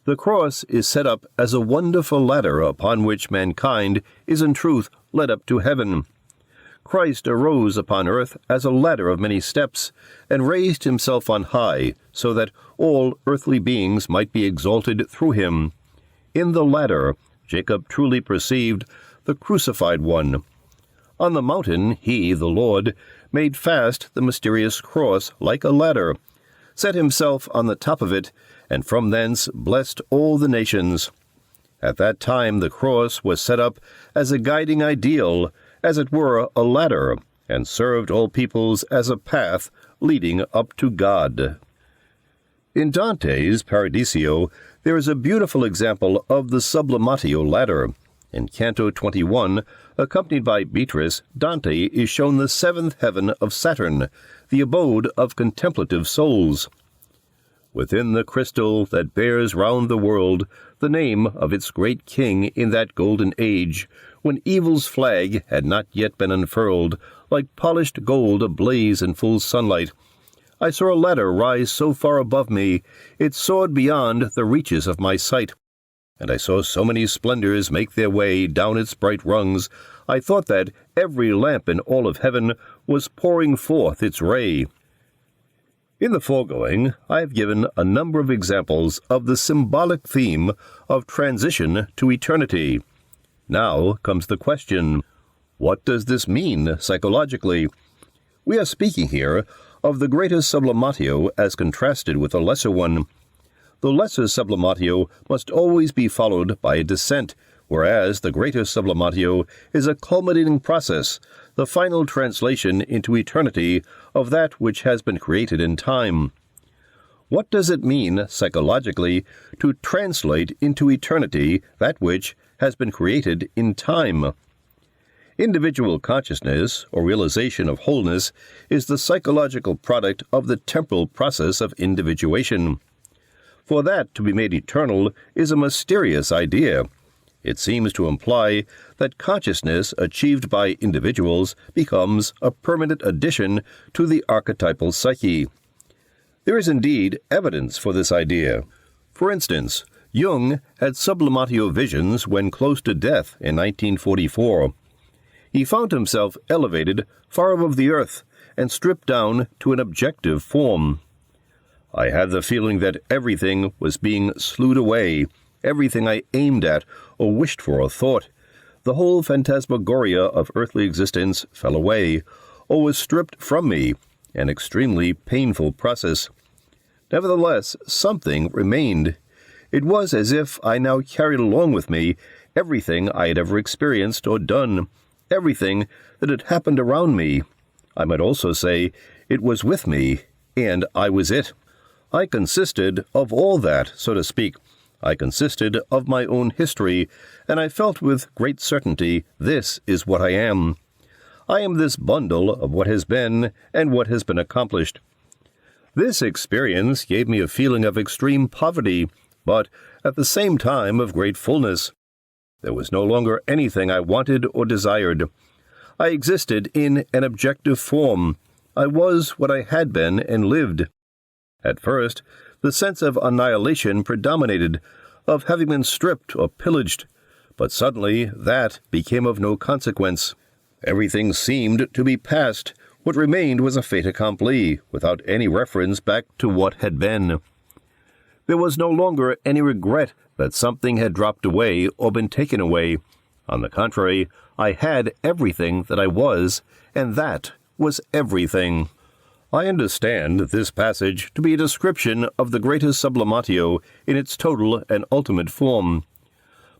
The cross is set up as a wonderful ladder upon which mankind is in truth led up to heaven. Christ arose upon earth as a ladder of many steps, and raised himself on high, so that all earthly beings might be exalted through him. In the ladder, Jacob truly perceived the crucified one. On the mountain he, the Lord, made fast the mysterious cross like a ladder, set himself on the top of it, and from thence blessed all the nations. At that time the cross was set up as a guiding ideal, as it were a ladder, and served all peoples as a path leading up to God. In Dante's Paradiso, there is a beautiful example of the Sublimatio ladder. In Canto 21, accompanied by Beatrice, Dante is shown the seventh heaven of Saturn, the abode of contemplative souls. Within the crystal that bears round the world the name of its great king in that golden age, when evil's flag had not yet been unfurled, like polished gold ablaze in full sunlight, I saw a ladder rise so far above me, it soared beyond the reaches of my sight. And I saw so many splendors make their way down its bright rungs, I thought that every lamp in all of heaven was pouring forth its ray. In the foregoing, I have given a number of examples of the symbolic theme of transition to eternity. Now comes the question, what does this mean psychologically? We are speaking here of the greater Sublimatio as contrasted with the lesser one. The lesser Sublimatio must always be followed by a descent, whereas the greater Sublimatio is a culminating process, the final translation into eternity of that which has been created in time. What does it mean, psychologically, to translate into eternity that which has been created in time? Individual consciousness, or realization of wholeness, is the psychological product of the temporal process of individuation. For that to be made eternal is a mysterious idea. It seems to imply that consciousness achieved by individuals becomes a permanent addition to the archetypal psyche. There is indeed evidence for this idea. For instance, Jung had Sublimatio visions when close to death in 1944. He found himself elevated far above the earth and stripped down to an objective form. I had the feeling that everything was being slewed away, everything I aimed at or wished for or thought. The whole phantasmagoria of earthly existence fell away, or was stripped from me, an extremely painful process. Nevertheless, something remained. It was as if I now carried along with me everything I had ever experienced or done, everything that had happened around me. I might also say it was with me, and I was it. I consisted of all that, so to speak. I consisted of my own history, and I felt with great certainty, this is what I am. I am this bundle of what has been and what has been accomplished. This experience gave me a feeling of extreme poverty, but at the same time of great fullness. There was no longer anything I wanted or desired. I existed in an objective form. I was what I had been and lived. At first, the sense of annihilation predominated, of having been stripped or pillaged, but suddenly that became of no consequence. Everything seemed to be past. What remained was a fait accompli, without any reference back to what had been. There was no longer any regret that something had dropped away or been taken away. On the contrary, I had everything that I was, and that was everything. I understand this passage to be a description of the greatest Sublimatio in its total and ultimate form.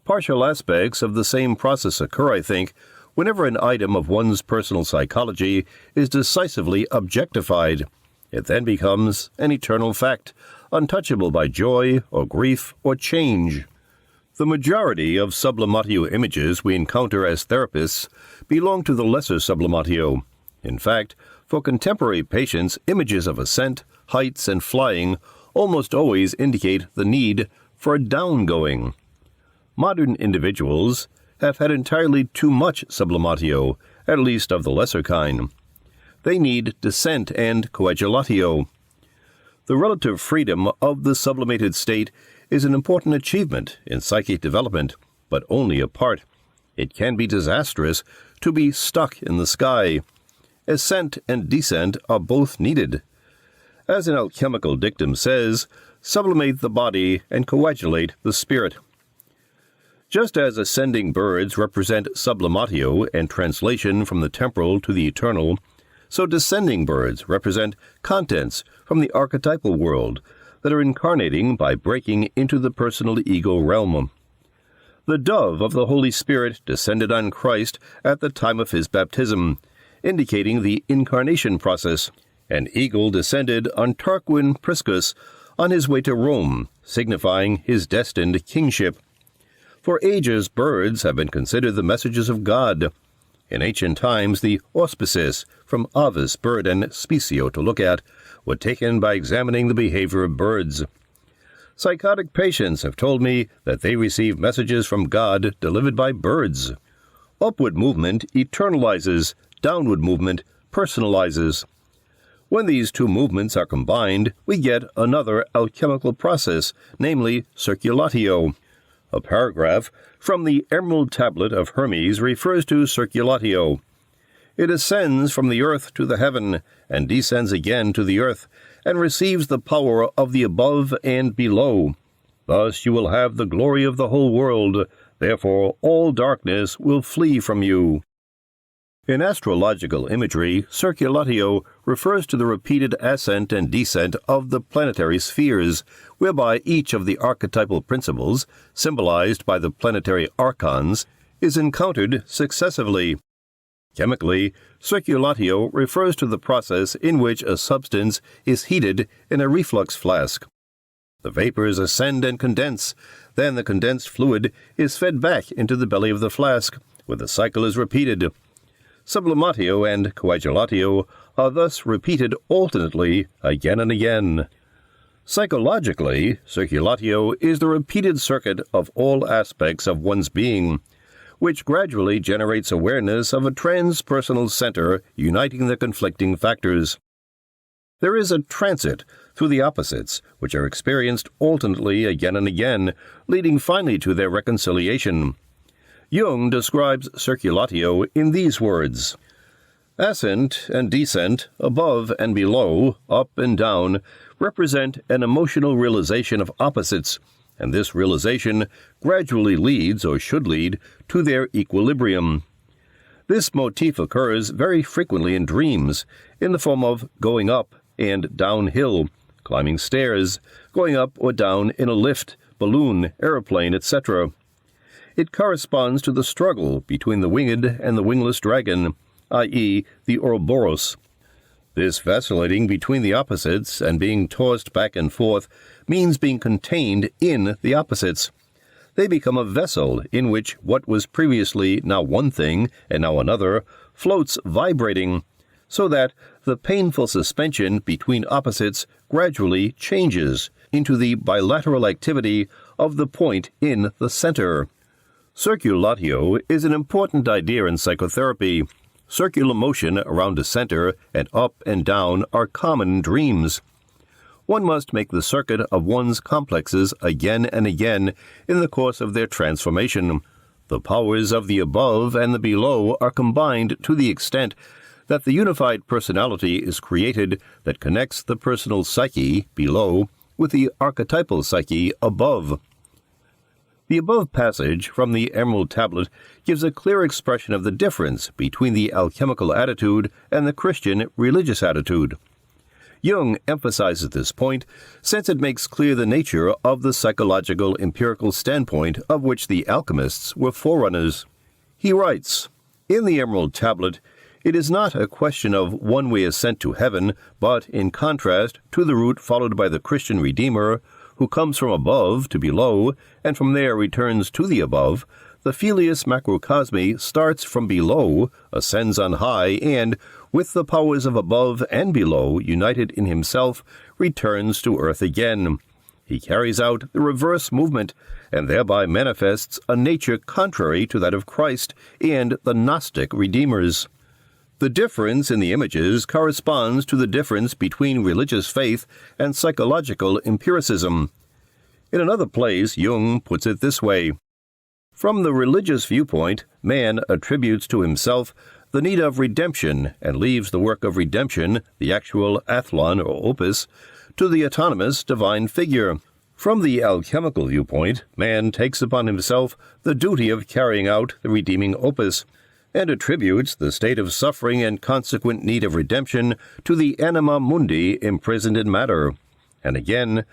Partial aspects of the same process occur, I think, whenever an item of one's personal psychology is decisively objectified. It then becomes an eternal fact, untouchable by joy or grief or change. The majority of Sublimatio images we encounter as therapists belong to the lesser Sublimatio. In fact, for contemporary patients, images of ascent, heights, and flying almost always indicate the need for a downgoing. Modern individuals have had entirely too much Sublimatio, at least of the lesser kind. They need descent and Coagulatio. The relative freedom of the sublimated state is an important achievement in psychic development, but only a part. It can be disastrous to be stuck in the sky. Ascent and descent are both needed. As an alchemical dictum says, sublimate the body and coagulate the spirit. Just as ascending birds represent sublimatio and translation from the temporal to the eternal, so descending birds represent contents from the archetypal world that are incarnating by breaking into the personal ego realm. The dove of the Holy Spirit descended on Christ at the time of his baptism, indicating the incarnation process. An eagle descended on Tarquin Priscus on his way to Rome, signifying his destined kingship. For ages, birds have been considered the messages of God. In ancient times, the auspices, from avis, bird, and specio, to look at, were taken by examining the behavior of birds. Psychotic patients have told me that they receive messages from God delivered by birds. Upward movement eternalizes, downward movement personalizes. When these two movements are combined, we get another alchemical process, namely circulatio. A paragraph from the Emerald Tablet of Hermes refers to circulatio. It ascends from the earth to the heaven, and descends again to the earth, and receives the power of the above and below. Thus you will have the glory of the whole world, therefore all darkness will flee from you. In astrological imagery, circulatio refers to the repeated ascent and descent of the planetary spheres, whereby each of the archetypal principles, symbolized by the planetary archons, is encountered successively. Chemically, circulatio refers to the process in which a substance is heated in a reflux flask. The vapors ascend and condense, then the condensed fluid is fed back into the belly of the flask, where the cycle is repeated. Sublimatio and Coagulatio are thus repeated alternately again and again. Psychologically, circulatio is the repeated circuit of all aspects of one's being, which gradually generates awareness of a transpersonal center uniting the conflicting factors. There is a transit through the opposites, which are experienced alternately again and again, leading finally to their reconciliation. Jung describes circulatio in these words: ascent and descent, above and below, up and down, represent an emotional realization of opposites, and this realization gradually leads, or should lead, to their equilibrium. This motif occurs very frequently in dreams, in the form of going up and downhill, climbing stairs, going up or down in a lift, balloon, aeroplane, etc. It corresponds to the struggle between the winged and the wingless dragon, i.e., the Ouroboros. This vacillating between the opposites and being tossed back and forth means being contained in the opposites. They become a vessel in which what was previously now one thing and now another floats vibrating, so that the painful suspension between opposites gradually changes into the bilateral activity of the point in the center. Circulatio is an important idea in psychotherapy. Circular motion around a center and up and down are common in dreams. One must make the circuit of one's complexes again and again in the course of their transformation. The powers of the above and the below are combined to the extent that the unified personality is created that connects the personal psyche, below, with the archetypal psyche, above. The above passage from the Emerald Tablet gives a clear expression of the difference between the alchemical attitude and the Christian religious attitude. Jung emphasizes this point, since it makes clear the nature of the psychological empirical standpoint of which the alchemists were forerunners. He writes, "In the Emerald Tablet, it is not a question of one-way ascent to heaven, but, in contrast to the route followed by the Christian Redeemer, who comes from above to below, and from there returns to the above, the Filius Macrocosmi starts from below, ascends on high, and, with the powers of above and below united in himself, returns to earth again. He carries out the reverse movement, and thereby manifests a nature contrary to that of Christ and the Gnostic Redeemers. The difference in the images corresponds to the difference between religious faith and psychological empiricism." In another place, Jung puts it this way, "From the religious viewpoint, man attributes to himself the need of redemption and leaves the work of redemption, the actual athlon or opus, to the autonomous divine figure. From the alchemical viewpoint, man takes upon himself the duty of carrying out the redeeming opus, and attributes the state of suffering and consequent need of redemption to the anima mundi imprisoned in matter. And again,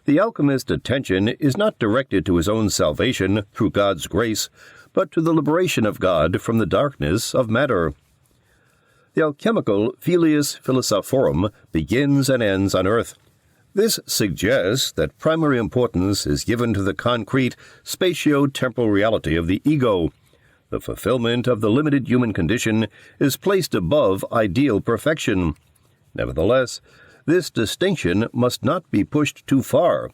the alchemist's attention is not directed to his own salvation through God's grace, but to the liberation of God from the darkness of matter. The alchemical Filius Philosophorum begins and ends on earth. This suggests that primary importance is given to the concrete, spatio-temporal reality of the ego. The fulfillment of the limited human condition is placed above ideal perfection. Nevertheless, this distinction must not be pushed too far.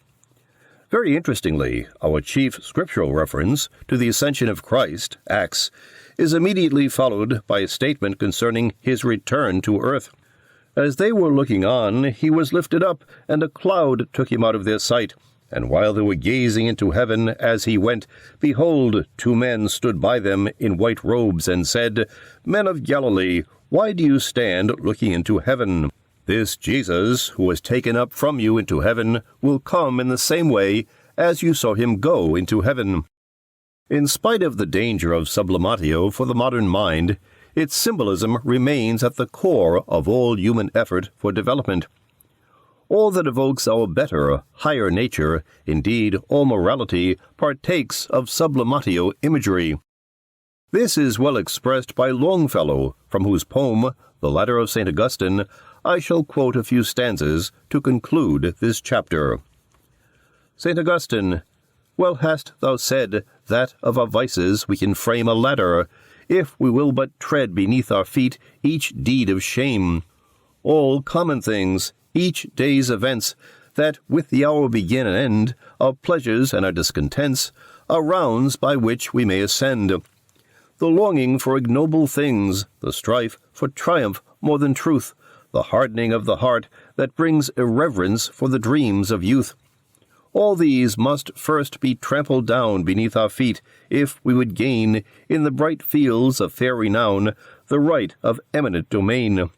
Very interestingly, our chief scriptural reference to the ascension of Christ, Acts, is immediately followed by a statement concerning his return to earth. "As they were looking on, he was lifted up, and a cloud took him out of their sight. And while they were gazing into heaven as he went, behold, 2 men stood by them in white robes, and said, 'Men of Galilee, why do you stand looking into heaven? This Jesus, who was taken up from you into heaven, will come in the same way as you saw him go into heaven.'" In spite of the danger of Sublimatio for the modern mind, its symbolism remains at the core of all human effort for development. All that evokes our better, higher nature, indeed all morality, partakes of Sublimatio imagery. This is well expressed by Longfellow, from whose poem, The Ladder of St. Augustine, I shall quote a few stanzas to conclude this chapter. St. Augustine, "Well hast thou said that of our vices we can frame a ladder, if we will but tread beneath our feet each deed of shame. All common things, each day's events, that with the hour begin and end, our pleasures and our discontents, are rounds by which we may ascend. The longing for ignoble things, the strife for triumph more than truth, the hardening of the heart that brings irreverence for the dreams of youth. All these must first be trampled down beneath our feet, if we would gain, in the bright fields of fair renown, the right of eminent domain.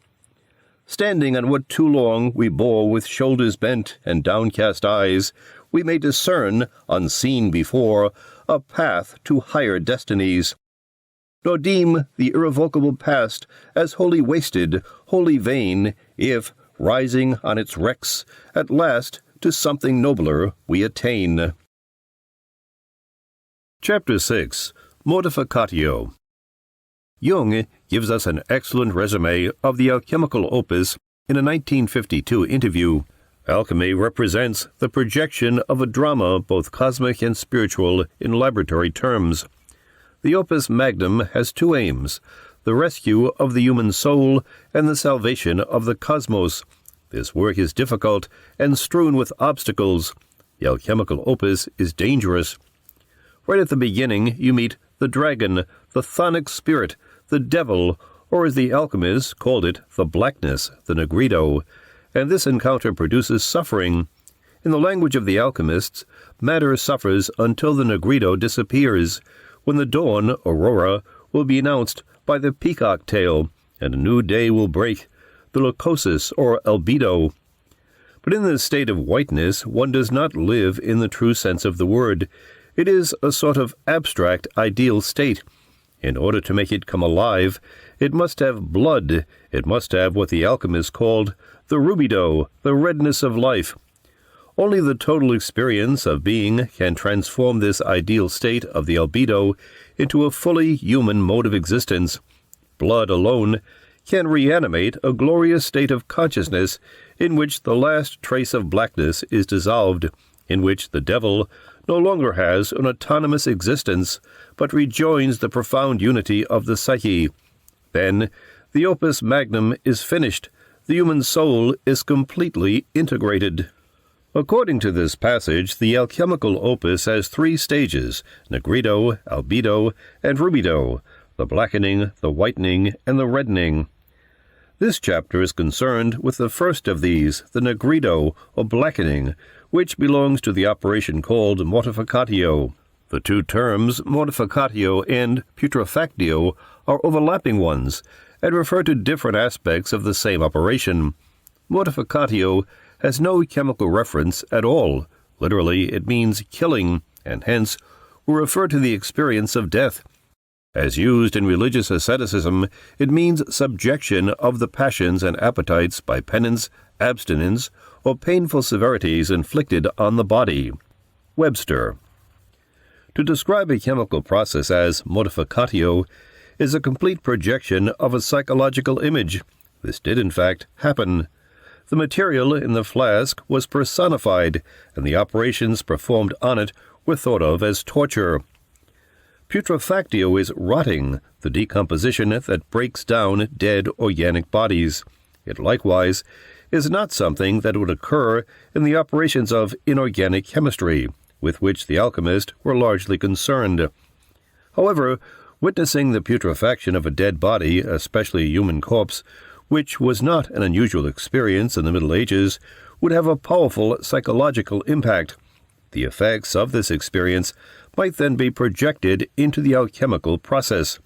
Standing on what too long we bore with shoulders bent and downcast eyes, we may discern, unseen before, a path to higher destinies. Nor deem the irrevocable past as wholly wasted, wholly vain, if, rising on its wrecks, at last to something nobler we attain." Chapter 6. Mortificatio. Jung gives us an excellent resume of the alchemical opus in a 1952 interview. Alchemy represents the projection of a drama both cosmic and spiritual in laboratory terms. The opus magnum has 2 aims, the rescue of the human soul and the salvation of the cosmos. This work is difficult and strewn with obstacles. The alchemical opus is dangerous. Right at the beginning you meet the dragon, the chthonic spirit, the devil, or as the alchemists called it, the blackness, the negrito, and this encounter produces suffering. In the language of the alchemists, matter suffers until the negrito disappears, when the dawn, aurora, will be announced by the peacock tail, and a new day will break, the leucosis or albedo. But in this state of whiteness one does not live in the true sense of the word. It is a sort of abstract ideal state. In order to make it come alive, It must have blood. It must have what the alchemists called the rubido, the redness of life. Only the total experience of being can transform this ideal state of the albedo into a fully human mode of existence. Blood alone can reanimate a glorious state of consciousness in which the last trace of blackness is dissolved, in which the devil no longer has an autonomous existence, but rejoins the profound unity of the psyche. Then the opus magnum is finished. The human soul is completely integrated. According to this passage, the alchemical opus has 3 stages: negrido, albedo, and rubido, the blackening, the whitening, and the reddening. This chapter is concerned with the first of these, the negrido, or blackening, which belongs to the operation called Mortificatio. The 2 terms, Mortificatio and Putrefactio, are overlapping ones, and refer to different aspects of the same operation. Mortificatio has no chemical reference at all. Literally, it means killing, and hence will refer to the experience of death. As used in religious asceticism, it means subjection of the passions and appetites by penance, abstinence, or painful severities inflicted on the body. Webster. To describe a chemical process as mortificatio is a complete projection of a psychological image. This did, in fact, happen. The material in the flask was personified, and the operations performed on it were thought of as torture. Putrefactio is rotting, the decomposition that breaks down dead organic bodies. It likewise is not something that would occur in the operations of inorganic chemistry, with which the alchemists were largely concerned. However, witnessing the putrefaction of a dead body, especially a human corpse, which was not an unusual experience in the Middle Ages, would have a powerful psychological impact. The effects of this experience might then be projected into the alchemical process.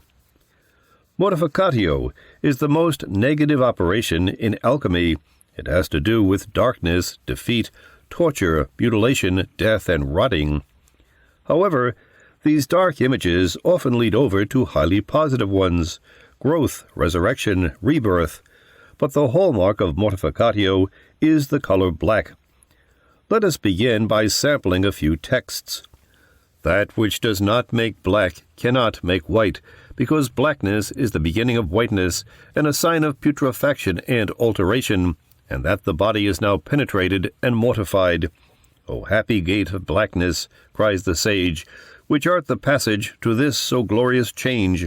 Mortificatio is the most negative operation in alchemy. It has to do with darkness, defeat, torture, mutilation, death, and rotting. However, these dark images often lead over to highly positive ones: growth, resurrection, rebirth. But the hallmark of Mortificatio is the color black. Let us begin by sampling a few texts. That which does not make black cannot make white, because blackness is the beginning of whiteness, and a sign of putrefaction and alteration, and that the body is now penetrated and mortified. O happy gate of blackness, cries the sage, which art the passage to this so glorious change.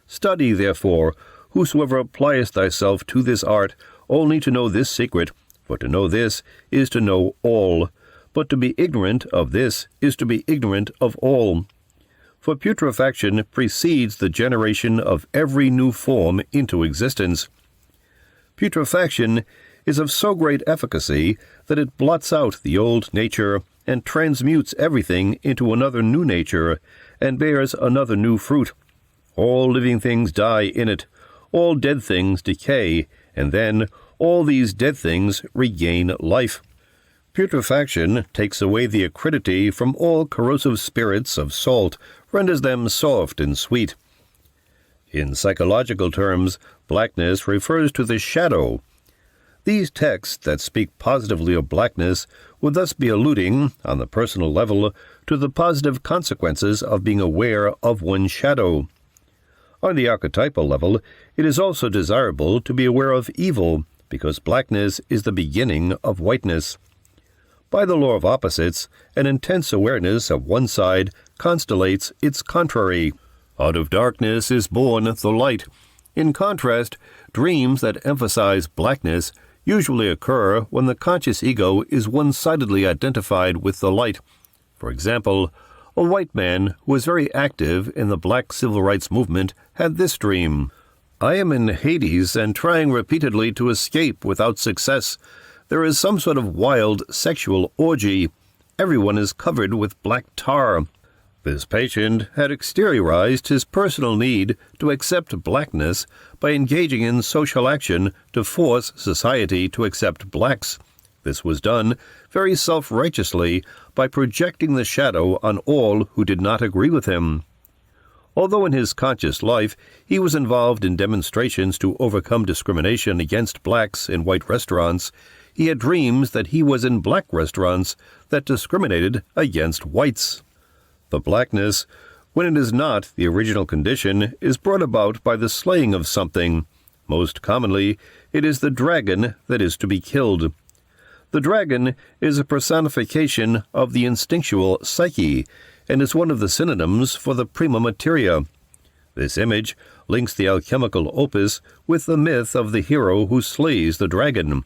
Study, therefore, whosoever appliest thyself to this art, only to know this secret, for to know this is to know all, but to be ignorant of this is to be ignorant of all. For putrefaction precedes the generation of every new form into existence. Putrefaction is of so great efficacy that it blots out the old nature and transmutes everything into another new nature and bears another new fruit. All living things die in it, all dead things decay, and then all these dead things regain life. Putrefaction takes away the acridity from all corrosive spirits of salt, renders them soft and sweet. In psychological terms, blackness refers to the shadow. These texts that speak positively of blackness would thus be alluding, on the personal level, to the positive consequences of being aware of one's shadow. On the archetypal level, it is also desirable to be aware of evil, because blackness is the beginning of whiteness. By the law of opposites, an intense awareness of one side constellates its contrary. Out of darkness is born the light. In contrast, dreams that emphasize blackness usually occur when the conscious ego is one-sidedly identified with the light. For example, a white man who was very active in the black civil rights movement had this dream: I am in Hades and trying repeatedly to escape without success. There is some sort of wild sexual orgy. Everyone is covered with black tar. This patient had exteriorized his personal need to accept blackness by engaging in social action to force society to accept blacks. This was done very self-righteously by projecting the shadow on all who did not agree with him. Although in his conscious life he was involved in demonstrations to overcome discrimination against blacks in white restaurants, he had dreams that he was in black restaurants that discriminated against whites. The blackness, when it is not the original condition, is brought about by the slaying of something. Most commonly, it is the dragon that is to be killed. The dragon is a personification of the instinctual psyche, and is one of the synonyms for the prima materia. This image links the alchemical opus with the myth of the hero who slays the dragon.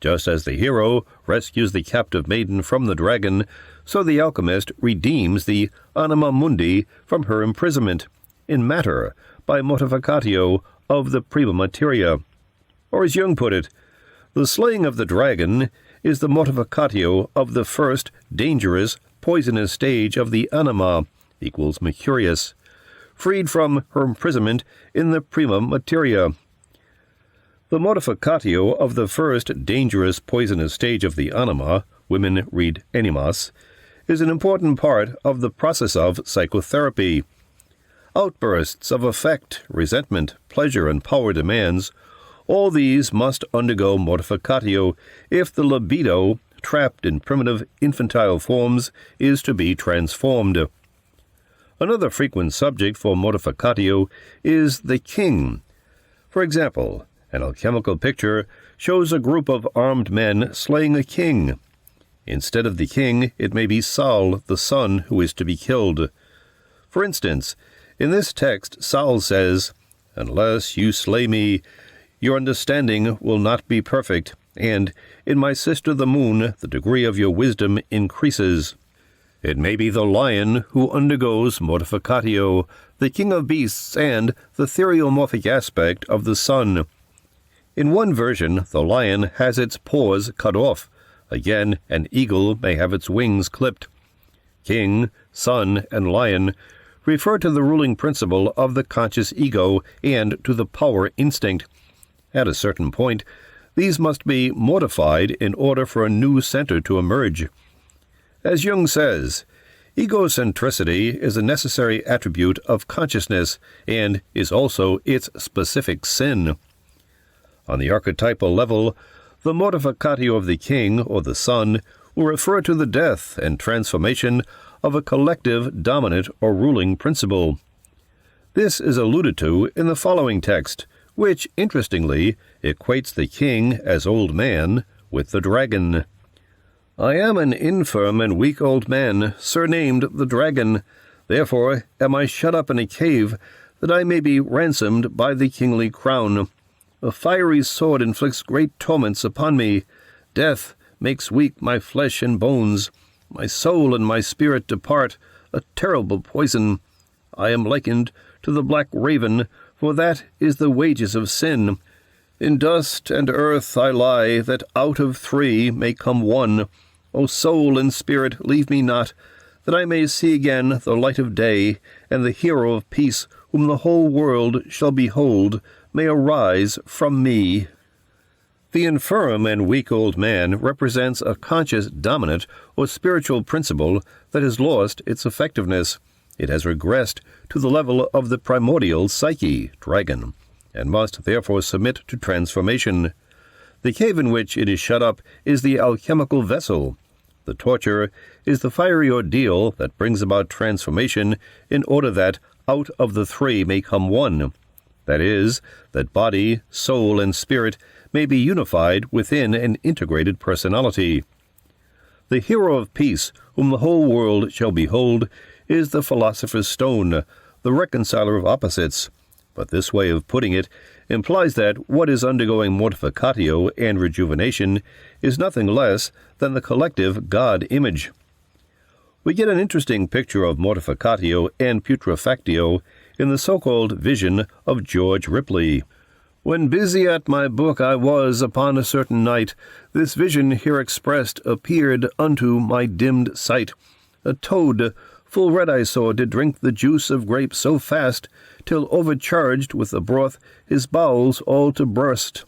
Just as the hero rescues the captive maiden from the dragon, so the alchemist redeems the anima mundi from her imprisonment in matter by mortificatio of the prima materia. Or as Jung put it, the slaying of the dragon is the mortificatio of the first dangerous, poisonous stage of the anima, equals mercurius, freed from her imprisonment in the prima materia. The mortificatio of the first dangerous, poisonous stage of the anima, women read animas, is an important part of the process of psychotherapy. Outbursts of affect, resentment, pleasure, and power demands, all these must undergo mortificatio if the libido, trapped in primitive infantile forms, is to be transformed. Another frequent subject for mortificatio is the king. For example, an alchemical picture shows a group of armed men slaying a king. Instead of the king, it may be Saul, the son, who is to be killed. For instance, in this text, Saul says, "Unless you slay me, your understanding will not be perfect, and in my sister the moon the degree of your wisdom increases." It may be the lion who undergoes mortificatio, the king of beasts, and the theriomorphic aspect of the sun. In one version, the lion has its paws cut off. Again, an eagle may have its wings clipped. King, sun, and lion refer to the ruling principle of the conscious ego and to the power instinct. At a certain point, these must be mortified in order for a new center to emerge. As Jung says, egocentricity is a necessary attribute of consciousness and is also its specific sin. On the archetypal level, the mortificatio of the king or the sun will refer to the death and transformation of a collective dominant or ruling principle. This is alluded to in the following text, which, interestingly, equates the king as old man with the dragon. "I am an infirm and weak old man, surnamed the dragon. Therefore am I shut up in a cave, that I may be ransomed by the kingly crown. A fiery sword inflicts great torments upon me. Death makes weak my flesh and bones. My soul and my spirit depart, a terrible poison. I am likened to the black raven, for that is the wages of sin. In dust and earth I lie, that out of three may come one. O soul and spirit, leave me not, that I may see again the light of day, and the hero of peace, whom the whole world shall behold, may arise from me." The infirm and weak old man represents a conscious dominant or spiritual principle that has lost its effectiveness. It has regressed to the level of the primordial psyche, dragon, and must therefore submit to transformation. The cave in which it is shut up is the alchemical vessel. The torture is the fiery ordeal that brings about transformation in order that out of the three may come one. That is, that body, soul, and spirit may be unified within an integrated personality. The hero of peace, whom the whole world shall behold, is the philosopher's stone, the reconciler of opposites. But this way of putting it implies that what is undergoing mortificatio and rejuvenation is nothing less than the collective God image. We get an interesting picture of mortificatio and putrefactio in the so-called vision of George Ripley. "When busy at my book I was upon a certain night, this vision here expressed appeared unto my dimmed sight. A toad, full red I saw, did drink the juice of grape so fast, till overcharged with the broth his bowels all to burst.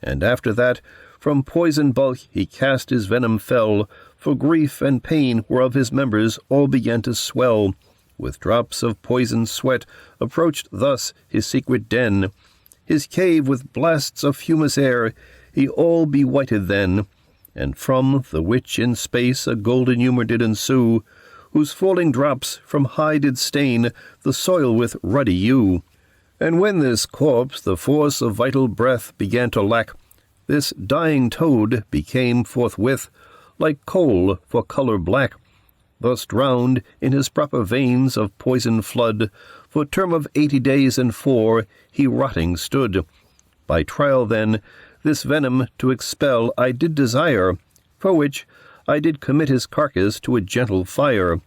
And after that, from poison bulk he cast his venom fell, for grief and pain whereof his members all began to swell. with drops of poisoned sweat, approached thus his secret den. His cave with blasts of fumous air, he all bewhited then, and from the which in space a golden humour did ensue, whose falling drops from high did stain the soil with ruddy hue. And when this corpse the force of vital breath began to lack, this dying toad became forthwith like coal for colour black. Thus drowned in his proper veins of poison flood, for term of 80 days and 4 he rotting stood. By trial then this venom to expel I did desire, for which I did commit his carcass to a gentle fire,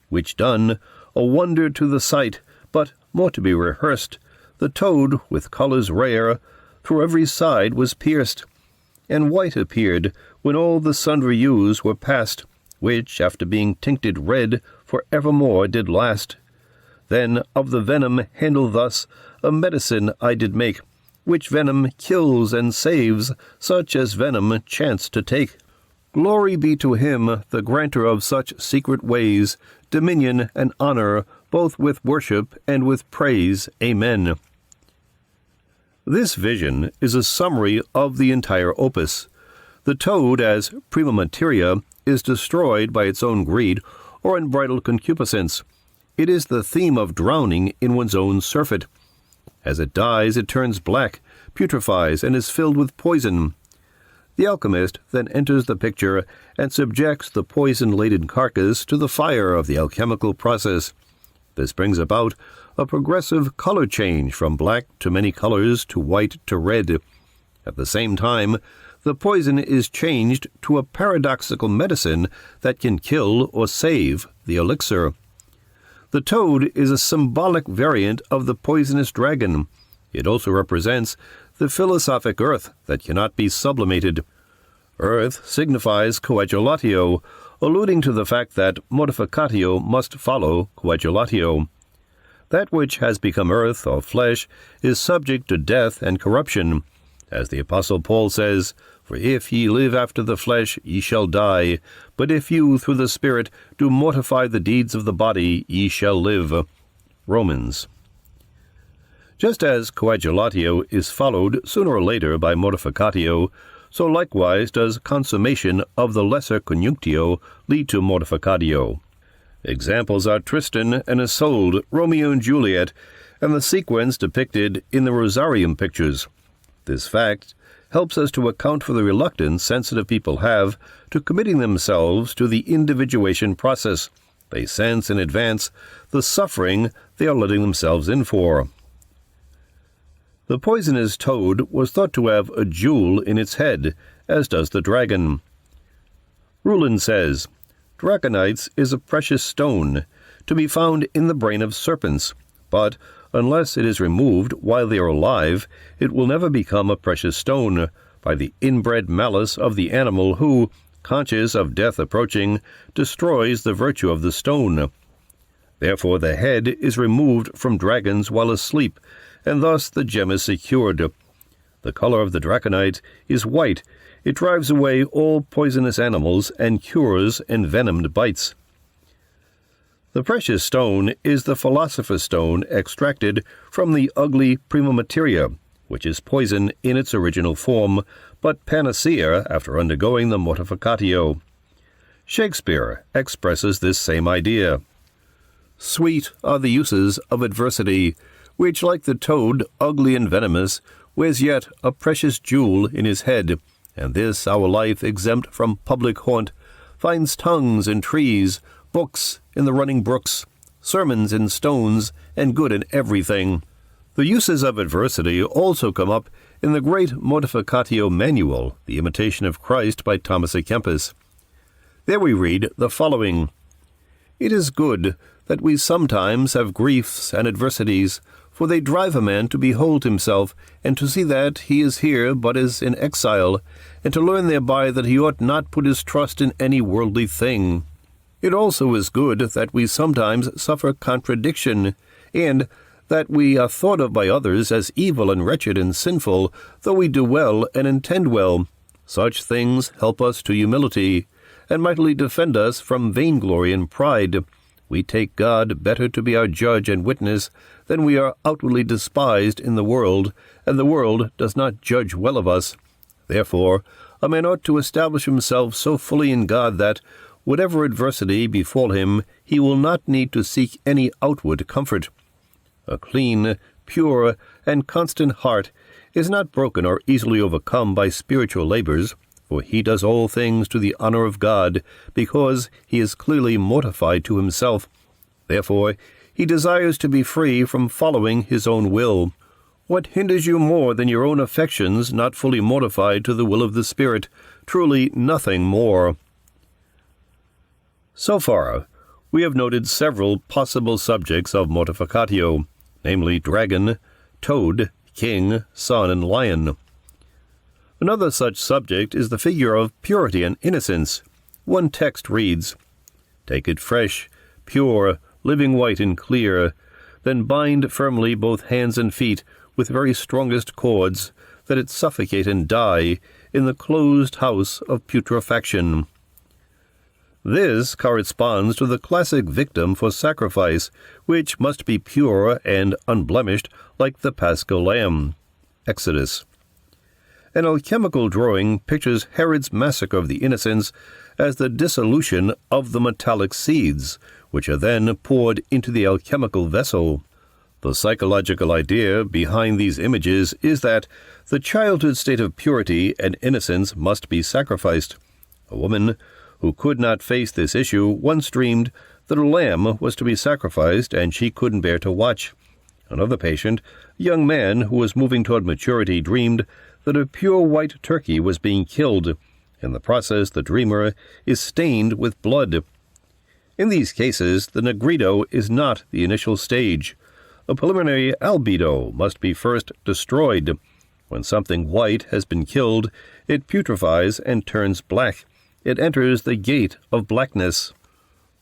which done, a wonder to the sight, but more to be rehearsed, the toad with colours rare through every side was pierced, and white appeared when all the sundry hues were past, which, after being tincted red, for evermore did last. Then of the venom handle thus a medicine I did make, which venom kills and saves such as venom chance to take. Glory be to him, the granter of such secret ways, dominion and honour, both with worship and with praise. Amen. This vision is a summary of the entire opus. The toad, as prima materia, is destroyed by its own greed or unbridled concupiscence. It is the theme of drowning in one's own surfeit. As it dies, it turns black, putrefies, and is filled with poison. The alchemist then enters the picture and subjects the poison-laden carcass to the fire of the alchemical process. This brings about a progressive color change from black to many colors to white to red. At the same time, the poison is changed to a paradoxical medicine that can kill or save the elixir. The toad is a symbolic variant of the poisonous dragon. It also represents the philosophic earth that cannot be sublimated. Earth signifies Coagulatio, alluding to the fact that Mortificatio must follow Coagulatio. That which has become earth or flesh is subject to death and corruption. As the Apostle Paul says, "For if ye live after the flesh, ye shall die. But if you, through the Spirit, do mortify the deeds of the body, ye shall live." Romans. Just as Coagulatio is followed sooner or later by Mortificatio, so likewise does consummation of the lesser Coniunctio lead to Mortificatio. Examples are Tristan and Isolde, Romeo and Juliet, and the sequence depicted in the Rosarium pictures. This fact helps us to account for the reluctance sensitive people have to committing themselves to the individuation process. They sense in advance the suffering they are letting themselves in for. The poisonous toad was thought to have a jewel in its head, as does the dragon. Rulin says, "Draconites is a precious stone, to be found in the brain of serpents, but unless it is removed while they are alive, it will never become a precious stone, by the inbred malice of the animal who, conscious of death approaching, destroys the virtue of the stone. Therefore the head is removed from dragons while asleep, and thus the gem is secured. The color of the draconite is white. It drives away all poisonous animals and cures envenomed bites." The precious stone is the philosopher's stone extracted from the ugly prima materia, which is poison in its original form, but panacea after undergoing the mortificatio. Shakespeare expresses this same idea. "Sweet are the uses of adversity, which, like the toad, ugly and venomous, wears yet a precious jewel in his head, and this our life exempt from public haunt, finds tongues in trees, books in the running brooks, sermons in stones, and good in everything." The uses of adversity also come up in the great Mortificatio Manual, The Imitation of Christ by Thomas à Kempis. There we read the following: "It is good that we sometimes have griefs and adversities, for they drive a man to behold himself, and to see that he is here but is in exile, and to learn thereby that he ought not put his trust in any worldly thing. It also is good that we sometimes suffer contradiction, and that we are thought of by others as evil and wretched and sinful, though we do well and intend well. Such things help us to humility, and mightily defend us from vainglory and pride. we take God better to be our judge and witness than we are outwardly despised in the world, and the world does not judge well of us. Therefore, a man ought to establish himself so fully in God that, whatever adversity befall him, he will not need to seek any outward comfort. A clean, pure, and constant heart is not broken or easily overcome by spiritual labors, for he does all things to the honor of God, because he is clearly mortified to himself. Therefore, he desires to be free from following his own will. What hinders you more than your own affections not fully mortified to the will of the Spirit? Truly nothing more. So far, we have noted several possible subjects of Mortificatio, namely dragon, toad, king, sun, and lion. Another such subject is the figure of purity and innocence. One text reads, "Take it fresh, pure, living white and clear, then bind firmly both hands and feet with very strongest cords, that it suffocate and die in the closed house of putrefaction." This corresponds to the classic victim for sacrifice, which must be pure and unblemished like the Paschal Lamb. Exodus. An alchemical drawing pictures Herod's massacre of the innocents as the dissolution of the metallic seeds, which are then poured into the alchemical vessel. The psychological idea behind these images is that the childhood state of purity and innocence must be sacrificed. A woman who could not face this issue once dreamed that a lamb was to be sacrificed and she couldn't bear to watch. Another patient, a young man who was moving toward maturity, dreamed that a pure white turkey was being killed. In the process, the dreamer is stained with blood. In these cases, the negrito is not the initial stage. A preliminary albedo must be first destroyed. When something white has been killed, it putrefies and turns black. It enters the gate of blackness.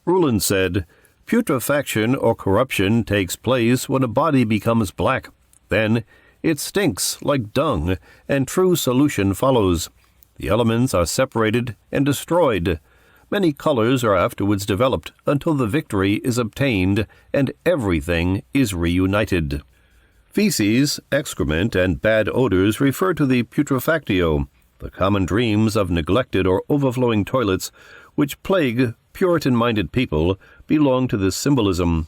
Rulin said, "Putrefaction or corruption takes place when a body becomes black. Then it stinks like dung, and true solution follows. The elements are separated and destroyed. Many colors are afterwards developed until the victory is obtained and everything is reunited." Feces, excrement, and bad odors refer to the putrefactio, the common dreams of neglected or overflowing toilets which plague Puritan-minded people belong to this symbolism.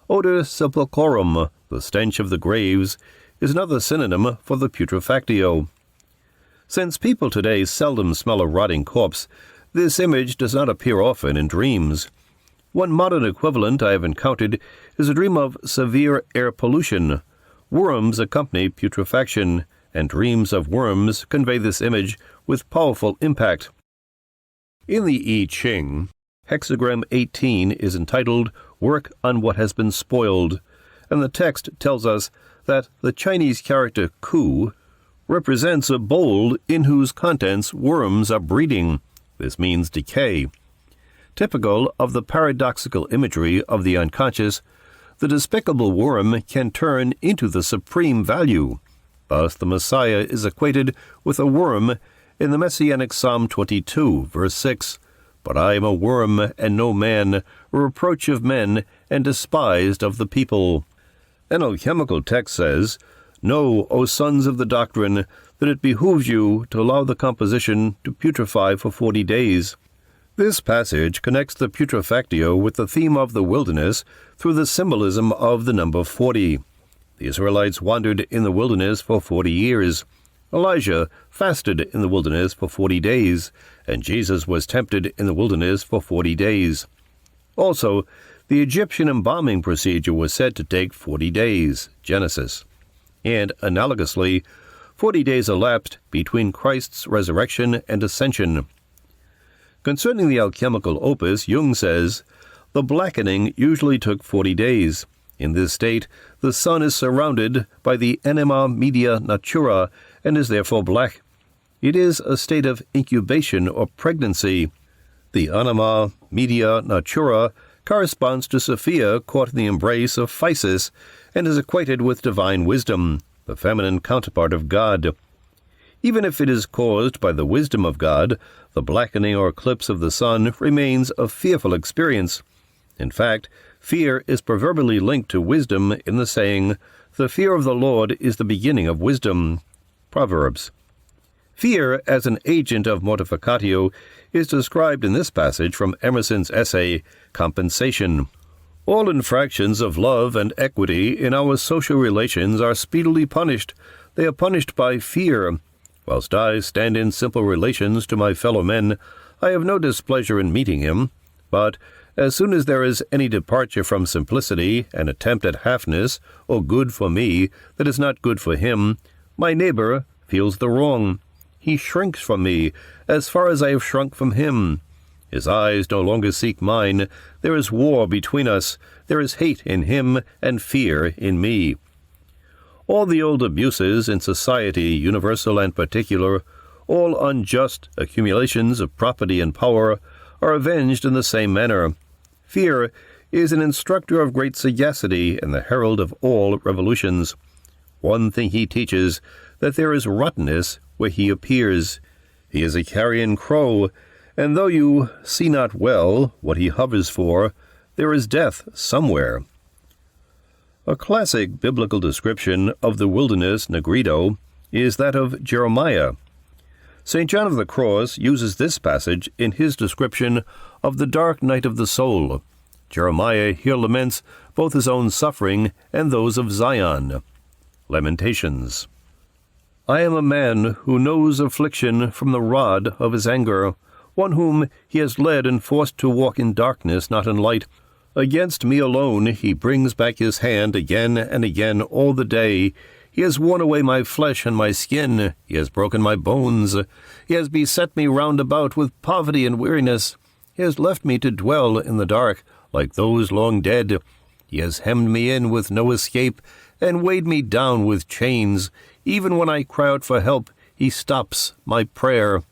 Odor sepulchrorum, the stench of the graves, is another synonym for the putrefactio. Since people today seldom smell a rotting corpse, this image does not appear often in dreams. One modern equivalent I have encountered is a dream of severe air pollution. Worms accompany putrefaction, and dreams of worms convey this image with powerful impact. In the I Ching, hexagram 18 is entitled "Work on What Has Been Spoiled," and the text tells us that the Chinese character ku represents a bowl in whose contents worms are breeding. This means decay. Typical of the paradoxical imagery of the unconscious, the despicable worm can turn into the supreme value. Thus the Messiah is equated with a worm in the Messianic Psalm 22, verse 6. "But I am a worm and no man, a reproach of men and despised of the people." An alchemical text says, "Know, O sons of the doctrine, that it behooves you to allow the composition to putrefy for 40 days. This passage connects the putrefactio with the theme of the wilderness through the symbolism of the number 40. The Israelites wandered in the wilderness for 40 years. Elijah fasted in the wilderness for 40 days, and Jesus was tempted in the wilderness for 40 days. Also, the Egyptian embalming procedure was said to take 40 days, Genesis. And, analogously, 40 days elapsed between Christ's resurrection and ascension. Concerning the alchemical opus, Jung says, "The blackening usually took 40 days. In this state, the sun is surrounded by the anima media natura and is therefore black. It is a state of incubation or pregnancy. The anima media natura corresponds to Sophia caught in the embrace of Physis and is equated with divine wisdom, the feminine counterpart of God. Even if it is caused by the wisdom of God, the blackening or eclipse of the sun remains a fearful experience. In fact, fear is proverbially linked to wisdom in the saying, "The fear of the Lord is the beginning of wisdom." Proverbs. Fear, as an agent of Mortificatio, is described in this passage from Emerson's essay, Compensation. All infractions of love and equity in our social relations are speedily punished. They are punished by fear. Whilst I stand in simple relations to my fellow men, I have no displeasure in meeting him. But as soon as there is any departure from simplicity, an attempt at halfness, or good for me that is not good for him, my neighbor feels the wrong. He shrinks from me, as far as I have shrunk from him. His eyes no longer seek mine. There is war between us. There is hate in him, and fear in me. All the old abuses in society, universal and particular, all unjust accumulations of property and power, are avenged in the same manner. Fear is an instructor of great sagacity and the herald of all revolutions. One thing he teaches, that there is rottenness where he appears. He is a carrion crow, and though you see not well what he hovers for, there is death somewhere. A classic biblical description of the wilderness Negrido is that of Jeremiah. St. John of the Cross uses this passage in his description of the dark night of the soul. Jeremiah here laments both his own suffering and those of Zion. Lamentations. I am a man who knows affliction from the rod of his anger, one whom he has led and forced to walk in darkness, not in light. Against me alone he brings back his hand again and again all the day. He has worn away my flesh and my skin. He has broken my bones. He has beset me round about with poverty and weariness. He has left me to dwell in the dark, like those long dead. He has hemmed me in with no escape, and weighed me down with chains. Even when I cry out for help, he stops my prayer.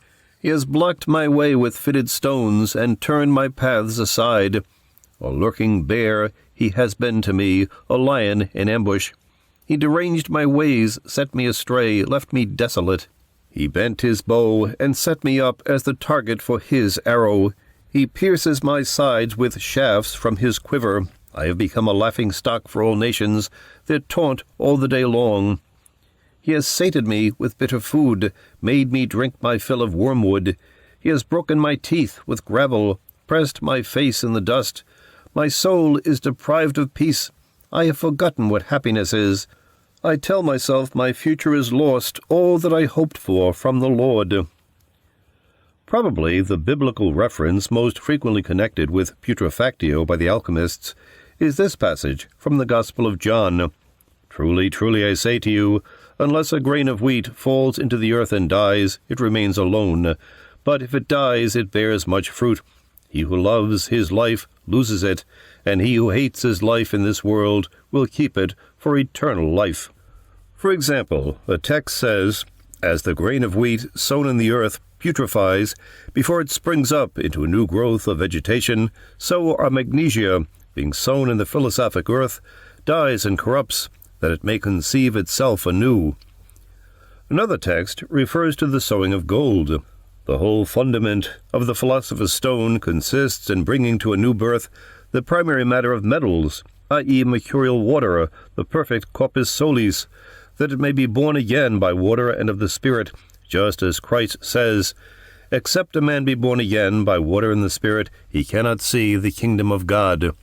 He has blocked my way with fitted stones, and turned my paths aside. A lurking bear he has been to me, a lion in ambush. He deranged my ways, set me astray, left me desolate. He bent his bow, and set me up as the target for his arrow. He pierces my sides with shafts from his quiver. I have become a laughing-stock for all nations, their taunt all the day long. He has sated me with bitter food, made me drink my fill of wormwood. He has broken my teeth with gravel, pressed my face in the dust. My soul is deprived of peace. I have forgotten what happiness is. I tell myself my future is lost, all that I hoped for from the Lord. Probably the biblical reference most frequently connected with putrefactio by the alchemists is this passage from the Gospel of John. Truly, truly, I say to you, unless a grain of wheat falls into the earth and dies, it remains alone. But if it dies, it bears much fruit. He who loves his life loses it, and he who hates his life in this world will keep it for eternal life. For example, a text says, as the grain of wheat sown in the earth putrefies before it springs up into a new growth of vegetation, so our magnesia, being sown in the philosophic earth, dies and corrupts, that it may conceive itself anew. Another text refers to the sowing of gold. The whole fundament of the philosopher's stone consists in bringing to a new birth the primary matter of metals, i.e. mercurial water, the perfect corpus solis, that it may be born again by water and of the Spirit, just as Christ says, except a man be born again by water and the Spirit, he cannot see the kingdom of God.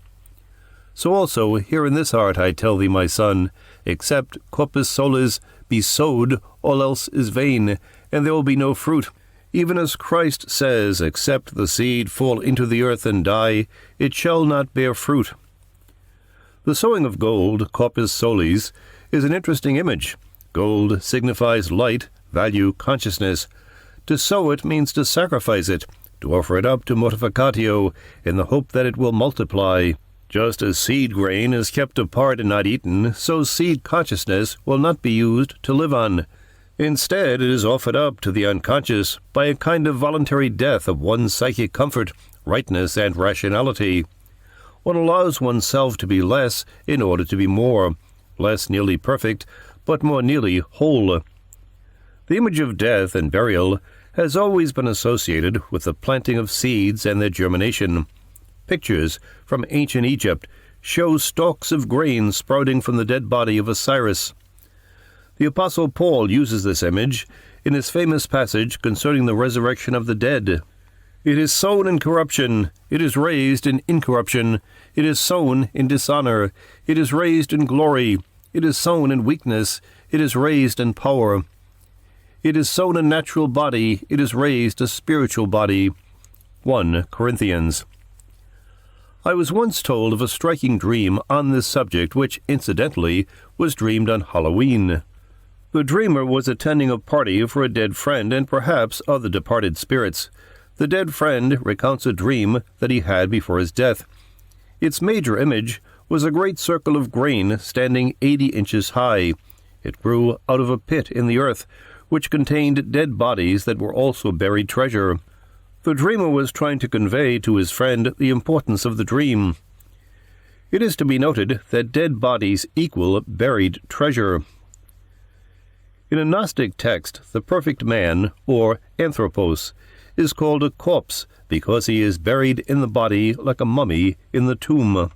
So also here in this heart I tell thee, my son, except corpus solis be sowed, all else is vain, and there will be no fruit. Even as Christ says, except the seed fall into the earth and die, it shall not bear fruit. The sowing of gold, corpus solis, is an interesting image. Gold signifies light, value, consciousness. To sow it means to sacrifice it, to offer it up to Mortificatio, in the hope that it will multiply. Just as seed grain is kept apart and not eaten, so seed consciousness will not be used to live on. Instead, it is offered up to the unconscious by a kind of voluntary death of one's psychic comfort, rightness, and rationality. One allows oneself to be less in order to be more, less nearly perfect, but more nearly whole. The image of death and burial has always been associated with the planting of seeds and their germination. Pictures from ancient Egypt show stalks of grain sprouting from the dead body of Osiris. The Apostle Paul uses this image in his famous passage concerning the resurrection of the dead. It is sown in corruption, it is raised in incorruption, it is sown in dishonor, it is raised in glory, it is sown in weakness, it is raised in power. It is sown a natural body, it is raised a spiritual body. 1 Corinthians. I was once told of a striking dream on this subject which, incidentally, was dreamed on Halloween. The dreamer was attending a party for a dead friend and perhaps other departed spirits. The dead friend recounts a dream that he had before his death. Its major image was a great circle of grain standing 80 inches high. It grew out of a pit in the earth, which contained dead bodies that were also buried treasure. The dreamer was trying to convey to his friend the importance of the dream. It is to be noted that dead bodies equal buried treasure. In a Gnostic text, the perfect man, or anthropos, is called a corpse because he is buried in the body like a mummy in the tomb.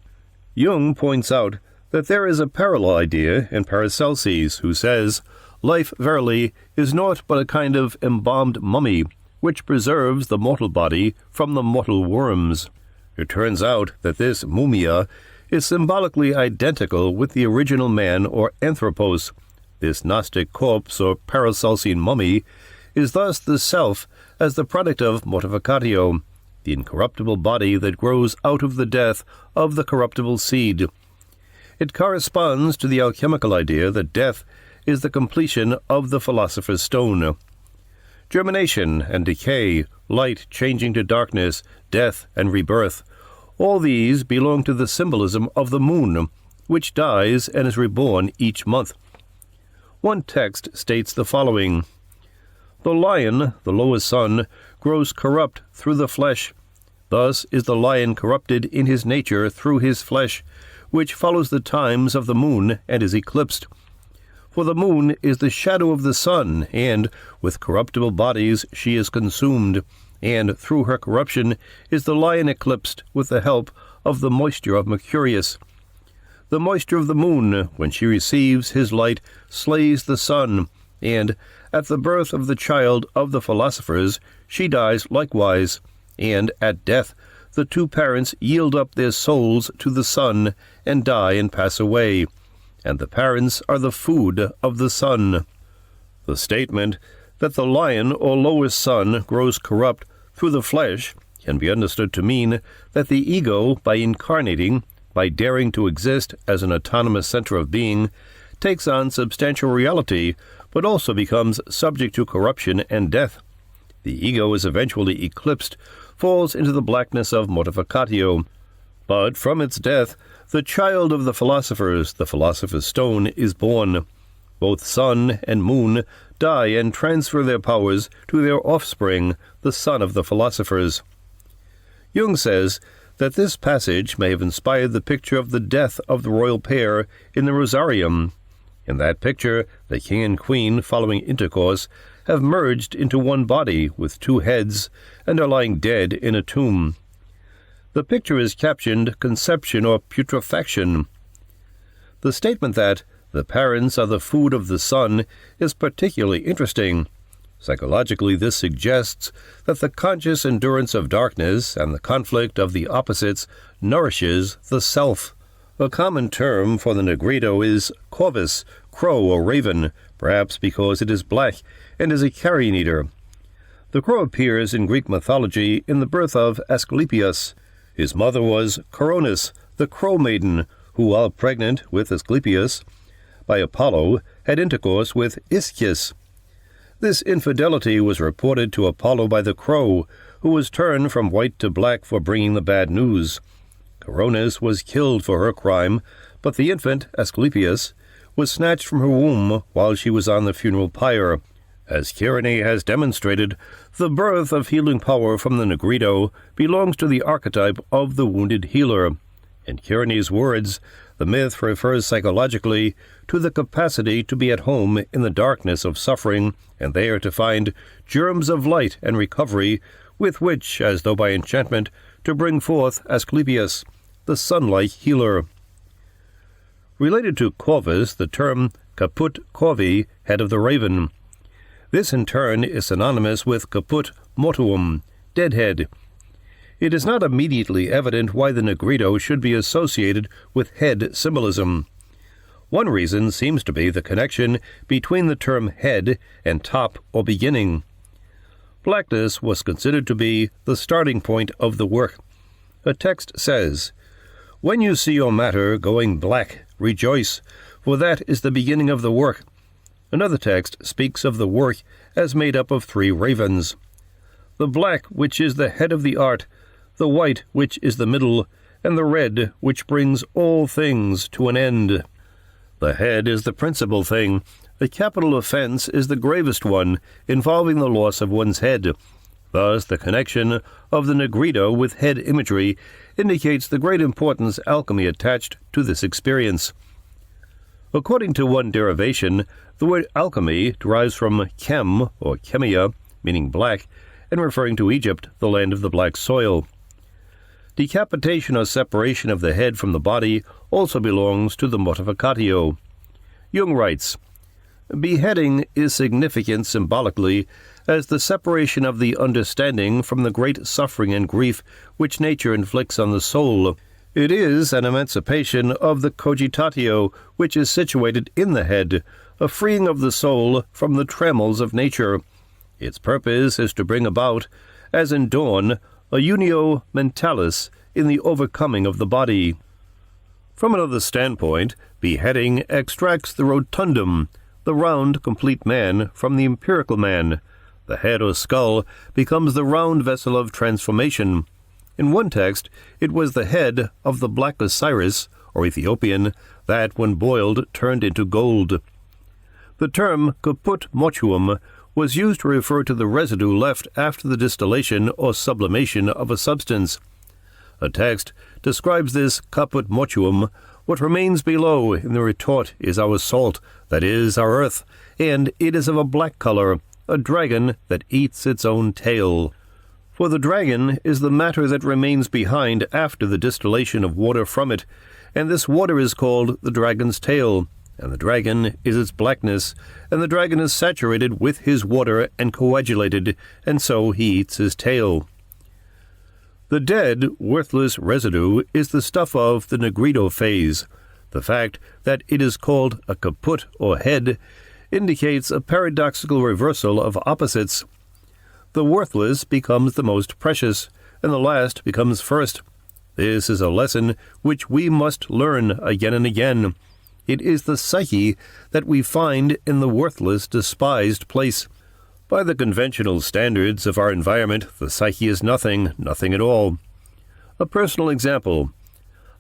Jung points out that there is a parallel idea in Paracelsus, who says, "Life, verily, is naught but a kind of embalmed mummy, which preserves the mortal body from the mortal worms." It turns out that this mumia is symbolically identical with the original man or anthropos. This Gnostic corpse or Paracelsian mummy is thus the self as the product of Mortificatio, the incorruptible body that grows out of the death of the corruptible seed. It corresponds to the alchemical idea that death is the completion of the philosopher's stone. Germination and decay, light changing to darkness, death and rebirth, all these belong to the symbolism of the moon, which dies and is reborn each month. One text states the following: "The lion, the lowest sun, grows corrupt through the flesh. Thus is the lion corrupted in his nature through his flesh, which follows the times of the moon and is eclipsed. For the moon is the shadow of the sun, and, with corruptible bodies, she is consumed, and through her corruption is the lion eclipsed with the help of the moisture of Mercurius. The moisture of the moon, when she receives his light, slays the sun, and, at the birth of the child of the philosophers, she dies likewise, and, at death, the two parents yield up their souls to the sun, and die and pass away, and the parents are the food of the sun." The statement that the lion or lower sun grows corrupt through the flesh can be understood to mean that the ego, by incarnating, by daring to exist as an autonomous center of being, takes on substantial reality, but also becomes subject to corruption and death. The ego is eventually eclipsed, falls into the blackness of Mortificatio. But from its death, the child of the philosophers, the philosopher's stone, is born. Both sun and moon die and transfer their powers to their offspring, the son of the philosophers. Jung says that this passage may have inspired the picture of the death of the royal pair in the Rosarium. In that picture, the king and queen, following intercourse, have merged into one body with two heads and are lying dead in a tomb. The picture is captioned conception or putrefaction. The statement that the parents are the food of the sun is particularly interesting. Psychologically, this suggests that the conscious endurance of darkness and the conflict of the opposites nourishes the self. A common term for the negrito is corvus, crow or raven, perhaps because it is black and is a carrion eater. The crow appears in Greek mythology in the birth of Asclepius. His mother was Coronis, the crow maiden, who, while pregnant with Asclepius by Apollo, had intercourse with Ischys. This infidelity was reported to Apollo by the crow, who was turned from white to black for bringing the bad news. Coronis was killed for her crime, but the infant, Asclepius, was snatched from her womb while she was on the funeral pyre. As Kyrene has demonstrated, the birth of healing power from the negrito belongs to the archetype of the wounded healer. In Kyrene's words, the myth refers psychologically to the capacity to be at home in the darkness of suffering and there to find germs of light and recovery with which, as though by enchantment, to bring forth Asclepius, the sun-like healer. Related to Corvus, the term caput corvi, head of the raven. This in turn is synonymous with caput mortuum, deadhead. It is not immediately evident why the Negrito should be associated with head symbolism. One reason seems to be the connection between the term head and top or beginning. Blackness was considered to be the starting point of the work. A text says, "When you see your matter going black, rejoice, for that is the beginning of the work." Another text speaks of the work as made up of 3 ravens. The black, which is the head of the art, the white, which is the middle, and the red, which brings all things to an end. The head is the principal thing. A capital offense is the gravest one, involving the loss of one's head. Thus, the connection of the Negrito with head imagery indicates the great importance alchemy attached to this experience. According to one derivation, the word alchemy derives from chem, or chemia, meaning black, and referring to Egypt, the land of the black soil. Decapitation or separation of the head from the body also belongs to the Mortificatio. Jung writes, "Beheading is significant symbolically as the separation of the understanding from the great suffering and grief which nature inflicts on the soul. It is an emancipation of the Coagulatio, which is situated in the head, a freeing of the soul from the trammels of nature. Its purpose is to bring about, as in Dawn, a unio mentalis in the overcoming of the body." From another standpoint, beheading extracts the rotundum, the round, complete man, from the empirical man. The head or skull becomes the round vessel of transformation. In one text, it was the head of the black Osiris, or Ethiopian, that, when boiled, turned into gold. The term caput mortuum was used to refer to the residue left after the distillation or sublimation of a substance. A text describes this caput mortuum. What remains below in the retort is our salt, that is, our earth, and it is of a black color, a dragon that eats its own tail. For the dragon is the matter that remains behind after the distillation of water from it, and this water is called the dragon's tail, and the dragon is its blackness, and the dragon is saturated with his water and coagulated, and so he eats his tail. The dead, worthless residue is the stuff of the Negrito phase. The fact that it is called a caput or head indicates a paradoxical reversal of opposites. The worthless becomes the most precious, and the last becomes first. This is a lesson which we must learn again and again. It is the psyche that we find in the worthless, despised place. By the conventional standards of our environment, the psyche is nothing, nothing at all. A personal example.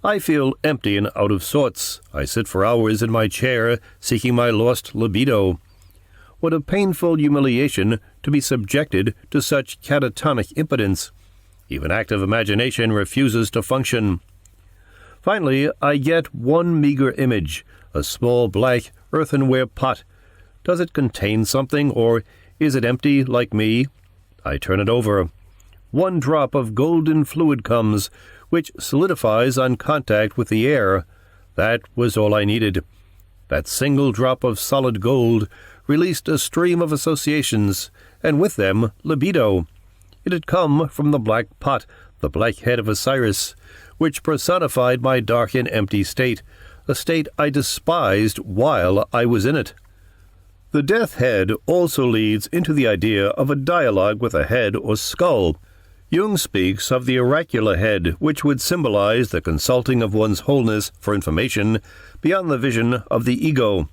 I feel empty and out of sorts. I sit for hours in my chair, seeking my lost libido. What a painful humiliation to be subjected to such catatonic impotence. Even active imagination refuses to function. Finally, I get one meager image, a small black earthenware pot. Does it contain something, or is it empty like me? I turn it over. One drop of golden fluid comes, which solidifies on contact with the air. That was all I needed. That single drop of solid gold released a stream of associations, and with them libido. It had come from the black pot, the black head of Osiris, which personified my dark and empty state, a state I despised while I was in it. The death head also leads into the idea of a dialogue with a head or skull. Jung speaks of the oracular head, which would symbolize the consulting of one's wholeness for information beyond the vision of the ego.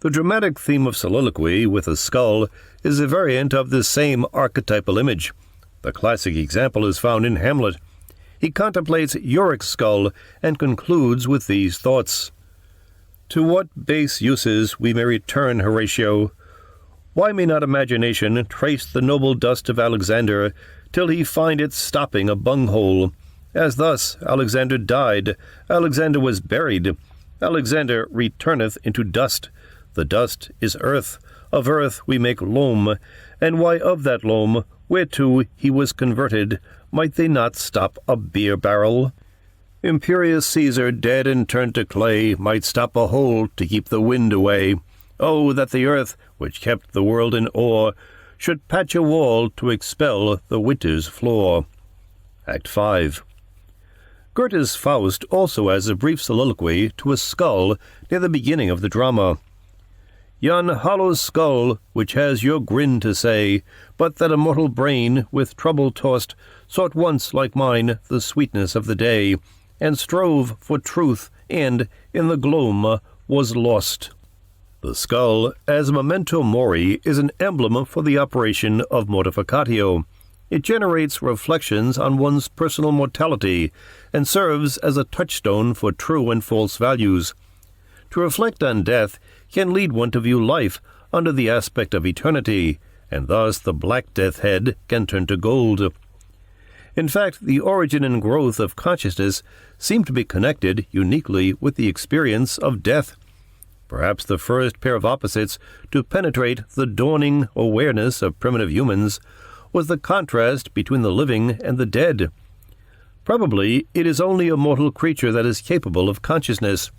The dramatic theme of soliloquy with a skull is a variant of this same archetypal image. The classic example is found in Hamlet. He contemplates Yorick's skull and concludes with these thoughts. To what base uses we may return, Horatio? Why may not imagination trace the noble dust of Alexander till he find it stopping a bunghole? As thus Alexander died, Alexander was buried, Alexander returneth into dust. The dust is earth, of earth we make loam, and why of that loam Whereto he was converted, might they not stop a beer barrel? Imperious Caesar, dead and turned to clay, might stop a hole to keep the wind away. Oh, that the earth, which kept the world in awe, should patch a wall to expel the winter's flaw. Act 5. Goethe's Faust also has a brief soliloquy to a skull near the beginning of the drama. Yon hollow skull, which has your grin to say, but that a mortal brain, with trouble tossed, sought once, like mine, the sweetness of the day, and strove for truth, and, in the gloam, was lost. The skull, as memento mori, is an emblem for the operation of Mortificatio. It generates reflections on one's personal mortality, and serves as a touchstone for true and false values. To reflect on death can lead one to view life under the aspect of eternity, and thus the black death head can turn to gold. In fact, the origin and growth of consciousness seem to be connected uniquely with the experience of death. Perhaps the first pair of opposites to penetrate the dawning awareness of primitive humans was the contrast between the living and the dead. Probably it is only a mortal creature that is capable of consciousness.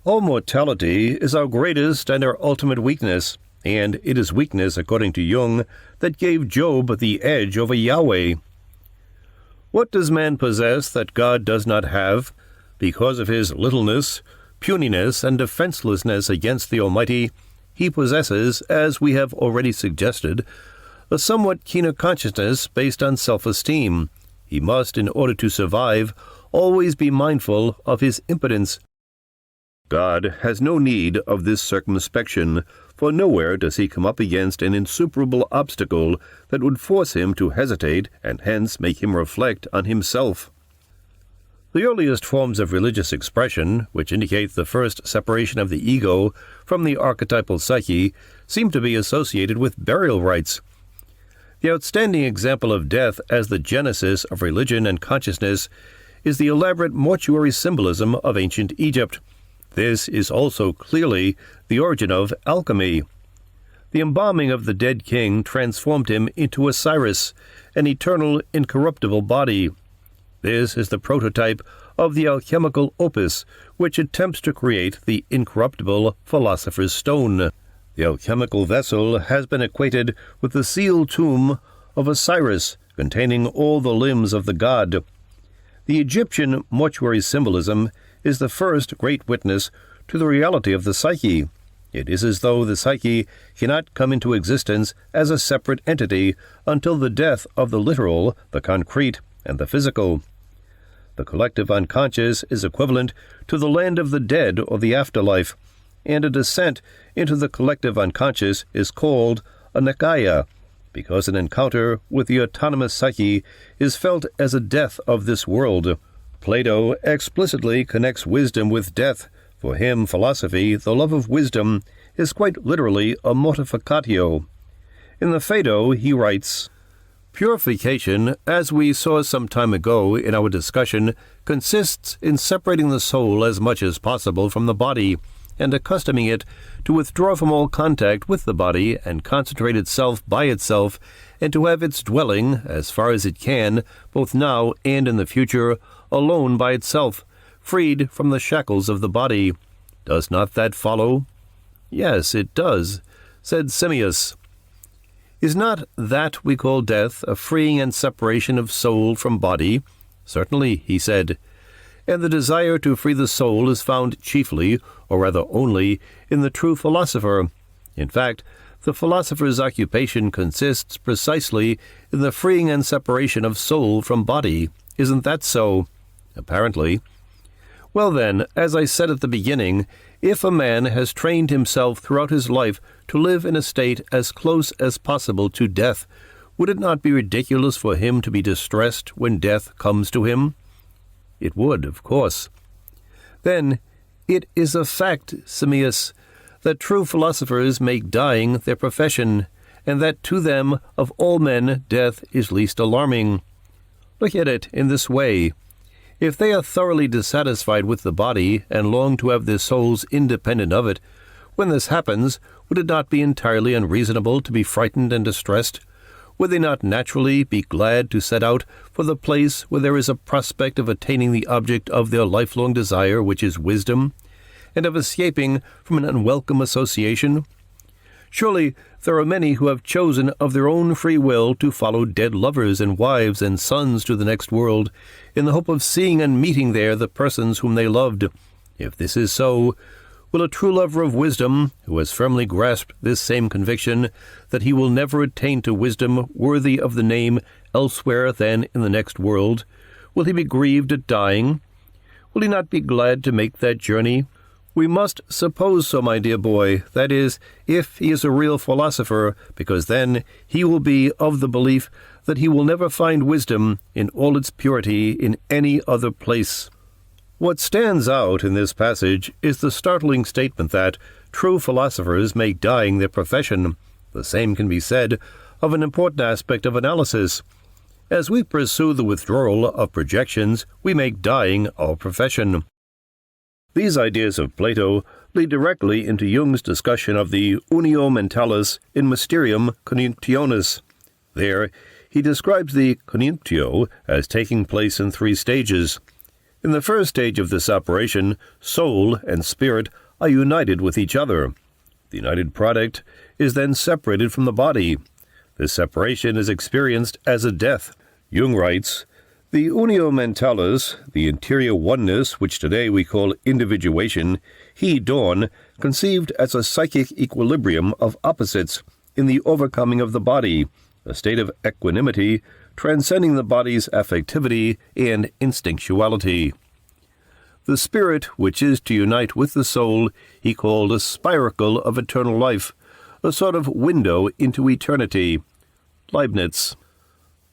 All mortality is our greatest and our ultimate weakness, and it is weakness, according to Jung, that gave Job the edge over Yahweh. What does man possess that God does not have? Because of his littleness, puniness, and defenselessness against the Almighty, he possesses, as we have already suggested, a somewhat keener consciousness based on self-esteem. He must, in order to survive, always be mindful of his impotence. God has no need of this circumspection, for nowhere does he come up against an insuperable obstacle that would force him to hesitate and hence make him reflect on himself. The earliest forms of religious expression, which indicate the first separation of the ego from the archetypal psyche, seem to be associated with burial rites. The outstanding example of death as the genesis of religion and consciousness is the elaborate mortuary symbolism of ancient Egypt. This is also clearly the origin of alchemy. The embalming of the dead king transformed him into Osiris, an eternal, incorruptible body. This is the prototype of the alchemical opus, which attempts to create the incorruptible philosopher's stone. The alchemical vessel has been equated with the sealed tomb of Osiris, containing all the limbs of the god. The Egyptian mortuary symbolism is the first great witness to the reality of the psyche. It is as though the psyche cannot come into existence as a separate entity until the death of the literal, the concrete, and the physical. The collective unconscious is equivalent to the land of the dead or the afterlife, and a descent into the collective unconscious is called a nikaya, because an encounter with the autonomous psyche is felt as a death of this world. Plato explicitly connects wisdom with death. For him, philosophy, the love of wisdom, is quite literally a mortificatio. In the Phaedo, he writes, "Purification, as we saw some time ago in our discussion, consists in separating the soul as much as possible from the body, and accustoming it to withdraw from all contact with the body and concentrate itself by itself, and to have its dwelling, as far as it can, both now and in the future, alone by itself, freed from the shackles of the body. Does not that follow?" "Yes, it does," said Simmias. "Is not that we call death a freeing and separation of soul from body?" "Certainly," he said. "And the desire to free the soul is found chiefly, or rather only, in the true philosopher. In fact, the philosopher's occupation consists precisely in the freeing and separation of soul from body. Isn't that so?" "Apparently." "Well then, as I said at the beginning, if a man has trained himself throughout his life to live in a state as close as possible to death, would it not be ridiculous for him to be distressed when death comes to him?" "It would, of course." "Then it is a fact, Simmias, that true philosophers make dying their profession, and that to them of all men death is least alarming. Look at it in this way. If they are thoroughly dissatisfied with the body and long to have their souls independent of it, when this happens, would it not be entirely unreasonable to be frightened and distressed? would they not naturally be glad to set out for the place where there is a prospect of attaining the object of their lifelong desire, which is wisdom, and of escaping from an unwelcome association? Surely there are many who have chosen of their own free will to follow dead lovers and wives and sons to the next world, in the hope of seeing and meeting there the persons whom they loved. If this is so, will a true lover of wisdom, who has firmly grasped this same conviction that he will never attain to wisdom worthy of the name elsewhere than in the next world, will he be grieved at dying? Will he not be glad to make that journey? We must suppose so, my dear boy, that is, if he is a real philosopher, because then he will be of the belief that he will never find wisdom in all its purity in any other place. What stands out in this passage is the startling statement that true philosophers make dying their profession. The same can be said of an important aspect of analysis. As we pursue the withdrawal of projections, we make dying our profession. These ideas of Plato lead directly into Jung's discussion of the unio mentalis in mysterium coniunctionis. There, he describes the coniunctio as taking place in 3 stages. In the first stage of this operation, soul and spirit are united with each other. The united product is then separated from the body. This separation is experienced as a death. Jung writes, "The unio mentalis, the interior oneness which today we call individuation, he, Dawn, conceived as a psychic equilibrium of opposites in the overcoming of the body, a state of equanimity transcending the body's affectivity and instinctuality. The spirit, which is to unite with the soul, he called a spiracle of eternal life, a sort of window into eternity." Leibniz.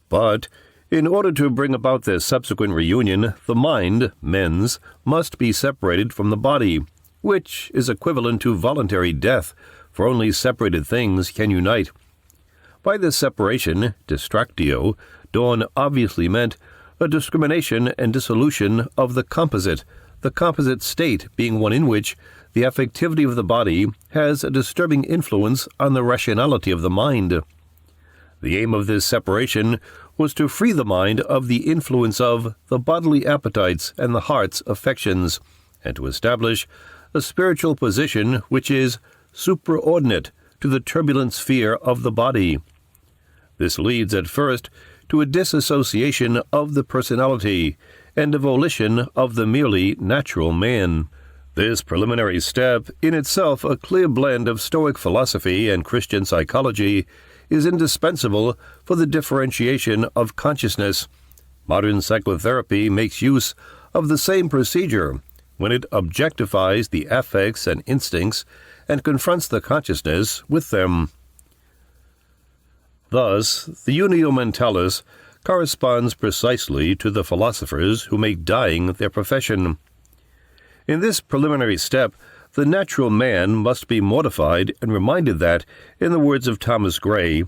But in order to bring about their subsequent reunion, the mind, mens, must be separated from the body, which is equivalent to voluntary death, for only separated things can unite. By this separation, distractio, Dawn obviously meant a discrimination and dissolution of the composite state being one in which the affectivity of the body has a disturbing influence on the rationality of the mind. The aim of this separation was to free the mind of the influence of the bodily appetites and the heart's affections, and to establish a spiritual position which is superordinate to the turbulent sphere of the body. This leads at first to a disassociation of the personality and a volition of the merely natural man. This preliminary step, in itself a clear blend of Stoic philosophy and Christian psychology, is indispensable for the differentiation of consciousness. Modern psychotherapy makes use of the same procedure when it objectifies the affects and instincts and confronts the consciousness with them. Thus, the unio mentalis corresponds precisely to the philosophers who make dying their profession. In this preliminary step, the natural man must be mortified and reminded that, in the words of Thomas Gray,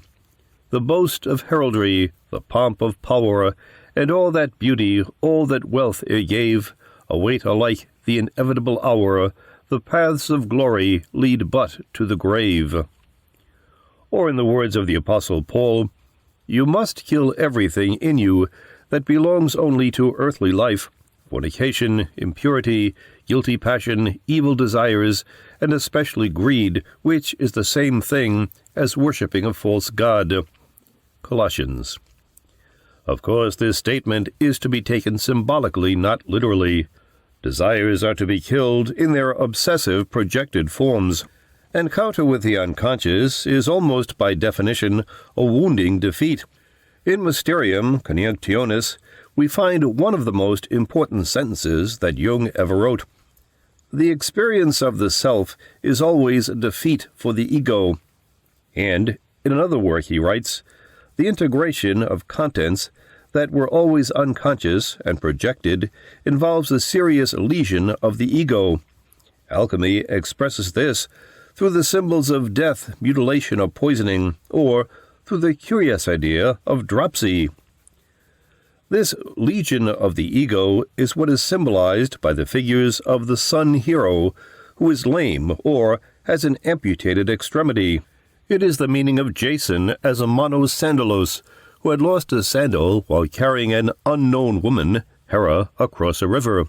"the boast of heraldry, the pomp of power, and all that beauty, all that wealth it gave, await alike the inevitable hour, the paths of glory lead but to the grave." Or in the words of the Apostle Paul, "You must kill everything in you that belongs only to earthly life, fornication, impurity, guilty passion, evil desires, and especially greed, which is the same thing as worshipping a false god." Colossians. Of course, this statement is to be taken symbolically, not literally. Desires are to be killed in their obsessive projected forms. Encounter with the unconscious is almost by definition a wounding defeat. In Mysterium Coniunctionis, we find one of the most important sentences that Jung ever wrote. "The experience of the self is always a defeat for the ego." And in another work he writes, "The integration of contents that were always unconscious and projected involves a serious lesion of the ego. Alchemy expresses this through the symbols of death, mutilation, or poisoning, or through the curious idea of dropsy. This legion of the ego is what is symbolized by the figures of the sun hero, who is lame or has an amputated extremity. It is the meaning of Jason as a monosandalos, who had lost a sandal while carrying an unknown woman, Hera, across a river.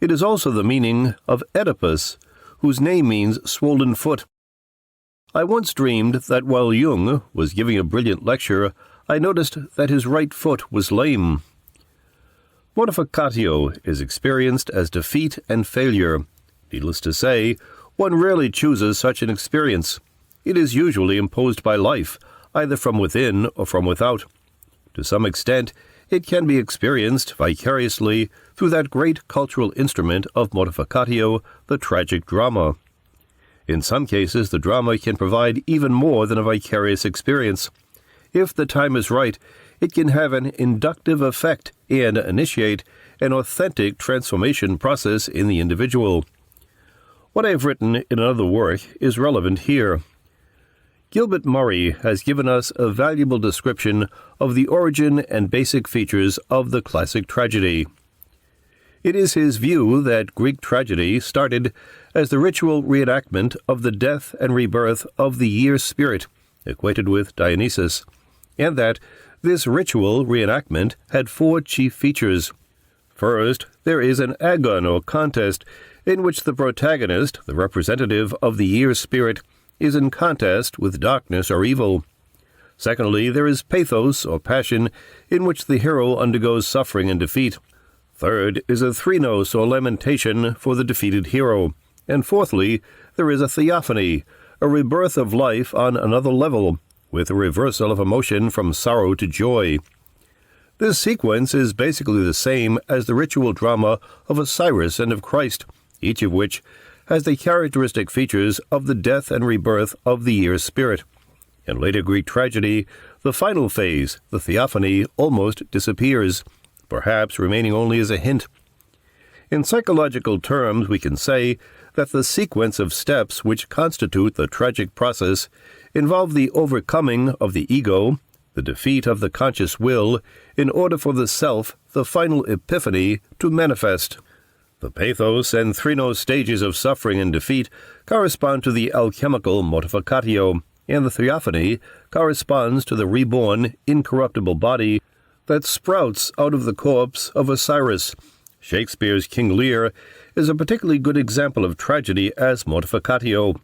It is also the meaning of Oedipus, whose name means swollen foot. I once dreamed that while Jung was giving a brilliant lecture, I noticed that his right foot was lame. Mortificatio is experienced as defeat and failure. Needless to say, one rarely chooses such an experience. It is usually imposed by life, either from within or from without. To some extent, it can be experienced vicariously through that great cultural instrument of mortificatio, the tragic drama. In some cases, the drama can provide even more than a vicarious experience. If the time is right, it can have an inductive effect and initiate an authentic transformation process in the individual. What I have written in another work is relevant here. Gilbert Murray has given us a valuable description of the origin and basic features of the classic tragedy. It is his view that Greek tragedy started as the ritual reenactment of the death and rebirth of the year spirit, equated with Dionysus, and that this ritual reenactment had four chief features. First, there is an agon or contest in which the protagonist, the representative of the year spirit, is in contest with darkness or evil. Secondly, there is pathos or passion in which the hero undergoes suffering and defeat. Third is a threnos or lamentation for the defeated hero. And fourthly, there is a theophany, a rebirth of life on another level, with a reversal of emotion from sorrow to joy. This sequence is basically the same as the ritual drama of Osiris and of Christ, each of which has the characteristic features of the death and rebirth of the year spirit. In later Greek tragedy, the final phase, the theophany, almost disappears, perhaps remaining only as a hint. In psychological terms, we can say that the sequence of steps which constitute the tragic process involve the overcoming of the ego, the defeat of the conscious will, in order for the self, the final epiphany, to manifest. The pathos and threnos stages of suffering and defeat correspond to the alchemical mortificatio, and the theophany corresponds to the reborn, incorruptible body that sprouts out of the corpse of Osiris. Shakespeare's King Lear is a particularly good example of tragedy as mortificatio.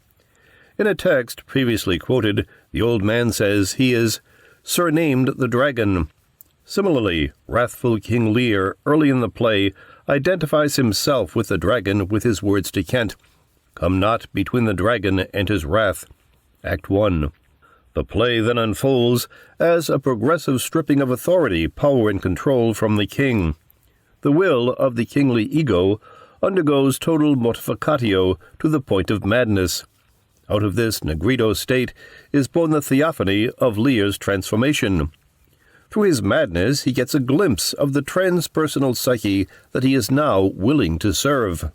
In a text previously quoted, the old man says he is surnamed the dragon. Similarly, wrathful King Lear, early in the play, identifies himself with the dragon with his words to Kent, "Come not between the dragon and his wrath." Act 1. The play then unfolds as a progressive stripping of authority, power, and control from the king. The will of the kingly ego undergoes total mortificatio to the point of madness. Out of this negrito state is born the theophany of Lear's transformation. Through his madness, he gets a glimpse of the transpersonal psyche that he is now willing to serve.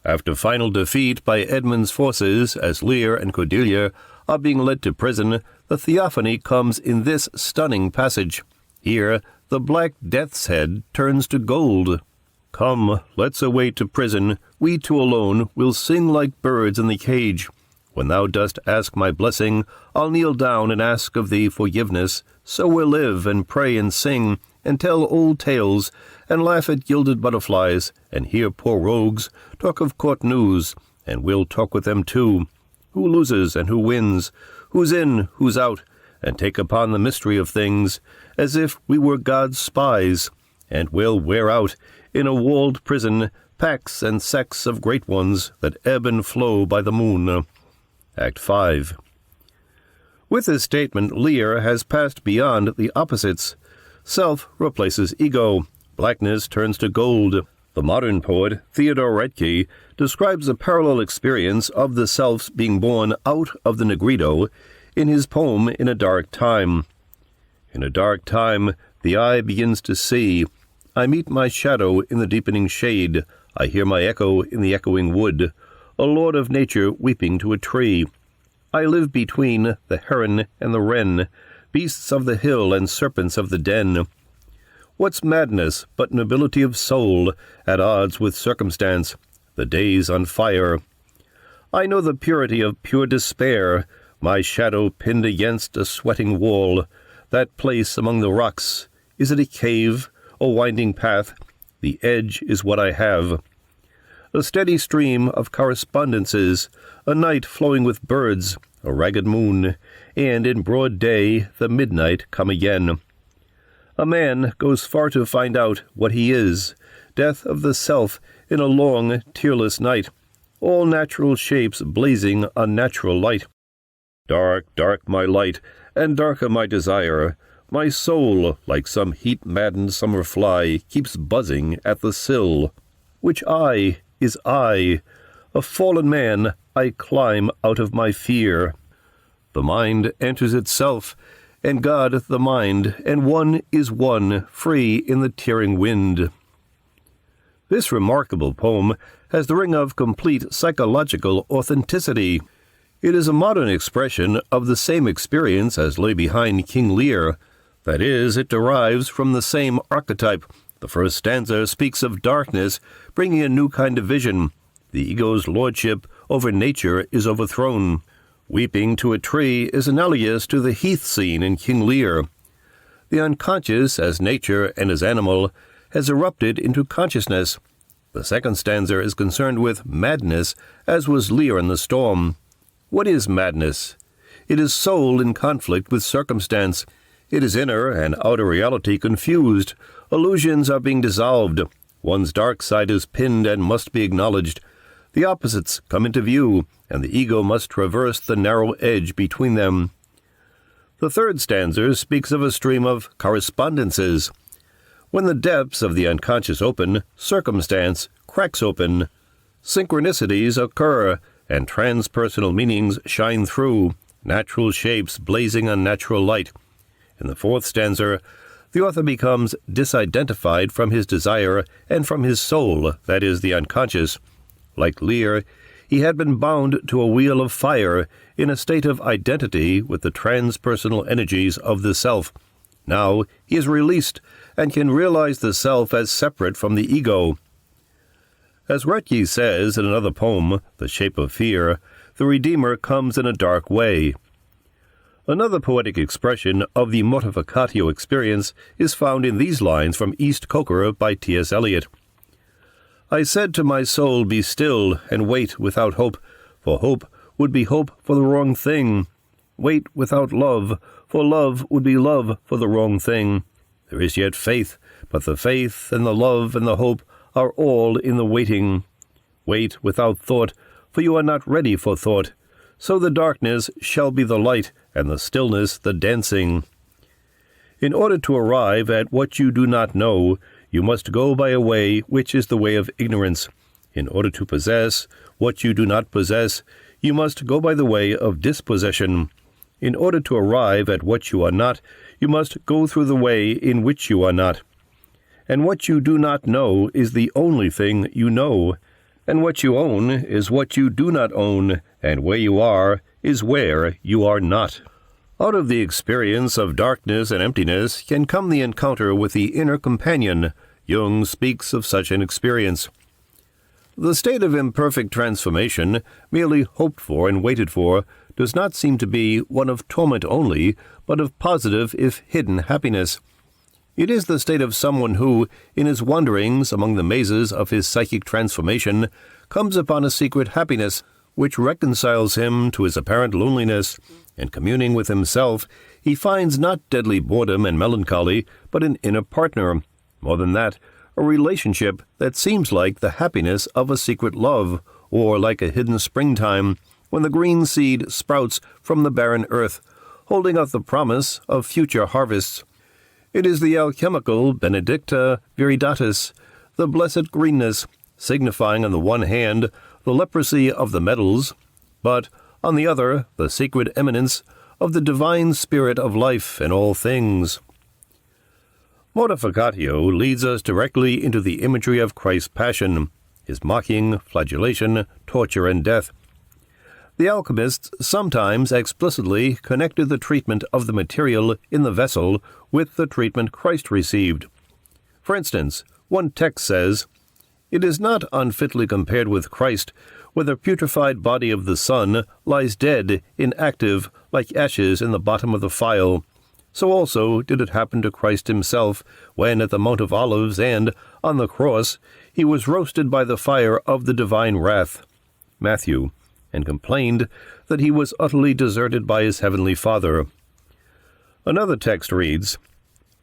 After final defeat by Edmund's forces, as Lear and Cordelia are being led to prison, the theophany comes in this stunning passage. Here, the black death's head turns to gold. "Come, let's away to prison. We two alone will sing like birds in the cage. When thou dost ask my blessing, I'll kneel down and ask of thee forgiveness. So we'll live and pray and sing, and tell old tales, and laugh at gilded butterflies, and hear poor rogues talk of court news, and we'll talk with them too. Who loses and who wins, who's in, who's out, and take upon the mystery of things, as if we were God's spies, and we'll wear out, in a walled prison, packs and sects of great ones that ebb and flow by the moon." Act 5. With this statement, Lear has passed beyond the opposites. Self replaces ego. Blackness turns to gold. The modern poet, Theodore Redke, describes a parallel experience of the self's being born out of the negrito in his poem In a Dark Time. In a dark time, the eye begins to see. I meet my shadow in the deepening shade. I hear my echo in the echoing wood. A lord of nature weeping to a tree. I live between the heron and the wren, beasts of the hill and serpents of the den. What's madness but nobility of soul, at odds with circumstance, the day's on fire? I know the purity of pure despair. my shadow pinned against a sweating wall. That place among the rocks, is it a cave, a winding path? The edge is what I have. A steady stream of correspondences, a night flowing with birds, a ragged moon, and in broad day the midnight come again. A man goes far to find out what he is, death of the self in a long, tearless night, all natural shapes blazing unnatural light. Dark, dark my light, and darker my desire. My soul, like some heat-maddened summer fly, keeps buzzing at the sill. Which I is I. A fallen man, I climb out of my fear. The mind enters itself, and God the mind, and one is one, free in the tearing wind. This remarkable poem has the ring of complete psychological authenticity. It is a modern expression of the same experience as lay behind King Lear. That is, it derives from the same archetype. The first stanza speaks of darkness, bringing a new kind of vision. The ego's lordship over nature is overthrown. Weeping to a tree is analogous to the heath scene in King Lear. The unconscious, as nature and as animal, has erupted into consciousness. The second stanza is concerned with madness, as was Lear in the storm. What is madness? It is soul in conflict with circumstance. It is inner and outer reality confused. Illusions are being dissolved. One's dark side is pinned and must be acknowledged. The opposites come into view, and the ego must traverse the narrow edge between them. The third stanza speaks of a stream of correspondences. When the depths of the unconscious open, circumstance cracks open. Synchronicities occur, and transpersonal meanings shine through, natural shapes blazing on natural light. In the fourth stanza, the author becomes disidentified from his desire and from his soul, that is, the unconscious. Like Lear, he had been bound to a wheel of fire in a state of identity with the transpersonal energies of the self. Now he is released and can realize the self as separate from the ego. As Retke says in another poem, The Shape of Fear, the Redeemer comes in a dark way. Another poetic expression of the Mortificatio experience is found in these lines from East Coker by T.S. Eliot. I said to my soul, be still, and wait without hope, for hope would be hope for the wrong thing. Wait without love, for love would be love for the wrong thing. There is yet faith, but the faith and the love and the hope are all in the waiting. Wait without thought, for you are not ready for thought. So the darkness shall be the light, and the stillness the dancing. In order to arrive at what you do not know, you must go by a way which is the way of ignorance. In order to possess what you do not possess, you must go by the way of dispossession. In order to arrive at what you are not, you must go through the way in which you are not. And what you do not know is the only thing you know, and what you own is what you do not own, and where you are is where you are not. Out of the experience of darkness and emptiness can come the encounter with the inner companion. Jung speaks of such an experience. The state of imperfect transformation, merely hoped for and waited for, does not seem to be one of torment only, but of positive if hidden happiness. It is the state of someone who, in his wanderings among the mazes of his psychic transformation, comes upon a secret happiness which reconciles him to his apparent loneliness. In communing with himself, he finds not deadly boredom and melancholy, but an inner partner. More than that, a relationship that seems like the happiness of a secret love, or like a hidden springtime, when the green seed sprouts from the barren earth, holding out the promise of future harvests. It is the alchemical benedicta viridatis, the blessed greenness, signifying on the one hand the leprosy of the metals, but on the other the sacred eminence of the divine spirit of life in all things. Mortificatio leads us directly into the imagery of Christ's passion, his mocking, flagellation, torture, and death. The alchemists sometimes explicitly connected the treatment of the material in the vessel with the treatment Christ received. For instance, one text says, "It is not unfitly compared with Christ where the putrefied body of the sun lies dead, inactive, like ashes in the bottom of the phial. So also did it happen to Christ himself, when at the Mount of Olives and on the cross he was roasted by the fire of the divine wrath. Matthew, and complained that he was utterly deserted by his heavenly Father. Another text reads,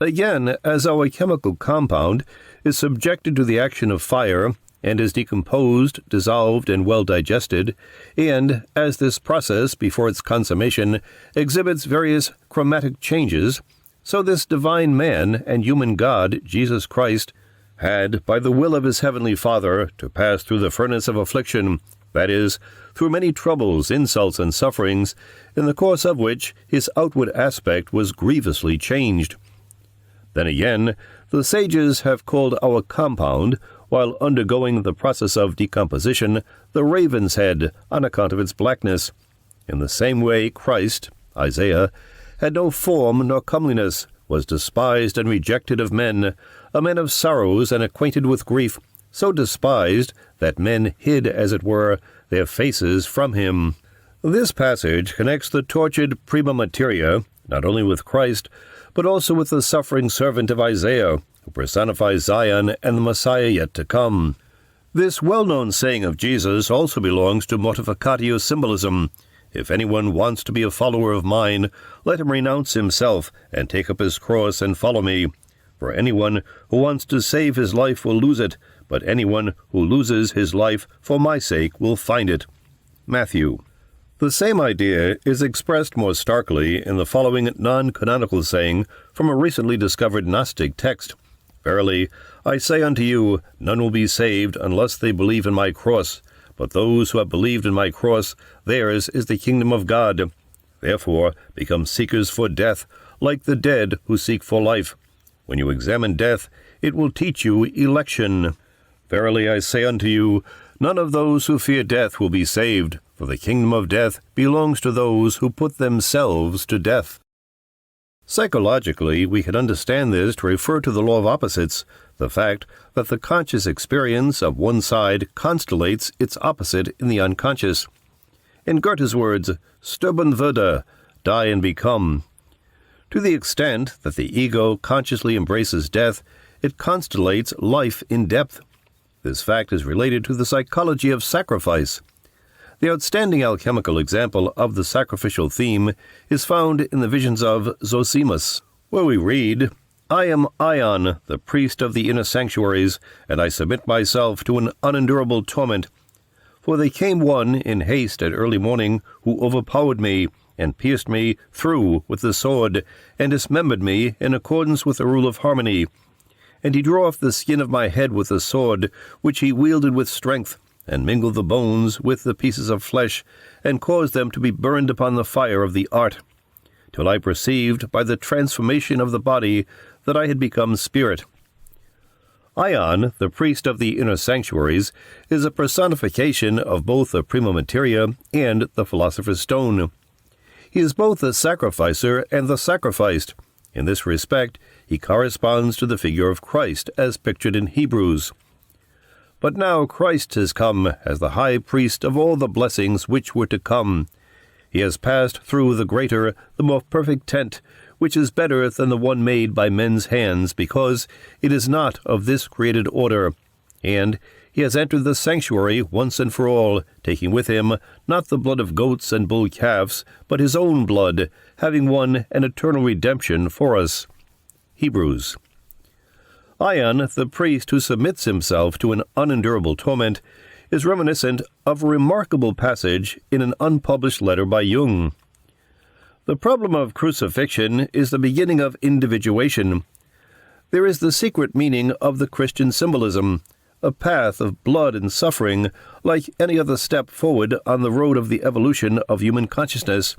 "Again, as our chemical compound is subjected to the action of fire, and is decomposed, dissolved, and well digested, and, as this process, before its consummation, exhibits various chromatic changes, so this divine man and human God, Jesus Christ, had, by the will of his heavenly Father, to pass through the furnace of affliction, that is, through many troubles, insults, and sufferings, in the course of which his outward aspect was grievously changed. Then again, the sages have called our compound, while undergoing the process of decomposition, the raven's head, on account of its blackness. In the same way Christ, Isaiah, had no form nor comeliness, was despised and rejected of men, a man of sorrows and acquainted with grief, so despised that men hid, as it were, their faces from him." This passage connects the tortured prima materia, not only with Christ, but also with the suffering servant of Isaiah, who personifies Zion and the Messiah yet to come. This well-known saying of Jesus also belongs to Mortificatio symbolism. "If anyone wants to be a follower of mine, let him renounce himself, and take up his cross and follow me. For anyone who wants to save his life will lose it, but anyone who loses his life for my sake will find it." Matthew. The same idea is expressed more starkly in the following non-canonical saying from a recently discovered Gnostic text. "Verily, I say unto you, none will be saved unless they believe in my cross. But those who have believed in my cross, theirs is the kingdom of God. Therefore, become seekers for death, like the dead who seek for life. When you examine death, it will teach you election. Verily, I say unto you, none of those who fear death will be saved, for the kingdom of death belongs to those who put themselves to death." Psychologically, we can understand this to refer to the law of opposites, the fact that the conscious experience of one side constellates its opposite in the unconscious. In Goethe's words, "Sterben würde," die and become. To the extent that the ego consciously embraces death, it constellates life in depth. This fact is related to the psychology of sacrifice. The outstanding alchemical example of the sacrificial theme is found in the visions of Zosimus, where we read, "I am Ion, the priest of the inner sanctuaries, and I submit myself to an unendurable torment. For they came one in haste at early morning, who overpowered me, and pierced me through with the sword, and dismembered me in accordance with the rule of harmony. And he drew off the skin of my head with the sword, which he wielded with strength, and mingled the bones with the pieces of flesh, and caused them to be burned upon the fire of the art, till I perceived by the transformation of the body that I had become spirit." Ion, the priest of the inner sanctuaries, is a personification of both the prima materia and the philosopher's stone. He is both the sacrificer and the sacrificed. In this respect, he corresponds to the figure of Christ as pictured in Hebrews. But now Christ has come as the high priest of all the blessings which were to come. He has passed through the greater, the more perfect tent, which is better than the one made by men's hands, because it is not of this created order. And he has entered the sanctuary once and for all, taking with him not the blood of goats and bull calves, but his own blood, having won an eternal redemption for us. Hebrews. Ion, the priest who submits himself to an unendurable torment, is reminiscent of a remarkable passage in an unpublished letter by Jung. The problem of crucifixion is the beginning of individuation. There is the secret meaning of the Christian symbolism, a path of blood and suffering, like any other step forward on the road of the evolution of human consciousness.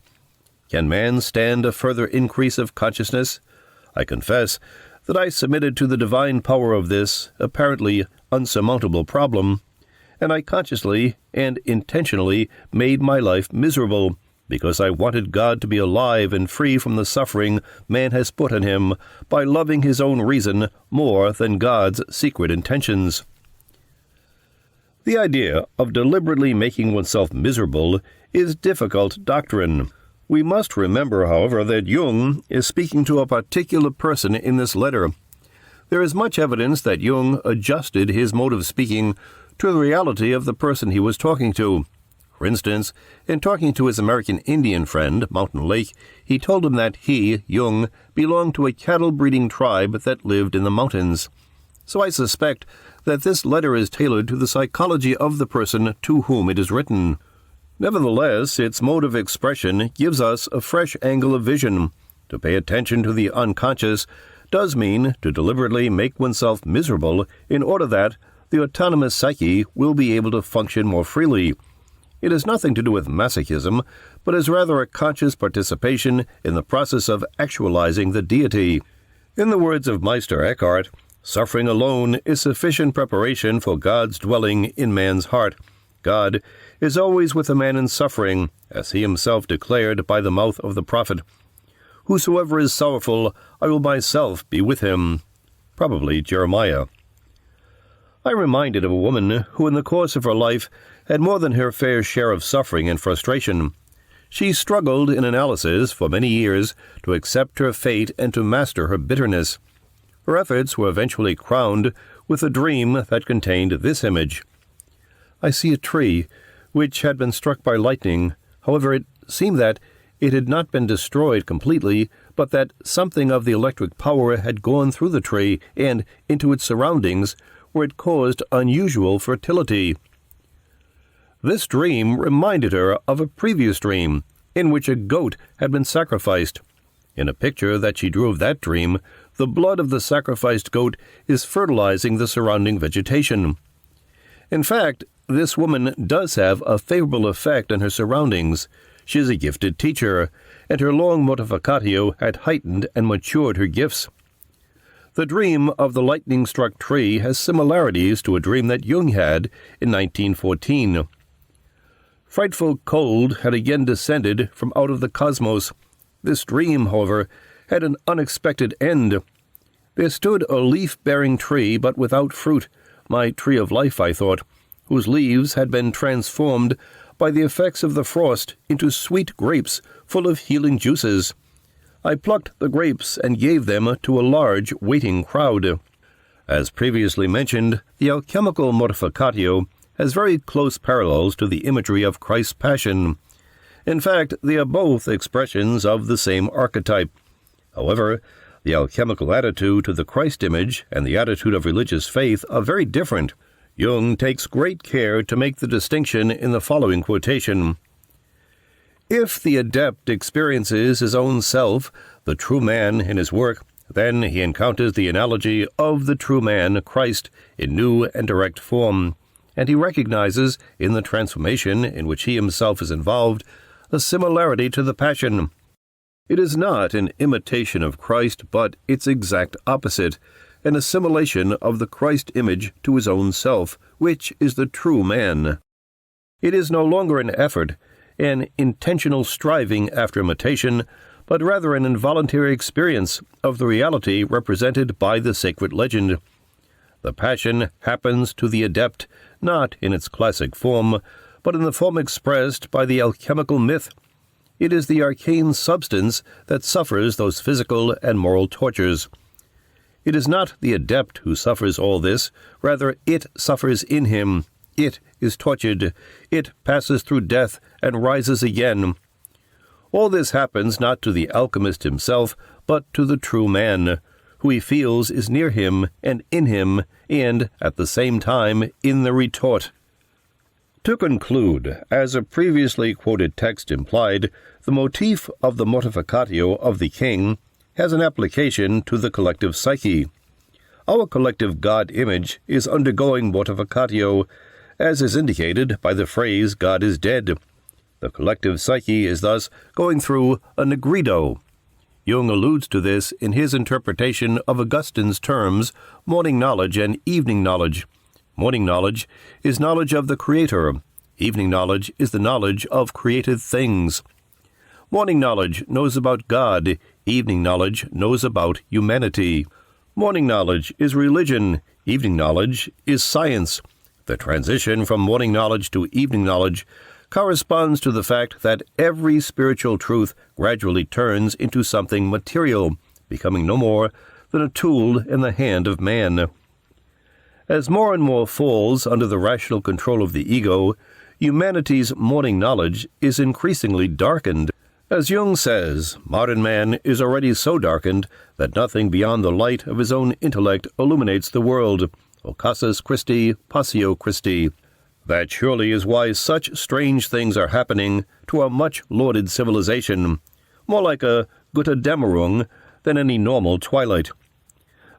Can man stand a further increase of consciousness? I confess that I submitted to the divine power of this, apparently unsurmountable problem, and I consciously and intentionally made my life miserable, because I wanted God to be alive and free from the suffering man has put on him by loving his own reason more than God's secret intentions. The idea of deliberately making oneself miserable is difficult doctrine. We must remember, however, that Jung is speaking to a particular person in this letter. There is much evidence that Jung adjusted his mode of speaking to the reality of the person he was talking to. For instance, in talking to his American Indian friend, Mountain Lake, he told him that he, Jung, belonged to a cattle-breeding tribe that lived in the mountains. So I suspect that this letter is tailored to the psychology of the person to whom it is written. Nevertheless, its mode of expression gives us a fresh angle of vision. To pay attention to the unconscious does mean to deliberately make oneself miserable in order that the autonomous psyche will be able to function more freely. It has nothing to do with masochism, but is rather a conscious participation in the process of actualizing the deity. In the words of Meister Eckhart, suffering alone is sufficient preparation for God's dwelling in man's heart. God is always with a man in suffering, as he himself declared by the mouth of the prophet. Whosoever is sorrowful, I will myself be with him. Probably Jeremiah. I am reminded of a woman who in the course of her life had more than her fair share of suffering and frustration. She struggled in analysis for many years to accept her fate and to master her bitterness. Her efforts were eventually crowned with a dream that contained this image. I see a tree which had been struck by lightning. However, it seemed that it had not been destroyed completely, but that something of the electric power had gone through the tree and into its surroundings, where it caused unusual fertility. This dream reminded her of a previous dream, in which a goat had been sacrificed. In a picture that she drew of that dream, the blood of the sacrificed goat is fertilizing the surrounding vegetation. In fact, this woman does have a favorable effect on her surroundings. She is a gifted teacher, and her long Mortificatio had heightened and matured her gifts. The dream of the lightning-struck tree has similarities to a dream that Jung had in 1914. Frightful cold had again descended from out of the cosmos. This dream, however, had an unexpected end. There stood a leaf-bearing tree, but without fruit, my tree of life, I thought, whose leaves had been transformed by the effects of the frost into sweet grapes full of healing juices. I plucked the grapes and gave them to a large, waiting crowd. As previously mentioned, the alchemical Mortificatio has very close parallels to the imagery of Christ's Passion. In fact, they are both expressions of the same archetype. However, the alchemical attitude to the Christ image and the attitude of religious faith are very different. Jung takes great care to make the distinction in the following quotation. If the adept experiences his own self, the true man, in his work, then he encounters the analogy of the true man, Christ, in new and direct form, and he recognizes, in the transformation in which he himself is involved, a similarity to the Passion. It is not an imitation of Christ, but its exact opposite, an assimilation of the Christ image to his own self, which is the true man. It is no longer an effort, an intentional striving after imitation, but rather an involuntary experience of the reality represented by the sacred legend. The Passion happens to the adept, not in its classic form, but in the form expressed by the alchemical myth. It is the arcane substance that suffers those physical and moral tortures. It is not the adept who suffers all this, rather it suffers in him. It is tortured. It passes through death and rises again. All this happens not to the alchemist himself, but to the true man, who he feels is near him and in him, and, at the same time, in the retort. To conclude, as a previously quoted text implied, the motif of the Mortificatio of the king has an application to the collective psyche. Our collective God image is undergoing Mortificatio, as is indicated by the phrase God is dead. The collective psyche is thus going through a negrido. Jung alludes to this in his interpretation of Augustine's terms, morning knowledge and evening knowledge. Morning knowledge is knowledge of the Creator. Evening knowledge is the knowledge of created things. Morning knowledge knows about God. Evening knowledge knows about humanity. Morning knowledge is religion. Evening knowledge is science. The transition from morning knowledge to evening knowledge corresponds to the fact that every spiritual truth gradually turns into something material, becoming no more than a tool in the hand of man. As more and more falls under the rational control of the ego, humanity's morning knowledge is increasingly darkened. As Jung says, modern man is already so darkened that nothing beyond the light of his own intellect illuminates the world. Occasus Christi, Passio Christi. That surely is why such strange things are happening to our much-lauded civilization, more like a Götterdämmerung than any normal twilight.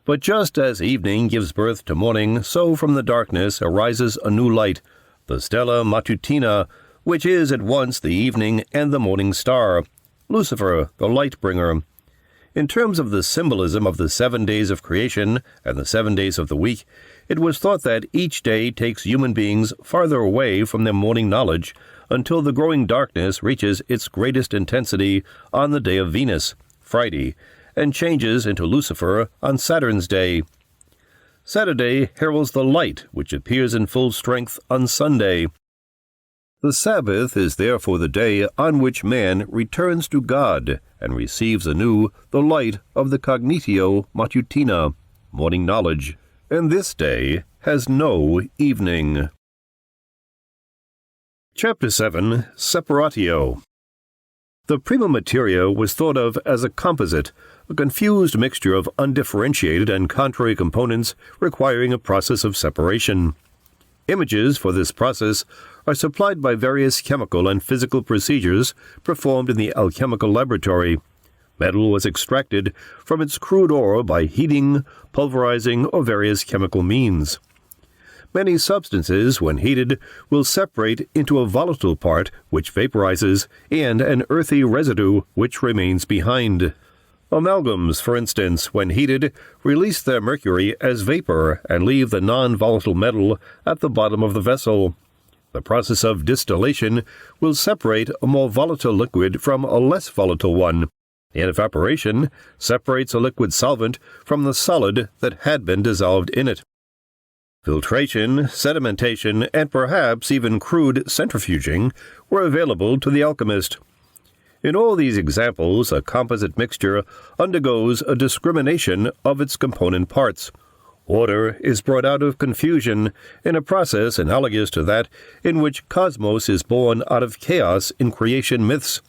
But just as evening gives birth to morning, so from the darkness arises a new light, the stella matutina, which is at once the evening and the morning star, Lucifer, the light-bringer. In terms of the symbolism of the 7 days of creation and the 7 days of the week, it was thought that each day takes human beings farther away from their morning knowledge until the growing darkness reaches its greatest intensity on the day of Venus, Friday, and changes into Lucifer on Saturn's day. Saturday heralds the light, which appears in full strength on Sunday. The Sabbath is therefore the day on which man returns to God and receives anew the light of the Cognitio Matutina, morning knowledge, and this day has no evening. Chapter 7. Separatio. The prima materia was thought of as a composite, a confused mixture of undifferentiated and contrary components requiring a process of separation. Images for this process are supplied by various chemical and physical procedures performed in the alchemical laboratory. Metal was extracted from its crude ore by heating, pulverizing, or various chemical means. Many substances, when heated, will separate into a volatile part which vaporizes and an earthy residue which remains behind. Amalgams, for instance, when heated, release their mercury as vapor and leave the non-volatile metal at the bottom of the vessel. The process of distillation will separate a more volatile liquid from a less volatile one, and evaporation separates a liquid solvent from the solid that had been dissolved in it. Filtration, sedimentation, and perhaps even crude centrifuging were available to the alchemist. In all these examples, a composite mixture undergoes a discrimination of its component parts. Order is brought out of confusion in a process analogous to that in which cosmos is born out of chaos in creation myths.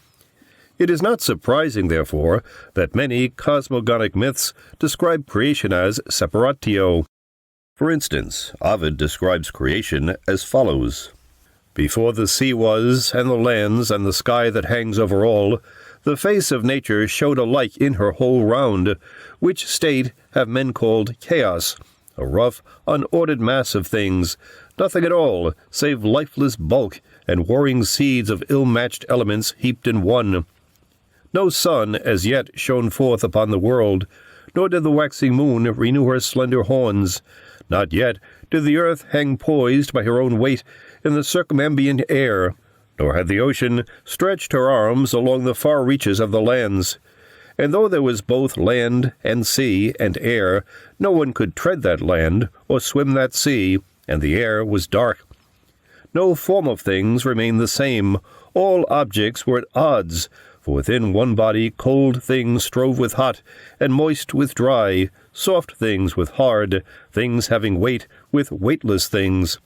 It is not surprising, therefore, that many cosmogonic myths describe creation as separatio. For instance, Ovid describes creation as follows. Before the sea was, and the lands, and the sky that hangs over all, the face of nature showed alike in her whole round, which state have men called chaos, a rough, unordered mass of things, nothing at all, save lifeless bulk and warring seeds of ill-matched elements heaped in one. No sun as yet shone forth upon the world, nor did the waxing moon renew her slender horns. Not yet did the earth hang poised by her own weight in the circumambient air, nor had the ocean stretched her arms along the far reaches of the lands. And though there was both land and sea and air, no one could tread that land or swim that sea, and the air was dark. No form of things remained the same. All objects were at odds, for within one body cold things strove with hot, and moist with dry, soft things with hard, things having weight with weightless things.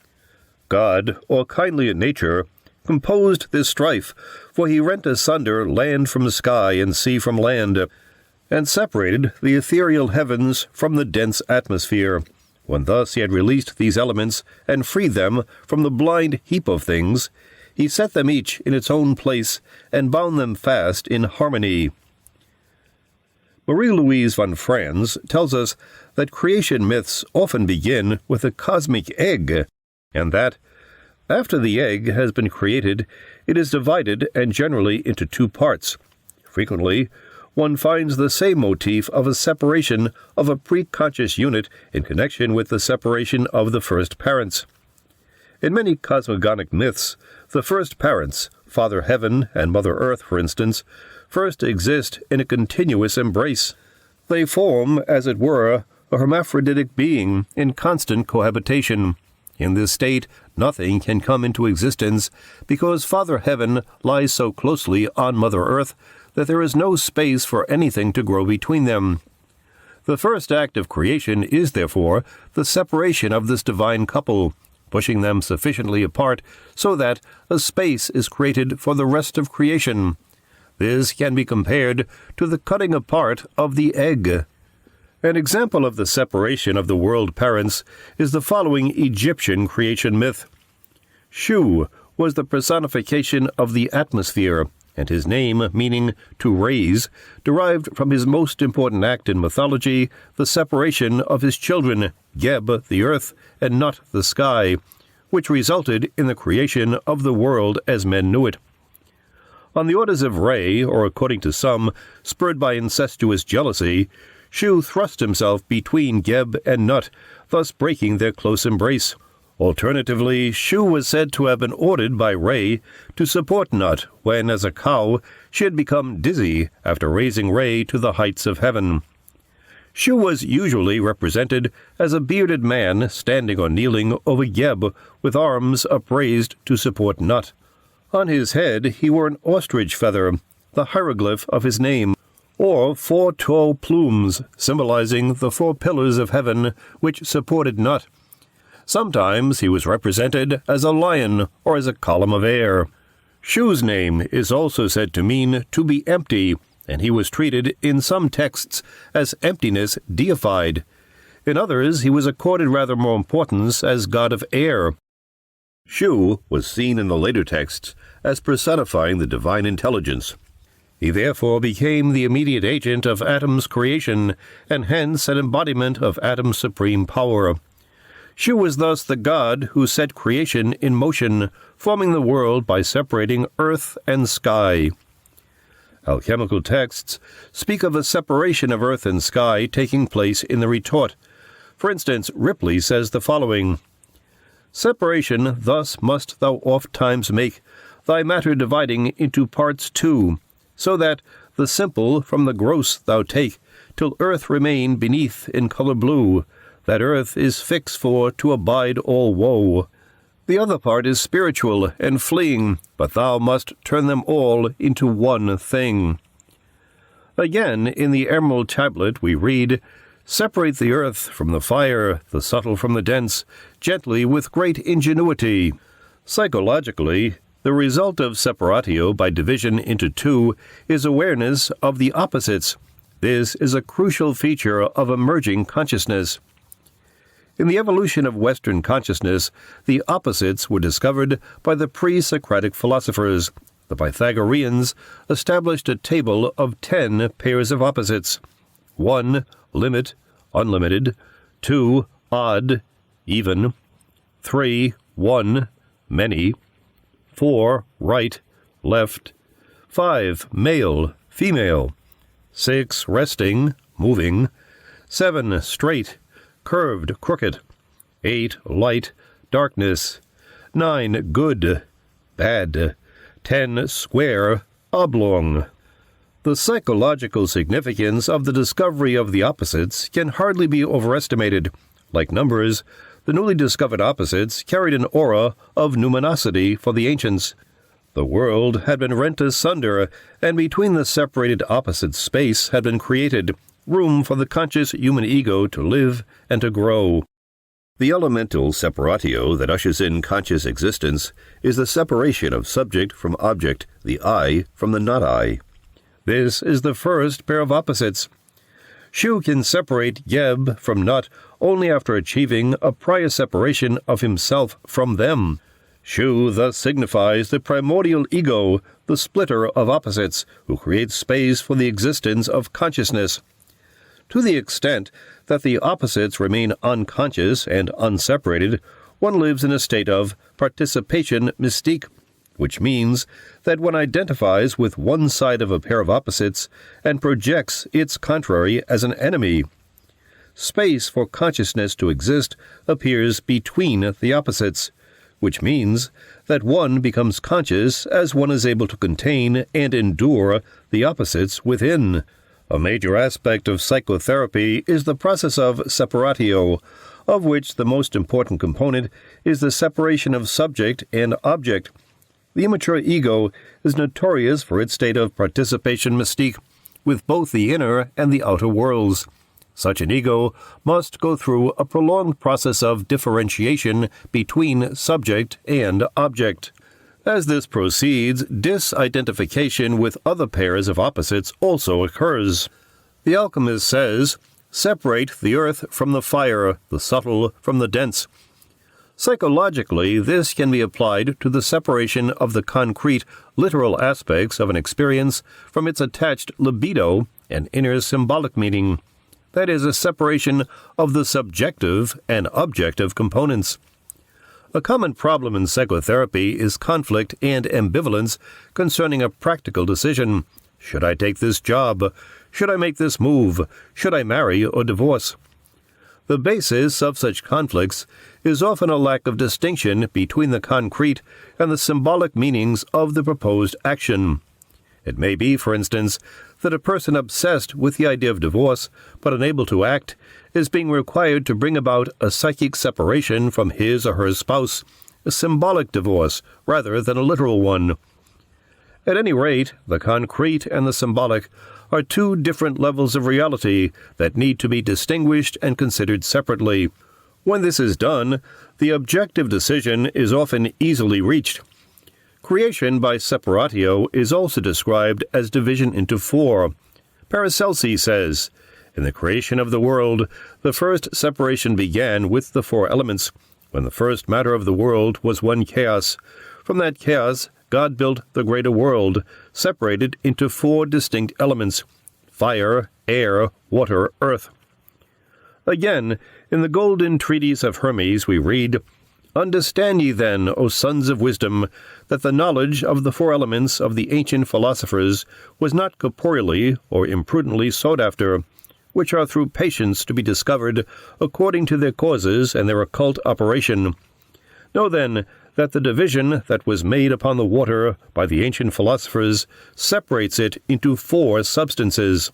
God, or kindly nature, composed this strife, for he rent asunder land from sky and sea from land, and separated the ethereal heavens from the dense atmosphere. When thus he had released these elements and freed them from the blind heap of things, he set them each in its own place and bound them fast in harmony. Marie-Louise von Franz tells us that creation myths often begin with a cosmic egg, and that, after the egg has been created, it is divided and generally into two parts. Frequently, one finds the same motif of a separation of a preconscious unit in connection with the separation of the first parents. In many cosmogonic myths, the first parents, Father Heaven and Mother Earth, for instance, first exist in a continuous embrace. They form, as it were, a hermaphroditic being in constant cohabitation. In this state, nothing can come into existence, because Father Heaven lies so closely on Mother Earth that there is no space for anything to grow between them. The first act of creation is, therefore, the separation of this divine couple, pushing them sufficiently apart so that a space is created for the rest of creation. This can be compared to the cutting apart of the egg. An example of the separation of the world parents is the following Egyptian creation myth. Shu was the personification of the atmosphere, and his name, meaning to raise, derived from his most important act in mythology, the separation of his children, Geb, the earth, and Nut, the sky, which resulted in the creation of the world as men knew it. On the orders of Re, or according to some, spurred by incestuous jealousy, Shu thrust himself between Geb and Nut, thus breaking their close embrace. Alternatively, Shu was said to have been ordered by Re to support Nut when, as a cow, she had become dizzy after raising Re to the heights of heaven. Shu was usually represented as a bearded man standing or kneeling over Geb with arms upraised to support Nut. On his head he wore an ostrich feather, the hieroglyph of his name, or 4 tall plumes, symbolizing the 4 pillars of heaven which supported Nut. Sometimes he was represented as a lion or as a column of air. Shu's name is also said to mean to be empty, and he was treated in some texts as emptiness deified. In others, he was accorded rather more importance as god of air. Shu was seen in the later texts as personifying the divine intelligence. He therefore became the immediate agent of Adam's creation, and hence an embodiment of Adam's supreme power. Shu was thus the god who set creation in motion, forming the world by separating earth and sky. Alchemical texts speak of a separation of earth and sky taking place in the retort. For instance, Ripley says the following, "Separation thus must thou oft times make, thy matter dividing into parts 2, so that the simple from the gross thou take, till earth remain beneath in color blue, that earth is fixed for to abide all woe. The other part is spiritual and fleeing, but thou must turn them all into one thing." Again, in the Emerald Tablet we read, "Separate the earth from the fire, the subtle from the dense, gently with great ingenuity." Psychologically, the result of Separatio by division into 2 is awareness of the opposites. This is a crucial feature of emerging consciousness. In the evolution of Western consciousness, the opposites were discovered by the pre-Socratic philosophers. The Pythagoreans established a table of 10 pairs of opposites. 1. Limit, unlimited. 2. Odd, even. 3. One, many. 4. Right, left. 5. Male, female. 6. Resting, moving. 7. Straight, curved, crooked. 8. Light, darkness. 9. Good, bad. 10. Square, oblong. The psychological significance of the discovery of the opposites can hardly be overestimated. Like numbers, the newly discovered opposites carried an aura of numinosity for the ancients. The world had been rent asunder, and between the separated opposites space had been created, room for the conscious human ego to live and to grow. The elemental separatio that ushers in conscious existence is the separation of subject from object, the I from the not-I. This is the first pair of opposites. Shu can separate Geb from Nut only after achieving a prior separation of himself from them. Shu thus signifies the primordial ego, the splitter of opposites, who creates space for the existence of consciousness. To the extent that the opposites remain unconscious and unseparated, one lives in a state of participation mystique, which means that one identifies with one side of a pair of opposites and projects its contrary as an enemy. Space for consciousness to exist appears between the opposites, which means that one becomes conscious as one is able to contain and endure the opposites within. A major aspect of psychotherapy is the process of separatio, of which the most important component is the separation of subject and object. The immature ego is notorious for its state of participation mystique with both the inner and the outer worlds. Such an ego must go through a prolonged process of differentiation between subject and object. As this proceeds, disidentification with other pairs of opposites also occurs. The alchemist says, "Separate the earth from the fire, the subtle from the dense." Psychologically, this can be applied to the separation of the concrete, literal aspects of an experience from its attached libido and inner symbolic meaning. That is, a separation of the subjective and objective components. A common problem in psychotherapy is conflict and ambivalence concerning a practical decision. Should I take this job? Should I make this move? Should I marry or divorce? The basis of such conflicts is often a lack of distinction between the concrete and the symbolic meanings of the proposed action. It may be, for instance, that a person obsessed with the idea of divorce, but unable to act, is being required to bring about a psychic separation from his or her spouse, a symbolic divorce rather than a literal one. At any rate, the concrete and the symbolic are two different levels of reality that need to be distinguished and considered separately. When this is done, the objective decision is often easily reached. Creation by Separatio is also described as division into four. Paracelsus says, "In the creation of the world, the first separation began with the four elements, when the first matter of the world was one chaos. From that chaos, God built the greater world, separated into four distinct elements: fire, air, water, earth." Again, in the golden treatise of Hermes we read, "Understand ye then, O sons of wisdom, that the knowledge of the four elements of the ancient philosophers was not corporeally or imprudently sought after, which are through patience to be discovered according to their causes and their occult operation. Know then that the division that was made upon the water by the ancient philosophers separates it into four substances."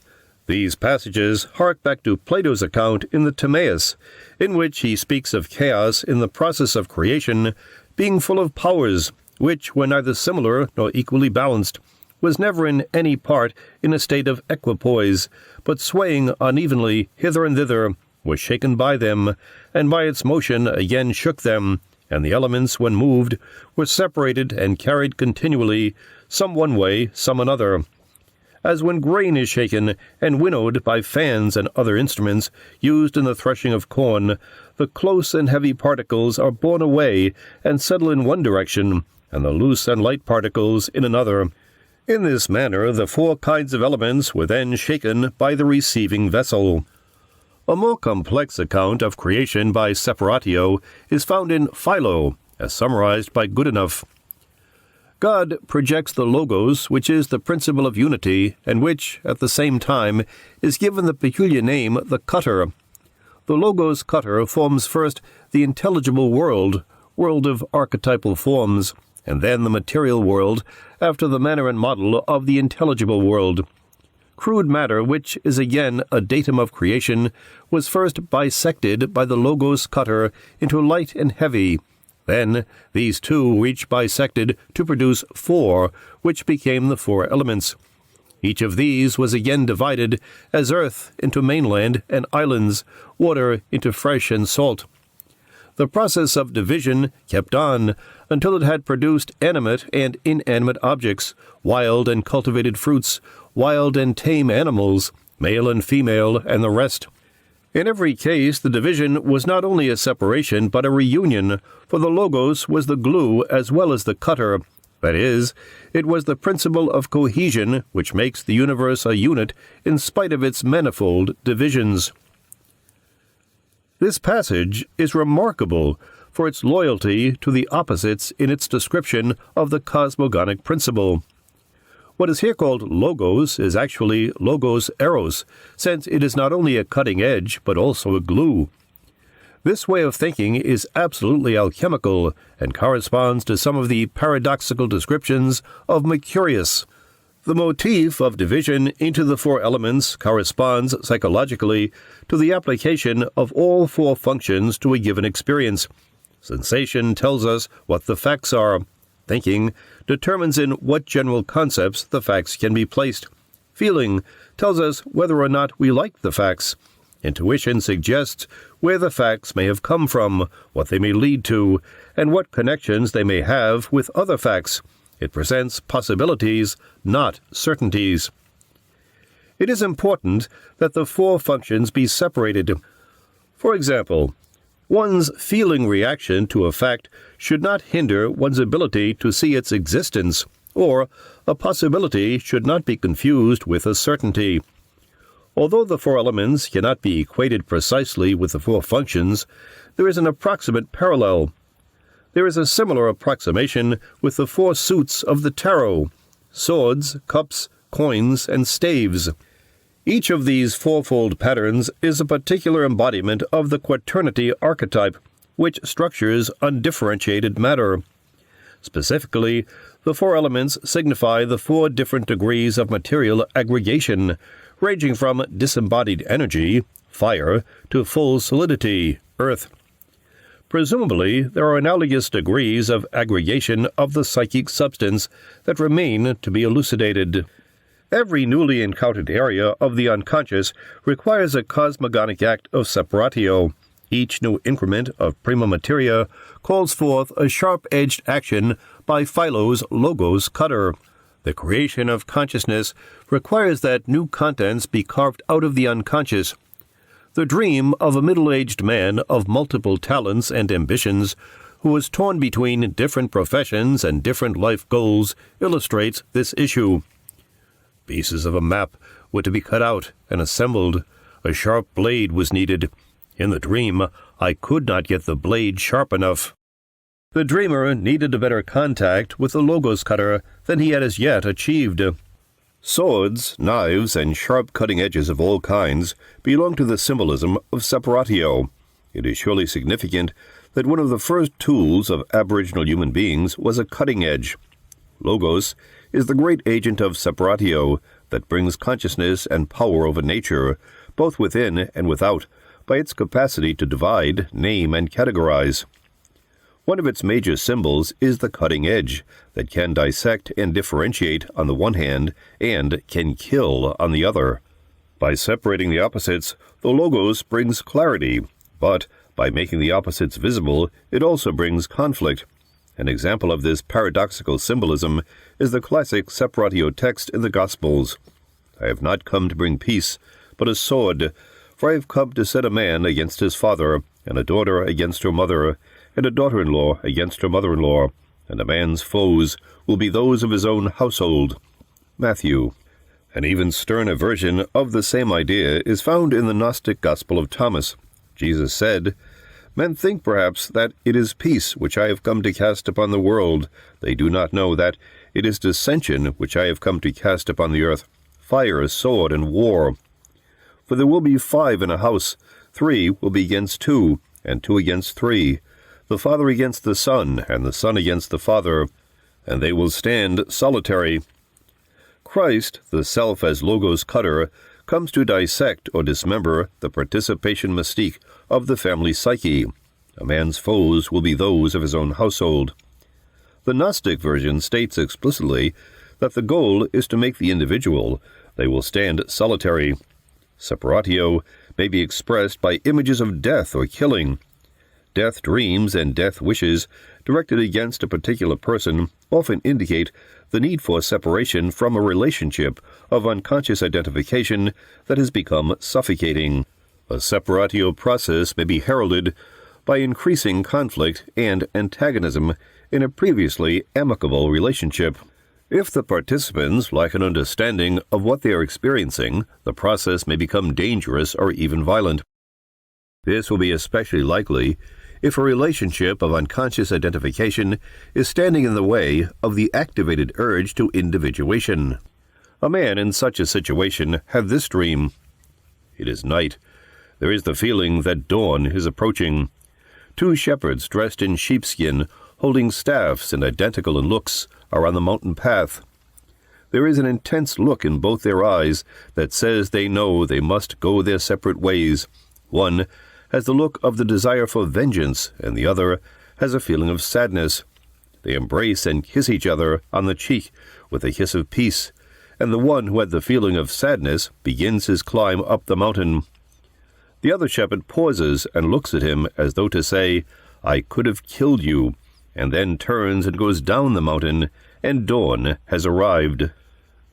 These passages hark back to Plato's account in the Timaeus, in which he speaks of chaos in the process of creation being full of powers, which were neither similar nor equally balanced, was never in any part in a state of equipoise, but swaying unevenly hither and thither, was shaken by them, and by its motion again shook them, and the elements, when moved, were separated and carried continually, some one way, some another. As when grain is shaken and winnowed by fans and other instruments used in the threshing of corn, the close and heavy particles are borne away and settle in one direction, and the loose and light particles in another. In this manner the four kinds of elements were then shaken by the receiving vessel. A more complex account of creation by Separatio is found in Philo, as summarized by Goodenough. God projects the Logos, which is the principle of unity, and which, at the same time, is given the peculiar name the cutter. The Logos cutter forms first the intelligible world of archetypal forms, and then the material world, after the manner and model of the intelligible world. Crude matter, which is again a datum of creation, was first bisected by the Logos cutter into light and heavy. Then these two were each bisected to produce four, which became the four elements. Each of these was again divided as earth into mainland and islands, water into fresh and salt. The process of division kept on until it had produced animate and inanimate objects, wild and cultivated fruits, wild and tame animals, male and female, and the rest. In every case, the division was not only a separation but a reunion, for the Logos was the glue as well as the cutter. That is, it was the principle of cohesion which makes the universe a unit in spite of its manifold divisions. This passage is remarkable for its loyalty to the opposites in its description of the cosmogonic principle. What is here called Logos is actually Logos Eros, since it is not only a cutting edge but also a glue. This way of thinking is absolutely alchemical and corresponds to some of the paradoxical descriptions of Mercurius. The motif of division into the four elements corresponds psychologically to the application of all four functions to a given experience. Sensation tells us what the facts are. Thinking determines in what general concepts the facts can be placed. Feeling tells us whether or not we like the facts. Intuition suggests where the facts may have come from, what they may lead to, and what connections they may have with other facts. It presents possibilities, not certainties. It is important that the four functions be separated. For example, one's feeling reaction to a fact should not hinder one's ability to see its existence, or a possibility should not be confused with a certainty. Although the four elements cannot be equated precisely with the four functions, there is an approximate parallel. There is a similar approximation with the four suits of the tarot: swords, cups, coins, and staves. Each of these fourfold patterns is a particular embodiment of the quaternity archetype, which structures undifferentiated matter. Specifically, the four elements signify the four different degrees of material aggregation, ranging from disembodied energy, fire, to full solidity, earth. Presumably, there are analogous degrees of aggregation of the psychic substance that remain to be elucidated. Every newly encountered area of the unconscious requires a cosmogonic act of separatio. Each new increment of prima materia calls forth a sharp-edged action by Philo's logos cutter. The creation of consciousness requires that new contents be carved out of the unconscious. The dream of a middle-aged man of multiple talents and ambitions, who is torn between different professions and different life goals, illustrates this issue. Pieces of a map were to be cut out and assembled. A sharp blade was needed. In the dream, I could not get the blade sharp enough. The dreamer needed a better contact with the logos cutter than he had as yet achieved. Swords, knives, and sharp cutting edges of all kinds belong to the symbolism of Separatio. It is surely significant that one of the first tools of aboriginal human beings was a cutting edge. Logos is the great agent of Separatio that brings consciousness and power over nature, both within and without, by its capacity to divide, name, and categorize. One of its major symbols is the cutting edge that can dissect and differentiate on the one hand and can kill on the other. By separating the opposites, the logos brings clarity, but by making the opposites visible, it also brings conflict. An example of this paradoxical symbolism is the classic Separatio text in the Gospels. I have not come to bring peace, but a sword, for I have come to set a man against his father, and a daughter against her mother, and a daughter-in-law against her mother-in-law, and a man's foes will be those of his own household. Matthew. An even sterner version of the same idea is found in the Gnostic Gospel of Thomas. Jesus said, "Men think perhaps that it is peace which I have come to cast upon the world. They do not know that it is dissension which I have come to cast upon the earth, fire, sword, and war. For there will be 5 in a house, 3 will be against 2, and 2 against 3, the father against the son, and the son against the father, and they will stand solitary." Christ, the self as logos cutter, comes to dissect or dismember the participation mystique of the family psyche. A man's foes will be those of his own household. The Gnostic version states explicitly that the goal is to make the individual. They will stand solitary. Separatio may be expressed by images of death or killing. Death dreams and death wishes directed against a particular person often indicate the need for separation from a relationship of unconscious identification that has become suffocating. A separatio process may be heralded by increasing conflict and antagonism in a previously amicable relationship. If the participants lack an understanding of what they are experiencing, the process may become dangerous or even violent. This will be especially likely if a relationship of unconscious identification is standing in the way of the activated urge to individuation. A man in such a situation had this dream. It is night. There is the feeling that dawn is approaching. 2 shepherds dressed in sheepskin, holding staffs and identical in looks, are on the mountain path. There is an intense look in both their eyes that says they know they must go their separate ways. One has the look of the desire for vengeance, and the other has a feeling of sadness. They embrace and kiss each other on the cheek with a kiss of peace, and the one who had the feeling of sadness begins his climb up the mountain. The other shepherd pauses and looks at him as though to say, "I could have killed you," and then turns and goes down the mountain, and dawn has arrived.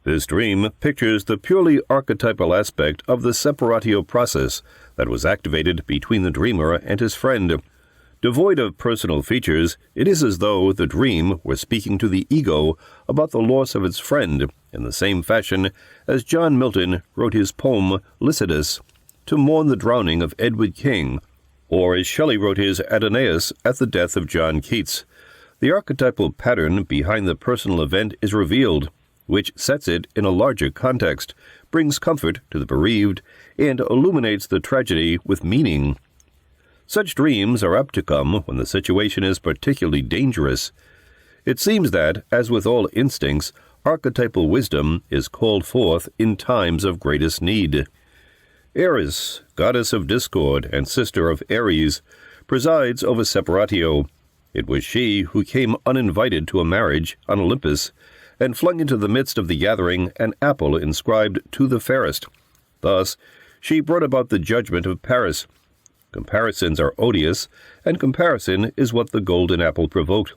This dream pictures the purely archetypal aspect of the Separatio process that was activated between the dreamer and his friend. Devoid of personal features, it is as though the dream were speaking to the ego about the loss of its friend, in the same fashion as John Milton wrote his poem Lycidas to mourn the drowning of Edward King, or as Shelley wrote his Adonais at the death of John Keats. The archetypal pattern behind the personal event is revealed, which sets it in a larger context, brings comfort to the bereaved, and illuminates the tragedy with meaning. Such dreams are apt to come when the situation is particularly dangerous. It seems that, as with all instincts, archetypal wisdom is called forth in times of greatest need. Eris, goddess of discord and sister of Ares, presides over Separatio. It was she who came uninvited to a marriage on Olympus, and flung into the midst of the gathering an apple inscribed "To the fairest." Thus, she brought about the judgment of Paris. Comparisons are odious, and comparison is what the golden apple provoked.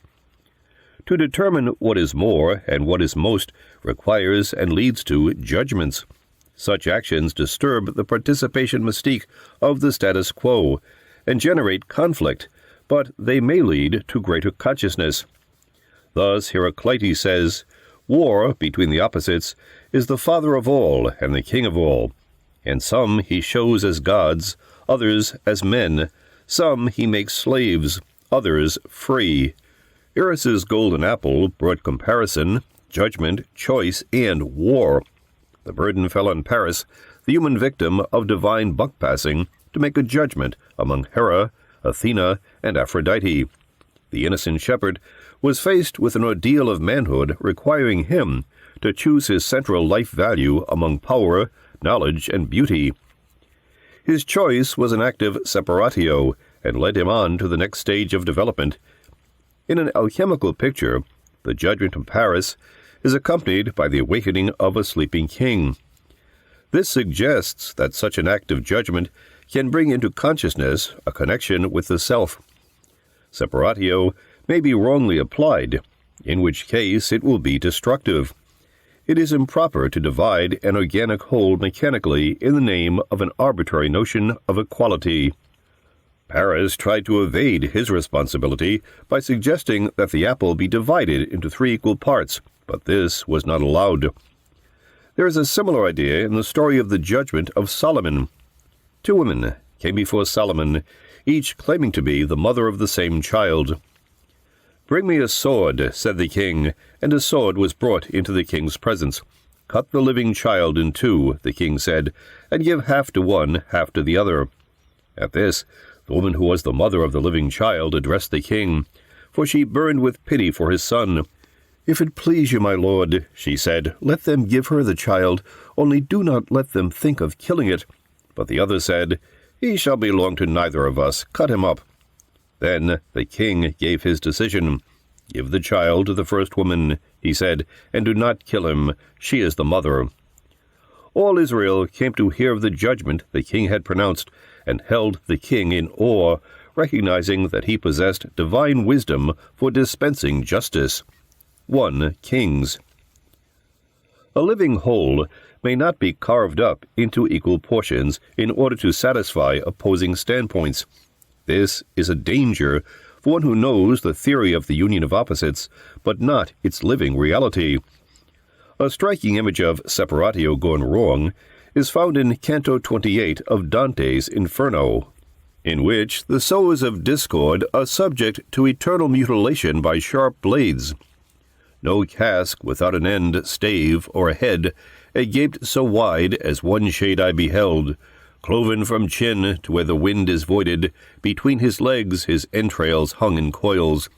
To determine what is more and what is most requires and leads to judgments. Such actions disturb the participation mystique of the status quo and generate conflict, but they may lead to greater consciousness. Thus, Heraclitus says, "War between the opposites is the father of all and the king of all. And some he shows as gods, others as men. Some he makes slaves, others free." Eris's golden apple brought comparison, judgment, choice, and war. The burden fell on Paris, the human victim of divine buck-passing, to make a judgment among Hera, Athena, and Aphrodite. The innocent shepherd was faced with an ordeal of manhood requiring him to choose his central life value among power, knowledge, and beauty. His choice was an active separatio, and led him on to the next stage of development. In an alchemical picture, the judgment of Paris is accompanied by the awakening of a sleeping king. This suggests that such an act of judgment can bring into consciousness a connection with the self. Separatio may be wrongly applied, in which case it will be destructive. It is improper to divide an organic whole mechanically in the name of an arbitrary notion of equality. Paris tried to evade his responsibility by suggesting that the apple be divided into 3 equal parts, but this was not allowed. There is a similar idea in the story of the judgment of Solomon. 2 women came before Solomon, each claiming to be the mother of the same child. "Bring me a sword," said the king, and a sword was brought into the king's presence. "Cut the living child in 2, the king said, "and give half to one, half to the other." At this, the woman who was the mother of the living child addressed the king, for she burned with pity for his son. "If it please you, my lord," she said, "let them give her the child, only do not let them think of killing it." But the other said, "He shall belong to neither of us. Cut him up." Then the king gave his decision. "Give the child to the first woman," he said, "and do not kill him. She is the mother." All Israel came to hear of the judgment the king had pronounced, and held the king in awe, recognizing that he possessed divine wisdom for dispensing justice. 1 Kings. A living whole may not be carved up into equal portions in order to satisfy opposing standpoints. This is a danger for one who knows the theory of the union of opposites, but not its living reality. A striking image of Separatio gone wrong is found in Canto 28 of Dante's Inferno, in which the sowers of discord are subject to eternal mutilation by sharp blades. No cask without an end, stave, or head, agaped so wide as one shade I beheld, cloven from chin to where the wind is voided, between his legs his entrails hung in coils.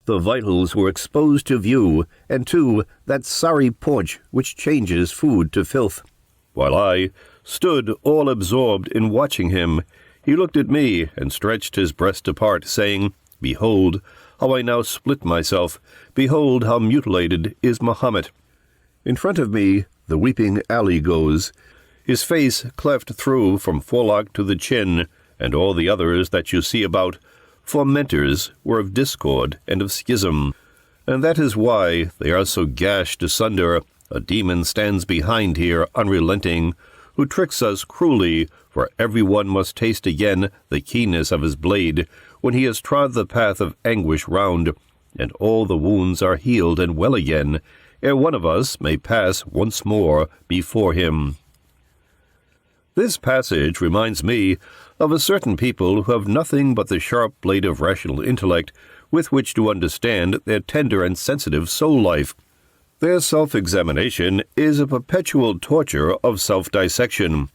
The vitals were exposed to view, and to that sorry paunch which changes food to filth. While I stood all absorbed in watching him, he looked at me and stretched his breast apart, saying, "Behold, how I now split myself. Behold, how mutilated is Mahomet." In front of me the weeping Ali goes, his face cleft through from forelock to the chin, and all the others that you see about, fomenters, were of discord and of schism, and that is why they are so gashed asunder. A demon stands behind here, unrelenting, who tricks us cruelly, for every one must taste again the keenness of his blade, when he has trod the path of anguish round, and all the wounds are healed and well again, ere one of us may pass once more before him. This passage reminds me of a certain people who have nothing but the sharp blade of rational intellect with which to understand their tender and sensitive soul life. Their self-examination is a perpetual torture of self-dissection.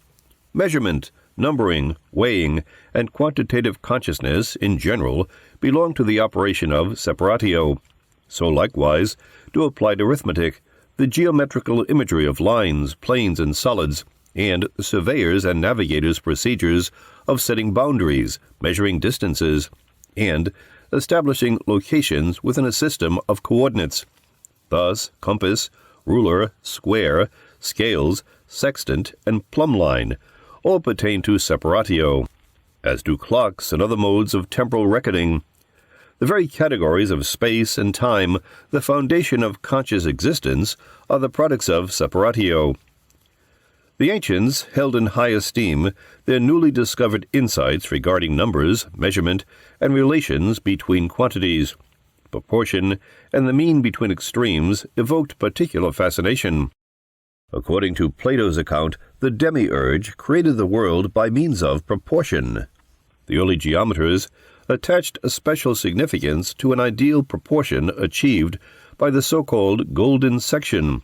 Measurement, numbering, weighing, and quantitative consciousness in general belong to the operation of Separatio. So likewise do applied arithmetic, the geometrical imagery of lines, planes, and solids, and the surveyor's and navigator's procedures of setting boundaries, measuring distances, and establishing locations within a system of coordinates. Thus, compass, ruler, square, scales, sextant, and plumb line all pertain to Separatio, as do clocks and other modes of temporal reckoning. The very categories of space and time, the foundation of conscious existence, are the products of Separatio. The ancients held in high esteem their newly discovered insights regarding numbers, measurement, and relations between quantities. Proportion and the mean between extremes evoked particular fascination. According to Plato's account, the demiurge created the world by means of proportion. The early geometers attached a special significance to an ideal proportion achieved by the so-called golden section.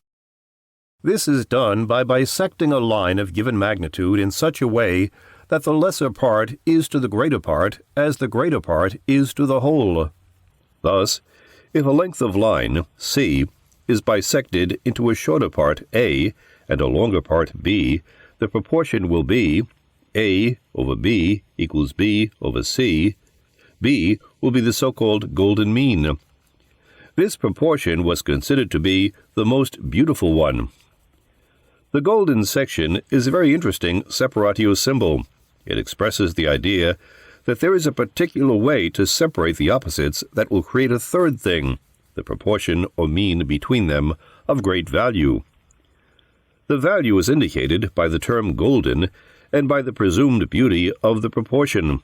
This is done by bisecting a line of given magnitude in such a way that the lesser part is to the greater part as the greater part is to the whole. Thus, if a length of line, C, is bisected into a shorter part, A, and a longer part, B, the proportion will be A over B equals B over C. B will be the so-called golden mean. This proportion was considered to be the most beautiful one. The golden section is a very interesting Separatio symbol. It expresses the idea that there is a particular way to separate the opposites that will create a third thing, the proportion or mean between them, of great value. The value is indicated by the term golden and by the presumed beauty of the proportion.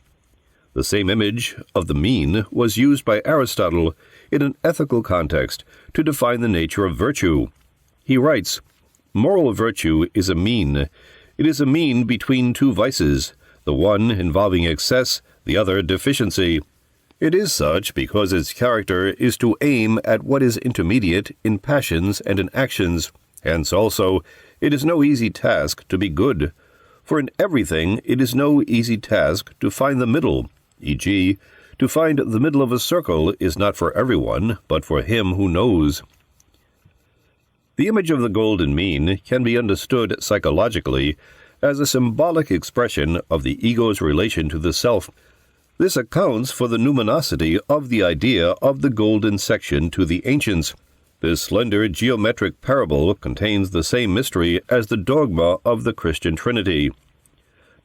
The same image of the mean was used by Aristotle in an ethical context to define the nature of virtue. He writes, "Moral virtue is a mean. It is a mean between two vices, the one involving excess, the other deficiency. It is such because its character is to aim at what is intermediate in passions and in actions. Hence also it is no easy task to be good. For in everything it is no easy task to find the middle, e.g., to find the middle of a circle is not for everyone, but for him who knows." The image of the golden mean can be understood psychologically as a symbolic expression of the ego's relation to the self. This accounts for the numinosity of the idea of the golden section to the ancients. This slender geometric parable contains the same mystery as the dogma of the Christian Trinity.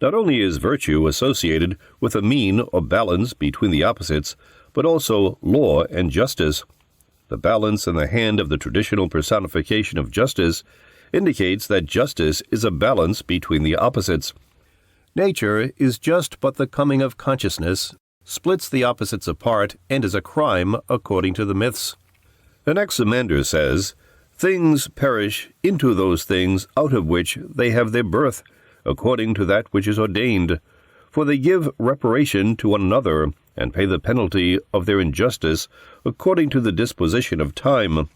Not only is virtue associated with a mean or balance between the opposites, but also law and justice. The balance in the hand of the traditional personification of justice indicates that justice is a balance between the opposites. Nature is just but the coming of consciousness, splits the opposites apart, and is a crime according to the myths. Anaximander says, "Things perish into those things out of which they have their birth, according to that which is ordained, for they give reparation to one another, and pay the penalty of their injustice according to the disposition of time."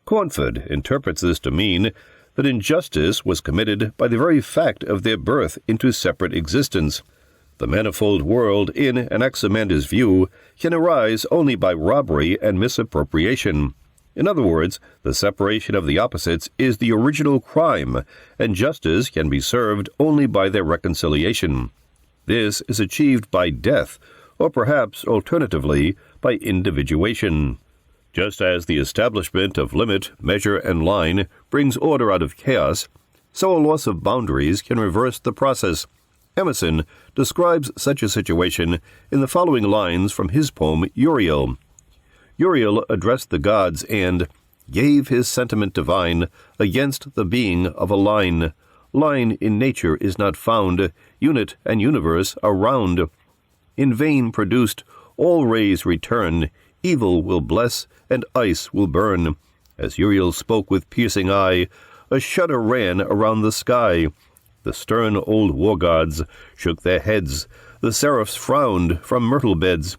Cornford interprets this to mean that injustice was committed by the very fact of their birth into separate existence. The manifold world, in Anaximander's view, can arise only by robbery and misappropriation. In other words, the separation of the opposites is the original crime, and justice can be served only by their reconciliation. This is achieved by death, or perhaps, alternatively, by individuation. Just as the establishment of limit, measure, and line brings order out of chaos, so a loss of boundaries can reverse the process. Emerson describes such a situation in the following lines from his poem Uriel. Uriel addressed the gods and gave his sentiment divine against the being of a line. Line in nature is not found, unit and universe are round. In vain produced, all rays return, evil will bless and ice will burn. As Uriel spoke with piercing eye, a shudder ran around the sky. The stern old war gods shook their heads, the seraphs frowned from myrtle beds.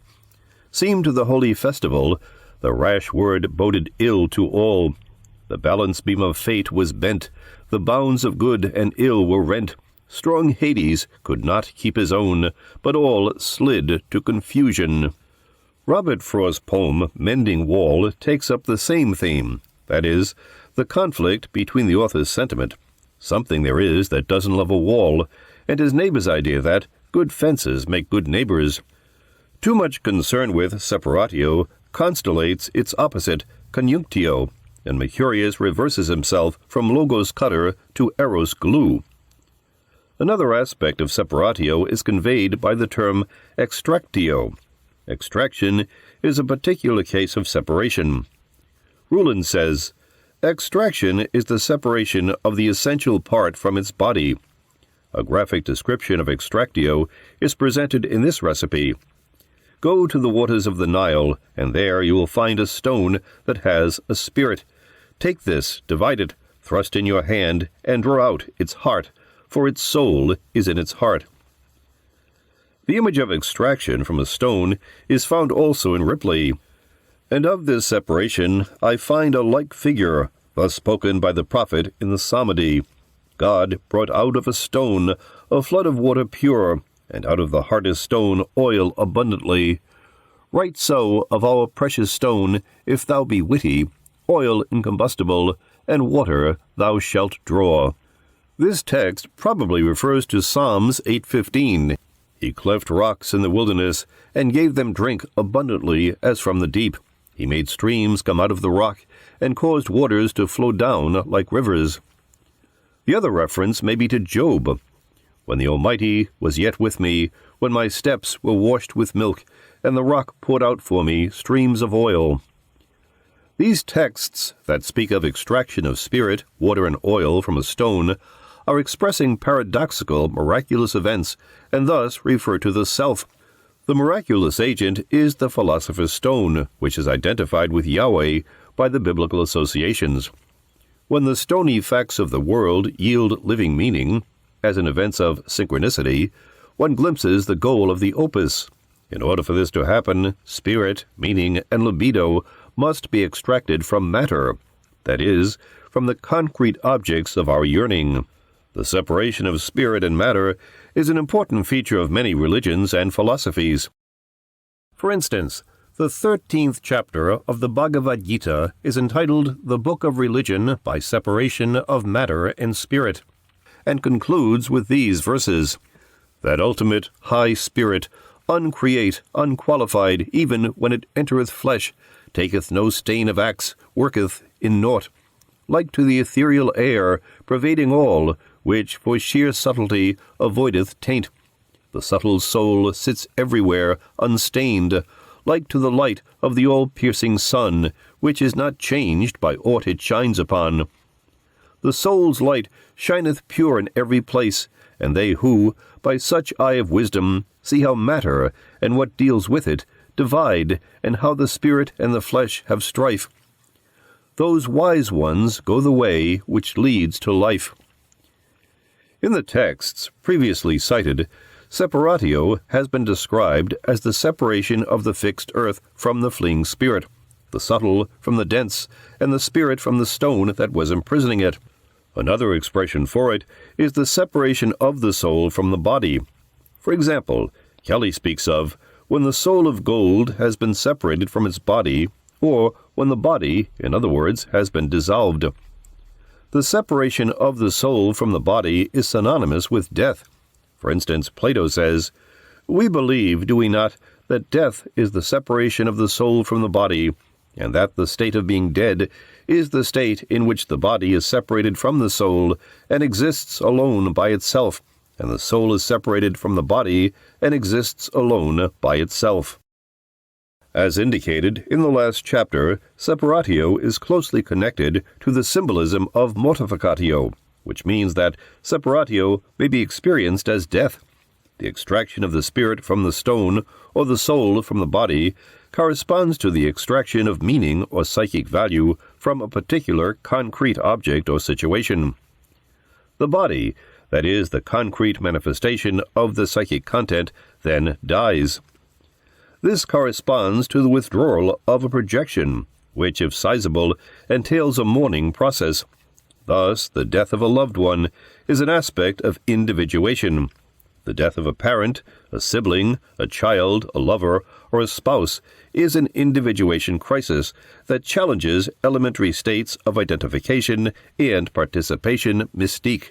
Seemed to the holy festival, the rash word boded ill to all. The balance beam of fate was bent, the bounds of good and ill were rent. Strong Hades could not keep his own, but all slid to confusion. Robert Frost's poem Mending Wall takes up the same theme, that is, the conflict between the author's sentiment, something there is that doesn't love a wall, and his neighbor's idea that good fences make good neighbors. Too much concern with Separatio constellates its opposite, Coniunctio, and Mercurius reverses himself from Logos cutter to Eros glue. Another aspect of Separatio is conveyed by the term extractio. Extraction is a particular case of separation. Rulin says, extraction is the separation of the essential part from its body. A graphic description of extractio is presented in this recipe. Go to the waters of the Nile, and there you will find a stone that has a spirit. Take this, divide it, thrust in your hand, and draw out its heart, for its soul is in its heart. The image of extraction from a stone is found also in Ripley. And of this separation I find a like figure, thus spoken by the prophet in the Psalmody. God brought out of a stone a flood of water pure, and out of the hardest stone oil abundantly. Right so of our precious stone, if thou be witty, oil incombustible, and water thou shalt draw. This text probably refers to Psalms 8:15. He cleft rocks in the wilderness, and gave them drink abundantly as from the deep. He made streams come out of the rock, and caused waters to flow down like rivers. The other reference may be to Job. When the Almighty was yet with me, when my steps were washed with milk, and the rock poured out for me streams of oil. These texts that speak of extraction of spirit, water, and oil from a stone are expressing paradoxical, miraculous events, and thus refer to the self. The miraculous agent is the philosopher's stone, which is identified with Yahweh by the biblical associations. When the stony facts of the world yield living meaning, as in events of synchronicity, one glimpses the goal of the opus. In order for this to happen, spirit, meaning, and libido must be extracted from matter, that is, from the concrete objects of our yearning. The separation of spirit and matter is an important feature of many religions and philosophies. For instance, the 13th chapter of the Bhagavad Gita is entitled The Book of Religion by Separation of Matter and Spirit, and concludes with these verses, That ultimate high spirit, uncreate, unqualified, even when it entereth flesh, taketh no stain of acts, worketh in naught. Like to the ethereal air, pervading all, which for sheer subtlety avoideth taint. The subtle soul sits everywhere, unstained, like to the light of the all-piercing sun, which is not changed by aught it shines upon. The soul's light shineth pure in every place, and they who, by such eye of wisdom, see how matter, and what deals with it, divide, and how the spirit and the flesh have strife. Those wise ones go the way which leads to life. In the texts previously cited, Separatio has been described as the separation of the fixed earth from the fleeing spirit, the subtle from the dense, and the spirit from the stone that was imprisoning it. Another expression for it is the separation of the soul from the body. For example, Kelly speaks of when the soul of gold has been separated from its body, or when the body, in other words, has been dissolved. The separation of the soul from the body is synonymous with death. For instance, Plato says, "We believe, do we not, that death is the separation of the soul from the body, and that the state of being dead is the state in which the body is separated from the soul and exists alone by itself, and the soul is separated from the body and exists alone by itself." As indicated in the last chapter, Separatio is closely connected to the symbolism of Mortificatio, which means that Separatio may be experienced as death. The extraction of the spirit from the stone, or the soul from the body, corresponds to the extraction of meaning or psychic value from a particular concrete object or situation. The body, that is, the concrete manifestation of the psychic content, then dies. This corresponds to the withdrawal of a projection, which, if sizable, entails a mourning process. Thus, the death of a loved one is an aspect of individuation. The death of a parent, a sibling, a child, a lover, or a spouse is an individuation crisis that challenges elementary states of identification and participation mystique.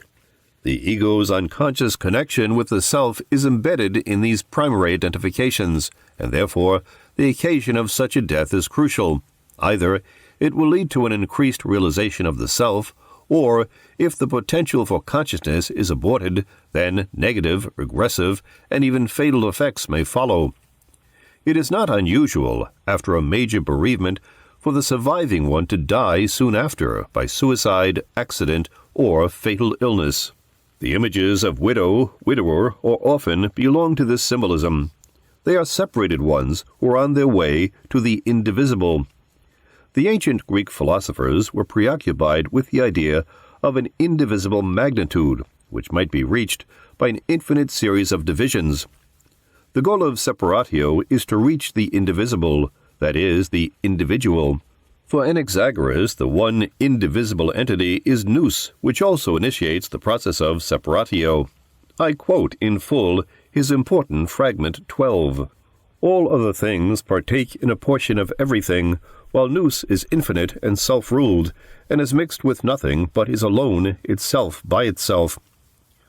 The ego's unconscious connection with the self is embedded in these primary identifications, and therefore the occasion of such a death is crucial. Either it will lead to an increased realization of the self, or, if the potential for consciousness is aborted, then negative, regressive, and even fatal effects may follow. It is not unusual, after a major bereavement, for the surviving one to die soon after by suicide, accident, or fatal illness. The images of widow, widower, or orphan belong to this symbolism. They are separated ones who are on their way to the indivisible. The ancient Greek philosophers were preoccupied with the idea of an indivisible magnitude, which might be reached by an infinite series of divisions. The goal of Separatio is to reach the indivisible, that is, the individual. For Anaxagoras, the one indivisible entity is nous, which also initiates the process of Separatio. I quote in full his important fragment 12. "All other things partake in a portion of everything, while nous is infinite and self-ruled, and is mixed with nothing, but is alone itself by itself.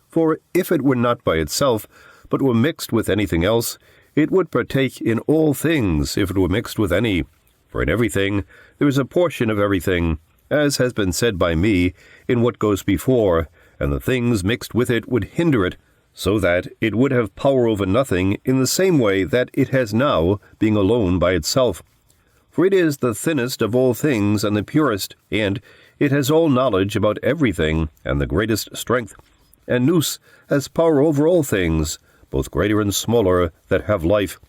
For if it were not by itself, but were mixed with anything else, it would partake in all things if it were mixed with any. For in everything there is a portion of everything, as has been said by me in what goes before, and the things mixed with it would hinder it, so that it would have power over nothing in the same way that it has now, being alone by itself. For it is the thinnest of all things and the purest, and it has all knowledge about everything and the greatest strength. And nous has power over all things, both greater and smaller, that have life.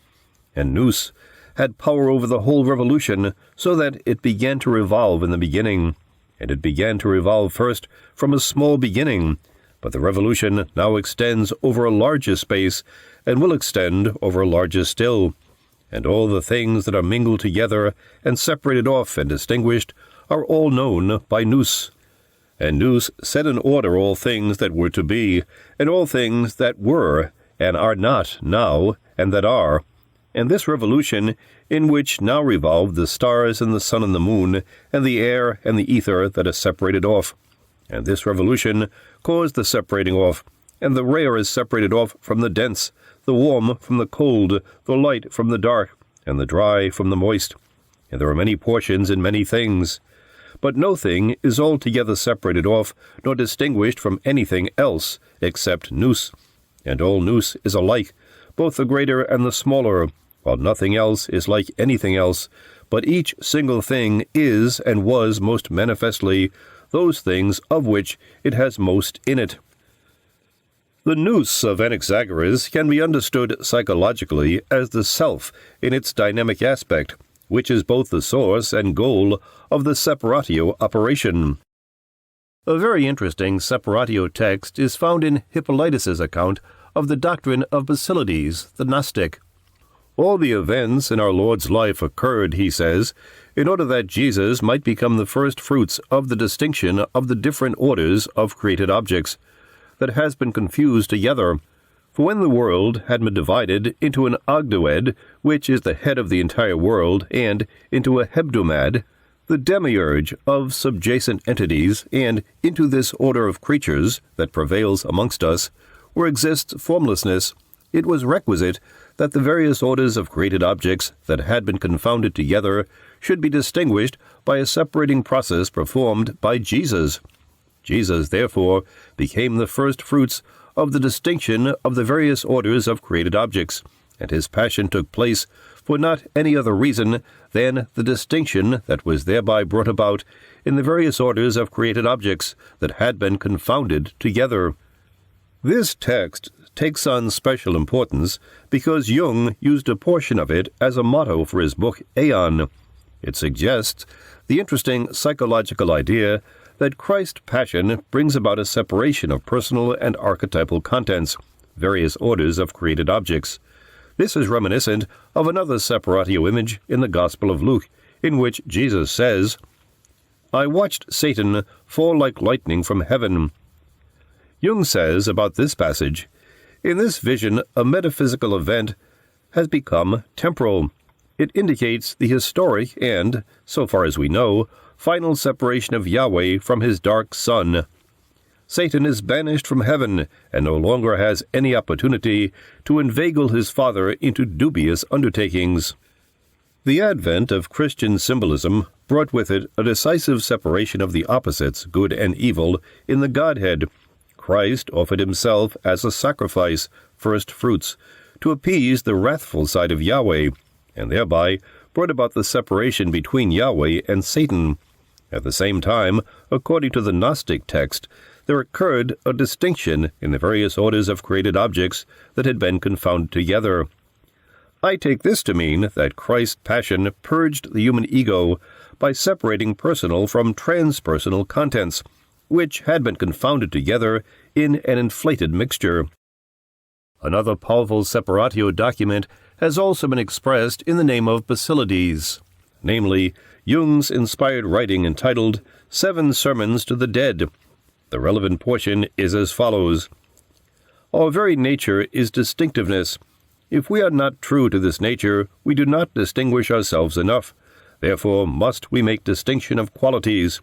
And nous had power over the whole revolution, so that it began to revolve in the beginning. And it began to revolve first from a small beginning, but the revolution now extends over a larger space, and will extend over a larger still. And all the things that are mingled together, and separated off and distinguished, are all known by nous. And nous set in order all things that were to be, and all things that were, and are not now, and that are. And this revolution, in which now revolve the stars and the sun and the moon, and the air and the ether that are separated off. And this revolution caused the separating off, and the rare is separated off from the dense, the warm from the cold, the light from the dark, and the dry from the moist. And there are many portions in many things. But no thing is altogether separated off, nor distinguished from anything else, except nous. And all nous is alike, both the greater and the smaller, while nothing else is like anything else, but each single thing is and was most manifestly those things of which it has most in it. The nous of Anaxagoras can be understood psychologically as the self in its dynamic aspect, which is both the source and goal of the Separatio operation. A very interesting Separatio text is found in Hippolytus's account of the doctrine of Basilides, the Gnostic. All the events in our Lord's life occurred, he says, in order that Jesus might become the first fruits of the distinction of the different orders of created objects that has been confused together. For when the world had been divided into an ogdoad, which is the head of the entire world, and into a hebdomad, the demiurge of subjacent entities, and into this order of creatures that prevails amongst us, where exists formlessness, it was requisite that the various orders of created objects that had been confounded together should be distinguished by a separating process performed by Jesus. Jesus, therefore, became the first fruits of the distinction of the various orders of created objects, and his passion took place for not any other reason than the distinction that was thereby brought about in the various orders of created objects that had been confounded together. This text takes on special importance because Jung used a portion of it as a motto for his book Aeon. It suggests the interesting psychological idea that Christ's passion brings about a separation of personal and archetypal contents, various orders of created objects. This is reminiscent of another Separatio image in the Gospel of Luke, in which Jesus says, "I watched Satan fall like lightning from heaven." Jung says about this passage, "In this vision, a metaphysical event has become temporal. It indicates the historic and, so far as we know, final separation of Yahweh from his dark Son. Satan is banished from heaven and no longer has any opportunity to inveigle his Father into dubious undertakings." The advent of Christian symbolism brought with it a decisive separation of the opposites, good and evil, in the Godhead. Christ offered himself as a sacrifice, first fruits, to appease the wrathful side of Yahweh, and thereby brought about the separation between Yahweh and Satan. At the same time, according to the Gnostic text, there occurred a distinction in the various orders of created objects that had been confounded together. I take this to mean that Christ's passion purged the human ego by separating personal from transpersonal contents, which had been confounded together in an inflated mixture. Another powerful Separatio document has also been expressed in the name of Basilides, namely, Jung's inspired writing entitled 7 Sermons to the Dead. The relevant portion is as follows. Our very nature is distinctiveness. If we are not true to this nature, we do not distinguish ourselves enough. Therefore must we make distinction of qualities.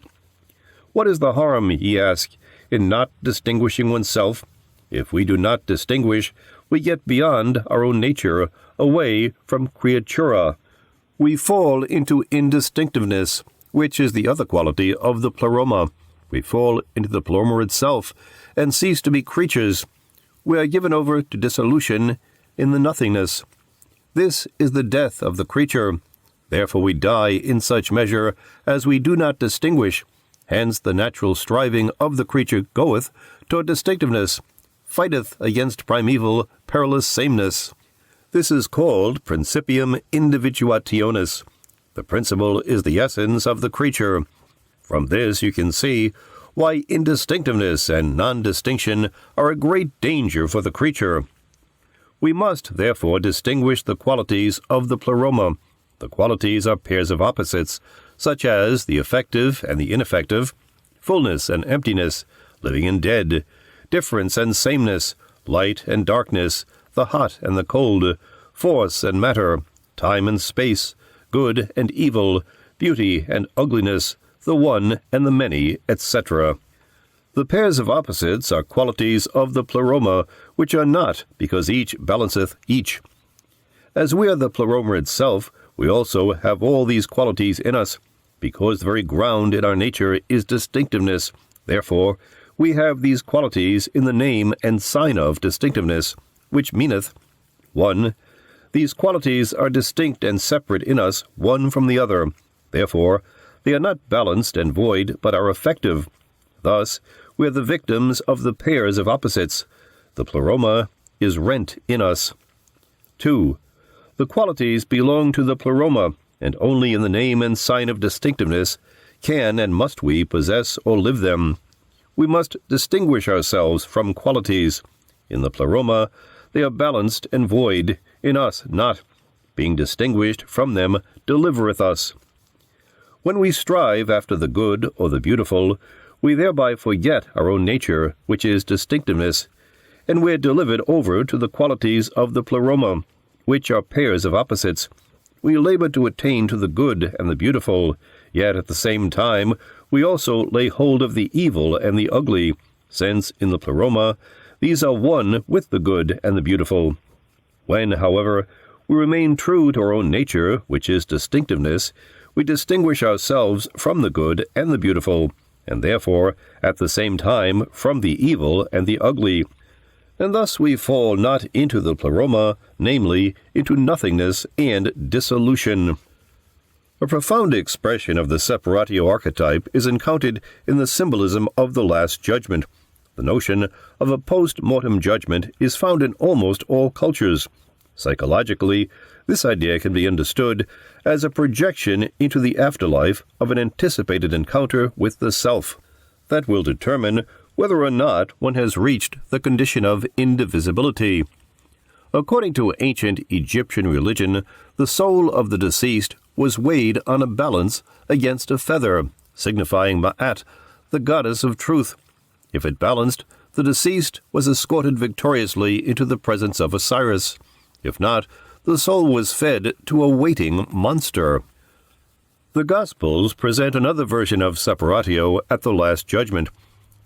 What is the harm, ye ask, in not distinguishing oneself? If we do not distinguish, we get beyond our own nature, away from creatura. We fall into indistinctiveness, which is the other quality of the pleroma. We fall into the pleroma itself, and cease to be creatures. We are given over to dissolution in the nothingness. This is the death of the creature. Therefore we die in such measure as we do not distinguish. Hence the natural striving of the creature goeth toward distinctiveness, fighteth against primeval perilous sameness. This is called principium individuationis. The principle is the essence of the creature. From this you can see why indistinctiveness and non-distinction are a great danger for the creature. We must, therefore, distinguish the qualities of the pleroma. The qualities are pairs of opposites, such as the effective and the ineffective, fullness and emptiness, living and dead, difference and sameness, light and darkness, the hot and the cold, force and matter, time and space, good and evil, beauty and ugliness, the one and the many, etc. The pairs of opposites are qualities of the pleroma, which are not, because each balanceth each. As we are the pleroma itself, we also have all these qualities in us, because the very ground in our nature is distinctiveness. Therefore, we have these qualities in the name and sign of distinctiveness, which meaneth, 1. These qualities are distinct and separate in us, one from the other. Therefore, they are not balanced and void, but are effective. Thus, we are the victims of the pairs of opposites. The pleroma is rent in us. 2. The qualities belong to the pleroma, and only in the name and sign of distinctiveness can and must we possess or live them. We must distinguish ourselves from qualities. In the pleroma, they are balanced and void, in us not. Being distinguished from them delivereth us. When we strive after the good or the beautiful, we thereby forget our own nature, which is distinctiveness, and we're delivered over to the qualities of the pleroma, which are pairs of opposites. We labor to attain to the good and the beautiful, yet at the same time we also lay hold of the evil and the ugly, since in the pleroma these are one with the good and the beautiful. When, however, we remain true to our own nature, which is distinctiveness, we distinguish ourselves from the good and the beautiful, and therefore, at the same time, from the evil and the ugly. And thus we fall not into the pleroma, namely, into nothingness and dissolution. A profound expression of the Separatio archetype is encountered in the symbolism of the Last Judgment. The notion of a post-mortem judgment is found in almost all cultures. Psychologically, this idea can be understood as a projection into the afterlife of an anticipated encounter with the self that will determine whether or not one has reached the condition of indivisibility. According to ancient Egyptian religion, the soul of the deceased was weighed on a balance against a feather, signifying Ma'at, the goddess of truth. If it balanced, the deceased was escorted victoriously into the presence of Osiris. If not, the soul was fed to a waiting monster. The Gospels present another version of Separatio at the Last Judgment.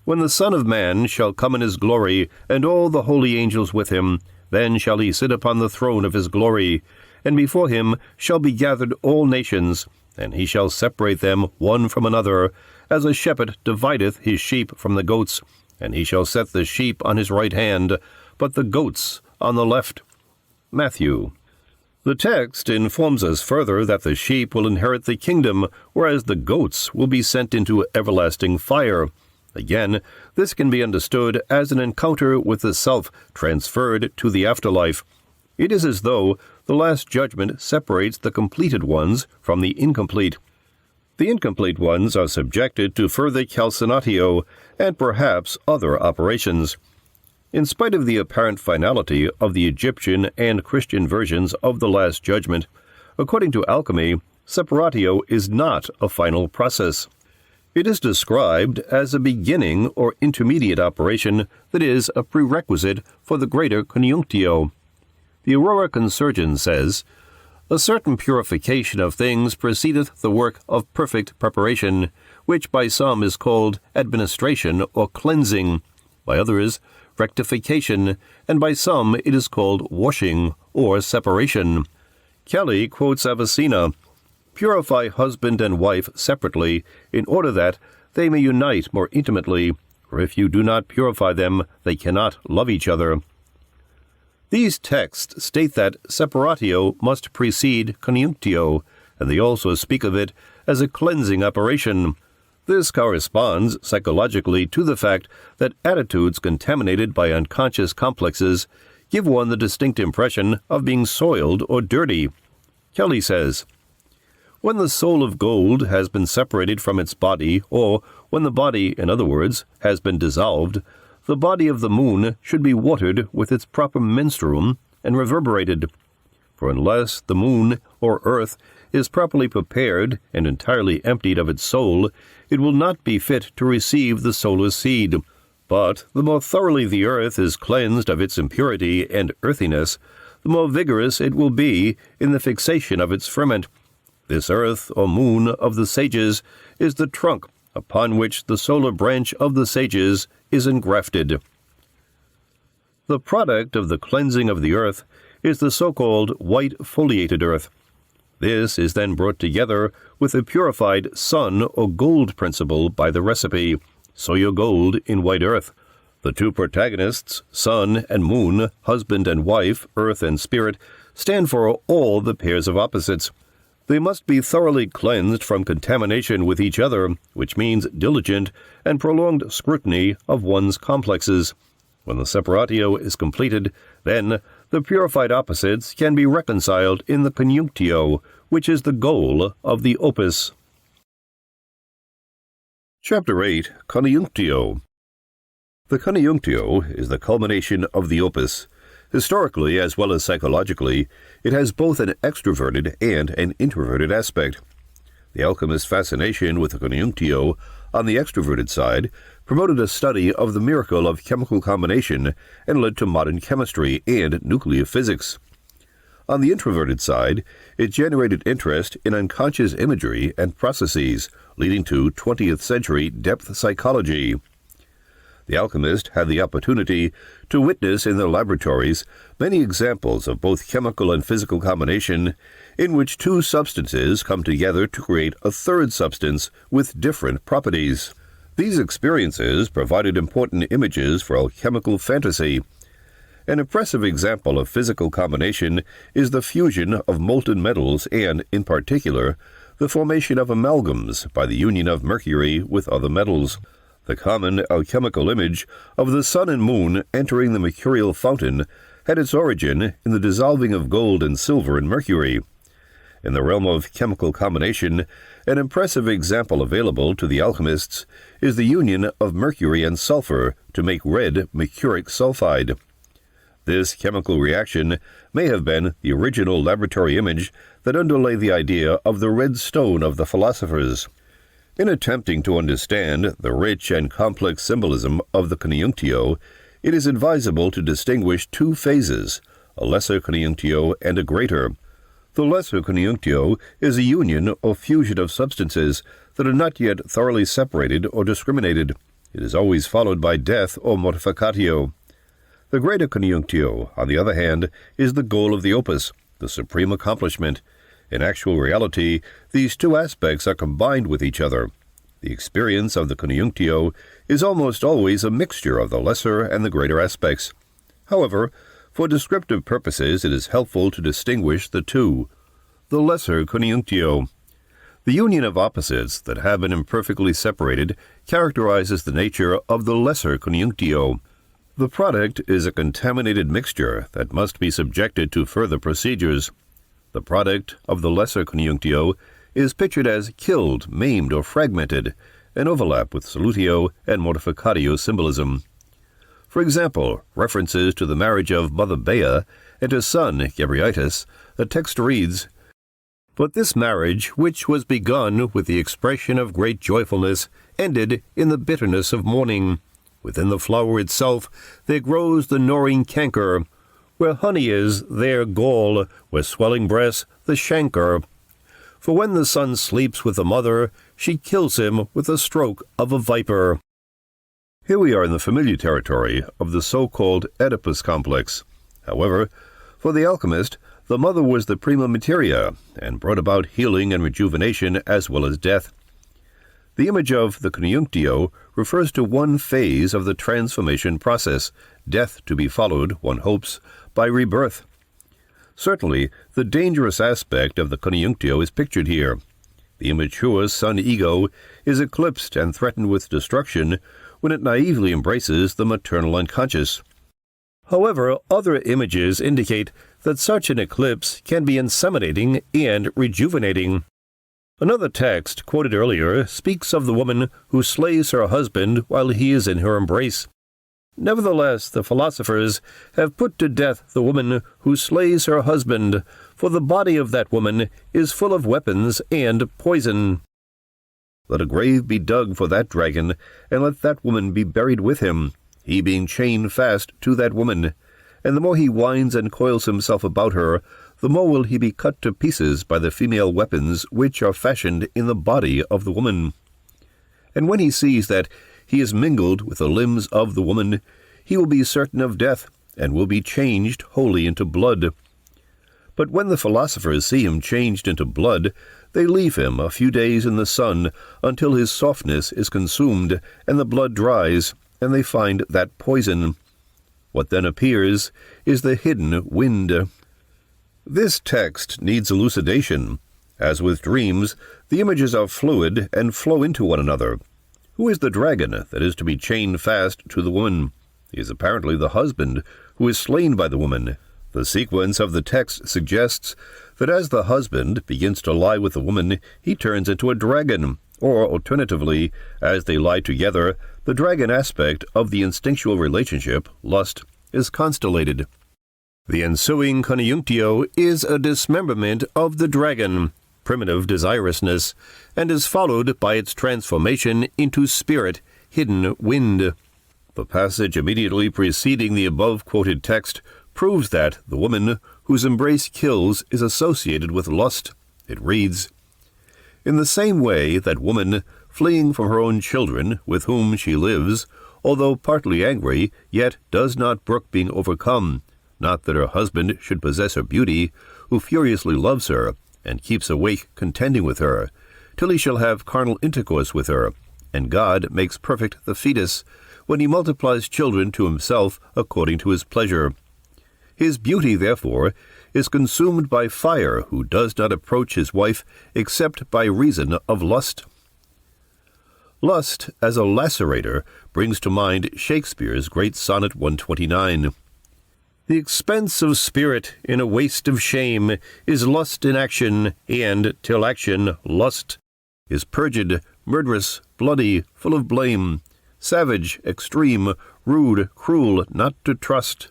When the Son of Man shall come in his glory, and all the holy angels with him, then shall he sit upon the throne of his glory, and before him shall be gathered all nations, and he shall separate them one from another, as a shepherd divideth his sheep from the goats, and he shall set the sheep on his right hand, but the goats on the left. Matthew. The text informs us further that the sheep will inherit the kingdom, whereas the goats will be sent into everlasting fire. Again, this can be understood as an encounter with the self transferred to the afterlife. It is as though the Last Judgment separates the completed ones from the incomplete. The incomplete ones are subjected to further calcinatio and perhaps other operations. In spite of the apparent finality of the Egyptian and Christian versions of the Last Judgment, according to alchemy, Separatio is not a final process. It is described as a beginning or intermediate operation that is a prerequisite for the greater Coniunctio. The Aurora Consurgens says, "A certain purification of things precedeth the work of perfect preparation, which by some is called administration or cleansing, by others rectification, and by some it is called washing or separation." Kelly quotes Avicenna, "Purify husband and wife separately, in order that they may unite more intimately, for if you do not purify them, they cannot love each other." These texts state that Separatio must precede Coniunctio, and they also speak of it as a cleansing operation. This corresponds psychologically to the fact that attitudes contaminated by unconscious complexes give one the distinct impression of being soiled or dirty. Kelly says, "When the soul of gold has been separated from its body, or when the body, in other words, has been dissolved, the body of the moon should be watered with its proper menstruum and reverberated. For unless the moon or earth is properly prepared and entirely emptied of its soul, it will not be fit to receive the solar seed. But the more thoroughly the earth is cleansed of its impurity and earthiness, the more vigorous it will be in the fixation of its ferment. This earth or moon of the sages is the trunk upon which the solar branch of the sages is engrafted." The product of the cleansing of the earth is the so-called white foliated earth. This is then brought together with the purified sun or gold principle by the recipe, sow your gold in white earth. The two protagonists, sun and moon, husband and wife, earth and spirit, stand for all the pairs of opposites. They must be thoroughly cleansed from contamination with each other, which means diligent and prolonged scrutiny of one's complexes. When the Separatio is completed, then the purified opposites can be reconciled in the Coniunctio, which is the goal of the opus. Chapter 8. Coniunctio. The Coniunctio is the culmination of the opus. Historically, as well as psychologically, it has both an extroverted and an introverted aspect. The alchemist's fascination with the Coniunctio on the extroverted side, promoted a study of the miracle of chemical combination and led to modern chemistry and nuclear physics. On the introverted side, it generated interest in unconscious imagery and processes, leading to 20th century depth psychology. The alchemist had the opportunity to witness in their laboratories many examples of both chemical and physical combination in which two substances come together to create a third substance with different properties. These experiences provided important images for alchemical fantasy. An impressive example of physical combination is the fusion of molten metals and, in particular, the formation of amalgams by the union of mercury with other metals. The common alchemical image of the sun and moon entering the mercurial fountain had its origin in the dissolving of gold and silver in mercury. In the realm of chemical combination, an impressive example available to the alchemists is the union of mercury and sulfur to make red mercuric sulfide. This chemical reaction may have been the original laboratory image that underlay the idea of the red stone of the philosophers. In attempting to understand the rich and complex symbolism of the Coniunctio, it is advisable to distinguish two phases, a lesser Coniunctio and a greater. The lesser Coniunctio is a union or fusion of substances that are not yet thoroughly separated or discriminated. It is always followed by death or Mortificatio. The greater Coniunctio, on the other hand, is the goal of the opus, the supreme accomplishment. In actual reality, these two aspects are combined with each other. The experience of the Coniunctio is almost always a mixture of the lesser and the greater aspects. However, for descriptive purposes it is helpful to distinguish the two. The lesser Coniunctio. The union of opposites that have been imperfectly separated characterizes the nature of the lesser Coniunctio. The product is a contaminated mixture that must be subjected to further procedures. The product of the lesser Coniunctio is pictured as killed, maimed, or fragmented, an overlap with Solutio and Mortificatio symbolism. For example, references to the marriage of Mother Bea and her son, Gabrietus, the text reads, "But this marriage, which was begun with the expression of great joyfulness, ended in the bitterness of mourning. Within the flower itself there grows the gnawing canker. Where honey is, there gall, where swelling breasts, the chancre. For when the son sleeps with the mother, she kills him with a stroke of a viper." Here we are in the familiar territory of the so-called Oedipus complex. However, for the alchemist, the mother was the prima materia and brought about healing and rejuvenation as well as death. The image of the Coniunctio refers to one phase of the transformation process, death to be followed, one hopes, by rebirth. Certainly, the dangerous aspect of the Coniunctio is pictured here. The immature sun-ego is eclipsed and threatened with destruction when it naively embraces the maternal unconscious. However, other images indicate that such an eclipse can be inseminating and rejuvenating. Another text, quoted earlier, speaks of the woman who slays her husband while he is in her embrace. Nevertheless, the philosophers have put to death the woman who slays her husband, for the body of that woman is full of weapons and poison. Let a grave be dug for that dragon, and let that woman be buried with him, he being chained fast to that woman. And the more he winds and coils himself about her, the more will he be cut to pieces by the female weapons which are fashioned in the body of the woman. And when he sees that he is mingled with the limbs of the woman, he will be certain of death, and will be changed wholly into blood. But when the philosophers see him changed into blood, they leave him a few days in the sun until his softness is consumed, and the blood dries, and they find that poison. What then appears is the hidden wind. This text needs elucidation. As with dreams, the images are fluid and flow into one another. Who is the dragon that is to be chained fast to the woman? He is apparently the husband who is slain by the woman. The sequence of the text suggests that as the husband begins to lie with the woman, he turns into a dragon, or alternatively, as they lie together, the dragon aspect of the instinctual relationship, lust, is constellated. The ensuing Coniunctio is a dismemberment of the dragon. primitive desirousness, and is followed by its transformation into spirit, hidden wind. The passage immediately preceding the above-quoted text proves that the woman whose embrace kills is associated with lust. It reads, "In the same way that woman, fleeing from her own children with whom she lives, although partly angry, yet does not brook being overcome, not that her husband should possess her beauty, who furiously loves her, and keeps awake contending with her, till he shall have carnal intercourse with her, and God makes perfect the fetus, when he multiplies children to himself according to his pleasure. His beauty, therefore, is consumed by fire, who does not approach his wife except by reason of lust." Lust, as a lacerator, brings to mind Shakespeare's great Sonnet 129. "The expense of spirit in a waste of shame is lust in action, and, till action, lust, is purged, murderous, bloody, full of blame, savage, extreme, rude, cruel, not to trust,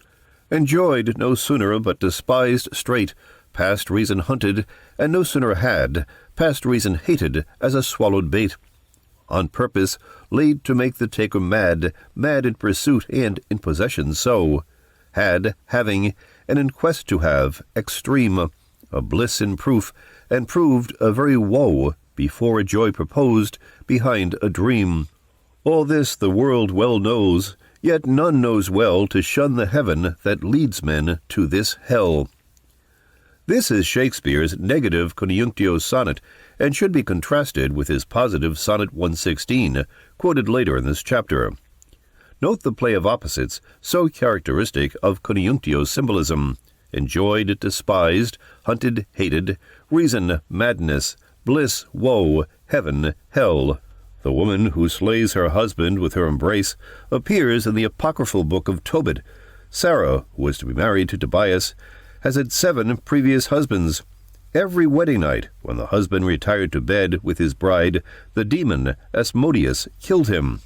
enjoyed no sooner but despised straight, past reason hunted, and no sooner had, past reason hated, as a swallowed bait, on purpose laid to make the taker mad, mad in pursuit and in possession so, had, having, and in quest to have, extreme, a bliss in proof, and proved a very woe, before a joy proposed, behind a dream. All this the world well knows, yet none knows well to shun the heaven that leads men to this hell." This is Shakespeare's negative Coniunctio sonnet, and should be contrasted with his positive Sonnet 116, quoted later in this chapter. Note the play of opposites, so characteristic of Coniunctio's symbolism: enjoyed, despised, hunted, hated, reason, madness, bliss, woe, heaven, hell. The woman who slays her husband with her embrace appears in the apocryphal book of Tobit. Sarah, who was to be married to Tobias, has had 7 previous husbands. Every wedding night, when the husband retired to bed with his bride, the demon, Asmodeus, killed him.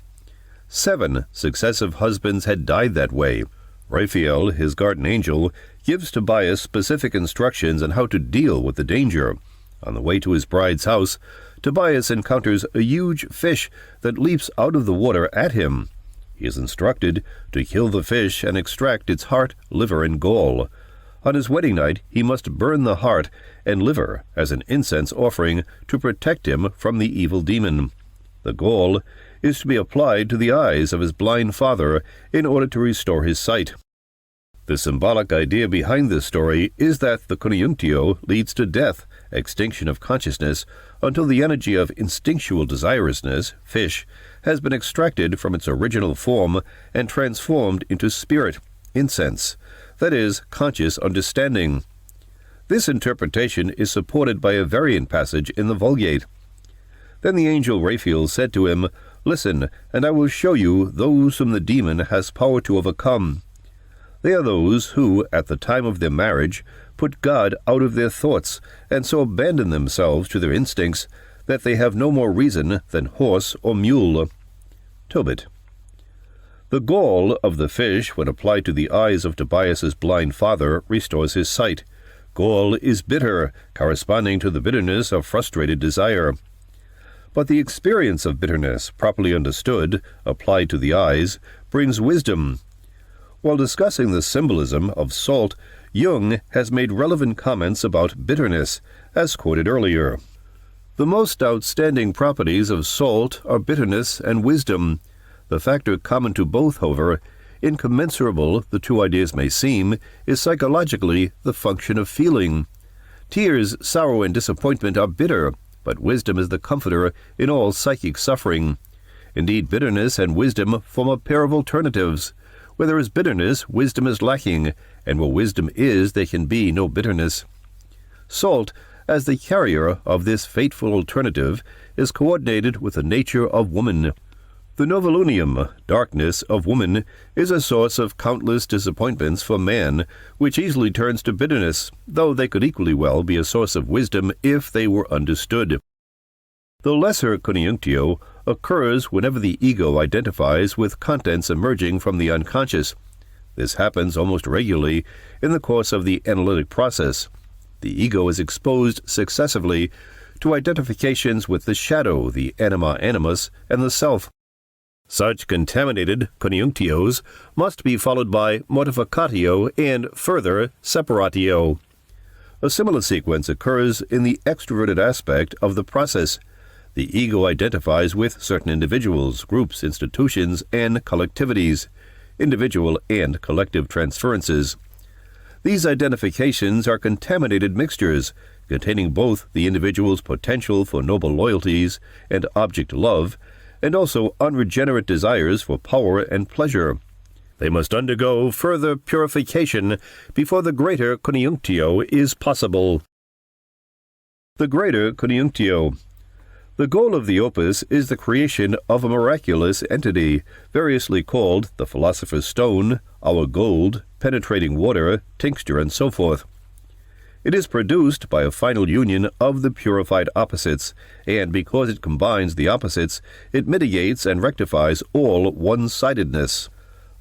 7 successive husbands had died that way. Raphael, his guardian angel, gives Tobias specific instructions on how to deal with the danger. On the way to his bride's house, Tobias encounters a huge fish that leaps out of the water at him. He is instructed to kill the fish and extract its heart, liver, and gall. On his wedding night, he must burn the heart and liver as an incense offering to protect him from the evil demon. The gall is to be applied to the eyes of his blind father in order to restore his sight. The symbolic idea behind this story is that the Coniunctio leads to death, extinction of consciousness, until the energy of instinctual desirousness, fish, has been extracted from its original form and transformed into spirit, incense, that is, conscious understanding. This interpretation is supported by a variant passage in the Vulgate. Then the angel Raphael said to him, "Listen, and I will show you those whom the demon has power to overcome. They are those who, at the time of their marriage, put God out of their thoughts, and so abandon themselves to their instincts that they have no more reason than horse or mule." Tobit. The gall of the fish, when applied to the eyes of Tobias's blind father, restores his sight. Gall is bitter, corresponding to the bitterness of frustrated desire. But the experience of bitterness, properly understood, applied to the eyes, brings wisdom. While discussing the symbolism of salt, Jung has made relevant comments about bitterness, as quoted earlier. The most outstanding properties of salt are bitterness and wisdom. The factor common to both, however, incommensurable the two ideas may seem, is psychologically the function of feeling. Tears, sorrow, and disappointment are bitter, but wisdom is the comforter in all psychic suffering. Indeed, bitterness and wisdom form a pair of alternatives. Where there is bitterness, wisdom is lacking, and where wisdom is, there can be no bitterness. Salt, as the carrier of this fateful alternative, is coordinated with the nature of woman. The novolunium, darkness of woman, is a source of countless disappointments for man, which easily turns to bitterness, though they could equally well be a source of wisdom if they were understood. The lesser Coniunctio occurs whenever the ego identifies with contents emerging from the unconscious. This happens almost regularly in the course of the analytic process. The ego is exposed successively to identifications with the shadow, the anima animus, and the self. Such contaminated Coniunctios must be followed by Mortificatio and, further, Separatio. A similar sequence occurs in the extroverted aspect of the process. The ego identifies with certain individuals, groups, institutions, and collectivities, individual and collective transferences. These identifications are contaminated mixtures, containing both the individual's potential for noble loyalties and object love, and also unregenerate desires for power and pleasure. They must undergo further purification before the greater Coniunctio is possible. The greater Coniunctio. The goal of the opus is the creation of a miraculous entity, variously called the Philosopher's Stone, our gold, penetrating water, tincture, and so forth. It is produced by a final union of the purified opposites, and because it combines the opposites, it mitigates and rectifies all one-sidedness.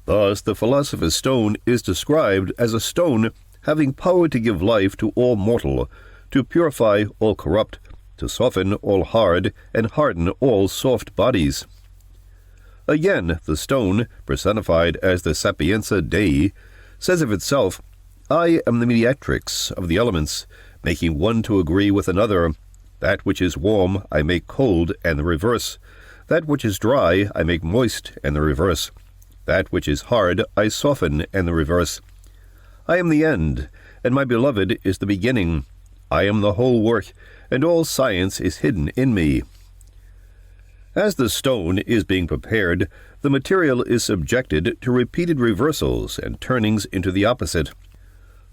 Thus, the Philosopher's Stone is described as a stone having power to give life to all mortal, to purify all corrupt, to soften all hard, and harden all soft bodies. Again, the stone, personified as the Sapientia Dei, says of itself, I am the mediatrix of the elements, making one to agree with another. That which is warm I make cold, and the reverse. That which is dry I make moist, and the reverse. That which is hard I soften, and the reverse. I am the end, and my beloved is the beginning. I am the whole work, and all science is hidden in me. As the stone is being prepared, the material is subjected to repeated reversals and turnings into the opposite.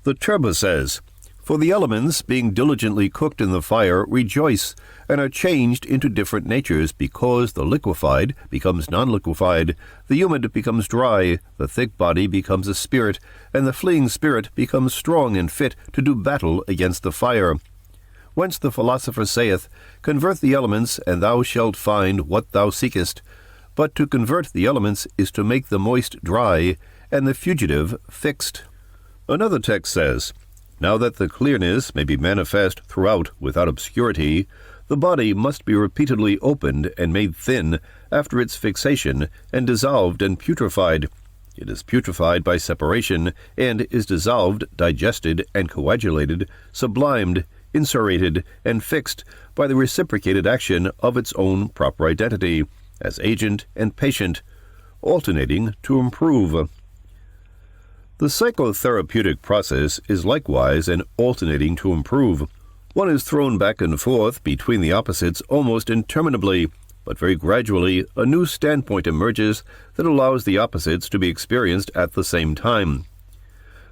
The Turba says, For the elements, being diligently cooked in the fire, rejoice, and are changed into different natures, because the liquefied becomes non-liquefied, the humid becomes dry, the thick body becomes a spirit, and the fleeing spirit becomes strong and fit to do battle against the fire. Whence the philosopher saith, Convert the elements, and thou shalt find what thou seekest. But to convert the elements is to make the moist dry, and the fugitive fixed. Another text says, Now that the clearness may be manifest throughout without obscurity, the body must be repeatedly opened and made thin after its fixation, and dissolved and putrefied. It is putrefied by separation, and is dissolved, digested, and coagulated, sublimed, insurated, and fixed by the reciprocated action of its own proper identity, as agent and patient, alternating to improve. The psychotherapeutic process is likewise an alternating to improve. One is thrown back and forth between the opposites almost interminably, but very gradually a new standpoint emerges that allows the opposites to be experienced at the same time.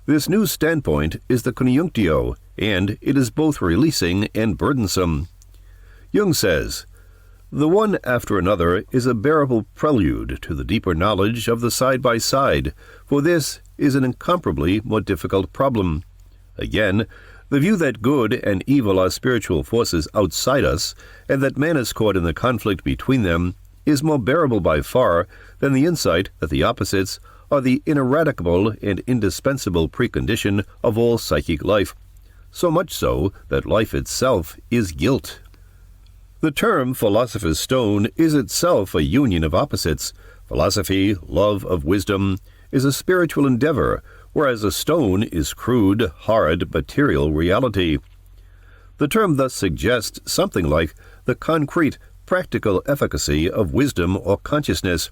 This new standpoint is the Coniunctio, and it is both releasing and burdensome. Jung says, The one after another is a bearable prelude to the deeper knowledge of the side-by-side, for this is an incomparably more difficult problem. Again, the view that good and evil are spiritual forces outside us, and that man is caught in the conflict between them, is more bearable by far than the insight that the opposites are the ineradicable and indispensable precondition of all psychic life, so much so that life itself is guilt. The term Philosopher's Stone is itself a union of opposites. Philosophy, love of wisdom, is a spiritual endeavor, whereas a stone is crude, hard, material reality. The term thus suggests something like the concrete, practical efficacy of wisdom or consciousness.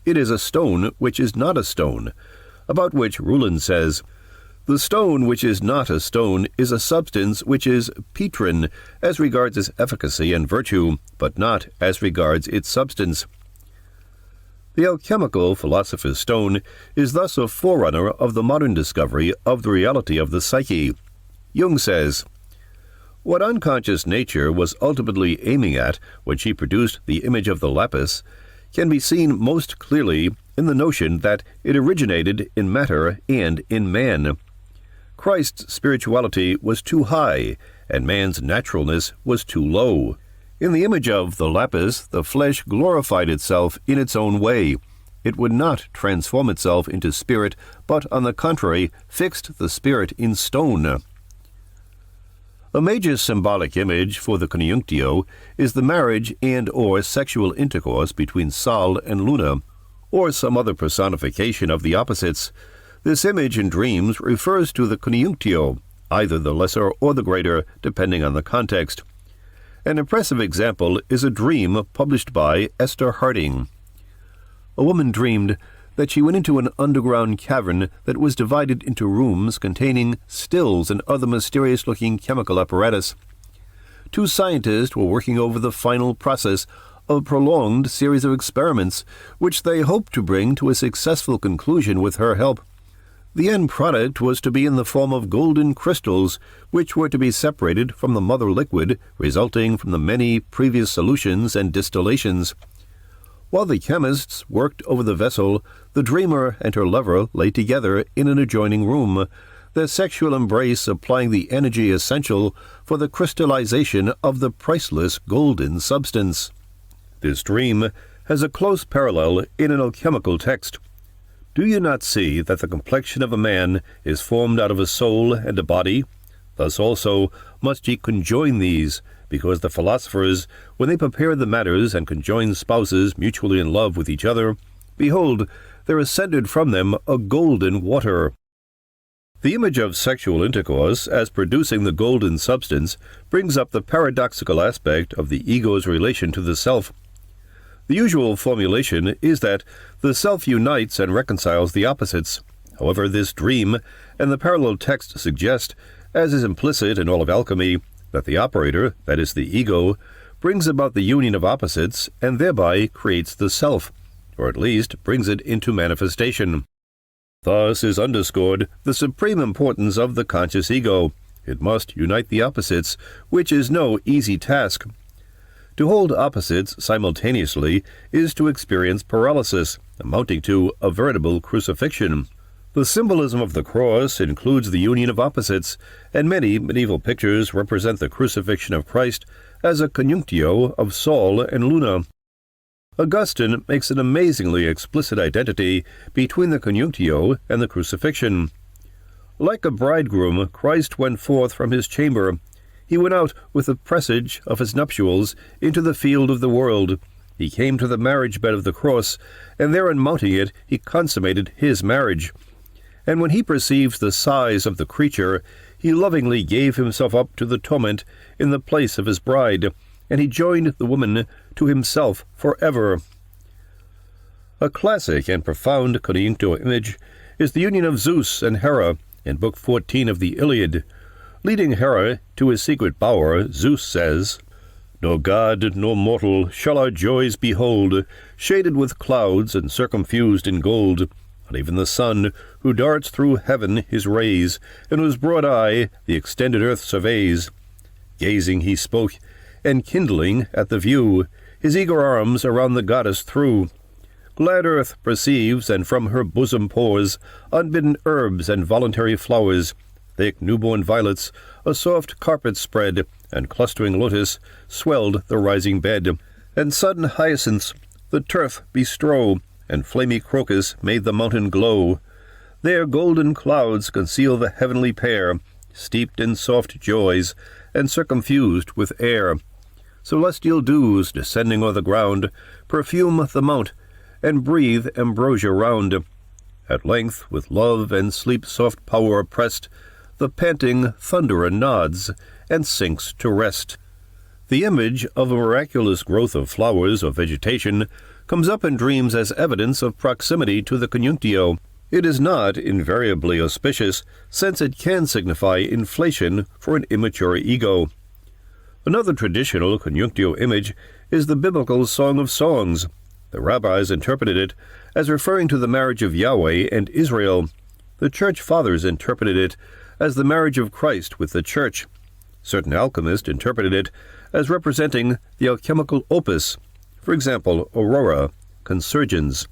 It is a stone which is not a stone, about which Rulin says, The stone which is not a stone is a substance which is petrine as regards its efficacy and virtue, but not as regards its substance. The alchemical philosopher's stone is thus a forerunner of the modern discovery of the reality of the psyche. Jung says, What unconscious nature was ultimately aiming at when she produced the image of the lapis can be seen most clearly in the notion that it originated in matter and in man. Christ's spirituality was too high, and man's naturalness was too low. In the image of the lapis, the flesh glorified itself in its own way. It would not transform itself into spirit, but, on the contrary, fixed the spirit in stone. A major symbolic image for the Coniunctio is the marriage and/or sexual intercourse between Sol and Luna, or some other personification of the opposites. This image in dreams refers to the Coniunctio, either the lesser or the greater, depending on the context. An impressive example is a dream published by Esther Harding. A woman dreamed that she went into an underground cavern that was divided into rooms containing stills and other mysterious-looking chemical apparatus. Two scientists were working over the final process of a prolonged series of experiments, which they hoped to bring to a successful conclusion with her help. The end product was to be in the form of golden crystals, which were to be separated from the mother liquid, resulting from the many previous solutions and distillations. While the chemists worked over the vessel, the dreamer and her lover lay together in an adjoining room, their sexual embrace applying the energy essential for the crystallization of the priceless golden substance. This dream has a close parallel in an alchemical text. Do you not see that the complexion of a man is formed out of a soul and a body? Thus also must ye conjoin these, because the philosophers, when they prepare the matters and conjoin spouses mutually in love with each other, behold, there ascended from them a golden water. The image of sexual intercourse as producing the golden substance brings up the paradoxical aspect of the ego's relation to the self. The usual formulation is that the self unites and reconciles the opposites. However, this dream and the parallel text suggest, as is implicit in all of alchemy, that the operator, that is the ego, brings about the union of opposites and thereby creates the self, or at least brings it into manifestation. Thus is underscored the supreme importance of the conscious ego. It must unite the opposites, which is no easy task. To hold opposites simultaneously is to experience paralysis, amounting to a veritable crucifixion. The symbolism of the cross includes the union of opposites, and many medieval pictures represent the crucifixion of Christ as a coniunctio of Sol and Luna. Augustine makes an amazingly explicit identity between the coniunctio and the crucifixion. Like a bridegroom, Christ went forth from his chamber. He went out with the presage of his nuptials into the field of the world. He came to the marriage bed of the cross, and there in mounting it he consummated his marriage. And when he perceived the size of the creature, he lovingly gave himself up to the torment in the place of his bride, and he joined the woman to himself forever. A classic and profound coniunctio image is the union of Zeus and Hera in Book 14 of the Iliad. Leading Hera to his secret bower, Zeus says, "No god nor mortal shall our joys behold, shaded with clouds and circumfused in gold, not even the sun, who darts through heaven his rays, and whose broad eye the extended earth surveys." Gazing he spoke, and kindling at the view, his eager arms around the goddess threw. Glad earth perceives, and from her bosom pours unbidden herbs and voluntary flowers, thick newborn violets, a soft carpet spread, and clustering lotus swelled the rising bed, and sudden hyacinths the turf bestrow, and flamy crocus made the mountain glow. There golden clouds conceal the heavenly pair, steeped in soft joys, and circumfused with air. Celestial dews, descending o'er the ground, perfume the mount, and breathe ambrosia round. At length, with love and sleep's soft power oppressed, the panting thunderer nods, and sinks to rest. The image of a miraculous growth of flowers or vegetation comes up in dreams as evidence of proximity to the coniunctio. It is not invariably auspicious, since it can signify inflation for an immature ego. Another traditional coniunctio image is the biblical Song of Songs. The rabbis interpreted it as referring to the marriage of Yahweh and Israel. The church fathers interpreted it as the marriage of Christ with the church. Certain alchemists interpreted it as representing the alchemical opus, for example, aurora, consurgens.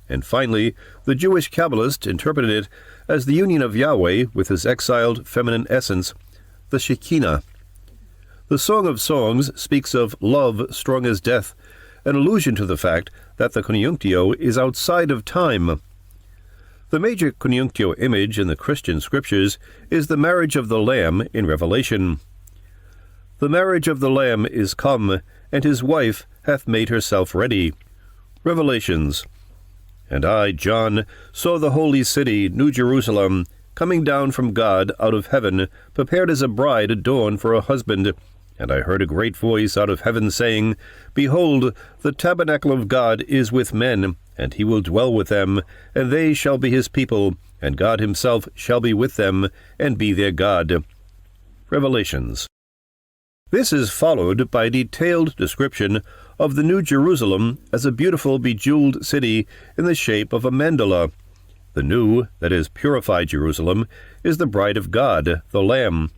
And finally, the Jewish Kabbalist interpreted it as the union of Yahweh with his exiled feminine essence, the Shekinah. The Song of Songs speaks of love strong as death, an allusion to the fact that the coniunctio is outside of time. The major coniunctio image in the Christian scriptures is the marriage of the Lamb in Revelation. The marriage of the Lamb is come, and his wife hath made herself ready. Revelations. And I, John, saw the holy city, New Jerusalem, coming down from God out of heaven, prepared as a bride adorned for a husband. And I heard a great voice out of heaven saying, Behold, the tabernacle of God is with men, and he will dwell with them, and they shall be his people, and God himself shall be with them, and be their God. Revelations. This is followed by a detailed description of the New Jerusalem as a beautiful bejeweled city in the shape of a mandala. The new, that is, purified Jerusalem, is the bride of God, the Lamb.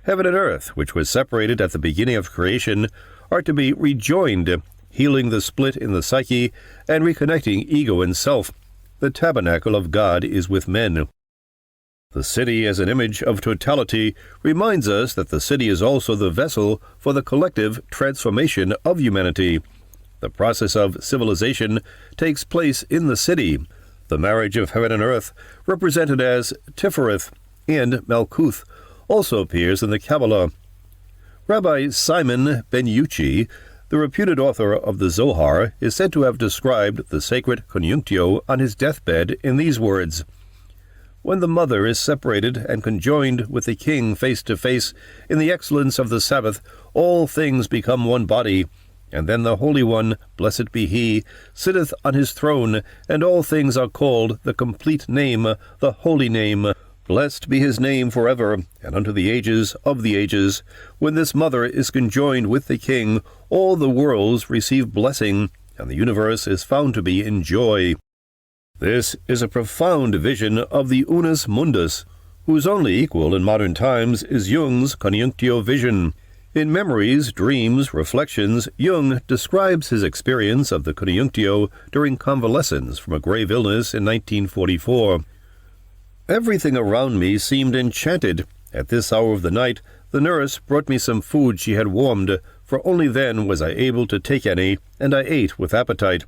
Heaven and earth, which was separated at the beginning of creation, are to be rejoined, healing the split in the psyche and reconnecting ego and self. The tabernacle of God is with men. The city as an image of totality reminds us that the city is also the vessel for the collective transformation of humanity. The process of civilization takes place in the city. The marriage of heaven and earth, represented as Tifereth and Malkuth, also appears in the Kabbalah. Rabbi Simon ben Yuchi, the reputed author of the Zohar, is said to have described the sacred Coniunctio on his deathbed in these words: When the mother is separated and conjoined with the king face to face in the excellence of the Sabbath, all things become one body. And then the Holy One, blessed be he, sitteth on his throne, and all things are called the complete name, the holy name. Blessed be his name forever, and unto the ages of the ages. When this mother is conjoined with the king, all the worlds receive blessing, and the universe is found to be in joy. This is a profound vision of the unus mundus, whose only equal in modern times is Jung's Coniunctio vision. In Memories, Dreams, Reflections, Jung describes his experience of the Coniunctio during convalescence from a grave illness in 1944. Everything around me seemed enchanted. At this hour of the night, the nurse brought me some food she had warmed, for only then was I able to take any, and I ate with appetite.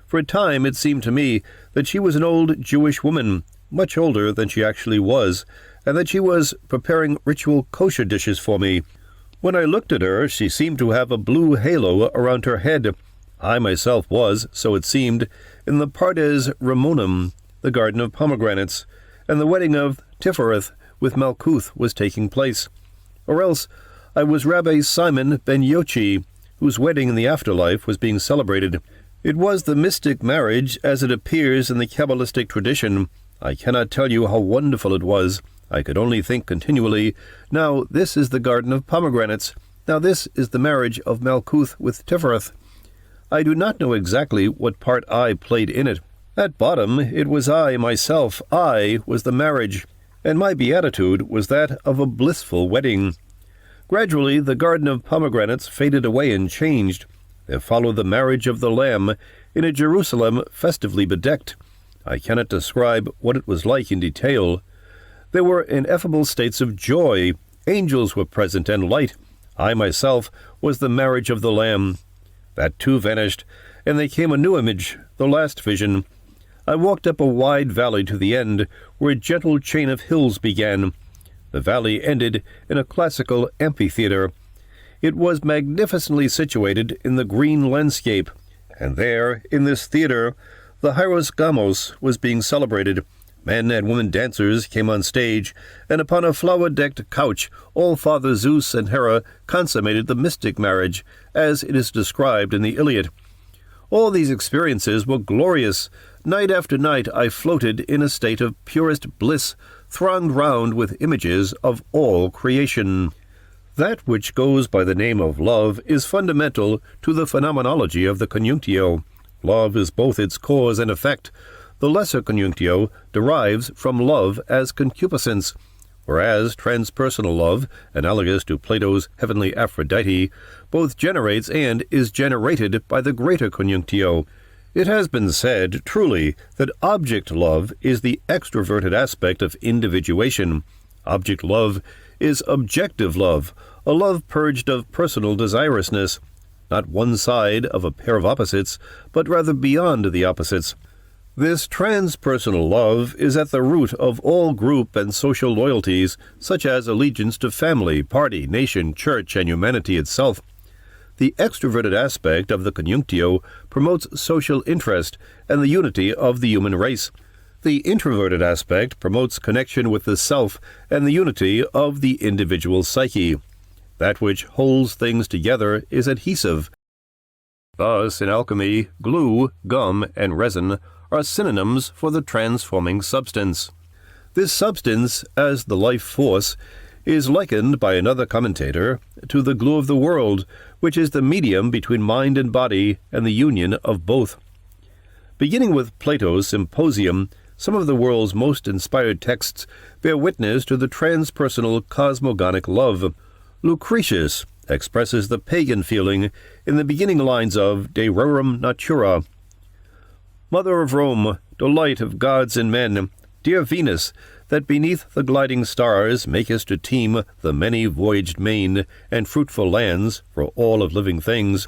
For a time it seemed to me that she was an old Jewish woman, much older than she actually was, and that she was preparing ritual kosher dishes for me. When I looked at her, she seemed to have a blue halo around her head. I myself was, so it seemed, in the Pardes Ramonum, the Garden of Pomegranates, and the wedding of Tifereth with Malkuth was taking place. Or else I was Rabbi Simon ben Yochi, whose wedding in the afterlife was being celebrated. It was the mystic marriage as it appears in the Kabbalistic tradition. I cannot tell you how wonderful it was. I could only think continually, now this is the Garden of Pomegranates, now this is the marriage of Malkuth with Tifereth. I do not know exactly what part I played in it. At bottom, it was I myself, I was the marriage, and my beatitude was that of a blissful wedding. Gradually, the Garden of Pomegranates faded away and changed. There followed the marriage of the Lamb, in a Jerusalem festively bedecked. I cannot describe what it was like in detail. There were ineffable states of joy. Angels were present and light. I myself was the marriage of the Lamb. That too vanished, and there came a new image, the last vision. I walked up a wide valley to the end, where a gentle chain of hills began. The valley ended in a classical amphitheater. It was magnificently situated in the green landscape, and there, in this theater, the Hieros Gamos was being celebrated. Men and women dancers came on stage, and upon a flower-decked couch All-Father Zeus and Hera consummated the mystic marriage, as it is described in the Iliad. All these experiences were glorious. Night after night I floated in a state of purest bliss, thronged round with images of all creation. That which goes by the name of love is fundamental to the phenomenology of the Coniunctio. Love is both its cause and effect. The lesser Coniunctio derives from love as concupiscence, whereas transpersonal love, analogous to Plato's heavenly Aphrodite, both generates and is generated by the greater Coniunctio. It has been said, truly, that object love is the extroverted aspect of individuation. Object love is objective love, a love purged of personal desirousness, not one side of a pair of opposites, but rather beyond the opposites. This transpersonal love is at the root of all group and social loyalties, such as allegiance to family, party, nation, church, and humanity itself. The extroverted aspect of the Coniunctio promotes social interest and the unity of the human race. The introverted aspect promotes connection with the self and the unity of the individual psyche. That which holds things together is adhesive. Thus, in alchemy, glue, gum, and resin are synonyms for the transforming substance. This substance, as the life force, is likened by another commentator to the glue of the world, which is the medium between mind and body and the union of both. Beginning with Plato's Symposium, some of the world's most inspired texts bear witness to the transpersonal cosmogonic love. Lucretius expresses the pagan feeling in the beginning lines of De Rerum Natura. Mother of Rome, delight of gods and men, dear Venus, that beneath the gliding stars makest to teem the many-voyaged main and fruitful lands for all of living things,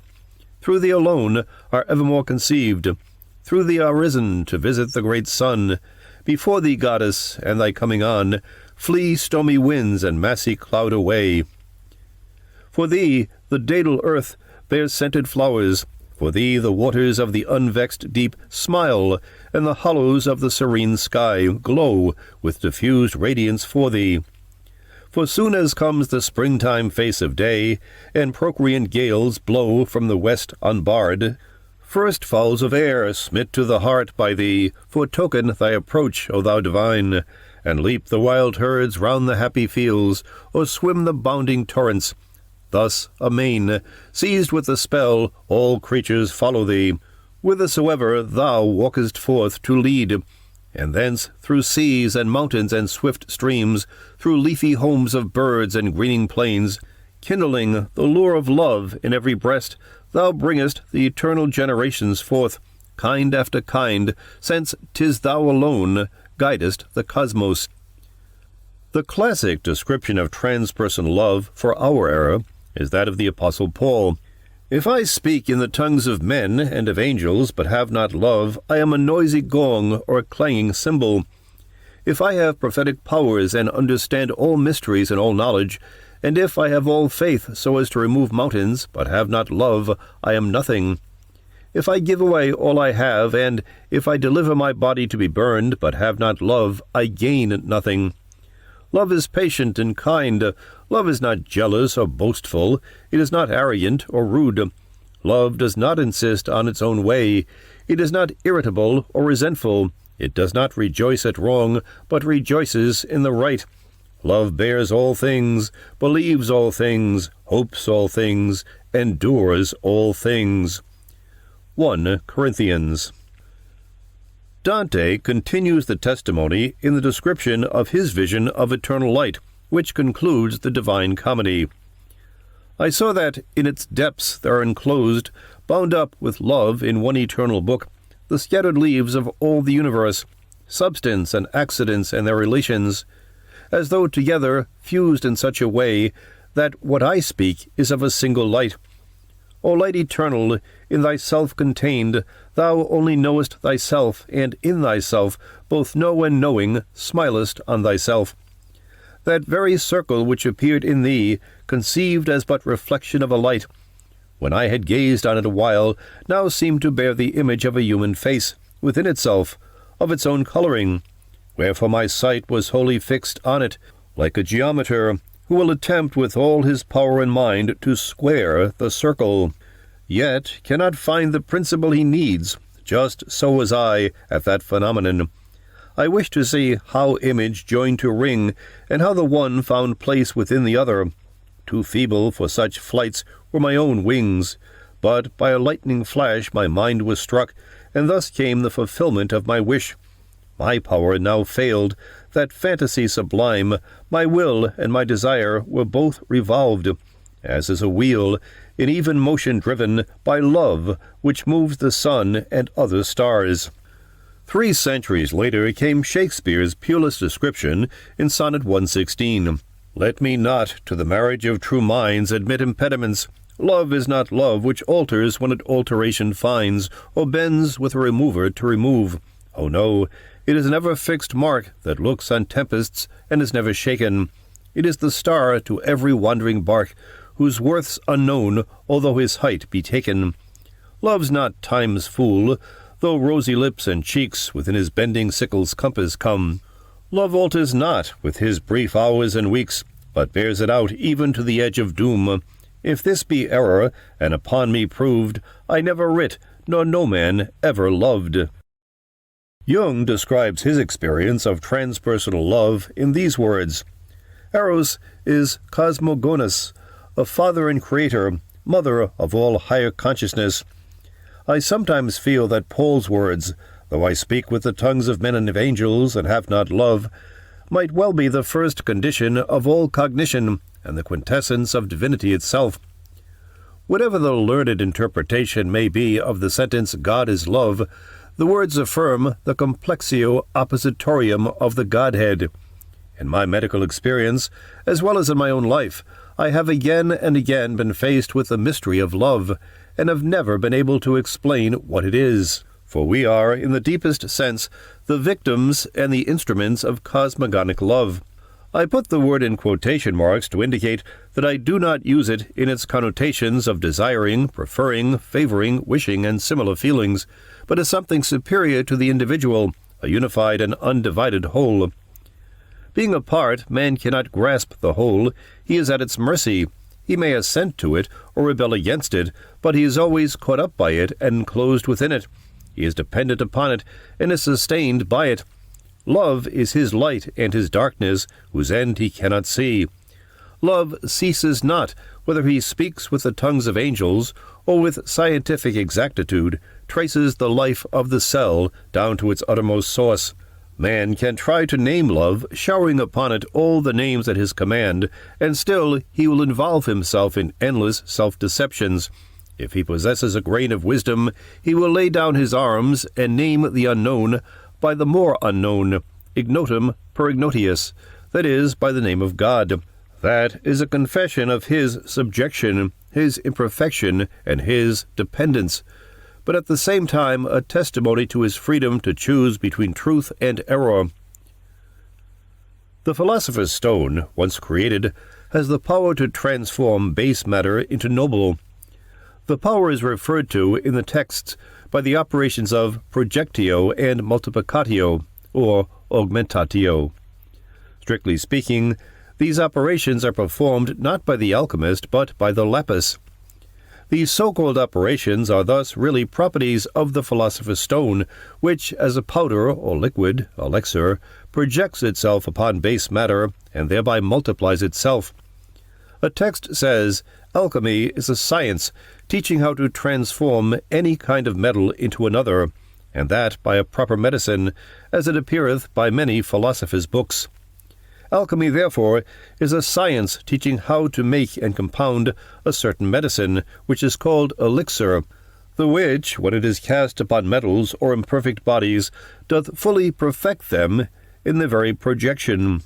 through thee alone are evermore conceived, through thee are risen to visit the great sun. Before thee, goddess, and thy coming on, flee stormy winds and massy cloud away. For thee the dædal earth bears scented flowers, for thee the waters of the unvexed deep smile, and the hollows of the serene sky glow with diffused radiance for thee. For soon as comes the springtime face of day, and procreant gales blow from the west unbarred, first fowls of air smit to the heart by thee, foretoken thy approach, O thou divine, and leap the wild herds round the happy fields, or swim the bounding torrents. Thus, amain, seized with the spell, all creatures follow thee, whithersoever thou walkest forth to lead, and thence through seas and mountains and swift streams, through leafy homes of birds and greening plains, kindling the lure of love in every breast, thou bringest the eternal generations forth, kind after kind, since 'tis thou alone guidest the cosmos. The classic description of transpersonal love for our era is that of the Apostle Paul. If I speak in the tongues of men and of angels, but have not love, I am a noisy gong or a clanging cymbal. If I have prophetic powers and understand all mysteries and all knowledge, and if I have all faith so as to remove mountains, but have not love, I am nothing. If I give away all I have, and if I deliver my body to be burned, but have not love, I gain nothing. Love is patient and kind. Love is not jealous or boastful. It is not arrogant or rude. Love does not insist on its own way. It is not irritable or resentful. It does not rejoice at wrong, but rejoices in the right. Love bears all things, believes all things, hopes all things, endures all things. 1 Corinthians. Dante continues the testimony in the description of his vision of eternal light, which concludes the Divine Comedy. I saw that in its depths there are enclosed, bound up with love in one eternal book, the scattered leaves of all the universe, substance and accidents and their relations, as though together fused in such a way that what I speak is of a single light. O light eternal, in thyself contained, thou only knowest thyself, and in thyself, both know and knowing, smilest on thyself. That very circle which appeared in thee, conceived as but reflection of a light, when I had gazed on it a while, now seemed to bear the image of a human face, within itself, of its own coloring, wherefore my sight was wholly fixed on it, like a geometer, who will attempt with all his power and mind to square the circle, yet cannot find the principle he needs. Just so was I at that phenomenon. I wished to see how image joined to ring, and how the one found place within the other. Too feeble for such flights were my own wings, but by a lightning flash my mind was struck, and thus came the fulfillment of my wish. My power now failed, that fantasy sublime, my will and my desire were both revolved, as is a wheel, in even motion driven by love, which moves the sun and other stars. 3 centuries later came Shakespeare's peerless description in Sonnet 116. Let me not to the marriage of true minds admit impediments. Love is not love which alters when it alteration finds, or bends with a remover to remove. Oh no, it is an ever-fixed mark that looks on tempests and is never shaken. It is the star to every wandering bark, whose worth's unknown, although his height be taken. Love's not time's fool, though rosy lips and cheeks within his bending sickle's compass come. Love alters not with his brief hours and weeks, but bears it out even to the edge of doom. If this be error, and upon me proved, I never writ, nor no man ever loved. Jung describes his experience of transpersonal love in these words: Eros is cosmogonous, a father and creator, mother of all higher consciousness. I sometimes feel that Paul's words, though I speak with the tongues of men and of angels, and have not love, might well be the first condition of all cognition, and the quintessence of divinity itself. Whatever the learned interpretation may be of the sentence God is love, the words affirm the complexio oppositorium of the Godhead. In my medical experience, as well as in my own life, I have again and again been faced with the mystery of love, and have never been able to explain what it is. For we are, in the deepest sense, the victims and the instruments of cosmogonic love. I put the word in quotation marks to indicate that I do not use it in its connotations of desiring, preferring, favoring, wishing, and similar feelings, but as something superior to the individual, a unified and undivided whole. Being apart, man cannot grasp the whole. He is at its mercy. He may assent to it or rebel against it, but he is always caught up by it and enclosed within it. He is dependent upon it and is sustained by it. Love is his light and his darkness, whose end he cannot see. Love ceases not, whether he speaks with the tongues of angels or with scientific exactitude, traces the life of the cell down to its uttermost source. Man can try to name love, showering upon it all the names at his command, and still he will involve himself in endless self-deceptions. If he possesses a grain of wisdom, he will lay down his arms and name the unknown by the more unknown, ignotum per ignotius, that is, by the name of God. That is a confession of his subjection, his imperfection, and his dependence, but at the same time a testimony to his freedom to choose between truth and error. The philosopher's stone, once created, has the power to transform base matter into noble. The power is referred to in the texts by the operations of projectio and multiplicatio, or augmentatio. Strictly speaking, these operations are performed not by the alchemist, but by the lapis. These so-called operations are thus really properties of the philosopher's stone, which, as a powder or liquid, elixir, projects itself upon base matter, and thereby multiplies itself. A text says, Alchemy is a science, teaching how to transform any kind of metal into another, and that by a proper medicine, as it appeareth by many philosophers' books. Alchemy, therefore, is a science teaching how to make and compound a certain medicine, which is called elixir, the which, when it is cast upon metals or imperfect bodies, doth fully perfect them in the very projection.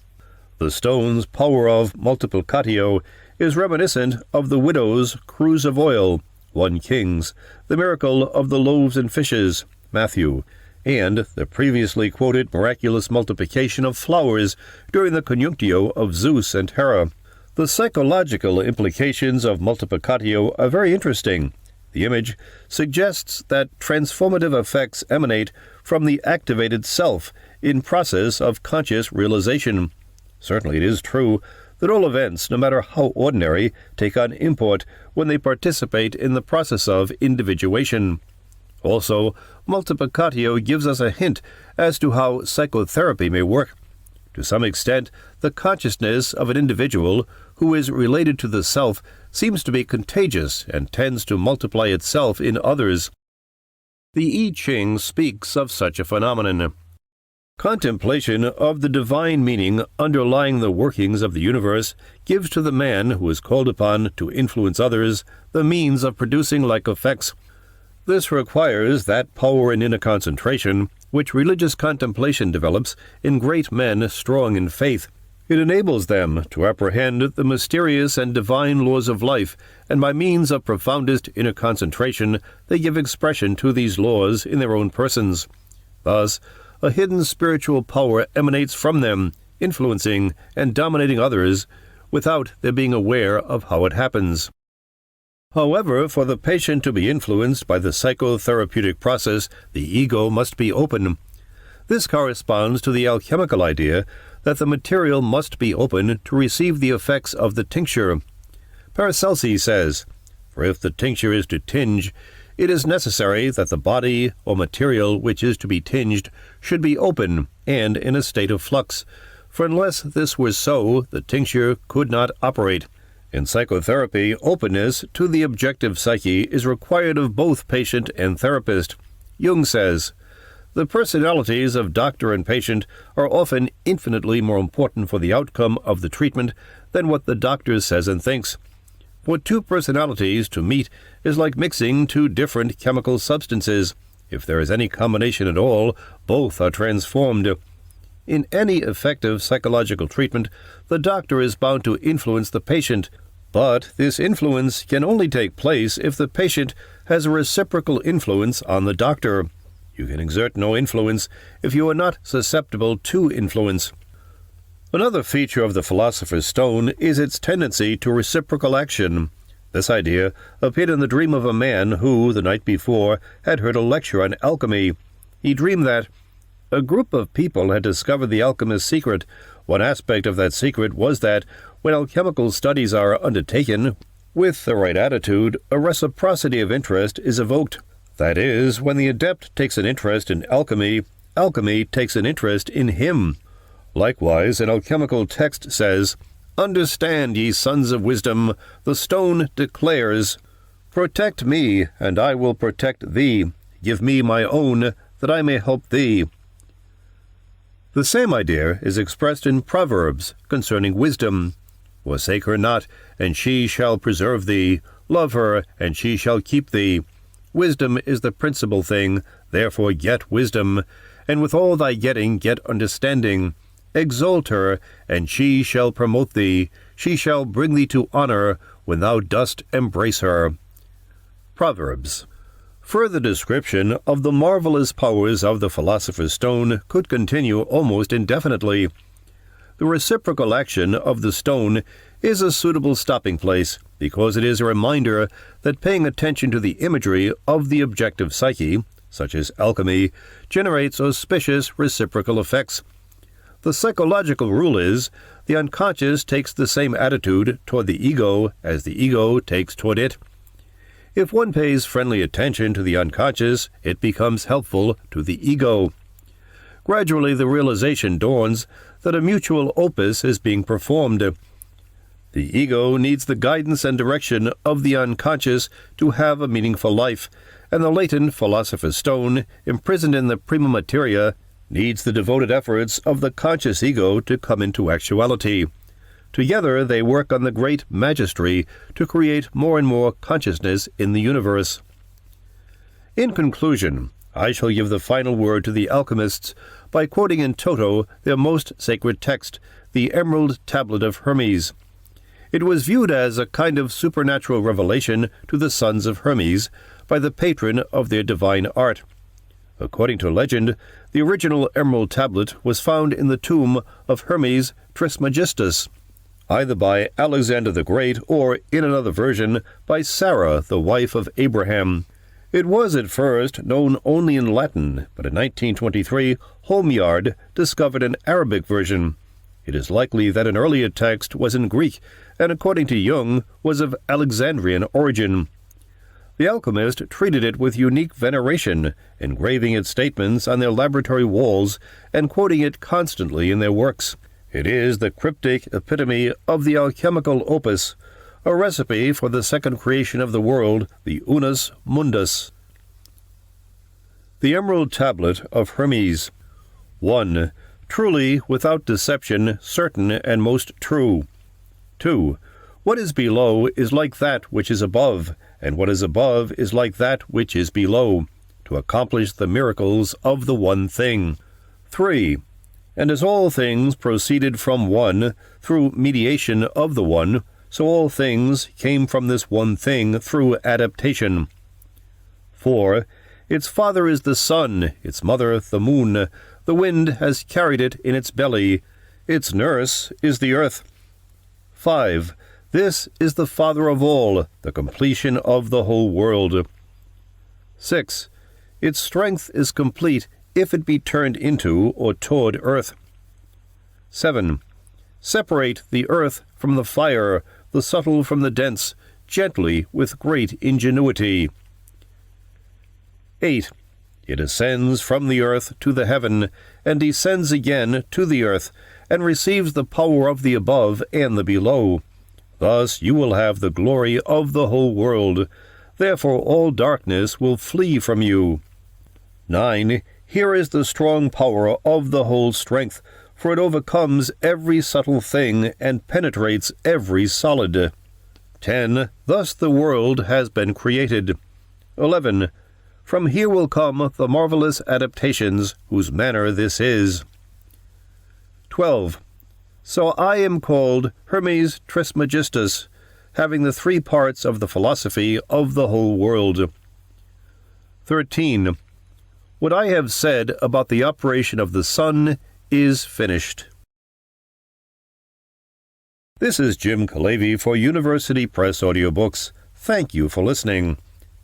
The stone's power of multiplicatio is reminiscent of the widow's cruse of oil, 1 Kings, the miracle of the loaves and fishes, Matthew, and the previously quoted miraculous multiplication of flowers during the Coniunctio of Zeus and Hera. The psychological implications of multiplicatio are very interesting. The image suggests that transformative effects emanate from the activated self in process of conscious realization. Certainly it is true that all events, no matter how ordinary, take on import when they participate in the process of individuation. Also, multiplicatio gives us a hint as to how psychotherapy may work. To some extent, the consciousness of an individual who is related to the self seems to be contagious and tends to multiply itself in others. The I Ching speaks of such a phenomenon. Contemplation of the divine meaning underlying the workings of the universe gives to the man who is called upon to influence others the means of producing like effects. This requires that power and inner concentration which religious contemplation develops in great men strong in faith. It enables them to apprehend the mysterious and divine laws of life, and by means of profoundest inner concentration they give expression to these laws in their own persons. Thus, a hidden spiritual power emanates from them, influencing and dominating others, without their being aware of how it happens. However, for the patient to be influenced by the psychotherapeutic process, the ego must be open. This corresponds to the alchemical idea that the material must be open to receive the effects of the tincture. Paracelsus says, "For if the tincture is to tinge, it is necessary that the body or material which is to be tinged should be open and in a state of flux, for unless this were so, the tincture could not operate." In psychotherapy, openness to the objective psyche is required of both patient and therapist. Jung says, "The personalities of doctor and patient are often infinitely more important for the outcome of the treatment than what the doctor says and thinks. For two personalities to meet is like mixing two different chemical substances. If there is any combination at all, both are transformed." In any effective psychological treatment, the doctor is bound to influence the patient, but this influence can only take place if the patient has a reciprocal influence on the doctor. You can exert no influence if you are not susceptible to influence. Another feature of the Philosopher's Stone is its tendency to reciprocal action. This idea appeared in the dream of a man who, the night before, had heard a lecture on alchemy. He dreamed that a group of people had discovered the alchemist's secret. One aspect of that secret was that, when alchemical studies are undertaken, with the right attitude, a reciprocity of interest is evoked. That is, when the adept takes an interest in alchemy, alchemy takes an interest in him. Likewise, an alchemical text says, "Understand, ye sons of wisdom, the stone declares, Protect me, and I will protect thee. Give me my own, that I may help thee." The same idea is expressed in Proverbs concerning wisdom. "Forsake her not, and she shall preserve thee. Love her, and she shall keep thee. Wisdom is the principal thing, therefore get wisdom, and with all thy getting get understanding. Exalt her, and she shall promote thee. She shall bring thee to honor when thou dost embrace her." Proverbs. Further description of the marvelous powers of the Philosopher's Stone could continue almost indefinitely. The reciprocal action of the stone is a suitable stopping place, because it is a reminder that paying attention to the imagery of the objective psyche, such as alchemy, generates auspicious reciprocal effects. The psychological rule is, the unconscious takes the same attitude toward the ego as the ego takes toward it. If one pays friendly attention to the unconscious, it becomes helpful to the ego. Gradually the realization dawns that a mutual opus is being performed. The ego needs the guidance and direction of the unconscious to have a meaningful life, and the latent Philosopher's Stone, imprisoned in the prima materia, needs the devoted efforts of the conscious ego to come into actuality. Together they work on the great magistry to create more and more consciousness in the universe. In conclusion, I shall give the final word to the alchemists by quoting in toto their most sacred text, the Emerald Tablet of Hermes. It was viewed as a kind of supernatural revelation to the sons of Hermes by the patron of their divine art. According to legend, the original Emerald Tablet was found in the tomb of Hermes Trismegistus, either by Alexander the Great or, in another version, by Sarah, the wife of Abraham. It was at first known only in Latin, but in 1923, Homeyard discovered an Arabic version. It is likely that an earlier text was in Greek, and according to Jung, was of Alexandrian origin. The alchemist treated it with unique veneration, engraving its statements on their laboratory walls and quoting it constantly in their works. It is the cryptic epitome of the alchemical opus, a recipe for the second creation of the world, the Unus Mundus. The Emerald Tablet of Hermes. 1. Truly, without deception, certain and most true. 2. What is below is like that which is above, and what is above is like that which is below, to accomplish the miracles of the one thing. 3. And as all things proceeded from one, through mediation of the one, so all things came from this one thing through adaptation. 4. Its father is the sun, its mother the moon. The wind has carried it in its belly. Its nurse is the earth. 5. This is the father of all, the completion of the whole world. 6. Its strength is complete if it be turned into or toward earth. 7. Separate the earth from the fire, the subtle from the dense, gently with great ingenuity. 8. It ascends from the earth to the heaven, and descends again to the earth, and receives the power of the above and the below. Thus you will have the glory of the whole world. Therefore all darkness will flee from you. 9. Here is the strong power of the whole strength, for it overcomes every subtle thing and penetrates every solid. 10. Thus the world has been created. 11. From here will come the marvelous adaptations, whose manner this is. 12. So I am called Hermes Trismegistus, having the 3 parts of the philosophy of the whole world. 13. What I have said about the operation of the sun is finished. This is Jim Calavi for University Press Audiobooks. Thank you for listening.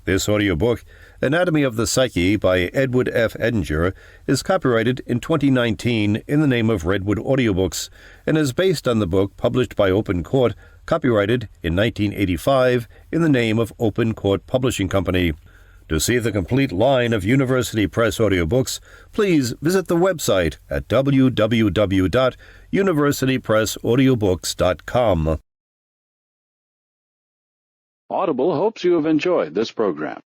This audiobook, Anatomy of the Psyche by Edward F. Edinger, is copyrighted in 2019 in the name of Redwood Audiobooks and is based on the book published by Open Court, copyrighted in 1985 in the name of Open Court Publishing Company. To see the complete line of University Press audiobooks, please visit the website at www.universitypressaudiobooks.com. Audible hopes you have enjoyed this program.